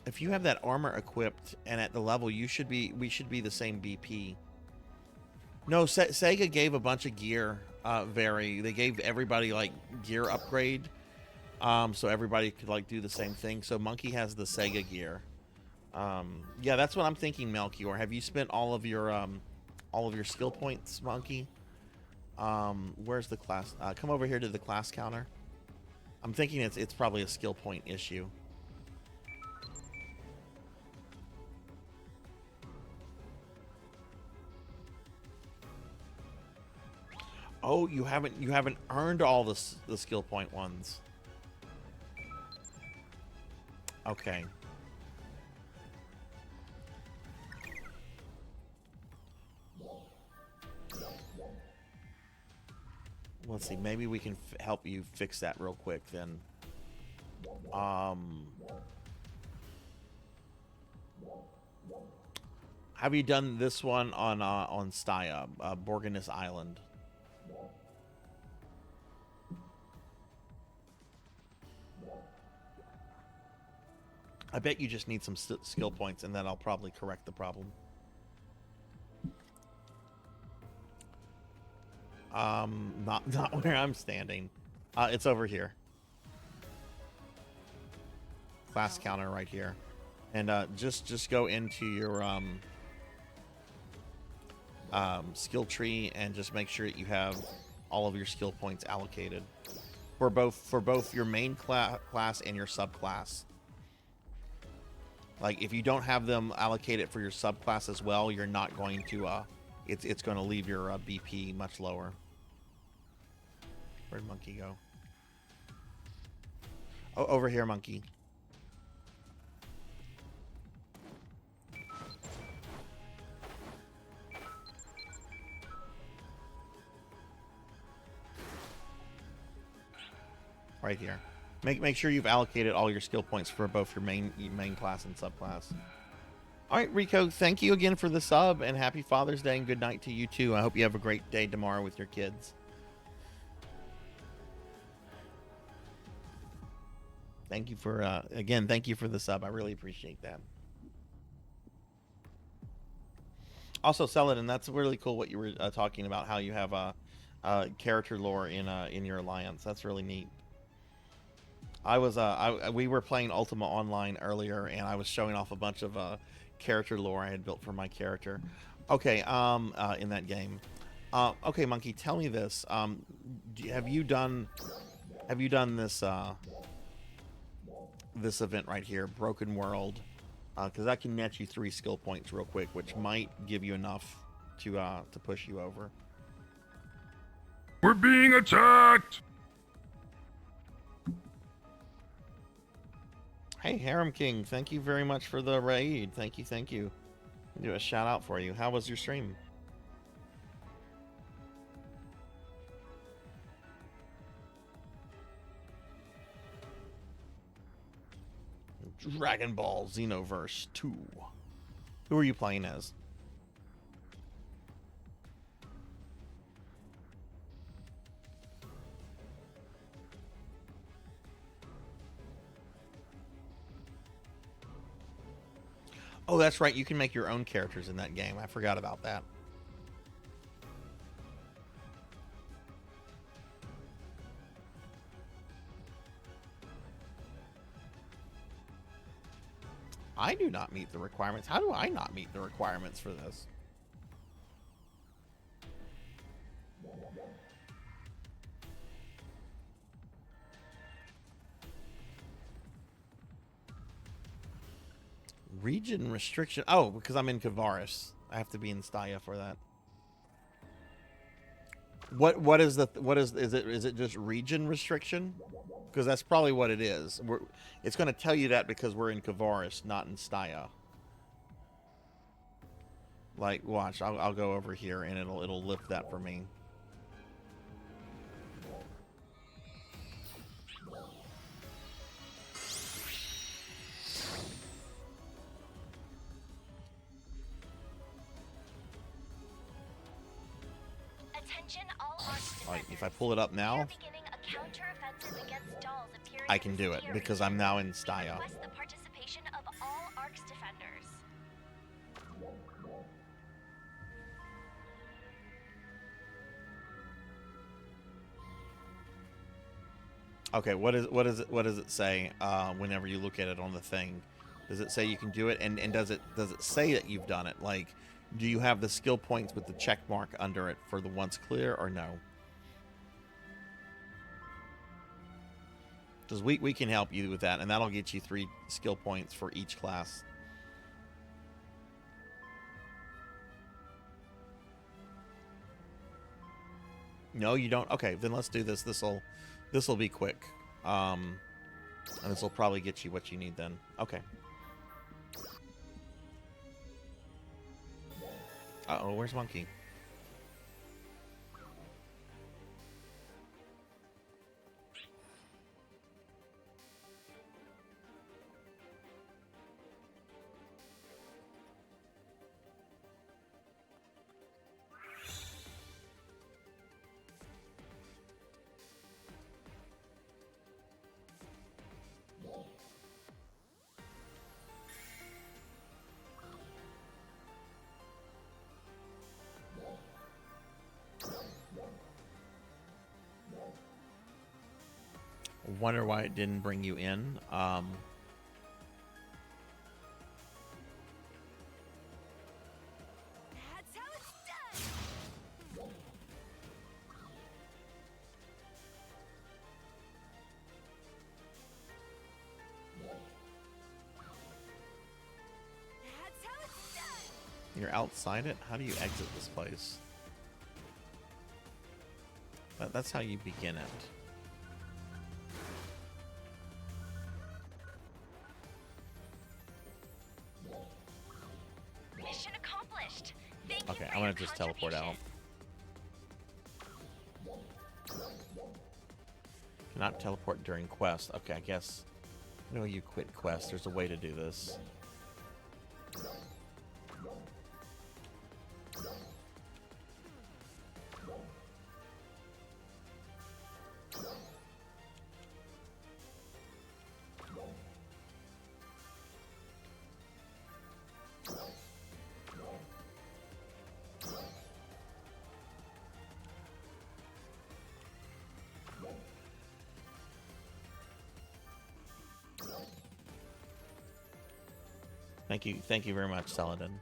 If you have that armor equipped and at the level we should be the same BP. No, Sega gave a bunch of gear. They gave everybody like gear upgrade, so everybody could like do the same thing. So Monkey has the Sega gear. Yeah, that's what I'm thinking, Melchior. Have you spent all of your skill points, Monkey? Where's the class? Come over here to the class counter. I'm thinking it's probably a skill point issue. Oh, you haven't earned all the skill point ones. Okay. Let's see. Maybe we can help you fix that real quick then. Have you done this one on Stya, Borganis Island? I bet you just need some skill points, and then I'll probably correct the problem. Not where I'm standing. It's over here. Class counter right here, and just go into your skill tree and just make sure that you have all of your skill points allocated for both your main class and your subclass. Like, if you don't have them allocated for your subclass as well, you're not going to it's going to leave your BP much lower. Where'd Monkey go? Oh, over here, Monkey. Right here. Make sure you've allocated all your skill points for both your main class and subclass. All right, Rico, thank you again for the sub, and happy Father's Day, and good night to you too. I hope you have a great day tomorrow with your kids. Thank you for again, thank you for the sub. I really appreciate that. Also, Celadon, that's really cool what you were talking about, how you have character lore in your alliance. That's really neat. We were playing Ultima Online earlier, and I was showing off a bunch of character lore I had built for my character. Okay, in that game. Okay, Monkey, tell me this. Have you done this this event right here, Broken World? Because that can net you 3 skill points real quick, which might give you enough to push you over. We're being attacked! Hey, Harem King, thank you very much for the raid. Thank you, thank you. I'll do a shout out for you. How was your stream? Dragon Ball Xenoverse 2. Who are you playing as? Oh, that's right. You can make your own characters in that game. I forgot about that. I do not meet the requirements. How do I not meet the requirements for this? Region restriction. Oh, because I'm in Kavaris. I have to be in Stya for that. What is it just region restriction? Because that's probably what it is. It's going to tell you that because we're in Kavaris, not in Stya. Like, watch, I'll go over here and it'll lift that for me. Like, if I pull it up now, I can do it because I'm now in Stya. Okay, what does it say whenever you look at it on the thing? Does it say you can do it, and does it say that you've done it? Like, do you have the skill points with the check mark under it for the once clear, or no? Because we can help you with that, and that'll get you 3 skill points for each class. No, you don't. Okay, then let's do this. This'll be quick. And this will probably get you what you need then. Okay. Uh-oh, where's Monkey? Wonder why it didn't bring you in. That's how it's done. That's how it's done. You're outside it? How do you exit this place? That's how you begin it. Mission accomplished. Thank you Okay, for I'm your gonna just teleport out. Cannot teleport during quest. Okay, I guess. No, you quit quest. There's a way to do this. Thank you very much, Saladin.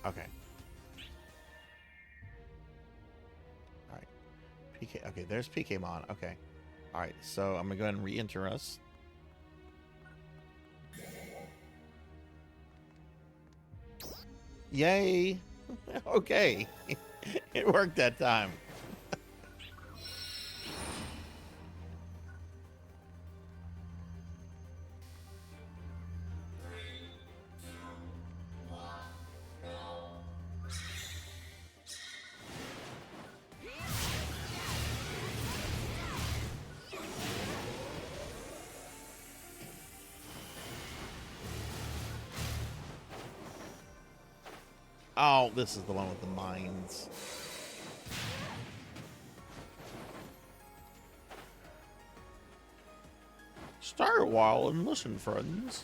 Okay. All right. PK. Okay, there's PKmon. Okay. All right, so I'm gonna go ahead and re-enter us. Yay! Okay, it worked that time. Oh, this is the one with the mines. Stay a while and listen, friends.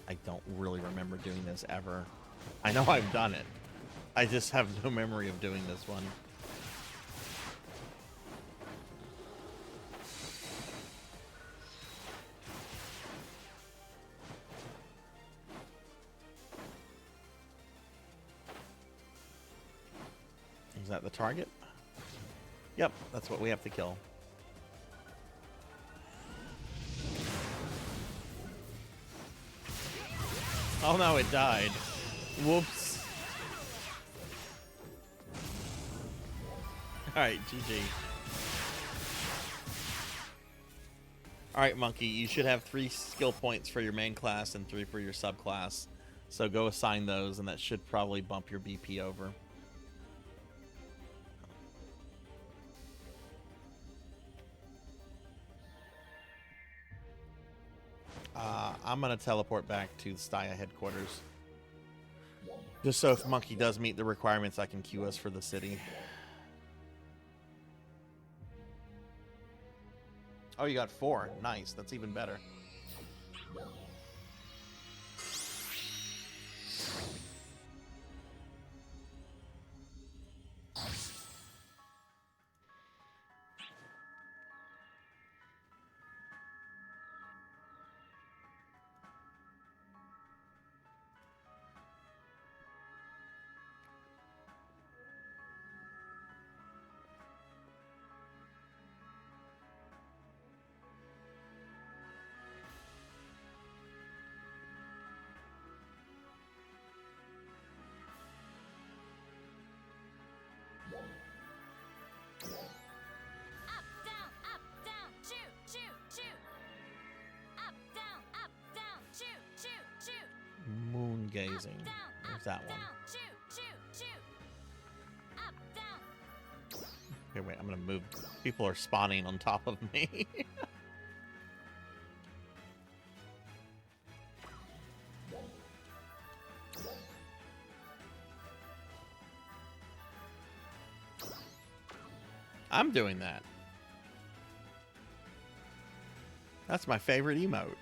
I don't really remember doing this ever. I know I've done it. I just have no memory of doing this one. Is that the target? Yep, that's what we have to kill. Oh no, it died. Whoops. Alright, GG. Alright, Monkey, you should have 3 skill points for your main class and 3 for your subclass. So go assign those, and that should probably bump your BP over. I'm gonna teleport back to Staya headquarters. Just so if Monkey does meet the requirements, I can queue us for the city. Oh, you got 4. Nice. That's even better. Moon gazing. There's that one. Okay, wait, I'm gonna move. People are spawning on top of me. I'm doing that. That's my favorite emote.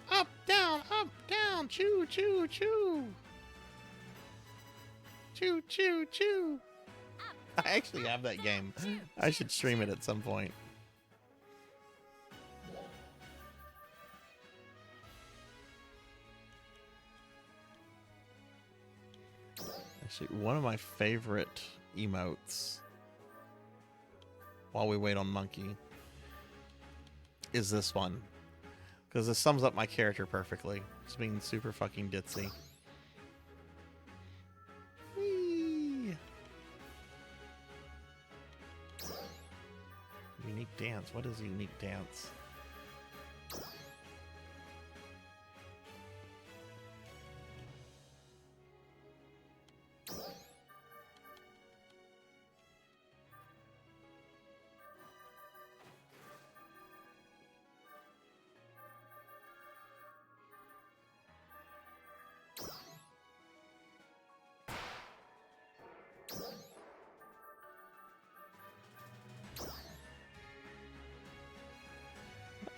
Up, down, choo, choo, choo. Choo, choo, choo. I actually have that game. I should stream it at some point. Actually, one of my favorite emotes while we wait on Monkey is this one. Because this sums up my character perfectly. Just being super fucking ditzy. Whee! Unique dance. What is unique dance?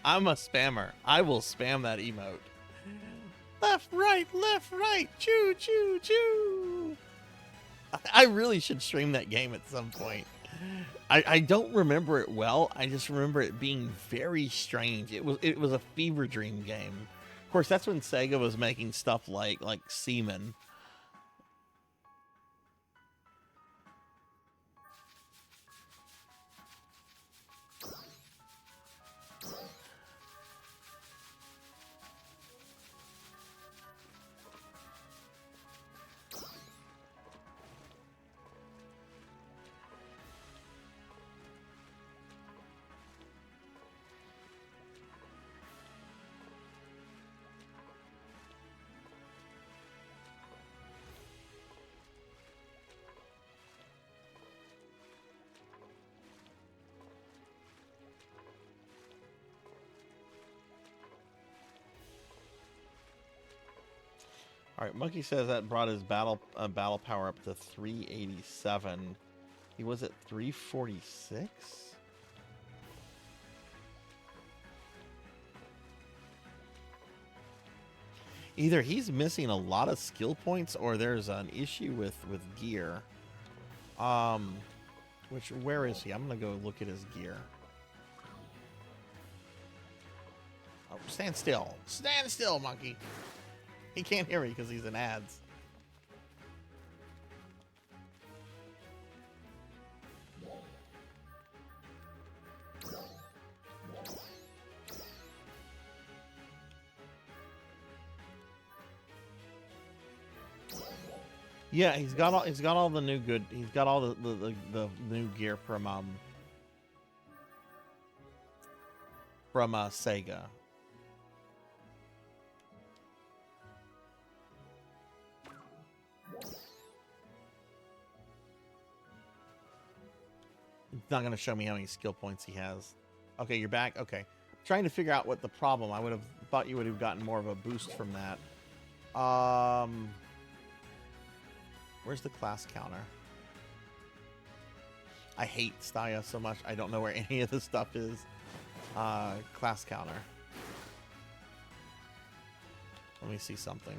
I'm a spammer. I will spam that emote. Left, right, choo, choo, choo. I really should stream that game at some point. I don't remember it well. I just remember it being very strange. It was a fever dream game. Of course, that's when Sega was making stuff like Seaman. All right, Monkey says that brought his battle power up to 387. He was at 346. Either he's missing a lot of skill points, or there's an issue with gear. Where is he? I'm gonna go look at his gear. Oh, stand still, Monkey. He can't hear me because he's in ads. Yeah, he's got all the new good. He's got all the new gear from Sega. It's not going to show me how many skill points he has. Okay, you're back. Okay. Trying to figure out what the problem. I would have thought you would have gotten more of a boost from that. Where's the class counter? I hate Staya so much. I don't know where any of this stuff is. Class counter. Let me see something.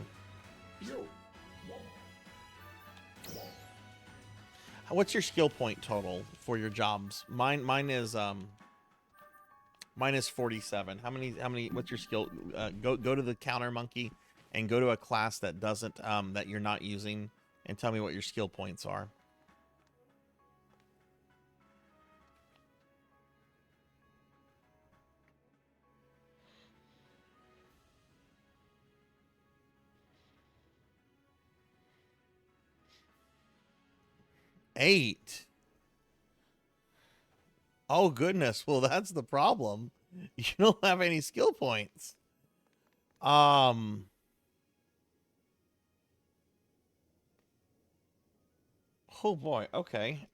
What's your skill point total for your jobs? Mine is 47. How many what's your skill? Go to the counter monkey and go to a class that doesn't that you're not using and tell me what your skill points are. Eight. Oh goodness. Well, that's the problem. You don't have any skill points. Oh boy. Okay.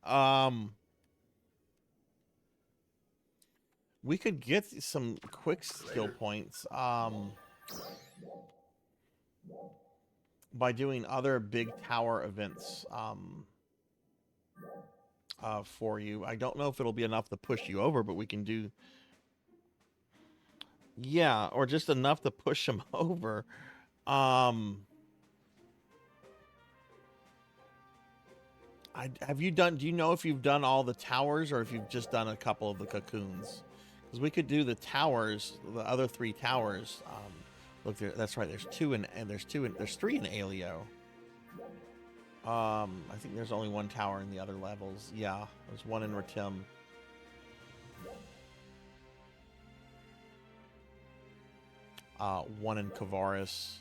We could get some quick skill points by doing other big tower events for you. I don't know if it'll be enough to push you over, but we can do, yeah, or just enough to push him over. Have you done, do you know if you've done all the towers or if you've just done a couple of the cocoons? Because we could do the towers, the other 3 towers. Look there, that's right, there's 2 and there's 3 in Alio. I think there's only 1 tower in the other levels. Yeah, there's 1 in Ratim. One in Kavaris.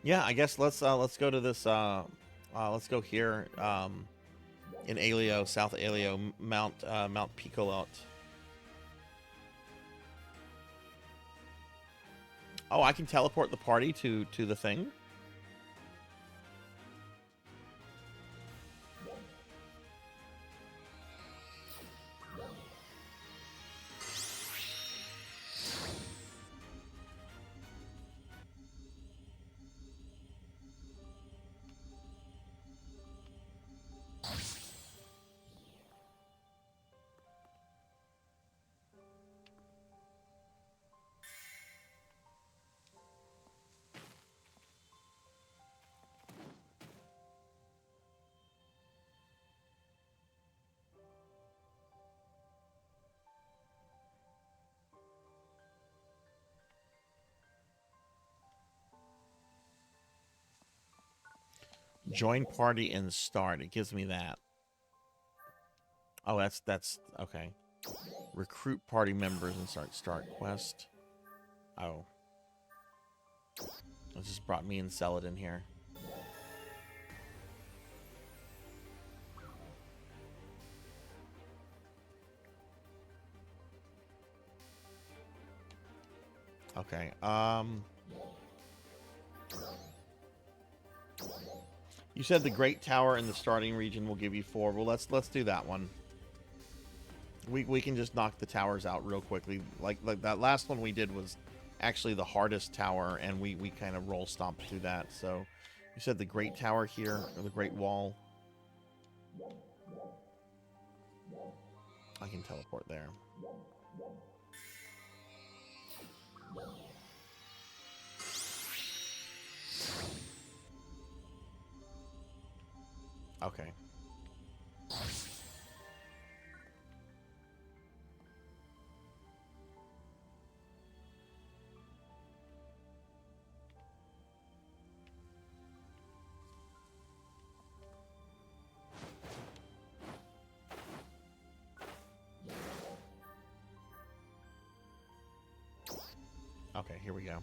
Yeah, I guess let's go to this. Let's go here. In Alio, South Alio, Mount Picolot. Oh, I can teleport the party to the thing. Join party and start. It gives me that. Oh, that's okay. Recruit party members and start quest. Oh. It just brought me and sell it in here. Okay. You said the Great Tower in the starting region will give you 4. Well, let's do that one. We can just knock the towers out real quickly. Like that last one we did was actually the hardest tower, and we kind of roll stomped through that. So you said the Great Tower here, or the Great Wall. I can teleport there. Okay. Okay, here we go.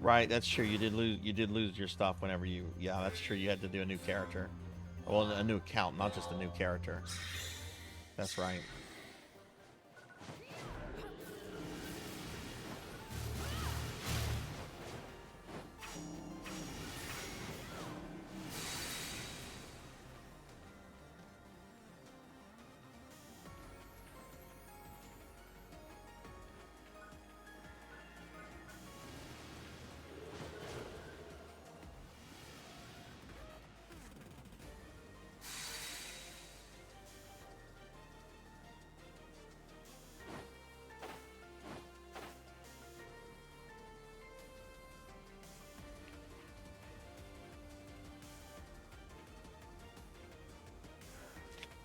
Right, that's true. You did lose your stuff whenever you, yeah, that's true. You had to do a new character. Well, a new account, not just a new character. That's right.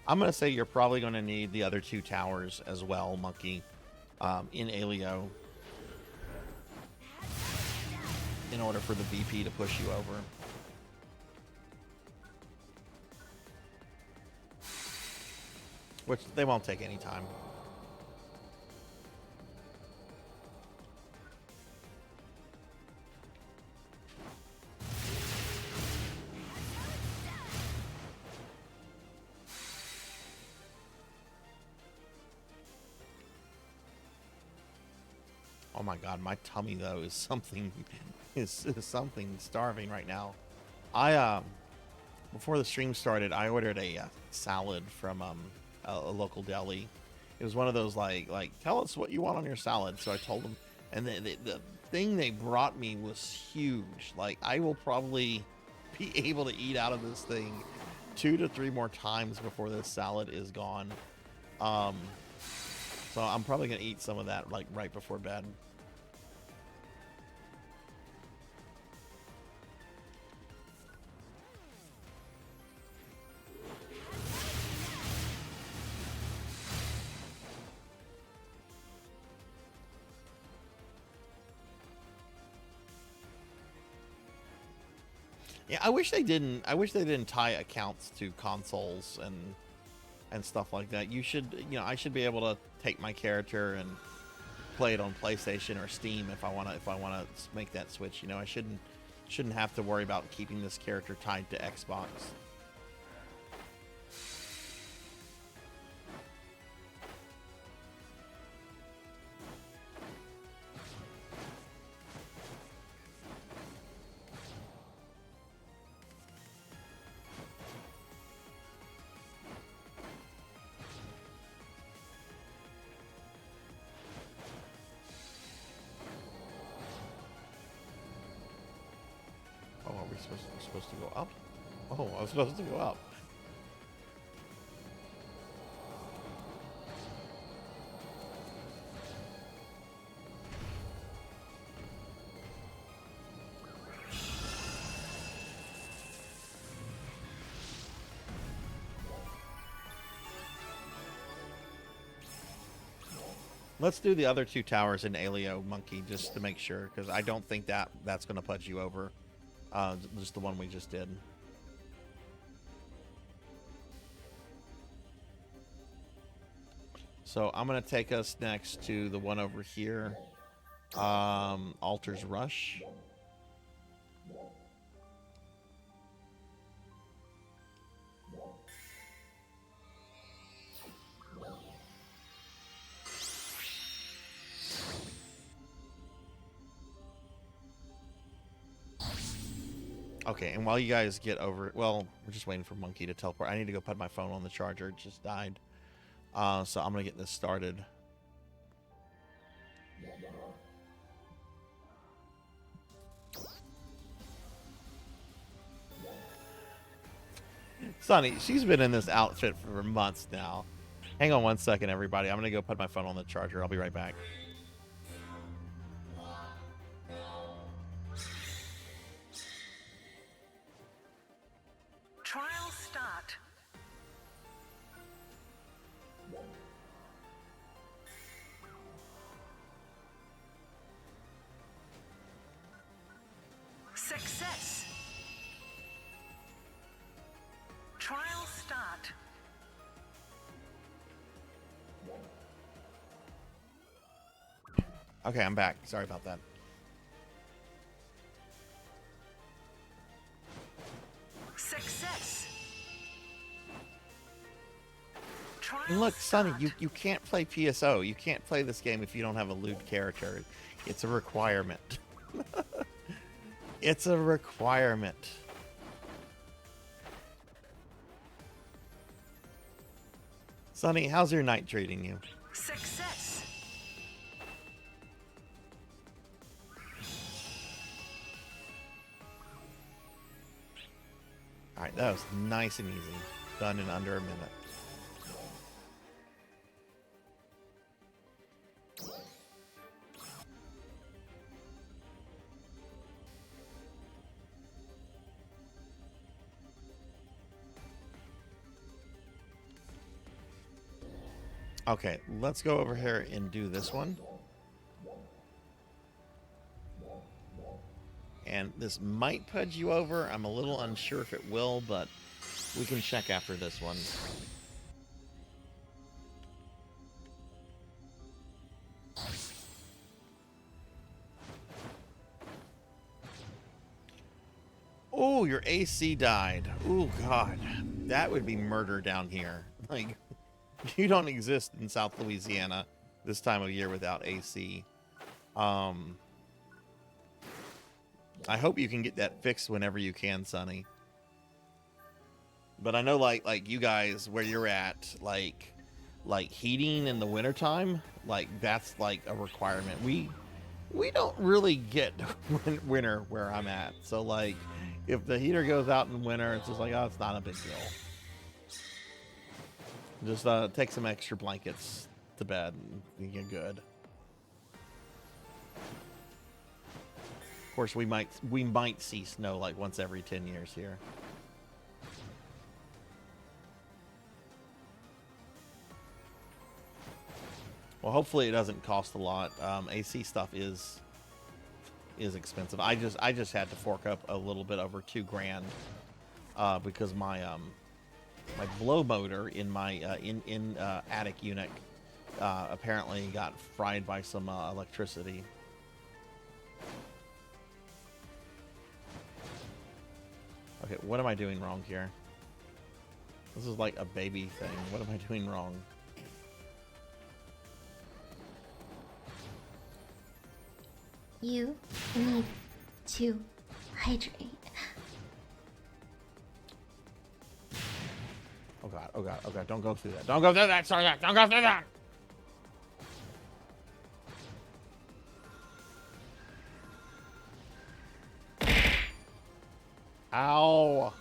I'm gonna say you're probably gonna need the other 2 towers as well, Monkey, in Alio, in order for the VP to push you over. Which they won't take any time. Oh my god, my tummy though is something is something starving right now. I before the stream started, I ordered a salad from a local deli. It was one of those like tell us what you want on your salad. So I told them, and the thing they brought me was huge. Like I will probably be able to eat out of this thing 2 to 3 more times before this salad is gone. So I'm probably gonna eat some of that like right before bed. Yeah, I wish they didn't tie accounts to consoles and stuff like that. You should, I should be able to take my character and play it on PlayStation or Steam if I want to make that switch. I shouldn't have to worry about keeping this character tied to Xbox. We're supposed to go up? Oh, I was supposed to go up. Let's do the other 2 towers in Alio, Monkey, just to make sure, because I don't think that's going to put you over. Just the one we just did. So I'm going to take us next to the one over here. Altar's Rush. Okay, and while you guys get over, well, we're just waiting for Monkey to teleport. I need to go put my phone on the charger. It just died. So I'm going to get this started. Sunny, she's been in this outfit for months now. Hang on one second, everybody. I'm going to go put my phone on the charger. I'll be right back. Trial start. Success. Trial start. Okay, I'm back. Sorry about that. Success. And look, Sonny, you can't play PSO. You can't play this game if you don't have a lewd character. It's a requirement. It's a requirement. Sonny, how's your night treating you? Success. Alright, that was nice and easy. Done in under a minute. Okay, let's go over here and do this one. And this might pudge you over. I'm a little unsure if it will, but we can check after this one. Oh, your AC died. Oh, God. That would be murder down here. Like, you don't exist in South Louisiana this time of year without AC. I hope you can get that fixed whenever you can, Sonny. But I know, like you guys, where you're at, like heating in the wintertime, like, that's, like, a requirement. We don't really get winter where I'm at. So, like, if the heater goes out in winter, it's just like, oh, it's not a big deal. Just take some extra blankets to bed and you get good. Of course, we might see snow like once every 10 years here. Well, hopefully it doesn't cost a lot. AC stuff is expensive. I just had to fork up a little bit over $2,000 because my my blow motor in my attic unit apparently got fried by some electricity. Okay, what am I doing wrong here? This is like a baby thing. What am I doing wrong? You need to hydrate. Oh God, oh God, oh God, don't go through that. Don't go through that, Sarzac! Don't go through that! Ow!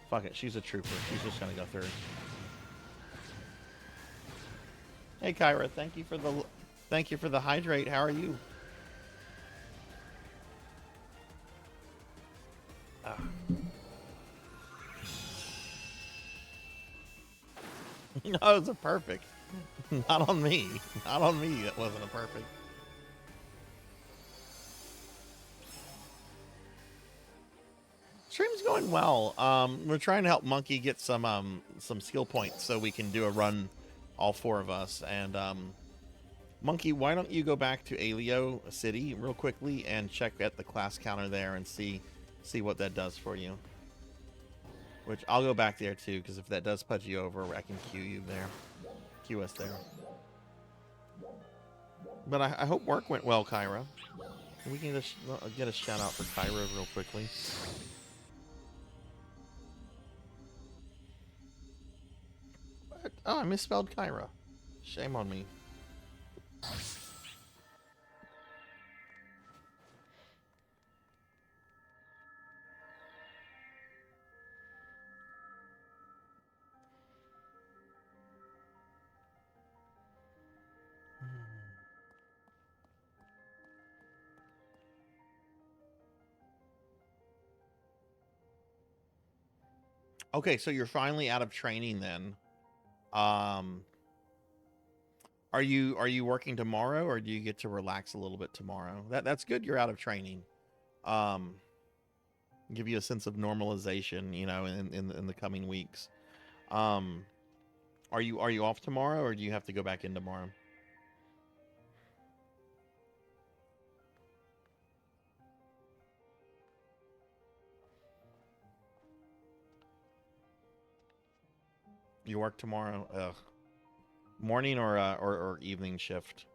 Fuck it, she's a trooper. She's just gonna go through. Hey Kyra, thank you for the hydrate. How are you? No, it was a perfect. Not on me. Not on me. It wasn't a perfect. Stream's going well. We're trying to help Monkey get some skill points so we can do a run, all four of us. And Monkey, why don't you go back to Alio City real quickly and check at the class counter there and see what that does for you. Which I'll go back there too, because if that does pudge you over, I can queue you there. Queue us there. But I hope work went well, Kyra. We can just get a shout out for Kyra real quickly. What? Oh, I misspelled Kyra. Shame on me. Okay, so you're finally out of training then. Are you working tomorrow, or do you get to relax a little bit tomorrow? That's good. You're out of training. Give you a sense of normalization, you know, in the coming weeks. Are you off tomorrow, or do you have to go back in tomorrow? You work tomorrow? Ugh. Morning or evening shift?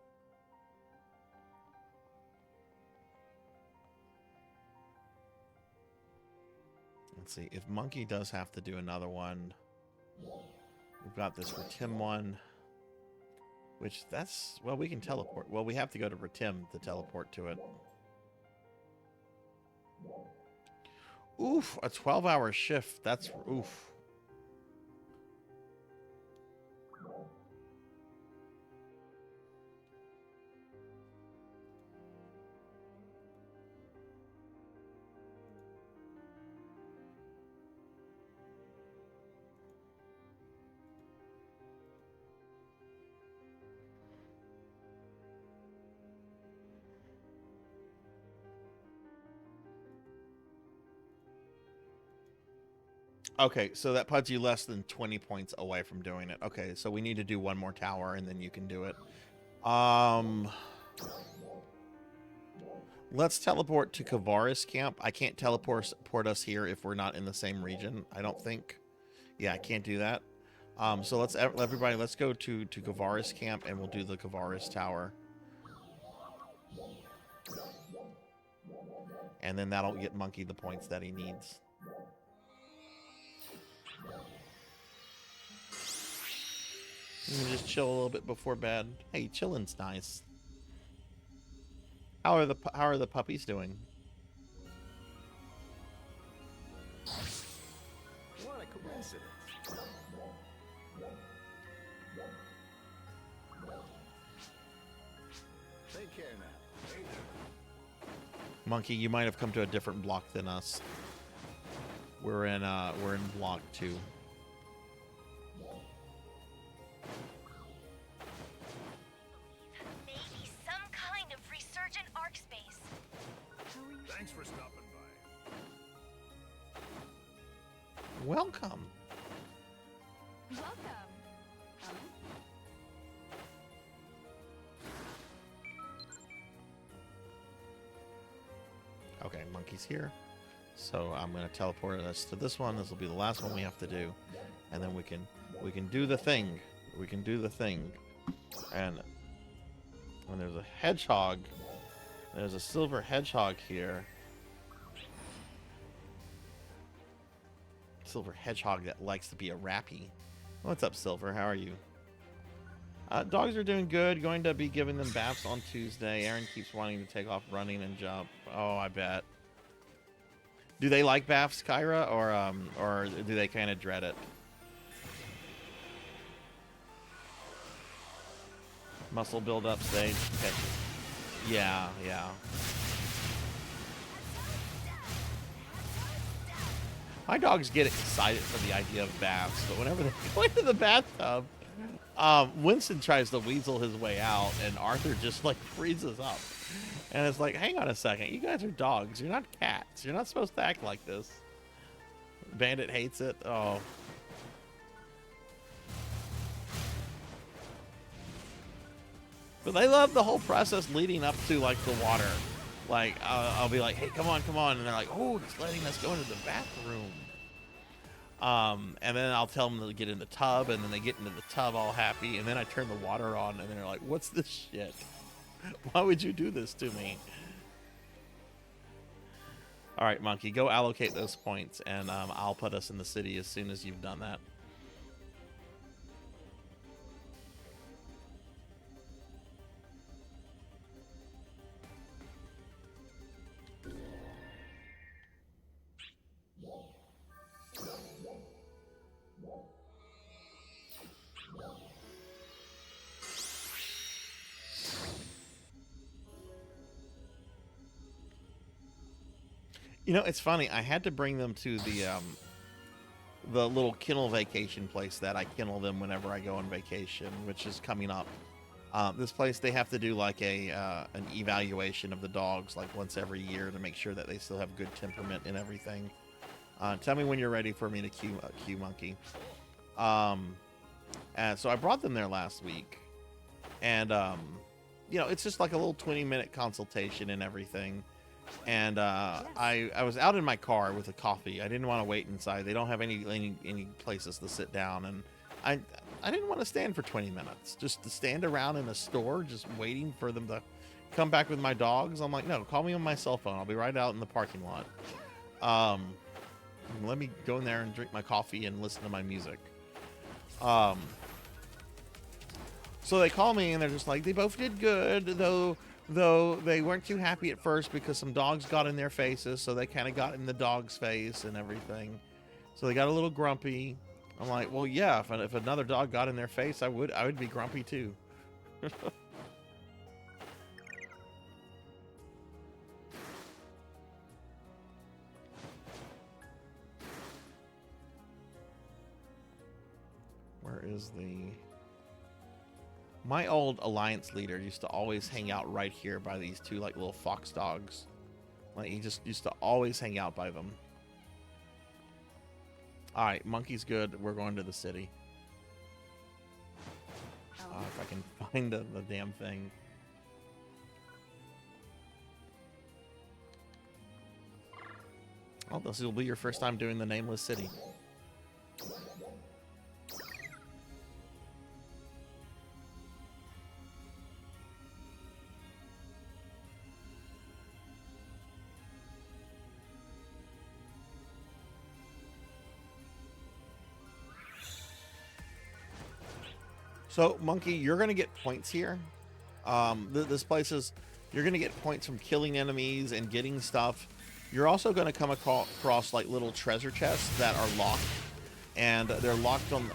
Let's see. If Monkey does have to do another one, we've got this Retim one, which that's, well, we can teleport. Well, we have to go to Retim to teleport to it. Oof, a 12-hour shift. That's, oof. Okay, so that puts you less than 20 points away from doing it. Okay, so we need to do one more tower and then you can do it. Let's teleport to Kavaris camp. I can't teleport us here if we're not in the same region, I don't think. Yeah, I can't do that. So let's go to Kavaris camp and we'll do the Kavaris tower. And then that'll get Monkey the points that he needs. Just chill a little bit before bed. Hey, chilling's nice. How are the puppies doing? What a coincidence. Take care now. Monkey, you might have come to a different block than us. We're in block 2. Maybe some kind of resurgent arc space. Thanks for stopping by. Welcome. Welcome. Okay, Monkey's here. So I'm gonna teleport us to this one. This will be the last one we have to do, and then we can do the thing. We can do the thing. And when there's a hedgehog, there's a silver hedgehog here. Silver hedgehog that likes to be a rappy. What's up, Silver? How are you? Dogs are doing good. Going to be giving them baths on Tuesday. Aaron keeps wanting to take off running and jump. Oh, I bet. Do they like baths, Kyra, or do they kind of dread it? Muscle build-up stage. Okay. Yeah, yeah. My dogs get excited for the idea of baths, but whenever they go into the bathtub, Winston tries to weasel his way out, and Arthur just like freezes up. And it's like, hang on a second, you guys are dogs. You're not cats. You're not supposed to act like this. Bandit hates it. Oh. But they love the whole process leading up to like the water. Like I'll be like, hey, come on, and they're like, oh, it's letting us go into the bathroom. And then I'll tell them to get in the tub, and then they get into the tub all happy, and then I turn the water on, and they're like, what's this shit? Why would you do this to me? All right, Monkey, go allocate those points, and I'll put us in the city as soon as you've done that. You know, it's funny. I had to bring them to the little kennel vacation place that I kennel them whenever I go on vacation, which is coming up. This place, they have to do like an evaluation of the dogs like once every year to make sure that they still have good temperament and everything. Tell me when you're ready for me to cue Monkey. And so I brought them there last week, and you know, it's just like a little 20-minute consultation and everything. And I was out in my car with a coffee. I didn't want to wait inside. They don't have any places to sit down, and I didn't want to stand for 20 minutes just to stand around in a store just waiting for them to come back with my dogs. I'm like, no, call me on my cell phone. I'll be right out in the parking lot. Let me go in there and drink my coffee and listen to my music. So they call me and they're just like, they both did good, though they weren't too happy at first because some dogs got in their faces, so they kind of got in the dog's face and everything. So they got a little grumpy. I'm like, well, yeah, if another dog got in their face, I would be grumpy too. Where is the... My old alliance leader used to always hang out right here by these two like little fox dogs. Like he just used to always hang out by them. All right, monkey's good. We're going to the city. If I can find the damn thing. Oh, this will be your first time doing the nameless city. So, Monkey, you're going to get points here. This place is... You're going to get points from killing enemies and getting stuff. You're also going to come across, like, little treasure chests that are locked. And they're locked on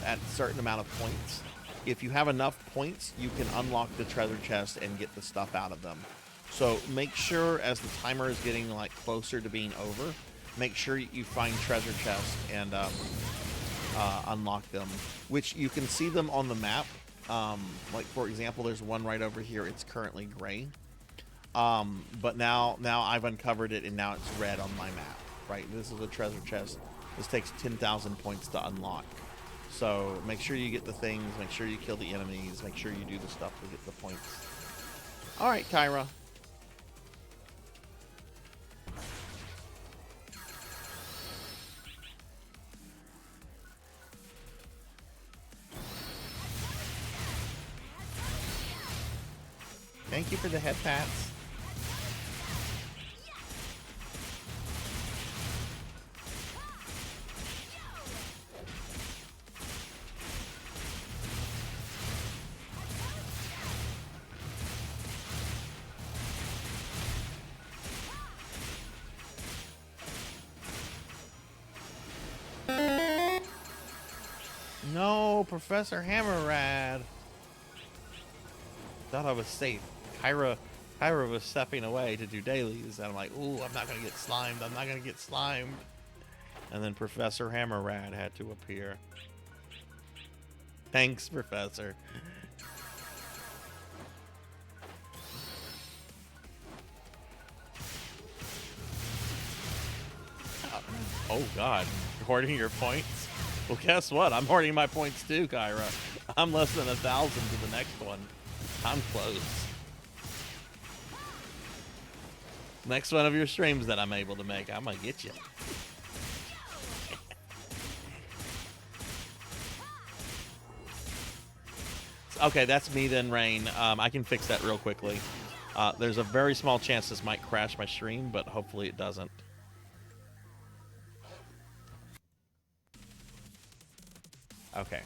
at a certain amount of points. If you have enough points, you can unlock the treasure chest and get the stuff out of them. So, make sure, as the timer is getting, like, closer to being over, make sure you find treasure chests and... unlock them, which you can see them on the map. Like, for example, there's one right over here. It's currently gray, but now I've uncovered it and now it's red on my map. Right, this is a treasure chest. This takes 10,000 points to unlock, so make sure you get the things, make sure you kill the enemies, make sure you do the stuff to get the points. All right, Kyra. Thank you for the head pats. No, Professor Hammerrad. Thought I was safe. Kyra was stepping away to do dailies, and I'm like, ooh, I'm not gonna get slimed. I'm not gonna get slimed. And then Professor Hammerrad had to appear. Thanks, Professor. Oh God, you're hoarding your points? Well, guess what? I'm hoarding my points too, Kyra. I'm less than 1,000 to the next one. I'm close. Next one of your streams that I'm able to make, I'm gonna get you. Okay, that's me then, Rain. I can fix that real quickly. There's a very small chance this might crash my stream, but hopefully it doesn't. Okay.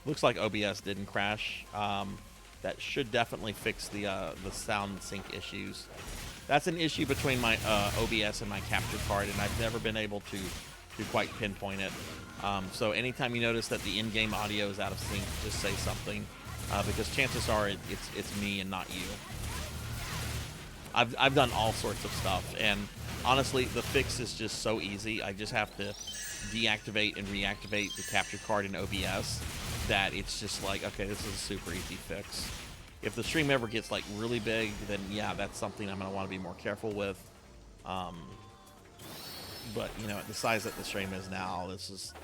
Looks like OBS didn't crash. That should definitely fix the sound sync issues. That's an issue between my OBS and my capture card, and I've never been able to quite pinpoint it. So anytime you notice that the in-game audio is out of sync, just say something, because chances are it's me and not you. I've done all sorts of stuff, and honestly, the fix is just so easy. I just have to deactivate and reactivate the capture card in OBS. That it's just like, okay, this is a super easy fix. If the stream ever gets like really big, then yeah, that's something I'm gonna want to be more careful with. But you know, at the size that the stream is now, this is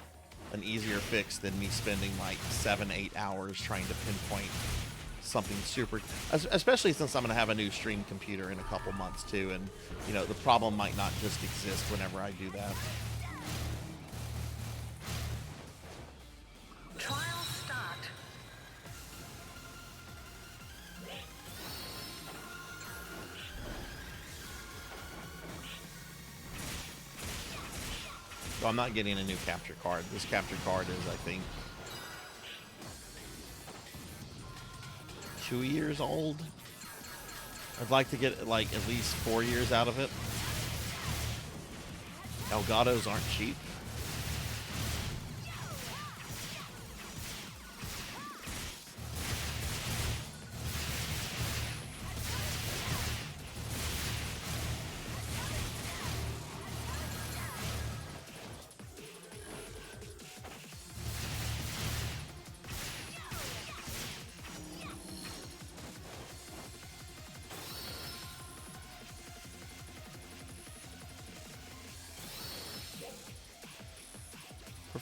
an easier fix than me spending like 7-8 hours trying to pinpoint something super, especially since I'm gonna have a new stream computer in a couple months too, and you know, the problem might not just exist whenever I do that. Trial start. So I'm not getting a new capture card. This capture card is, I think, 2 years old. I'd like to get like at least 4 years out of it. Elgatos aren't cheap.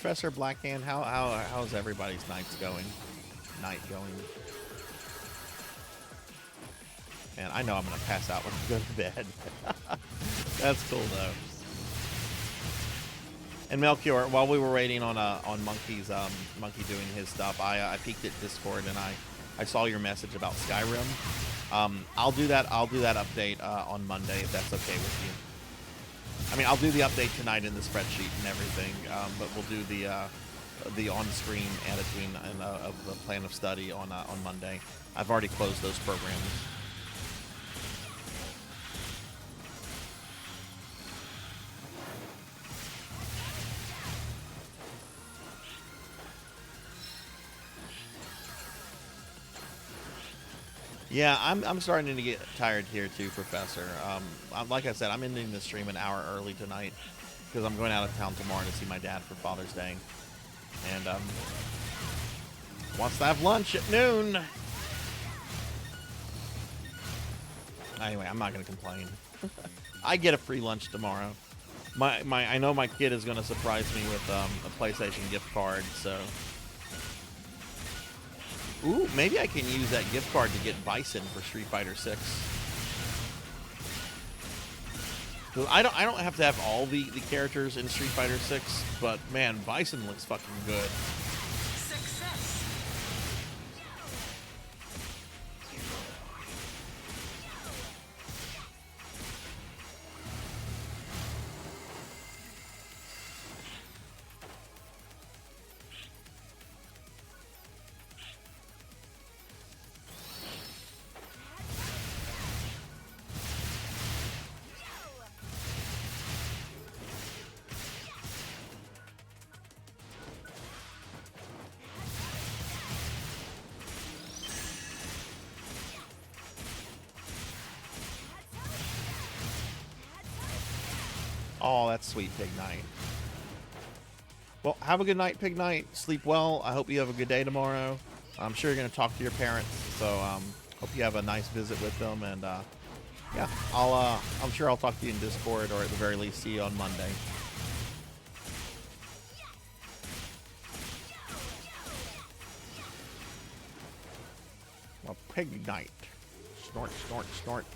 Professor Blackhand, how's everybody's night going? Man, I know I'm gonna pass out when I go to bed. That's cool though. And Melchior, while we were waiting on Monkey's Monkey doing his stuff, I peeked at Discord and I saw your message about Skyrim. I'll do that update on Monday if that's okay with you. I mean, I'll do the update tonight in the spreadsheet and everything, but we'll do the on-screen editing and of the plan of study on Monday. I've already closed those programs. Yeah, I'm starting to get tired here too, Professor. Like I said, I'm ending the stream an hour early tonight because I'm going out of town tomorrow to see my dad for Father's Day, and wants to have lunch at noon. Anyway, I'm not gonna complain. I get a free lunch tomorrow. I know my kid is gonna surprise me with a PlayStation gift card, so. Ooh, maybe I can use that gift card to get Bison for Street Fighter 6. I don't have to have all the characters in Street Fighter 6, but man, Bison looks fucking good. Success. Oh, that's sweet, Pig Knight. Well, have a good night, Pig Knight. Sleep well. I hope you have a good day tomorrow. I'm sure you're going to talk to your parents, so hope you have a nice visit with them. And yeah, I'm sure I'll talk to you in Discord, or at the very least, see you on Monday. Well, Pig Knight. Snort, snort, snort.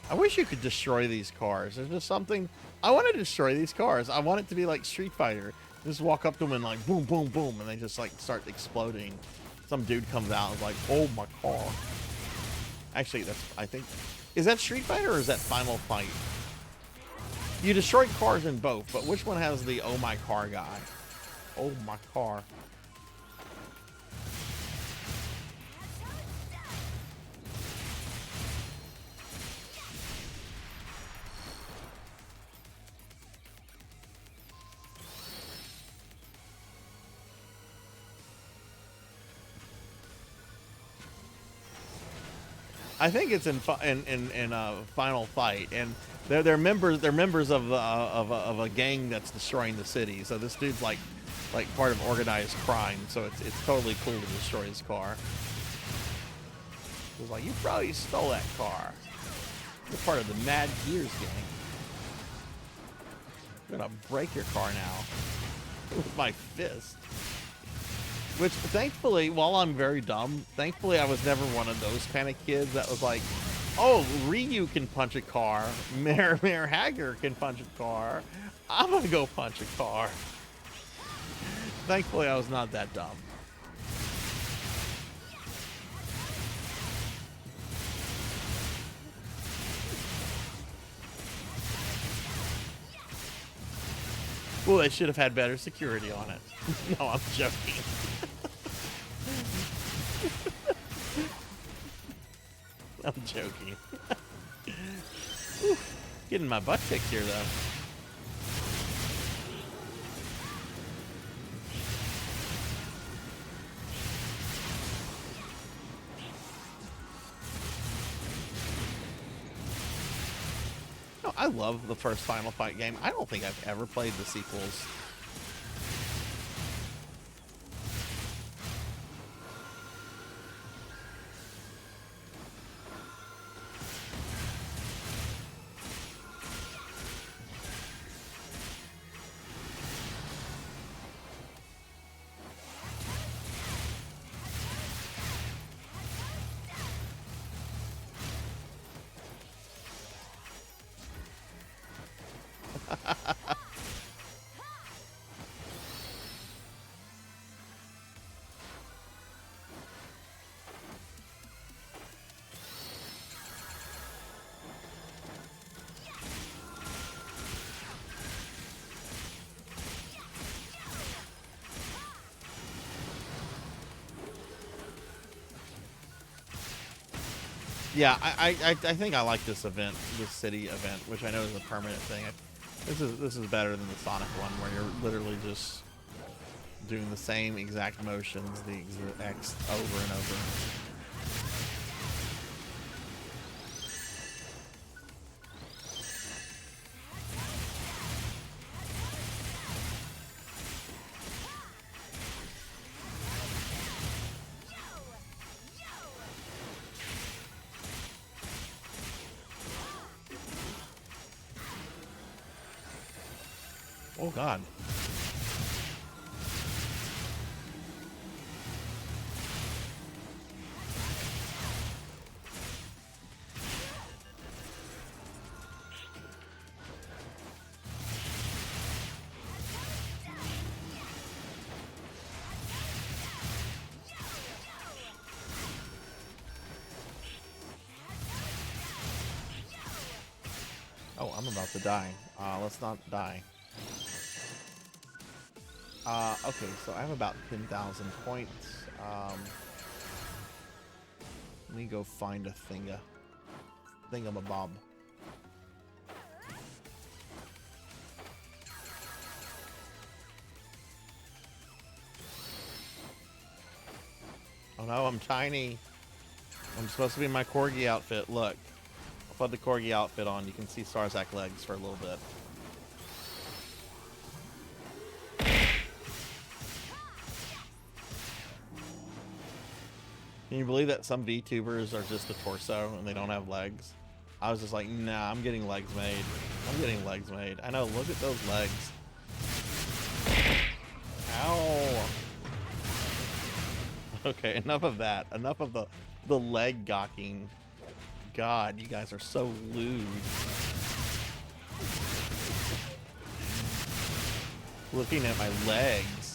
I wish you could destroy these cars. There's just something. I want to destroy these cars. I want it to be like Street Fighter. Just walk up to them and like boom, boom, boom, and they just like start exploding. Some dude comes out and is like, "Oh my car." Actually, I think, is that Street Fighter or is that Final Fight? You destroy cars in both, but which one has the "Oh my car" guy? Oh my car. I think it's in Final Fight, and they're members of a gang that's destroying the city. So this dude's like part of organized crime. So it's totally cool to destroy his car. It's like, you probably stole that car. You're part of the Mad Gears gang. I'm gonna break your car now with my fist. Which, thankfully, while I'm very dumb, thankfully I was never one of those kind of kids that was like, oh, Ryu can punch a car, Mayor Hager can punch a car, I'm gonna go punch a car. Thankfully, I was not that dumb. Well, they should have had better security on it. No, I'm joking. I'm joking. Getting my butt kicked here, though. No, I love the first Final Fight game. I don't think I've ever played the sequels. Yeah, I think I like this event, this city event, which I know is a permanent thing. This is better than the Sonic one, where you're literally just doing the same exact motions, the exact over and over. Oh God. Oh, I'm about to die. Let's not die. Okay, so I have about 10,000 points. Let me go find a thingamabob. Oh no, I'm tiny. I'm supposed to be in my corgi outfit. Look, I'll put the corgi outfit on. You can see Sarzac legs for a little bit. Can you believe that some VTubers are just a torso and they don't have legs? I was just like, nah, I'm getting legs made. I'm getting legs made. I know, look at those legs. Ow. Okay, enough of that. Enough of the leg gawking. God, you guys are so lewd. Looking at my legs.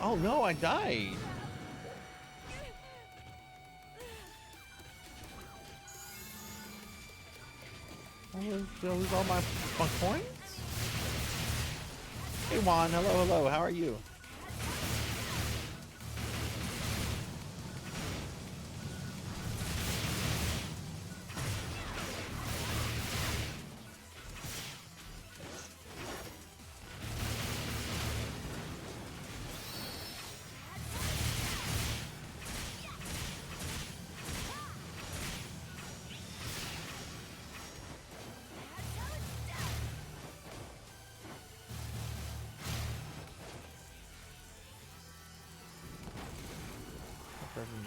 Oh no, I died. Did I lose all my points? Hey Juan, hello, how are you?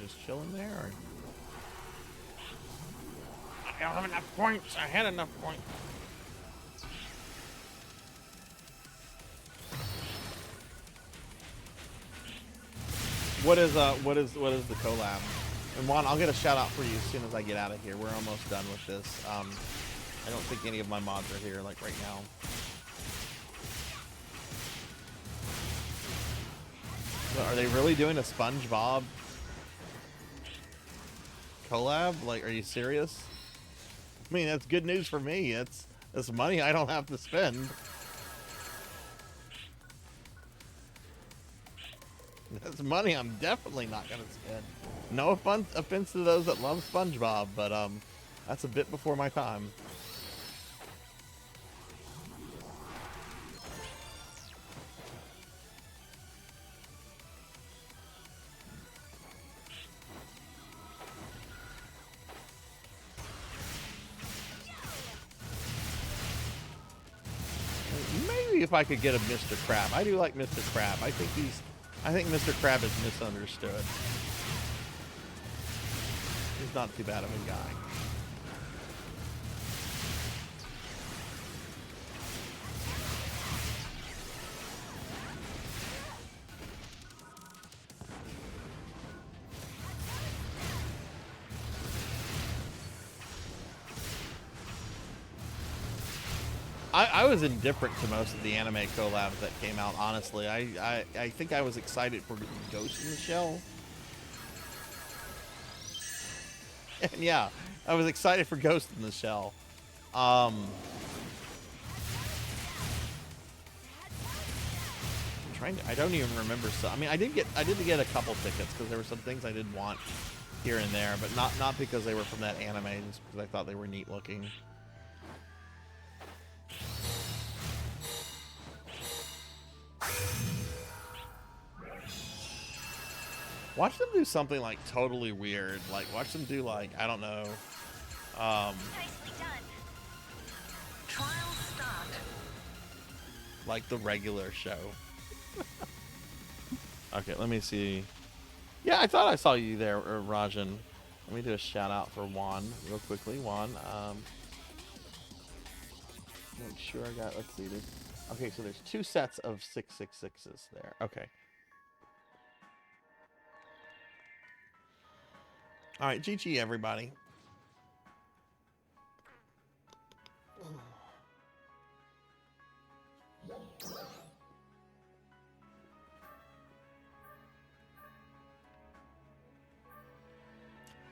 Just chilling there? Or... I don't have enough points. I had enough points. What is the collab? And Juan, I'll get a shout out for you as soon as I get out of here. We're almost done with this. I don't think any of my mods are here like right now. So are they really doing a SpongeBob collab? Like, are you serious? I mean, that's good news for me. It's money I don't have to spend. That's money I'm definitely not gonna spend. No offense to those that love SpongeBob, but that's a bit before my time. If I could get a Mr. Crab. I do like Mr. Crab. I think Mr. Crab is misunderstood. He's not too bad of a guy. I was indifferent to most of the anime collabs that came out, honestly. I think I was excited for Ghost in the Shell. And yeah, I was excited for Ghost in the Shell. I don't even remember. So I mean, I did get a couple tickets because there were some things I did want here and there, but not because they were from that anime, just because I thought they were neat looking. Watch them do something like totally weird. Like watch them do like, I don't know. Nicely done. Trial start. Like the regular show. Okay, let me see. Yeah, I thought I saw you there, Rajan. Let me do a shout out for Juan real quickly. Juan, make sure I got, let's see this. Okay, so there's 2 sets of 666s there. Okay. All right, GG everybody.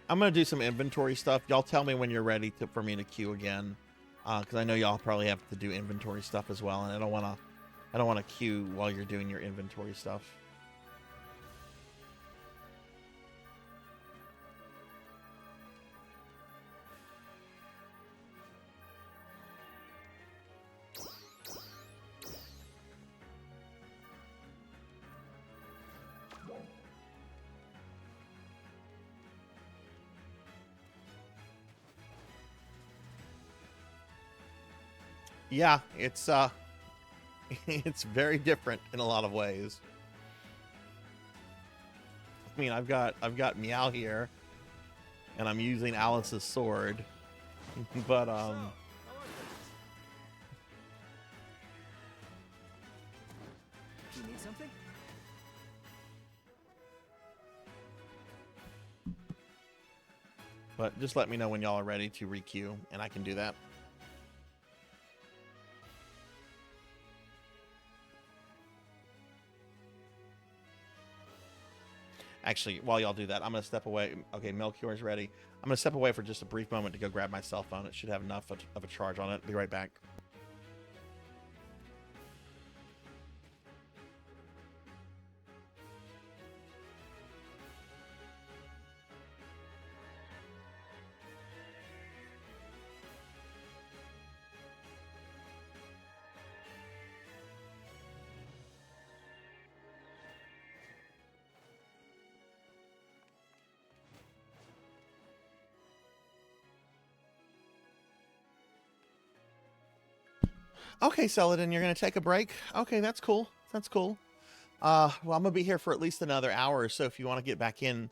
I'm gonna do some inventory stuff. Y'all tell me when you're ready for me to queue again, because I know y'all probably have to do inventory stuff as well, and I don't wanna queue while you're doing your inventory stuff. Yeah, it's it's very different in a lot of ways. I mean, I've got Meow here, and I'm using Alice's sword, but You need something? but just let me know when y'all are ready to requeue, and I can do that. Actually, while y'all do that, I'm going to step away. Okay, Melchior's ready. I'm going to step away for just a brief moment to go grab my cell phone. It should have enough of a charge on it. Be right back. Okay, Celadin, you're going to take a break? Okay, that's cool. That's cool. Well, I'm going to be here for at least another hour or so. If you want to get back in,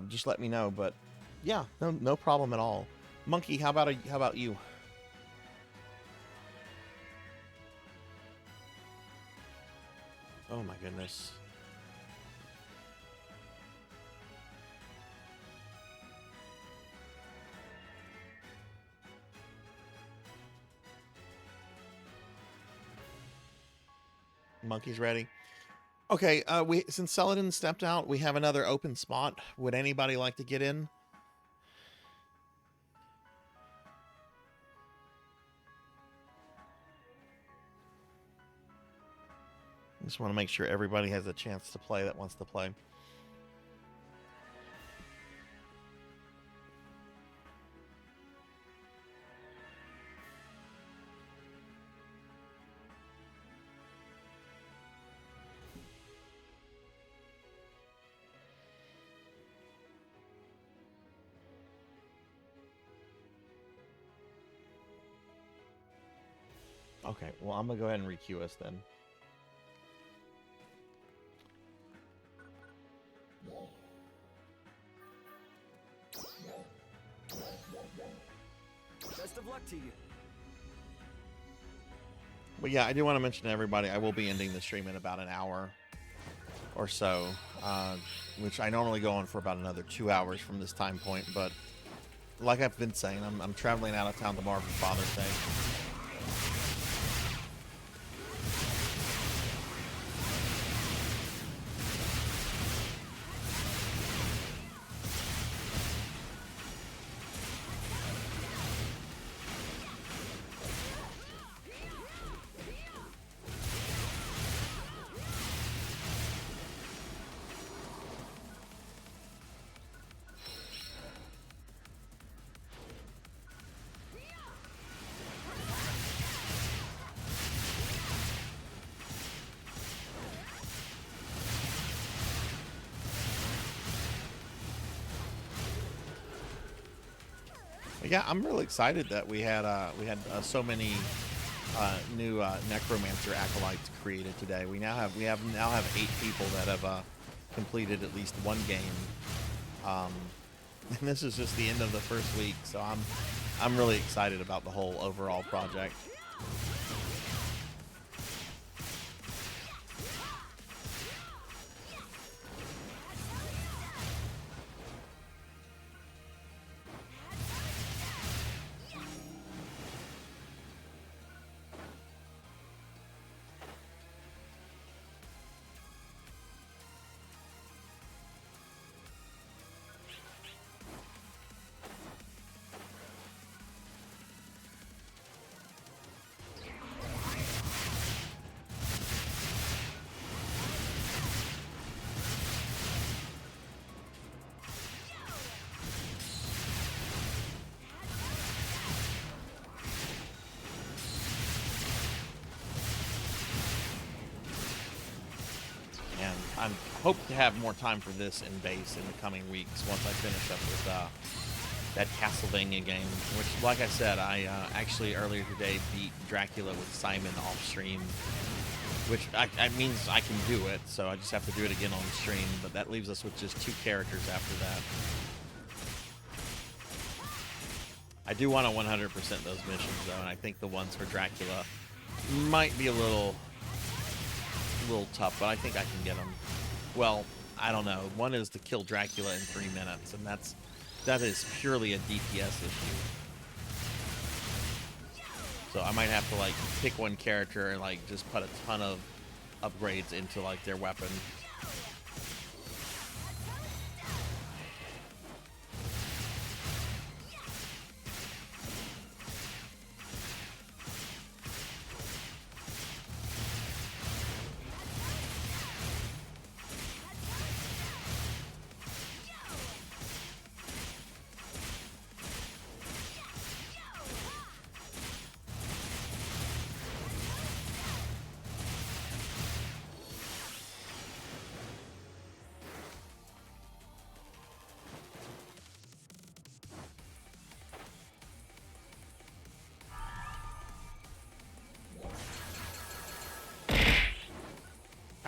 just let me know. But yeah, no problem at all. Monkey, how about you? Oh my goodness. Monkey's ready. Okay, since Celadin stepped out, we have another open spot. Would anybody like to get in? Just want to make sure everybody has a chance to play that wants to play. Okay, well, I'm gonna go ahead and requeue us then. Best of luck to you. But yeah, I do want to mention to everybody, I will be ending the stream in about an hour or so, which I normally go on for about another 2 hours from this time point. But like I've been saying, I'm traveling out of town tomorrow for Father's Day. Yeah, I'm really excited that we had so many new necromancer acolytes created today. We now have 8 people that have completed at least one game. And this is just the end of the first week, so I'm really excited about the whole overall project. I hope to have more time for this in base in the coming weeks once I finish up with that Castlevania game, which, like I said, I actually earlier today beat Dracula with Simon off stream, which means I can do it, so I just have to do it again on stream, but that leaves us with just 2 characters after that. I do want to 100% those missions, though, and I think the ones for Dracula might be a little tough, but I think I can get them. Well, I don't know. One is to kill Dracula in 3 minutes, and that is purely a DPS issue. So I might have to like pick one character and like just put a ton of upgrades into like their weapon.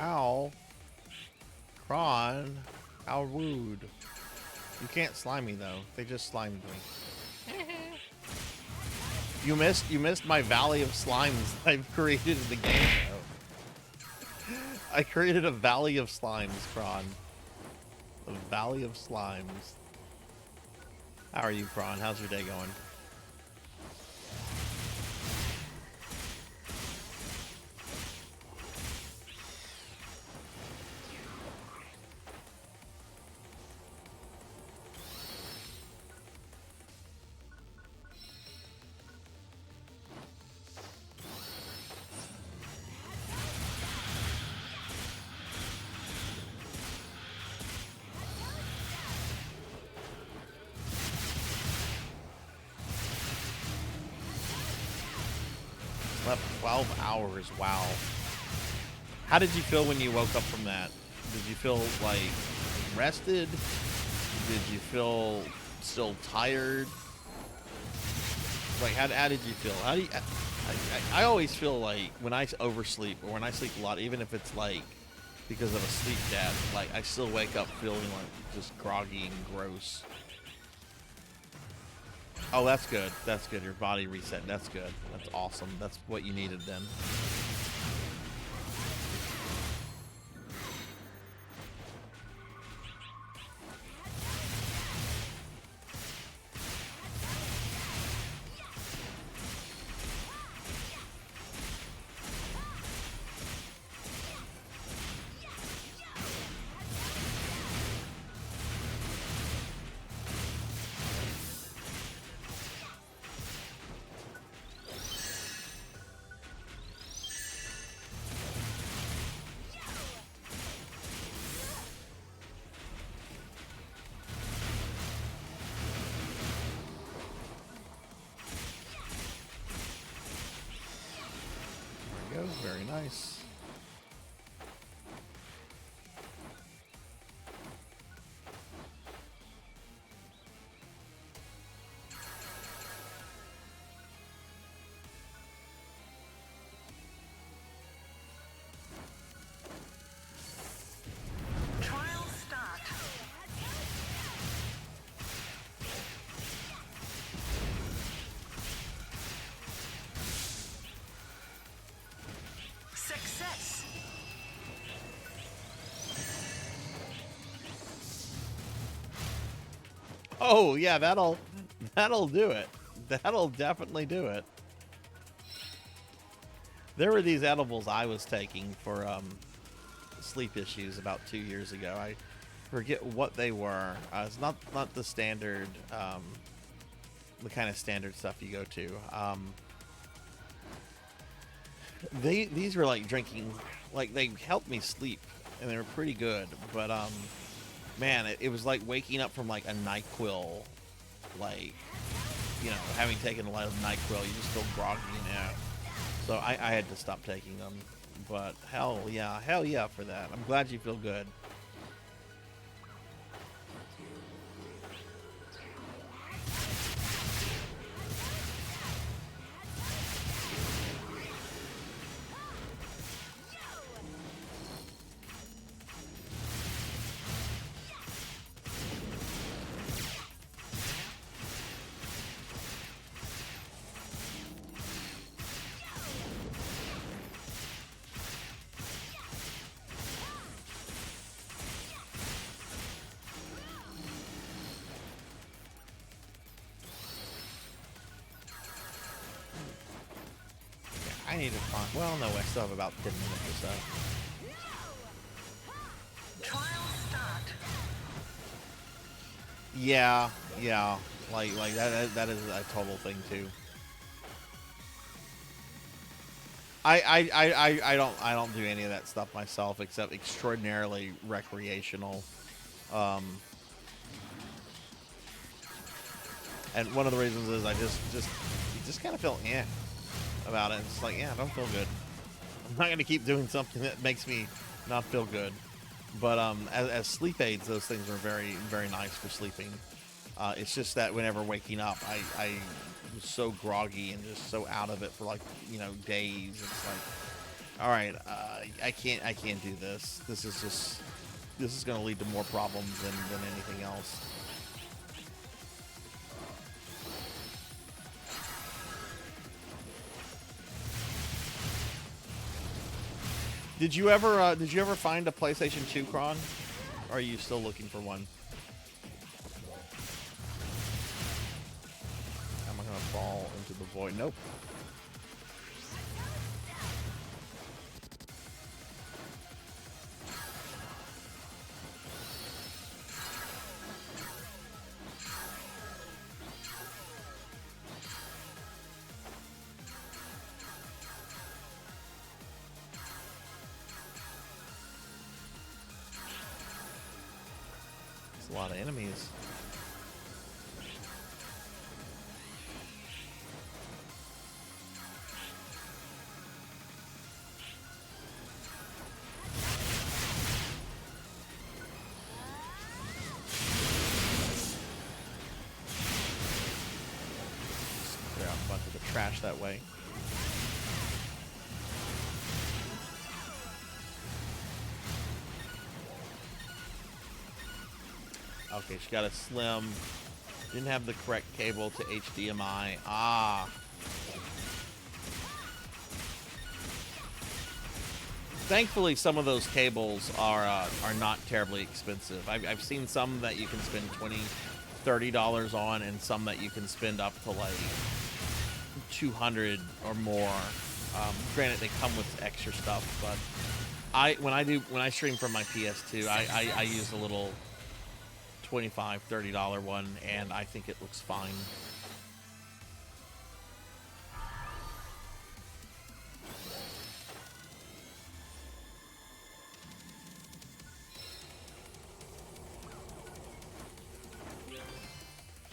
Ow. Kron. How rude. You can't slime me though. They just slimed me. You missed my valley of slimes that I've created in the game though. I created a valley of slimes, Kron. A valley of slimes. How are you, Kron? How's your day going? Slept 12 hours, wow. How did you feel when you woke up from that? Did you feel like rested? Did you feel still tired? Like how did you feel? How do you, I always feel like when I oversleep or when I sleep a lot, even if it's like because of a sleep debt, like I still wake up feeling like just groggy and gross. Oh, that's good. That's good. Your body reset. That's good. That's awesome. That's what you needed then. Very nice. Oh yeah, that'll do it. That'll definitely do it. There were these edibles I was taking for sleep issues about 2 years ago. I forget what they were. It's not the standard, the kind of standard stuff you go to. These were like drinking, like they helped me sleep, and they were pretty good. But man, it was like waking up from like a NyQuil, like, you know, having taken a lot of NyQuil, you just feel groggy and so I had to stop taking them. But hell yeah for that. I'm glad you feel good. I need to find. Well, no, I still have about 10 minutes or so. Trial start. Yeah, like that is a total thing too. I don't do any of that stuff myself except extraordinarily recreational. And one of the reasons is I just kind of feel about it. It's like, yeah, I don't feel good. I'm not gonna keep doing something that makes me not feel good. But as sleep aids, those things are very, very nice for sleeping. It's just that whenever waking up, I was so groggy and just so out of it for like, you know, days. It's like, all right, I can't do this. This is going to lead to more problems than anything else. Did you ever find a PlayStation 2, Kron? Or are you still looking for one? Am I gonna fall into the void? Nope. A lot of enemies. Just clear out a bunch of the trash that way. Okay, she got a slim. Didn't have the correct cable to HDMI. Ah. Thankfully, some of those cables are not terribly expensive. I've seen some that you can spend $20, $30 on, and some that you can spend up to like $200 or more. Granted, they come with extra stuff, but when I stream from my PS2, I use a little $25, $30 one, and I think it looks fine.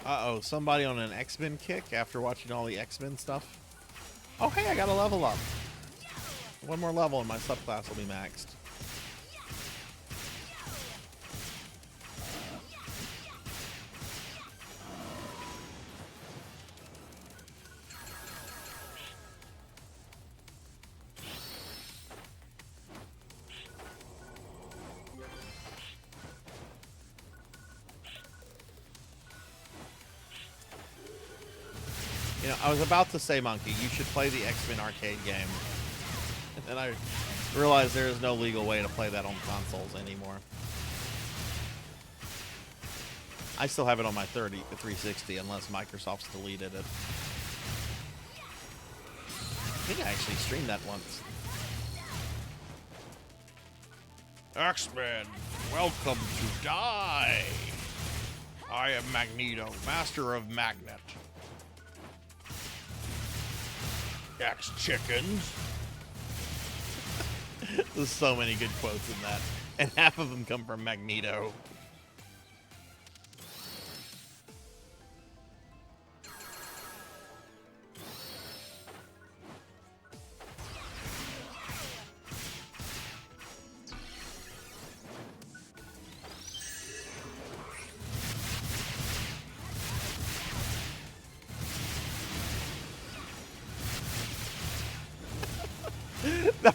Uh-oh, somebody on an X-Men kick after watching all the X-Men stuff. Oh, hey, I got a level up. One more level and my subclass will be maxed. You know, I was about to say, Monkey, you should play the X-Men arcade game. And then I realized there is no legal way to play that on consoles anymore. I still have it on my 360 unless Microsoft's deleted it. I think I actually streamed that once. X-Men, welcome to die. I am Magneto, master of magnet. X-chickens. There's so many good quotes in that, and half of them come from Magneto.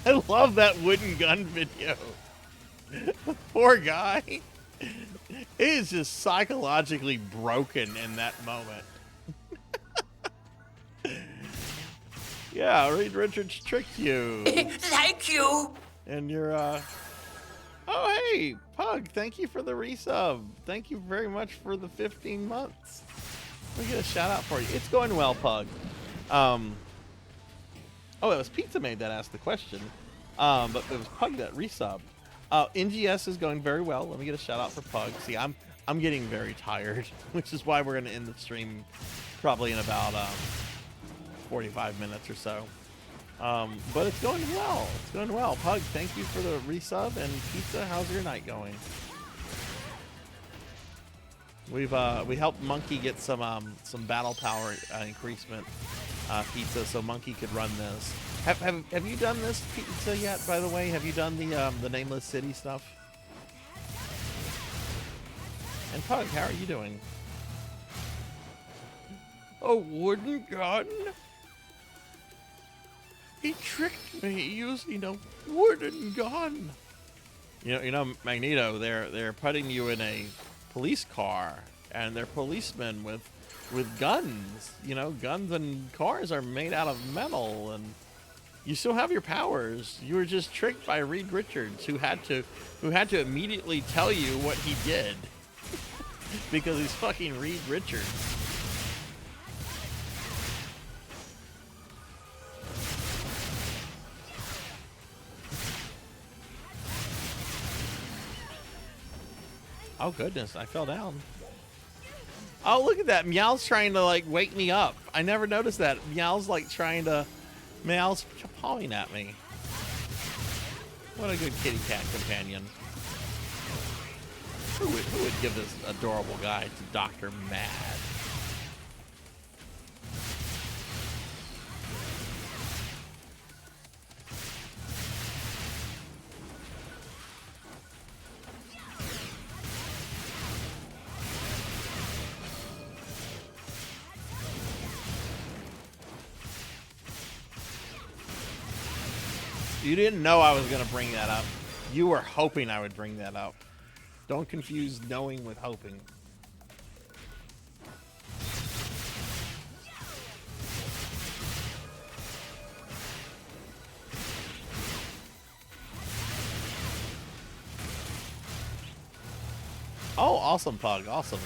I love that wooden gun video. The poor guy. He is just psychologically broken in that moment. Yeah, Reed Richards tricked you. Thank you. And you're, oh, hey, Pug, thank you for the resub. Thank you very much for the 15 months. Let me get a shout out for you. It's going well, Pug. Oh, it was Pizza Maid that asked the question, but it was Pug that resubbed. NGS is going very well. Let me get a shout out for Pug. See, I'm getting very tired, which is why we're going to end the stream probably in about 45 minutes or so. But it's going well. It's going well. Pug, thank you for the resub, and Pizza, how's your night going? We helped Monkey get some battle power increasement. Pizza, so Monkey could run this. Have you done this, Pizza, yet? By the way, have you done the Nameless City stuff? And Pug, how are you doing? A wooden gun? He tricked me using a wooden gun. You know, Magneto. They're putting you in a police car, and they're policemen with guns. You know, guns and cars are made out of metal, and you still have your powers. You were just tricked by Reed Richards, who had to immediately tell you what he did because he's fucking Reed Richards. Oh goodness, I fell down. Oh, look at that. Meow's trying to, like, wake me up. I never noticed that. Meow's, like, Meow's pawing at me. What a good kitty cat companion. Who would give this adorable guy to Dr. Mad? You didn't know I was going to bring that up. You were hoping I would bring that up. Don't confuse knowing with hoping. Oh, awesome, Pug. Awesome.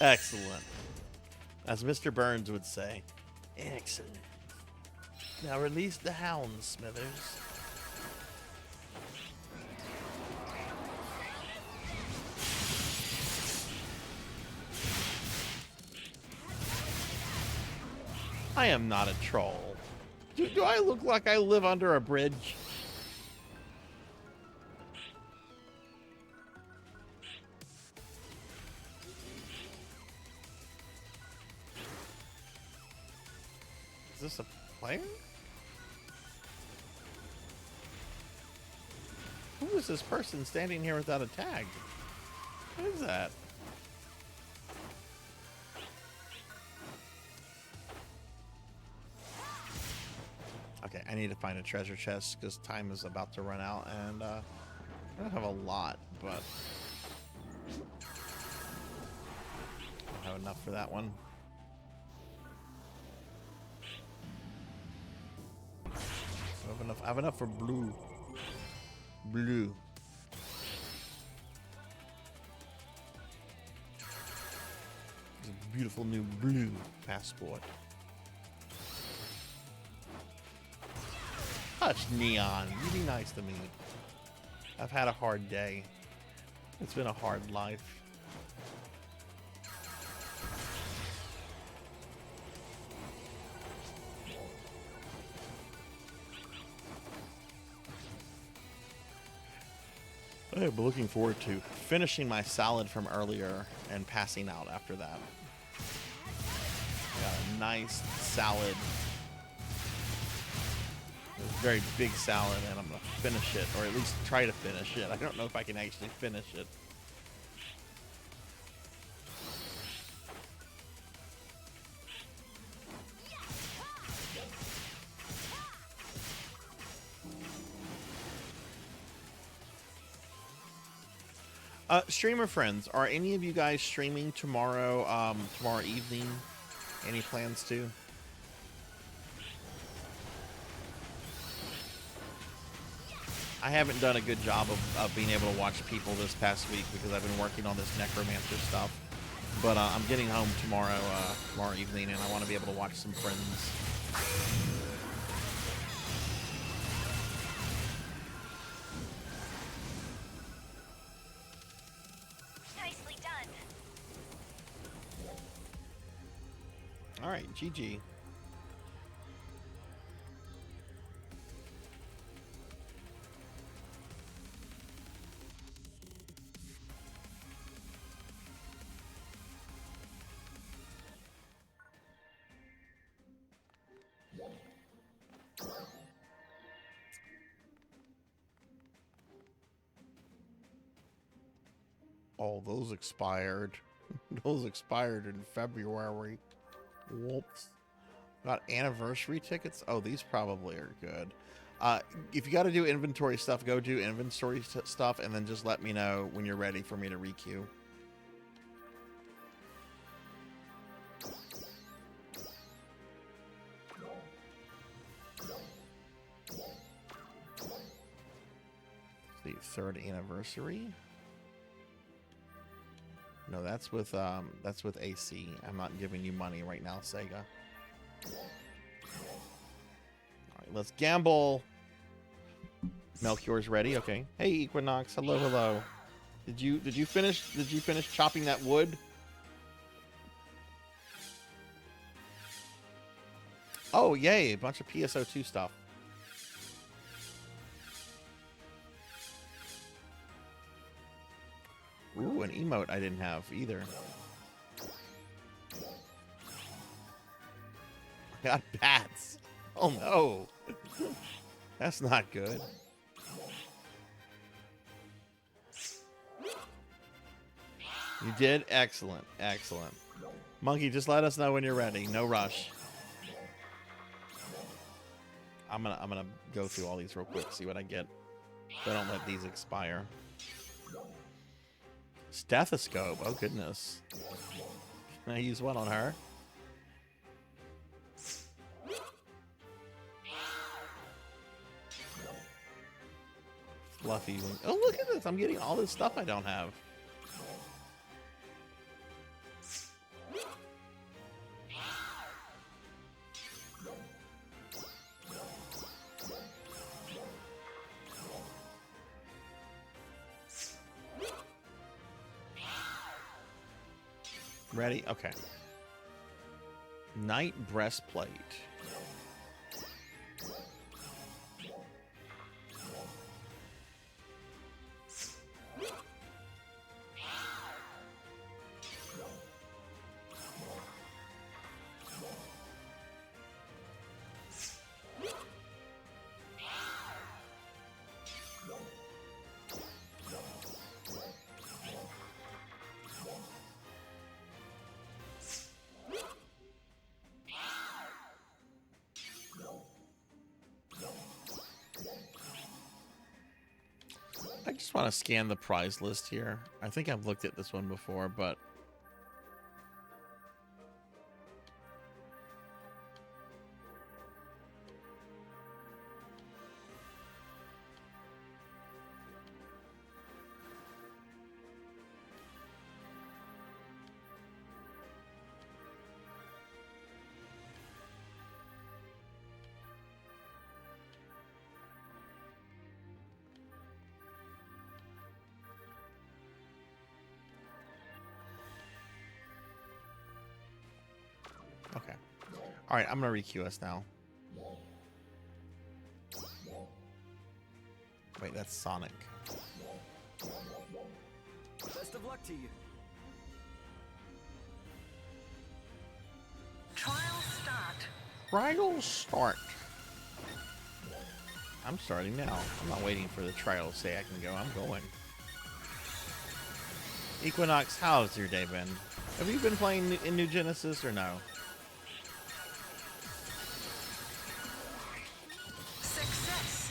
Excellent. As Mr. Burns would say. Excellent. Now release the hounds, Smithers. I am not a troll. Do I look like I live under a bridge? Is this a player? Who is this person standing here without a tag? What is that? Okay, I need to find a treasure chest because time is about to run out, and I don't have a lot, but Don't have enough for that one. I have enough for blue. Blue. It's a beautiful new blue passport. Hush, Neon. You be nice to me. I've had a hard day. It's been a hard life. I'm looking forward to finishing my salad from earlier and passing out after that. Got a nice salad. A very big salad, and I'm going to finish it, or at least try to finish it. I don't know if I can actually finish it. Streamer friends, are any of you guys streaming tomorrow, tomorrow evening? Any plans to? I haven't done a good job of being able to watch people this past week because I've been working on this necromancer stuff. But I'm getting home tomorrow evening, and I want to be able to watch some friends. All right, GG. Oh, those expired. Those expired in February. Whoops. Got anniversary tickets? Oh, these probably are good. If you got to do inventory stuff, go do inventory stuff, and then just let me know when you're ready for me to requeue. The 3rd anniversary. No, that's with AC. I'm not giving you money right now, Sega. Alright, let's gamble. Melchior's ready, okay. Hey Equinox, hello, hello. Did you finish chopping that wood? Oh yay, a bunch of PSO2 stuff. Ooh, an emote I didn't have either. I got bats. Oh no. That's not good. You did? Excellent. Excellent. Monkey, just let us know when you're ready. No rush. I'm gonna go through all these real quick, see what I get. So I don't let these expire. Stethoscope. Oh goodness. Can I use one on her? Fluffy. Oh, look at this. I'm getting all this stuff I don't have. Ready? Okay. Knight breastplate. I just want to scan the prize list here. I think I've looked at this one before, but All right, I'm gonna re-queue us now. Wait, that's Sonic. Best of luck to you. Trial start. Trial start. I'm starting now. I'm not waiting for the trial to say I can go. I'm going. Equinox, how's your day been? Have you been playing in New Genesis or no? Success.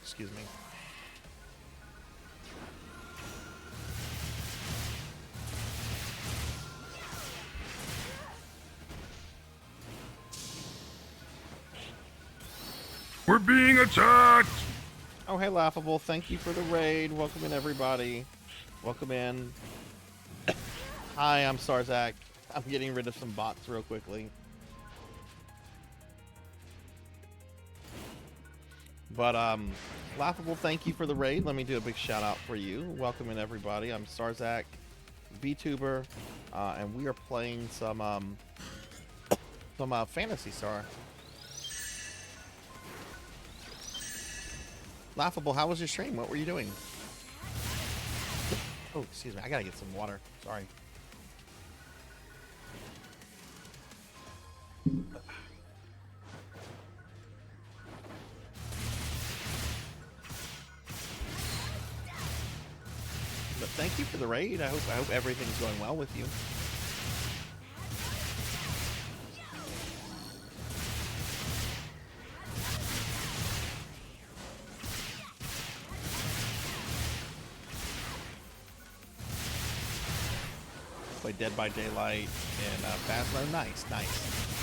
Excuse me. We're being attacked! Oh, hey, Laughable. Thank you for the raid. Welcome in, everybody. Welcome in. Hi, I'm Sarzac. I'm getting rid of some bots real quickly. But, Laughable, thank you for the raid. Let me do a big shout out for you. Welcome in, everybody. I'm Sarzac, VTuber, and we are playing some Phantasy Star. Laughable, how was your stream? What were you doing? Oh, excuse me. I gotta get some water. Sorry. But thank you for the raid. I hope everything's going well with you. Play Dead by Daylight and Phasmo. Nice, nice.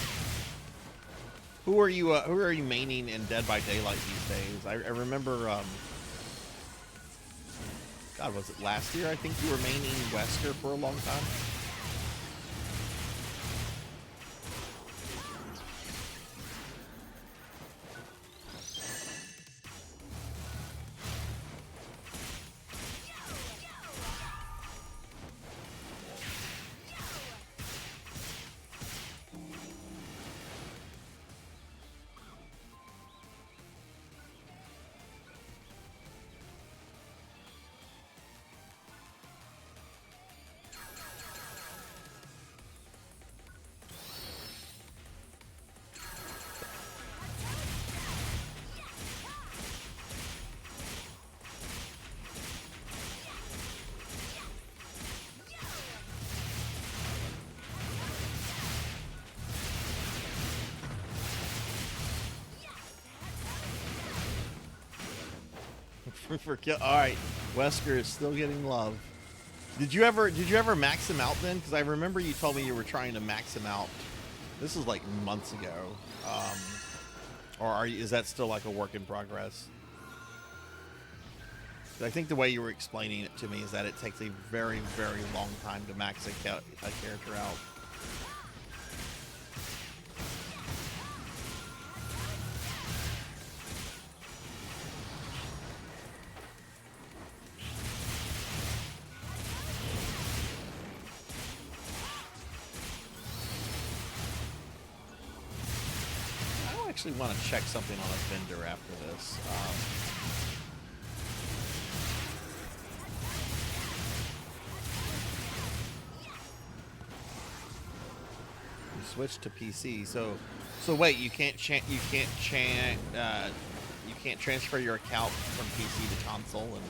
Who are you maining in Dead by Daylight these days? I remember. God, was it last year? I think you were maining Wesker for a long time. For kill. All right, Wesker is still getting love. Did you ever max him out then? Because I remember you told me you were trying to max him out. This is like months ago. Or is that still like a work in progress? I think the way you were explaining it to me is that it takes a very, very long time to max a character out. actually want to check something on a vendor after this. You switch to PC, so wait, you can't transfer your account from PC to console and.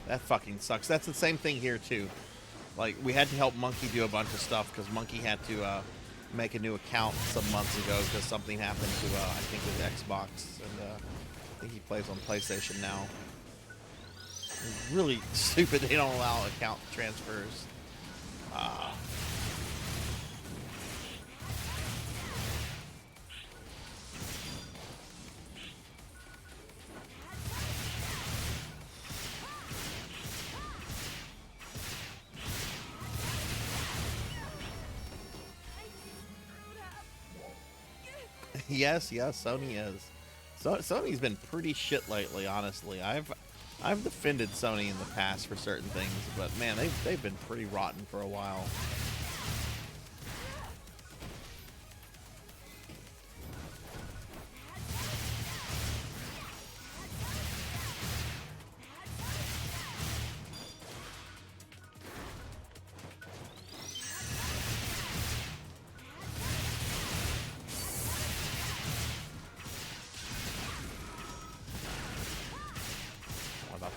That fucking sucks. That's the same thing here too. Like, we had to help Monkey do a bunch of stuff because Monkey had to make a new account some months ago because something happened to I think his Xbox, and I think he plays on PlayStation now. It's really stupid they don't allow account transfers. Yes, Sony is. So Sony's been pretty shit lately, honestly. I've defended Sony in the past for certain things, but man, they've been pretty rotten for a while.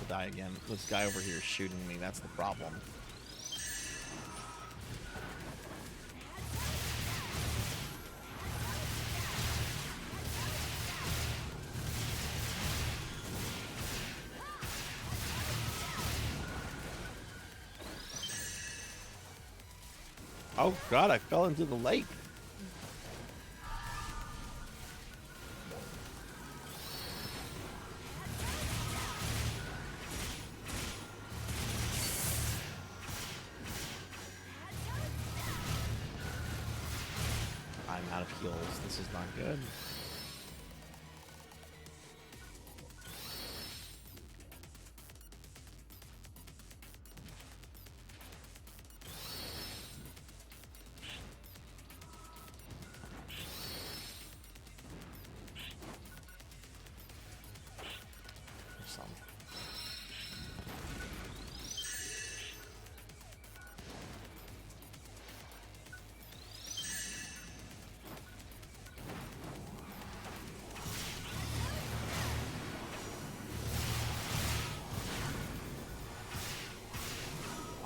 Die again. This guy over here is shooting me. That's the problem. Oh God, I fell into the lake. Out of heals. This is not good. Some.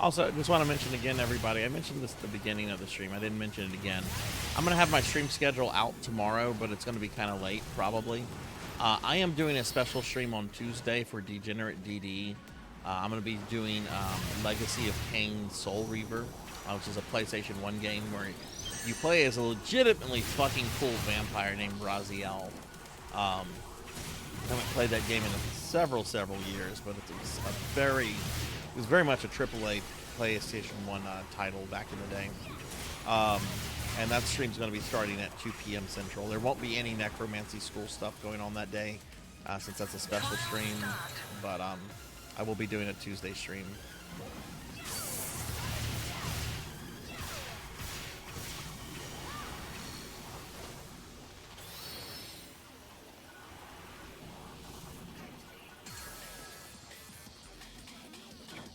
Also, I just want to mention again, everybody, I mentioned this at the beginning of the stream. I didn't mention it again. I'm going to have my stream schedule out tomorrow, but it's going to be kind of late, probably. I am doing a special stream on Tuesday for Degenerate DD. I'm going to be doing Legacy of Kain Soul Reaver, which is a PlayStation 1 game where you play as a legitimately fucking cool vampire named Raziel. I haven't played that game in several years, but it's it was very much a AAA PlayStation 1 title back in the day. And that stream's going to be starting at 2 p.m. Central. There won't be any Necromancy School stuff going on that day, since that's a special stream, but I will be doing a Tuesday stream.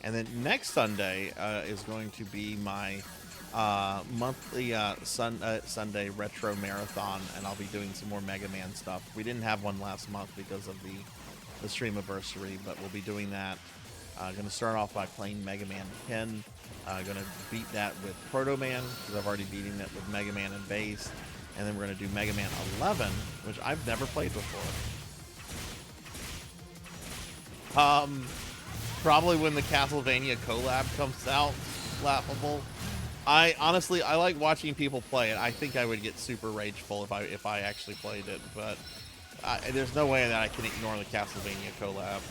And then next Sunday is going to be my monthly Sunday retro marathon, and I'll be doing some more Mega Man stuff. We didn't have one last month because of the stream anniversary, but we'll be doing that. Going to start off by playing Mega Man 10. Going to beat that with Proto Man, because I've already beaten it with Mega Man and Base. And then we're going to do Mega Man 11, which I've never played before. Probably when the Castlevania collab comes out. Laughable. I honestly like watching people play it. I think I would get super rageful if I actually played it, but there's no way that I can ignore the Castlevania collab.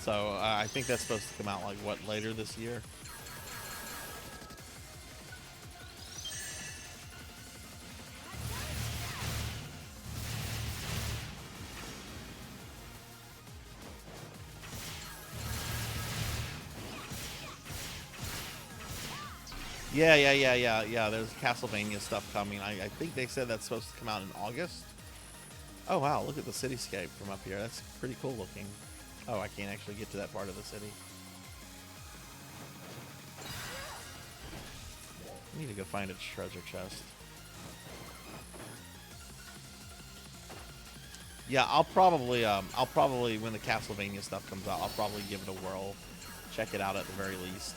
So I think that's supposed to come out like what, later this year? Yeah. There's Castlevania stuff coming. I think they said that's supposed to come out in August. Oh, wow. Look at the cityscape from up here. That's pretty cool looking. Oh, I can't actually get to that part of the city. I need to go find a treasure chest. Yeah, I'll probably when the Castlevania stuff comes out, I'll probably give it a whirl. Check it out at the very least.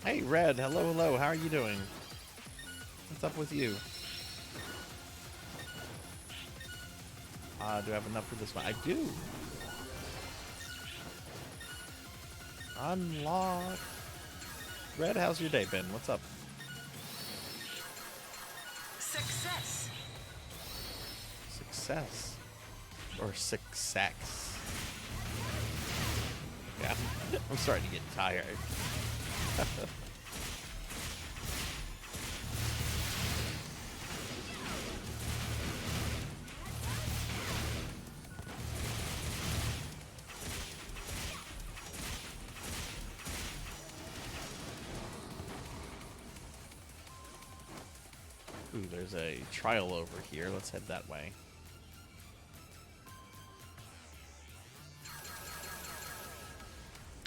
Hey, Red. Hello. How are you doing? What's up with you? Do I have enough for this one? I do. Unlock. Red, how's your day been? What's up? Success. Success. Or success. Yeah, I'm starting to get tired. Ooh, there's a trial over here. Let's head that way.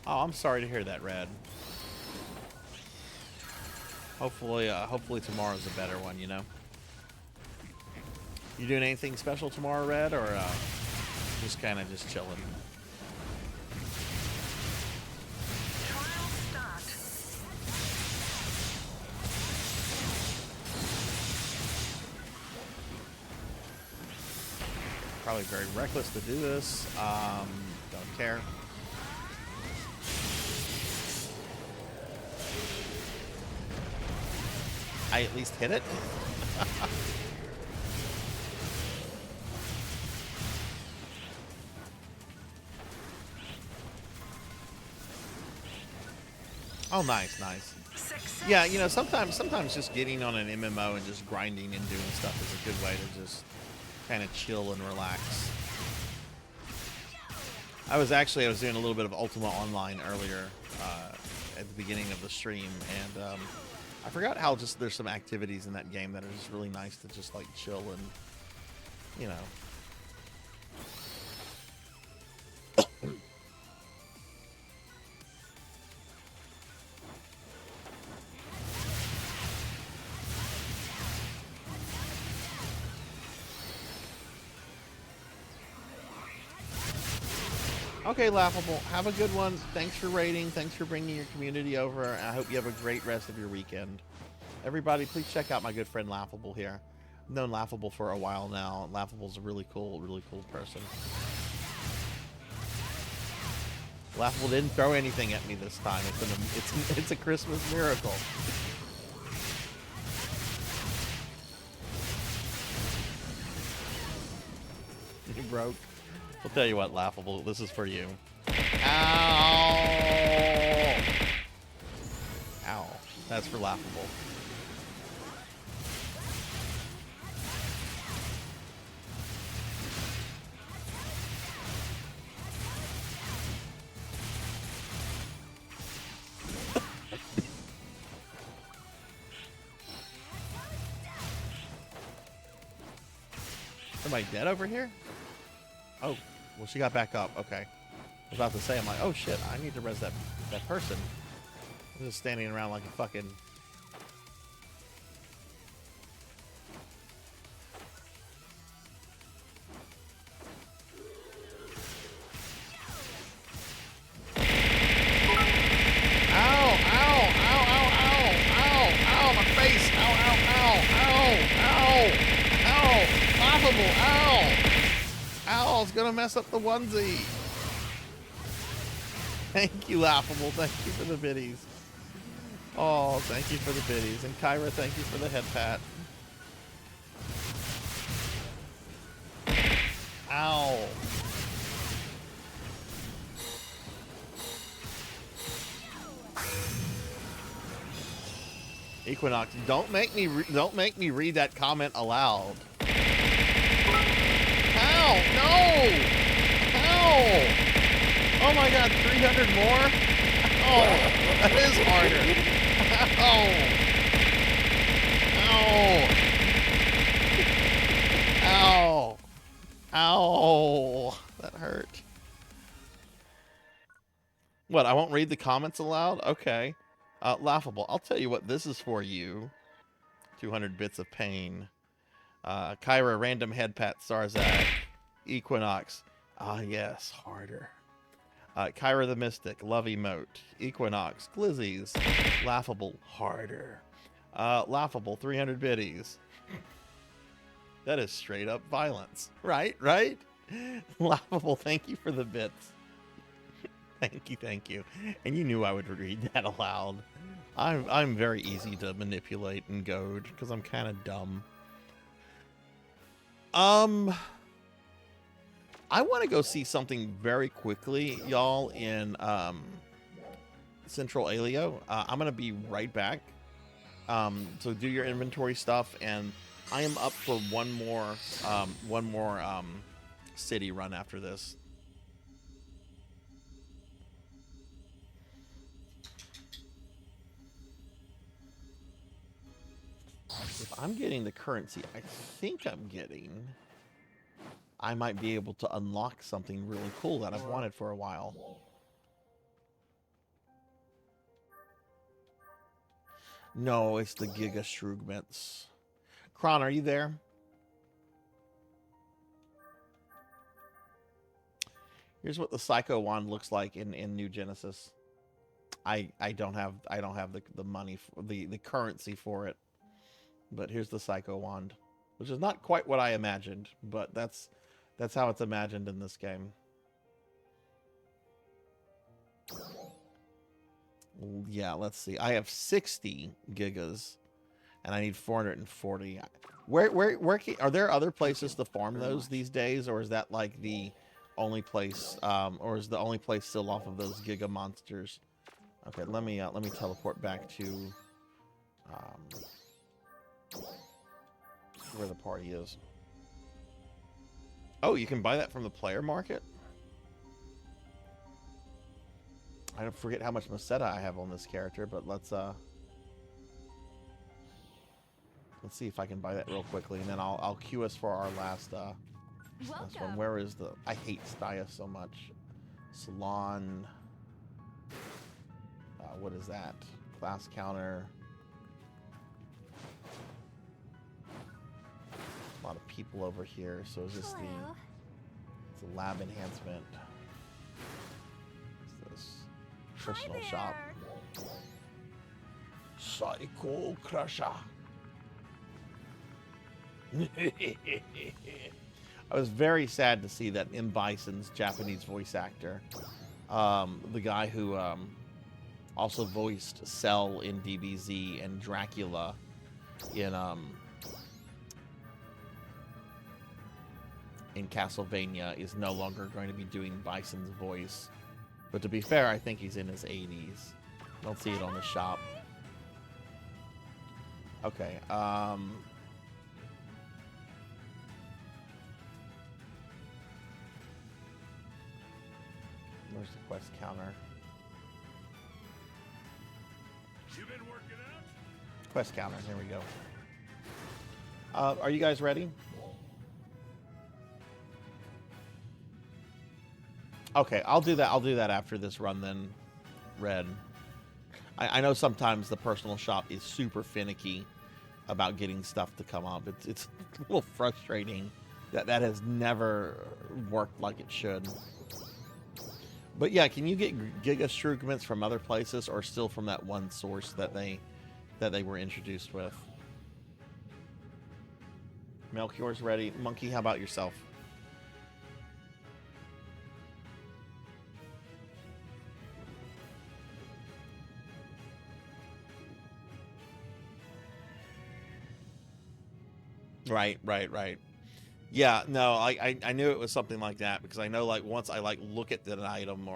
Oh, I'm sorry to hear that, Red. Hopefully tomorrow's a better one, you know? You doing anything special tomorrow, Red, or just kind of just chilling? Trial start. Probably very reckless to do this. Don't care. I at least hit it. Oh, nice. Success. Yeah, you know, sometimes just getting on an MMO and just grinding and doing stuff is a good way to just kind of chill and relax. I was doing a little bit of Ultima Online earlier at the beginning of the stream, and I forgot how just there's some activities in that game that are just really nice to just like chill and, you know. Okay, Laughable. Have a good one. Thanks for raiding. Thanks for bringing your community over. I hope you have a great rest of your weekend. Everybody, please check out my good friend Laughable here. I've known Laughable for a while now. Laughable's a really cool person. Laughable didn't throw anything at me this time. It's a Christmas miracle. You broke. I'll tell you what, Laughable, this is for you. Ow! Ow. That's for Laughable. Am I dead over here? Oh, well, she got back up. Okay. I was about to say, I'm like, oh shit, I need to res that person. I'm just standing around like a fucking... Ow, ow, ow, ow, ow, ow, ow, my face. Ow, ow, ow, ow, ow, ow, Laughable, ow. Ow, it's gonna mess up the onesie. Thank you, Laughable. Thank you for the biddies. Oh, thank you for the biddies. And Kyra, thank you for the head pat. Ow. Equinox, don't make me read that comment aloud. How? No! How? Oh my god, 300 more? Oh, that is harder. Ow. Ow. Ow. That hurt. What, I won't read the comments aloud? Okay. Laughable. I'll tell you what this is for you. 200 bits of pain. Kyra, random head pat, Sarzac. Equinox. Ah, yes, harder. Kyra the Mystic, love emote. Equinox, Glizzies. Laughable, harder. Laughable, 300 biddies. That is straight up violence. Right? Laughable, thank you for the bits. Thank you. And you knew I would read that aloud. I'm very easy to manipulate and goad because I'm kind of dumb. I want to go see something very quickly, y'all, in Central Alio. I'm gonna be right back. So do your inventory stuff, and I am up for one more city run after this. If I'm getting the currency I think I'm getting, I might be able to unlock something really cool that I've wanted for a while. No, it's the Giga Shrugments. Kron, are you there? Here's what the Psycho Wand looks like in New Genesis. I don't have the money for the currency for it. But here's the Psycho Wand, which is not quite what I imagined, but that's how it's imagined in this game. Yeah, let's see. I have 60 gigas, and I need 440. Where are there other places to farm those these days, or is that like the only place, or is the only place still off of those giga monsters? Okay, let me teleport back to where the party is. Oh, you can buy that from the player market? I don't forget how much Masetta I have on this character, but let's see if I can buy that real quickly, and then I'll queue us for our last one. Where is the... I hate Staya so much. Salon. What is that? Class counter. A lot of people over here, so is this it's a lab enhancement. What's this? Personal shop. Psycho Crusher. I was very sad to see that M. Bison's Japanese voice actor, the guy who also voiced Cell in DBZ and Dracula in Castlevania, is no longer going to be doing Bison's voice. But to be fair, I think he's in his 80s. Don't see it on the shop. Okay, where's the quest counter? You been working out? Quest counter, there we go. Are you guys ready? Okay, I'll do that after this run then, Red. I know sometimes the personal shop is super finicky about getting stuff to come up. It's a little frustrating that has never worked like it should. But yeah, can you get Giga Shrugments from other places, or still from that one source that they were introduced with? Melchior's ready. Monkey, how about yourself? Right. Yeah, no, I knew it was something like that, because I know, like, once I look at an item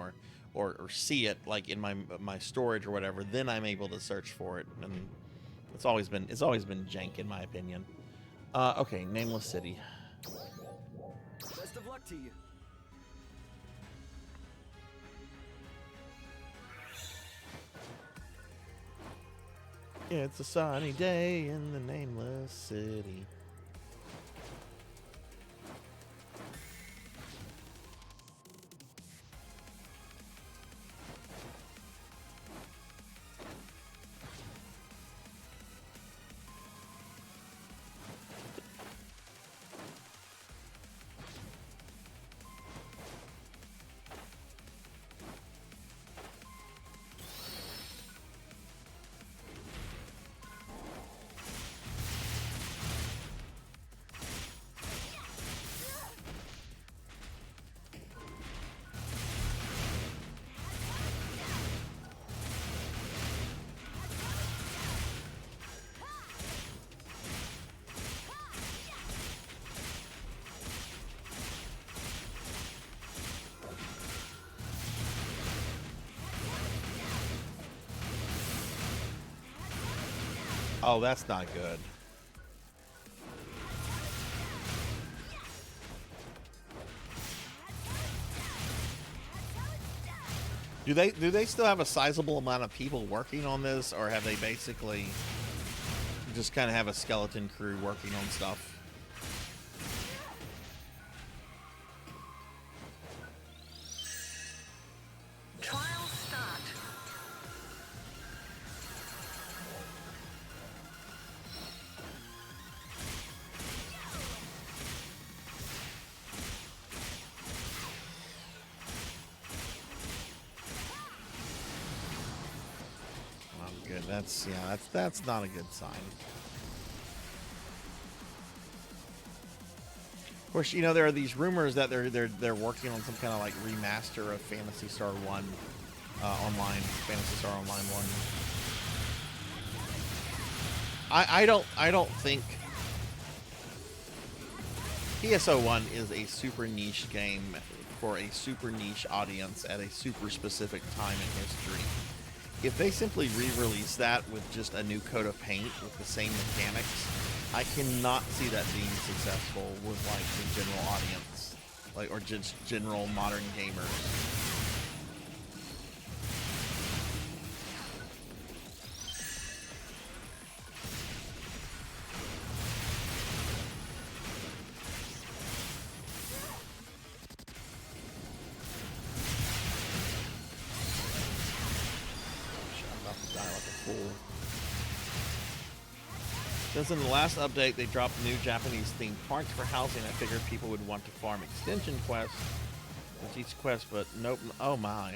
or see it like in my storage or whatever, then I'm able to search for it, and It's always been jank in my opinion. Okay, nameless city. Best of luck to you. It's a sunny day in the nameless city. Oh, that's not good. Do they still have a sizable amount of people working on this, or have they basically just kind of have a skeleton crew working on stuff? Trial start. Good. That's not a good sign. Of course, you know, there are these rumors that they're working on some kind of like remaster of Phantasy Star 1 online, Phantasy Star Online 1. I don't think PSO1 is a super niche game for a super niche audience at a super specific time in history. If they simply re-release that with just a new coat of paint with the same mechanics, I cannot see that being successful with like the general audience, like, or just general modern gamers. Since in the last update they dropped new Japanese themed parks for housing, I figured people would want to farm extension quests with each quest, but nope. Oh my.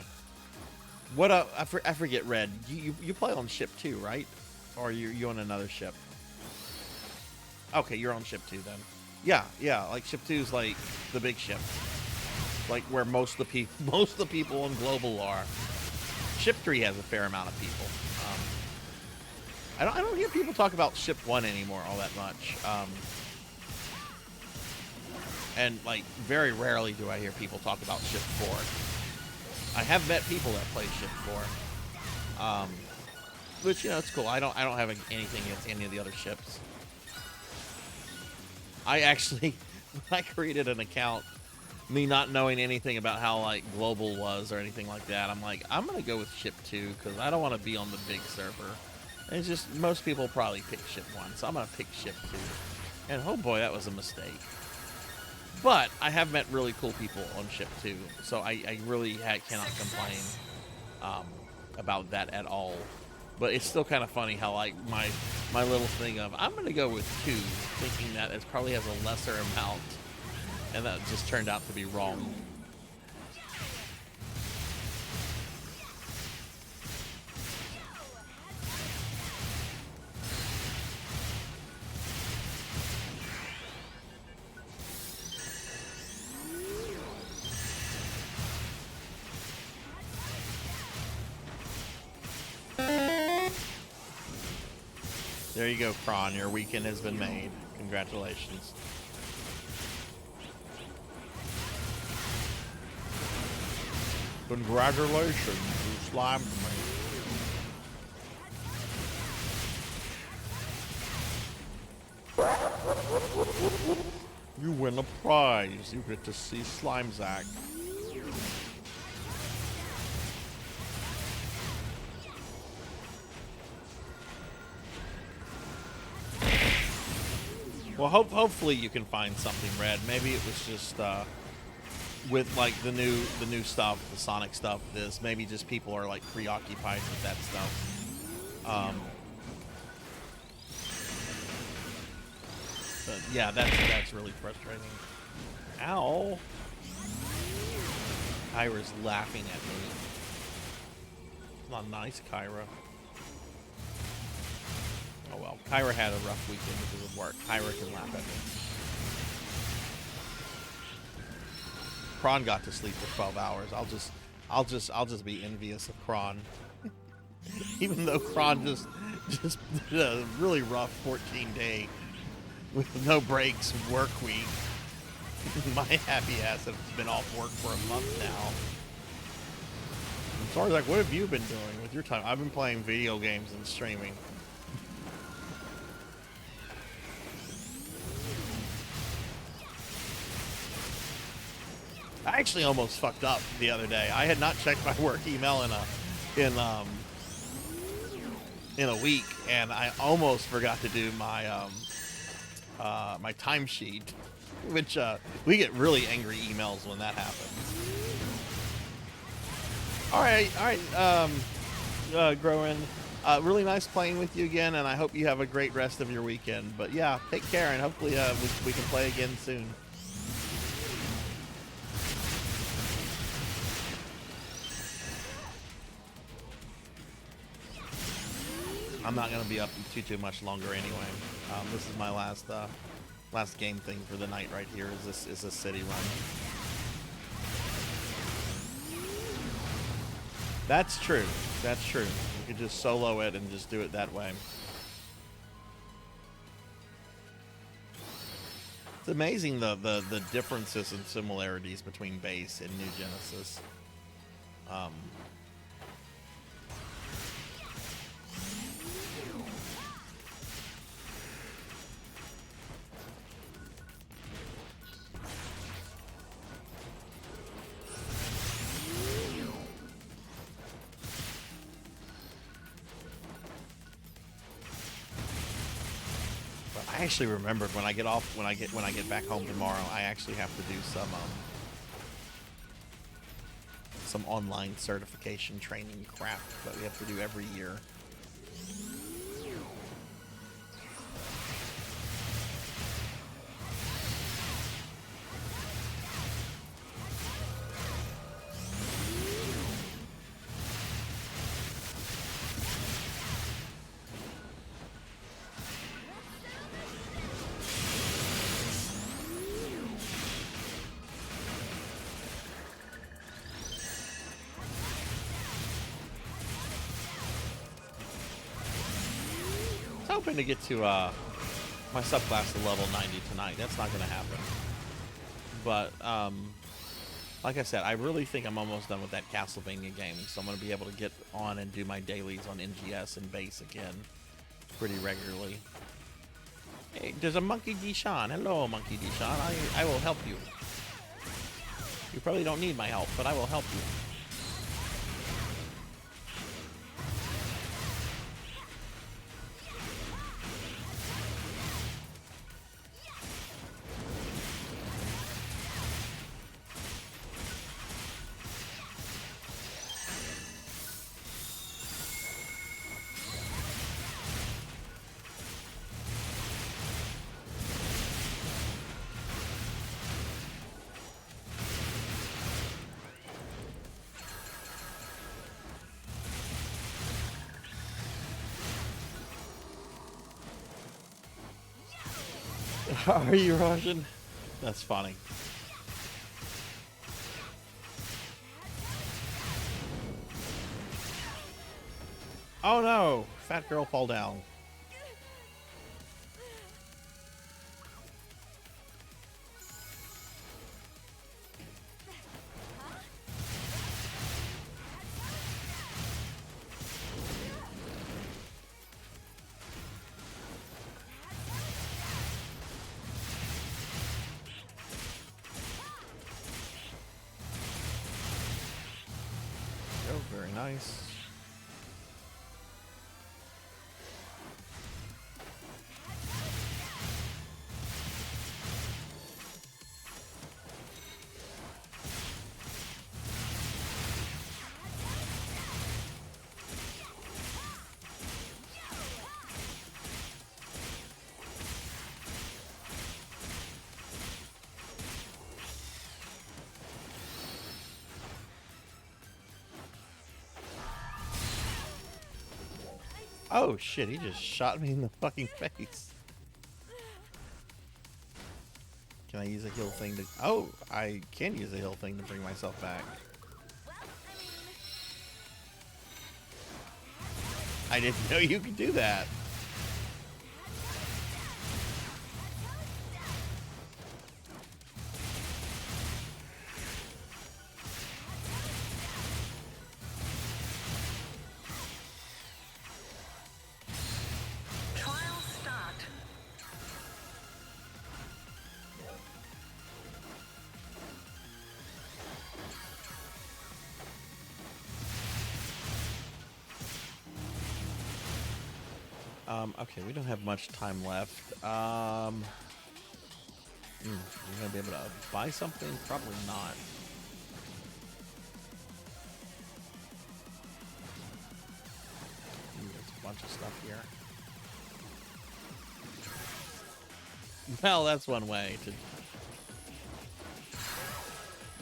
What I forget, Red. You play on ship 2, right? Or you on another ship? Okay, you're on ship 2 then. Yeah, like ship 2 is like the big ship. Like where most of the people on global are. Ship 3 has a fair amount of people. I don't hear people talk about Ship 1 anymore all that much. And, like, very rarely do I hear people talk about Ship 4. I have met people that play Ship 4. Which, you know, it's cool. I don't have anything against any of the other ships. I actually, when I created an account, me not knowing anything about how, like, global was or anything like that, I'm like, I'm going to go with Ship 2 because I don't want to be on the big server. It's just, most people probably pick Ship 1, so I'm going to pick Ship 2. And oh boy, that was a mistake. But I have met really cool people on Ship 2, so I really cannot complain about that at all. But it's still kind of funny how, like, my little thing of, I'm going to go with 2, thinking that it probably has a lesser amount, and that just turned out to be wrong. There you go, Kron. Your weekend has been made. Congratulations. Congratulations, you slimed me. You win a prize. You get to see Sarzac. Well, hopefully you can find something red. Maybe it was just with like the new stuff, the Sonic stuff. This maybe just people are like preoccupied with that stuff. But yeah, that's really frustrating. Ow! Kyra's laughing at me. Not nice, Kyra. Oh well, Kyra had a rough weekend because of work. Kyra can laugh at me. Kron got to sleep for 12 hours. I'll just be envious of Kron. Even though Kron just did a really rough 14-day with no breaks work week. My happy ass has been off work for a month now. I'm sorry, like, what have you been doing with your time? I've been playing video games and streaming. I actually almost fucked up the other day. I had not checked my work email in a week, and I almost forgot to do my my timesheet, which we get really angry emails when that happens. All right, Groen. Really nice playing with you again, and I hope you have a great rest of your weekend. But yeah, take care, and hopefully we can play again soon. I'm not going to be up too much longer anyway. This is my last game thing for the night right here. Is this city run? That's true. That's true. You could just solo it and just do it that way. It's amazing the differences and similarities between base and New Genesis. I actually remembered when I get back home tomorrow, I actually have to do some online certification training crap that we have to do every year. Hoping to get to my subclass to level 90 tonight. That's not going to happen. But like I said, I really think I'm almost done with that Castlevania game, so I'm going to be able to get on and do my dailies on NGS and base again pretty regularly. Hey, there's a Monkey D-Sean. Hello, Monkey D-Sean. I will help you. You probably don't need my help, but I will help you. Are you Russian? That's funny. Oh no! Fat girl fall down. Very nice. Oh shit, he just shot me in the fucking face. Can I use a heal thing to... Oh, I can use a heal thing to bring myself back. I didn't know you could do that. Trial start. Okay, we don't have much time left. We're gonna be able to buy something? Probably not. There's a bunch of stuff here. Well, that's one way to...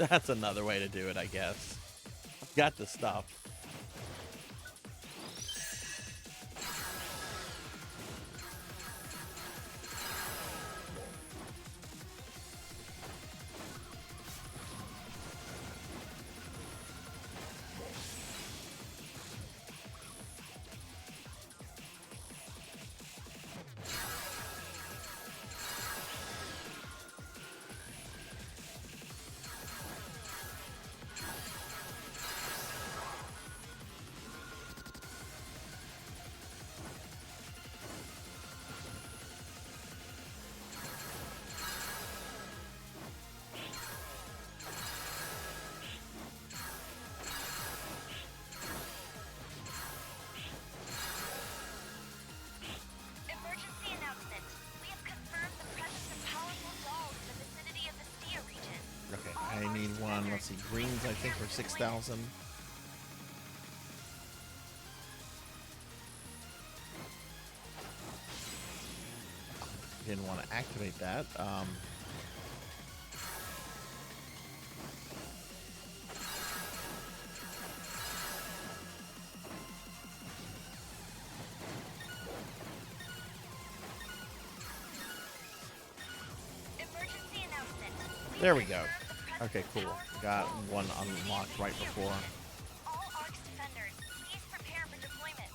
That's another way to do it, I guess. I've got the stuff. Emergency announcement. We have confirmed the presence of powerful dolls in the vicinity of the Stia region. Okay, I need one. Let's see, greens I think were 6,000. Didn't want to activate that. Emergency announcement. There we go. Okay, cool. Got one unlocked right before. All ARC's defenders, please prepare for deployment.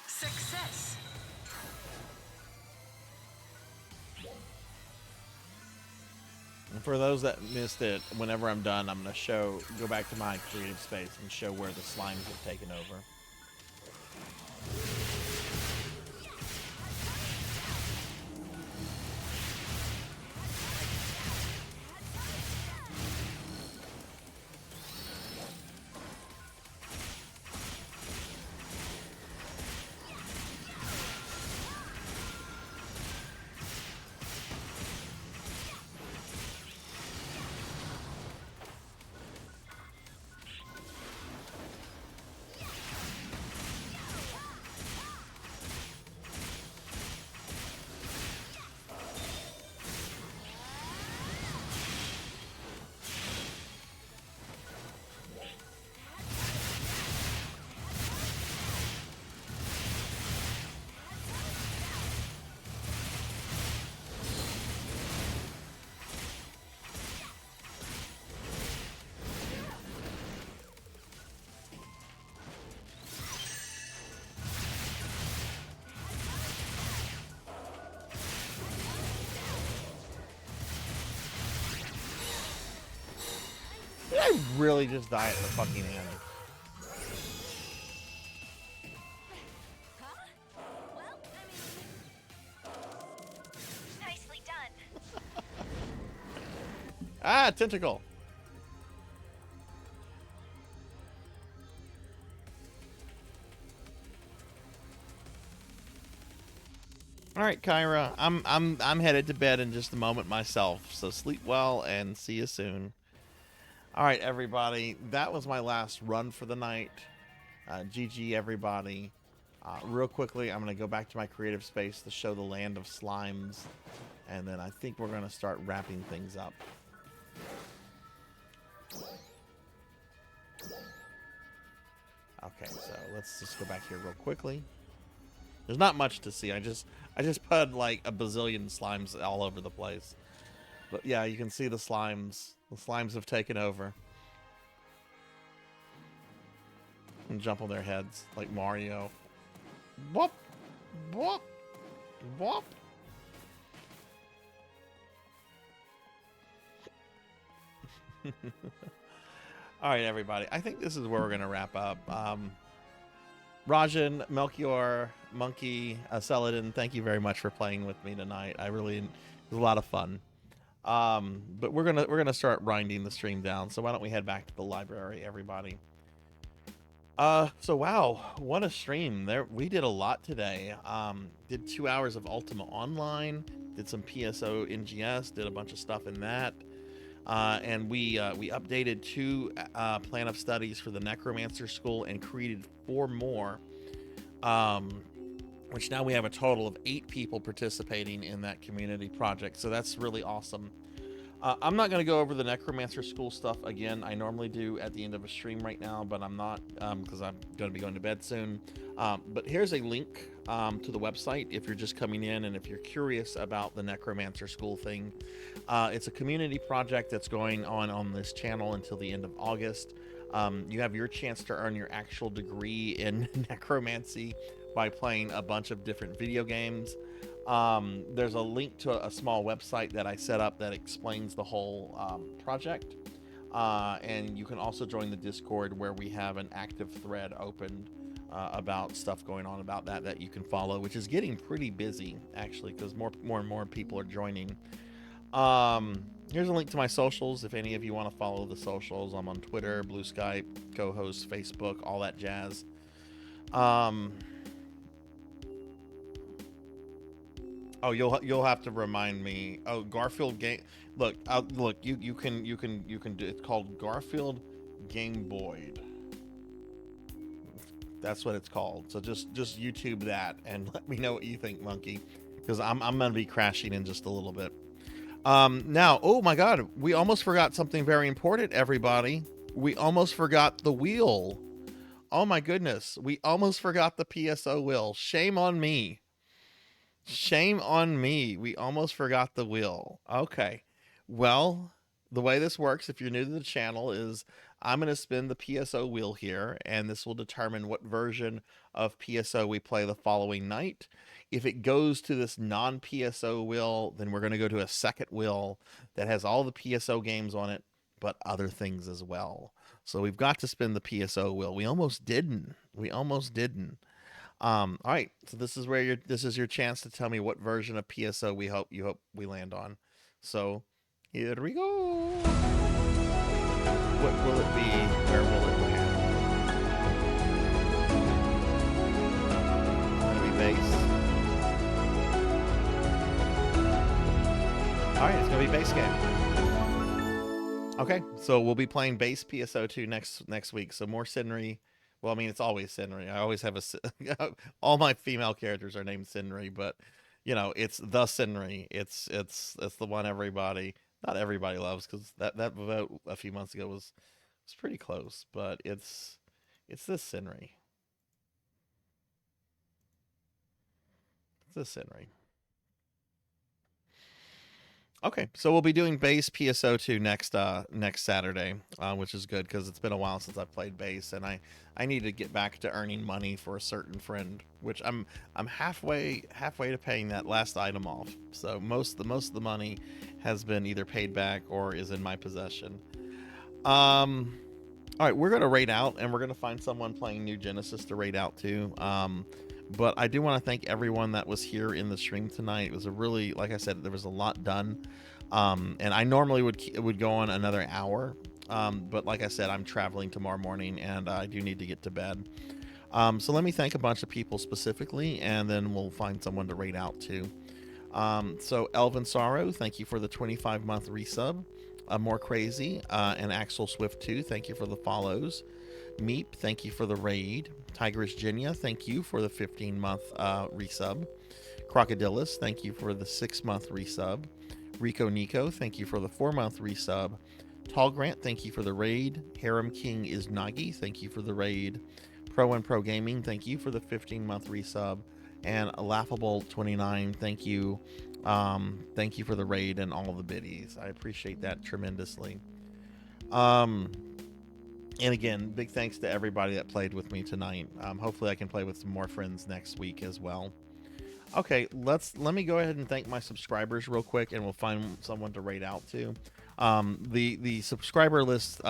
Success. And for those that missed it, whenever I'm done, I'm going to go back to my creative space and show where the slimes have taken over. I really just die at the fucking end? Huh? Well, nicely done. Ah, tentacle. All right, Kyra, I'm headed to bed in just a moment myself. So sleep well and see you soon. All right, everybody, that was my last run for the night. GG, everybody. Real quickly, I'm going to go back to my creative space to show the land of slimes, and then I think we're going to start wrapping things up. Okay, so let's just go back here real quickly. There's not much to see. I just put like a bazillion slimes all over the place. But yeah, you can see the slimes. The slimes have taken over. And jump on their heads like Mario. Whoop! Whoop! Whoop! All right, everybody. I think this is where we're going to wrap up. Rajan, Melchior, Monkey, Celadin, thank you very much for playing with me tonight. It was a lot of fun. But we're gonna start winding the stream down. So why don't we head back to the library, everybody? So wow, what a stream! We did a lot today. Did 2 hours of Ultima Online, did some PSO NGS, did a bunch of stuff in that. And we updated 2 plan of studies for the Necromancer School and created 4 more, which now we have a total of 8 people participating in that community project. So that's really awesome. I'm not going to go over the Necromancer School stuff again. I normally do at the end of a stream right now, but I'm not because I'm going to be going to bed soon. But here's a link to the website if you're just coming in and if you're curious about the Necromancer School thing. It's a community project that's going on this channel until the end of August. You have your chance to earn your actual degree in necromancy by playing a bunch of different video games. There's a link to a small website that I set up that explains the whole project. And you can also join the Discord where we have an active thread opened about stuff going on about that you can follow, which is getting pretty busy actually because more and more people are joining. Here's a link to my socials if any of you want to follow the socials. I'm on Twitter, Blue Skype, co-host, Facebook, all that jazz. Oh, you'll have to remind me. Oh, Garfield game. Look, you can do. It's called Garfield Game Boyd. That's what it's called. So just YouTube that and let me know what you think, Monkey, because I'm gonna be crashing in just a little bit. Now, oh my God, we almost forgot something very important, everybody. We almost forgot the wheel. Oh my goodness, we almost forgot the PSO wheel. Shame on me. Shame on me. We almost forgot the wheel. Okay. Well, the way this works, if you're new to the channel, is I'm going to spin the PSO wheel here, and this will determine what version of PSO we play the following night. If it goes to this non-PSO wheel, then we're going to go to a second wheel that has all the PSO games on it, but other things as well. So we've got to spin the PSO wheel. We almost didn't. All right, so this is where this is your chance to tell me what version of PSO you hope we land on. So here we go. What will it be? Where will it land? It's gonna be base. All right, it's gonna be base game. Okay, so we'll be playing base PSO2 next week. So more Sinri. Well, I mean, it's always Sinri. I always have all my female characters are named Sinri, but you know, it's the Sinri. It's the one not everybody loves, because that vote a few months ago was pretty close, but it's this Sinri. It's this Sinri. Okay, so we'll be doing base PSO2 next Saturday, which is good because it's been a while since I've played base, and I need to get back to earning money for a certain friend, which I'm halfway to paying that last item off. So most of the money has been either paid back or is in my possession. All right, we're gonna raid out, and we're gonna find someone playing New Genesis to raid out too. But I do want to thank everyone that was here in the stream tonight. It was a really, like I said, there was a lot done. And I normally would go on another hour, but like I said, I'm traveling tomorrow morning, and I do need to get to bed. So let me thank a bunch of people specifically, and then we'll find someone to raid out too. So Elvin Sorrow, thank you for the 25-month resub. More Crazy and Axel Swift 2, thank you for the follows. Meep, thank you for the raid. Tigress Jinya, thank you for the 15-month resub. Crocodilus, thank you for the 6-month resub. Rico Nico, thank you for the 4-month resub. Tall Grant, thank you for the raid. Harem King is Nagi, thank you for the raid. Pro and Pro Gaming, thank you for the 15-month resub. And Laughable 29, thank you. Thank you for the raid and all the biddies. I appreciate that tremendously. And again, big thanks to everybody that played with me tonight. Hopefully I can play with some more friends next week as well. Okay, let me go ahead and thank my subscribers real quick, and we'll find someone to raid out to. The subscriber list,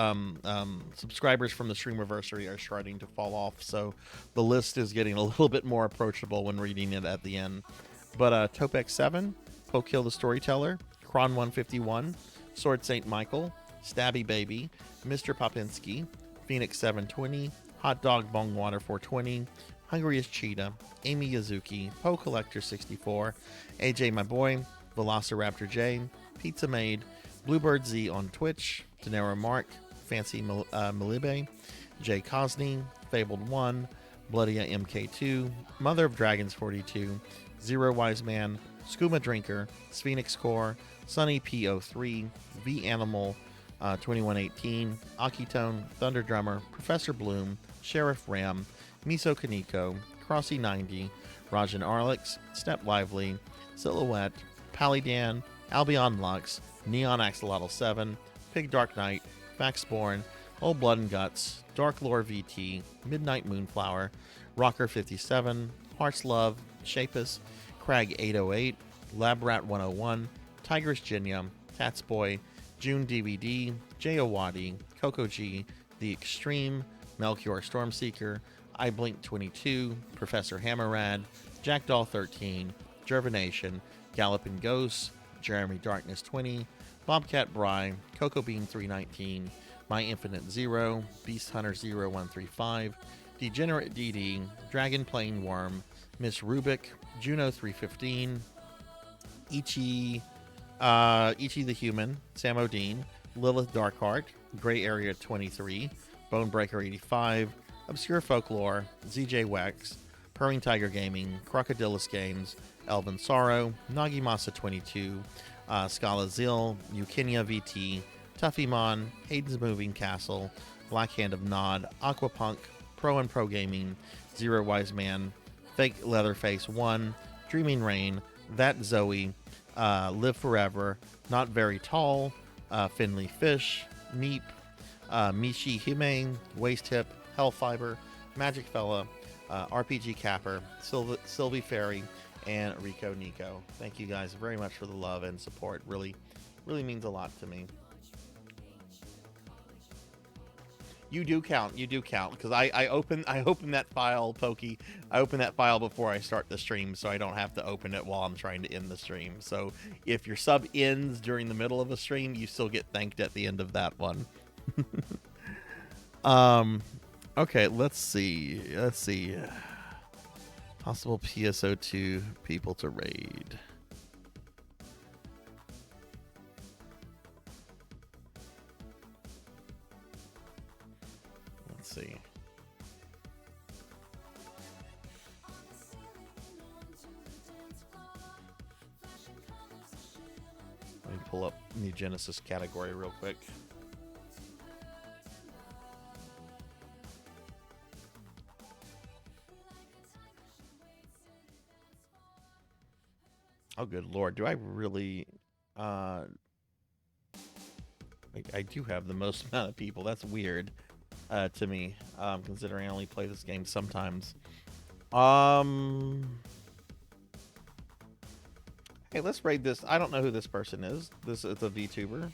subscribers from the Streamiversary are starting to fall off, so the list is getting a little bit more approachable when reading it at the end. But Topex7, Pokill the Storyteller, Kron151, Sword Saint Michael, Stabby Baby, Mr. Popinski, Phoenix 720, Hot Dog Bongwater 420, Hungry as Cheetah, Amy Yazuki, Poe Collector 64, AJ My Boy, Velociraptor J, Pizza Maid, Bluebird Z on Twitch, Denero Mark, Fancy Malibe, Jay Cosney, Fabled 1, Bloodia MK2, Mother of Dragons 42, Zero Wise Man, Skooma Drinker, Sphenix Core, Sunny P03, V Animal 2118, Akitone, Thunder Drummer, Professor Bloom, Sheriff Ram, Miso Kaneko, Crossy 90, Rajan Arlix, Step Lively, Silhouette, Palidan, Albion Lux, Neon Axolotl 7, Pig Dark Knight, Vaxborn, Old Blood and Guts, Dark Lore VT, Midnight Moonflower, Rocker 57, Hearts Love, Shapus, Crag 808, Labrat 101, Tigress Jinya, Tatsboy, June DVD, Jay Owadi, Coco G, The Extreme, Melchior Stormseeker, iBlink 22, Professor Hammerrad, Jackdaw 13, Gervination, Galloping Ghosts, Jeremy Darkness 20, Bobcat Bry, Coco Bean 319, My Infinite Zero, Beast Hunter 0135, Degenerate DD, Dragon Plane Worm, Miss Rubik, Juno 315, Ichi the Human, Sam O'Dean, Lilith Darkheart, Gray Area 23, Bonebreaker 85, Obscure Folklore, ZJ Wex, Purring Tiger Gaming, Crocodilus Games, Elvin Sorrow, Nagimasa 22, Scala Zil, Eukenia VT, Tuffymon, Hayden's Moving Castle, Black Hand of Nod, Aquapunk, Pro and Pro Gaming, Zero Wise Man, Fake Leatherface 1, Dreaming Rain, That Zoe, Live Forever, Not Very Tall, Finley Fish, Meep, Mishi Humane, Waste Hip, Hellfiber, Magic Fella, RPG Capper, Sylvie Fairy, and Rico Nico. Thank you guys very much for the love and support. Really means a lot to me. You do count, because I open that file, Pokey. I open that file before I start the stream, so I don't have to open it while I'm trying to end the stream. So if your sub ends during the middle of a stream, you still get thanked at the end of that one. Okay, let's see. Possible PSO2 people to raid. Let's see. Let me pull up New Genesis category real quick. Oh, good Lord. Do I really... I do have the most amount of people. That's weird to me, considering I only play this game sometimes. Hey, let's raid this. I don't know who this person is. This is a VTuber.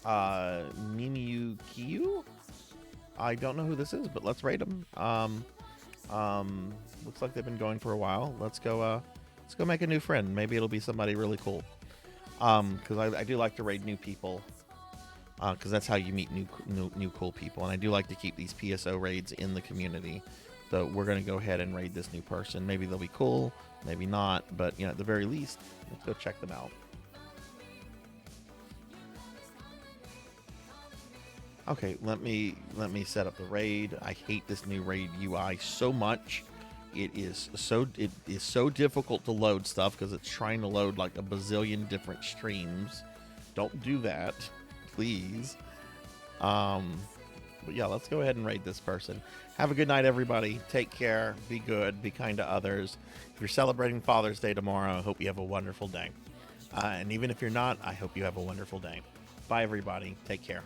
Mimikyu. I don't know who this is, but let's raid them. Looks like they've been going for a while. Let's go make a new friend. Maybe it'll be somebody really cool. Because I do like to raid new people. Because that's how you meet new cool people. And I do like to keep these PSO raids in the community. So we're going to go ahead and raid this new person. Maybe they'll be cool, maybe not. But, you know, at the very least, let's go check them out. Okay, let me set up the raid. I hate this new raid UI so much. It is so difficult to load stuff because it's trying to load like a bazillion different streams. Don't do that, please. But yeah, let's go ahead and raid this person. Have a good night, everybody. Take care. Be good. Be kind to others. If you're celebrating Father's Day tomorrow, I hope you have a wonderful day. And even if you're not, I hope you have a wonderful day. Bye, everybody. Take care.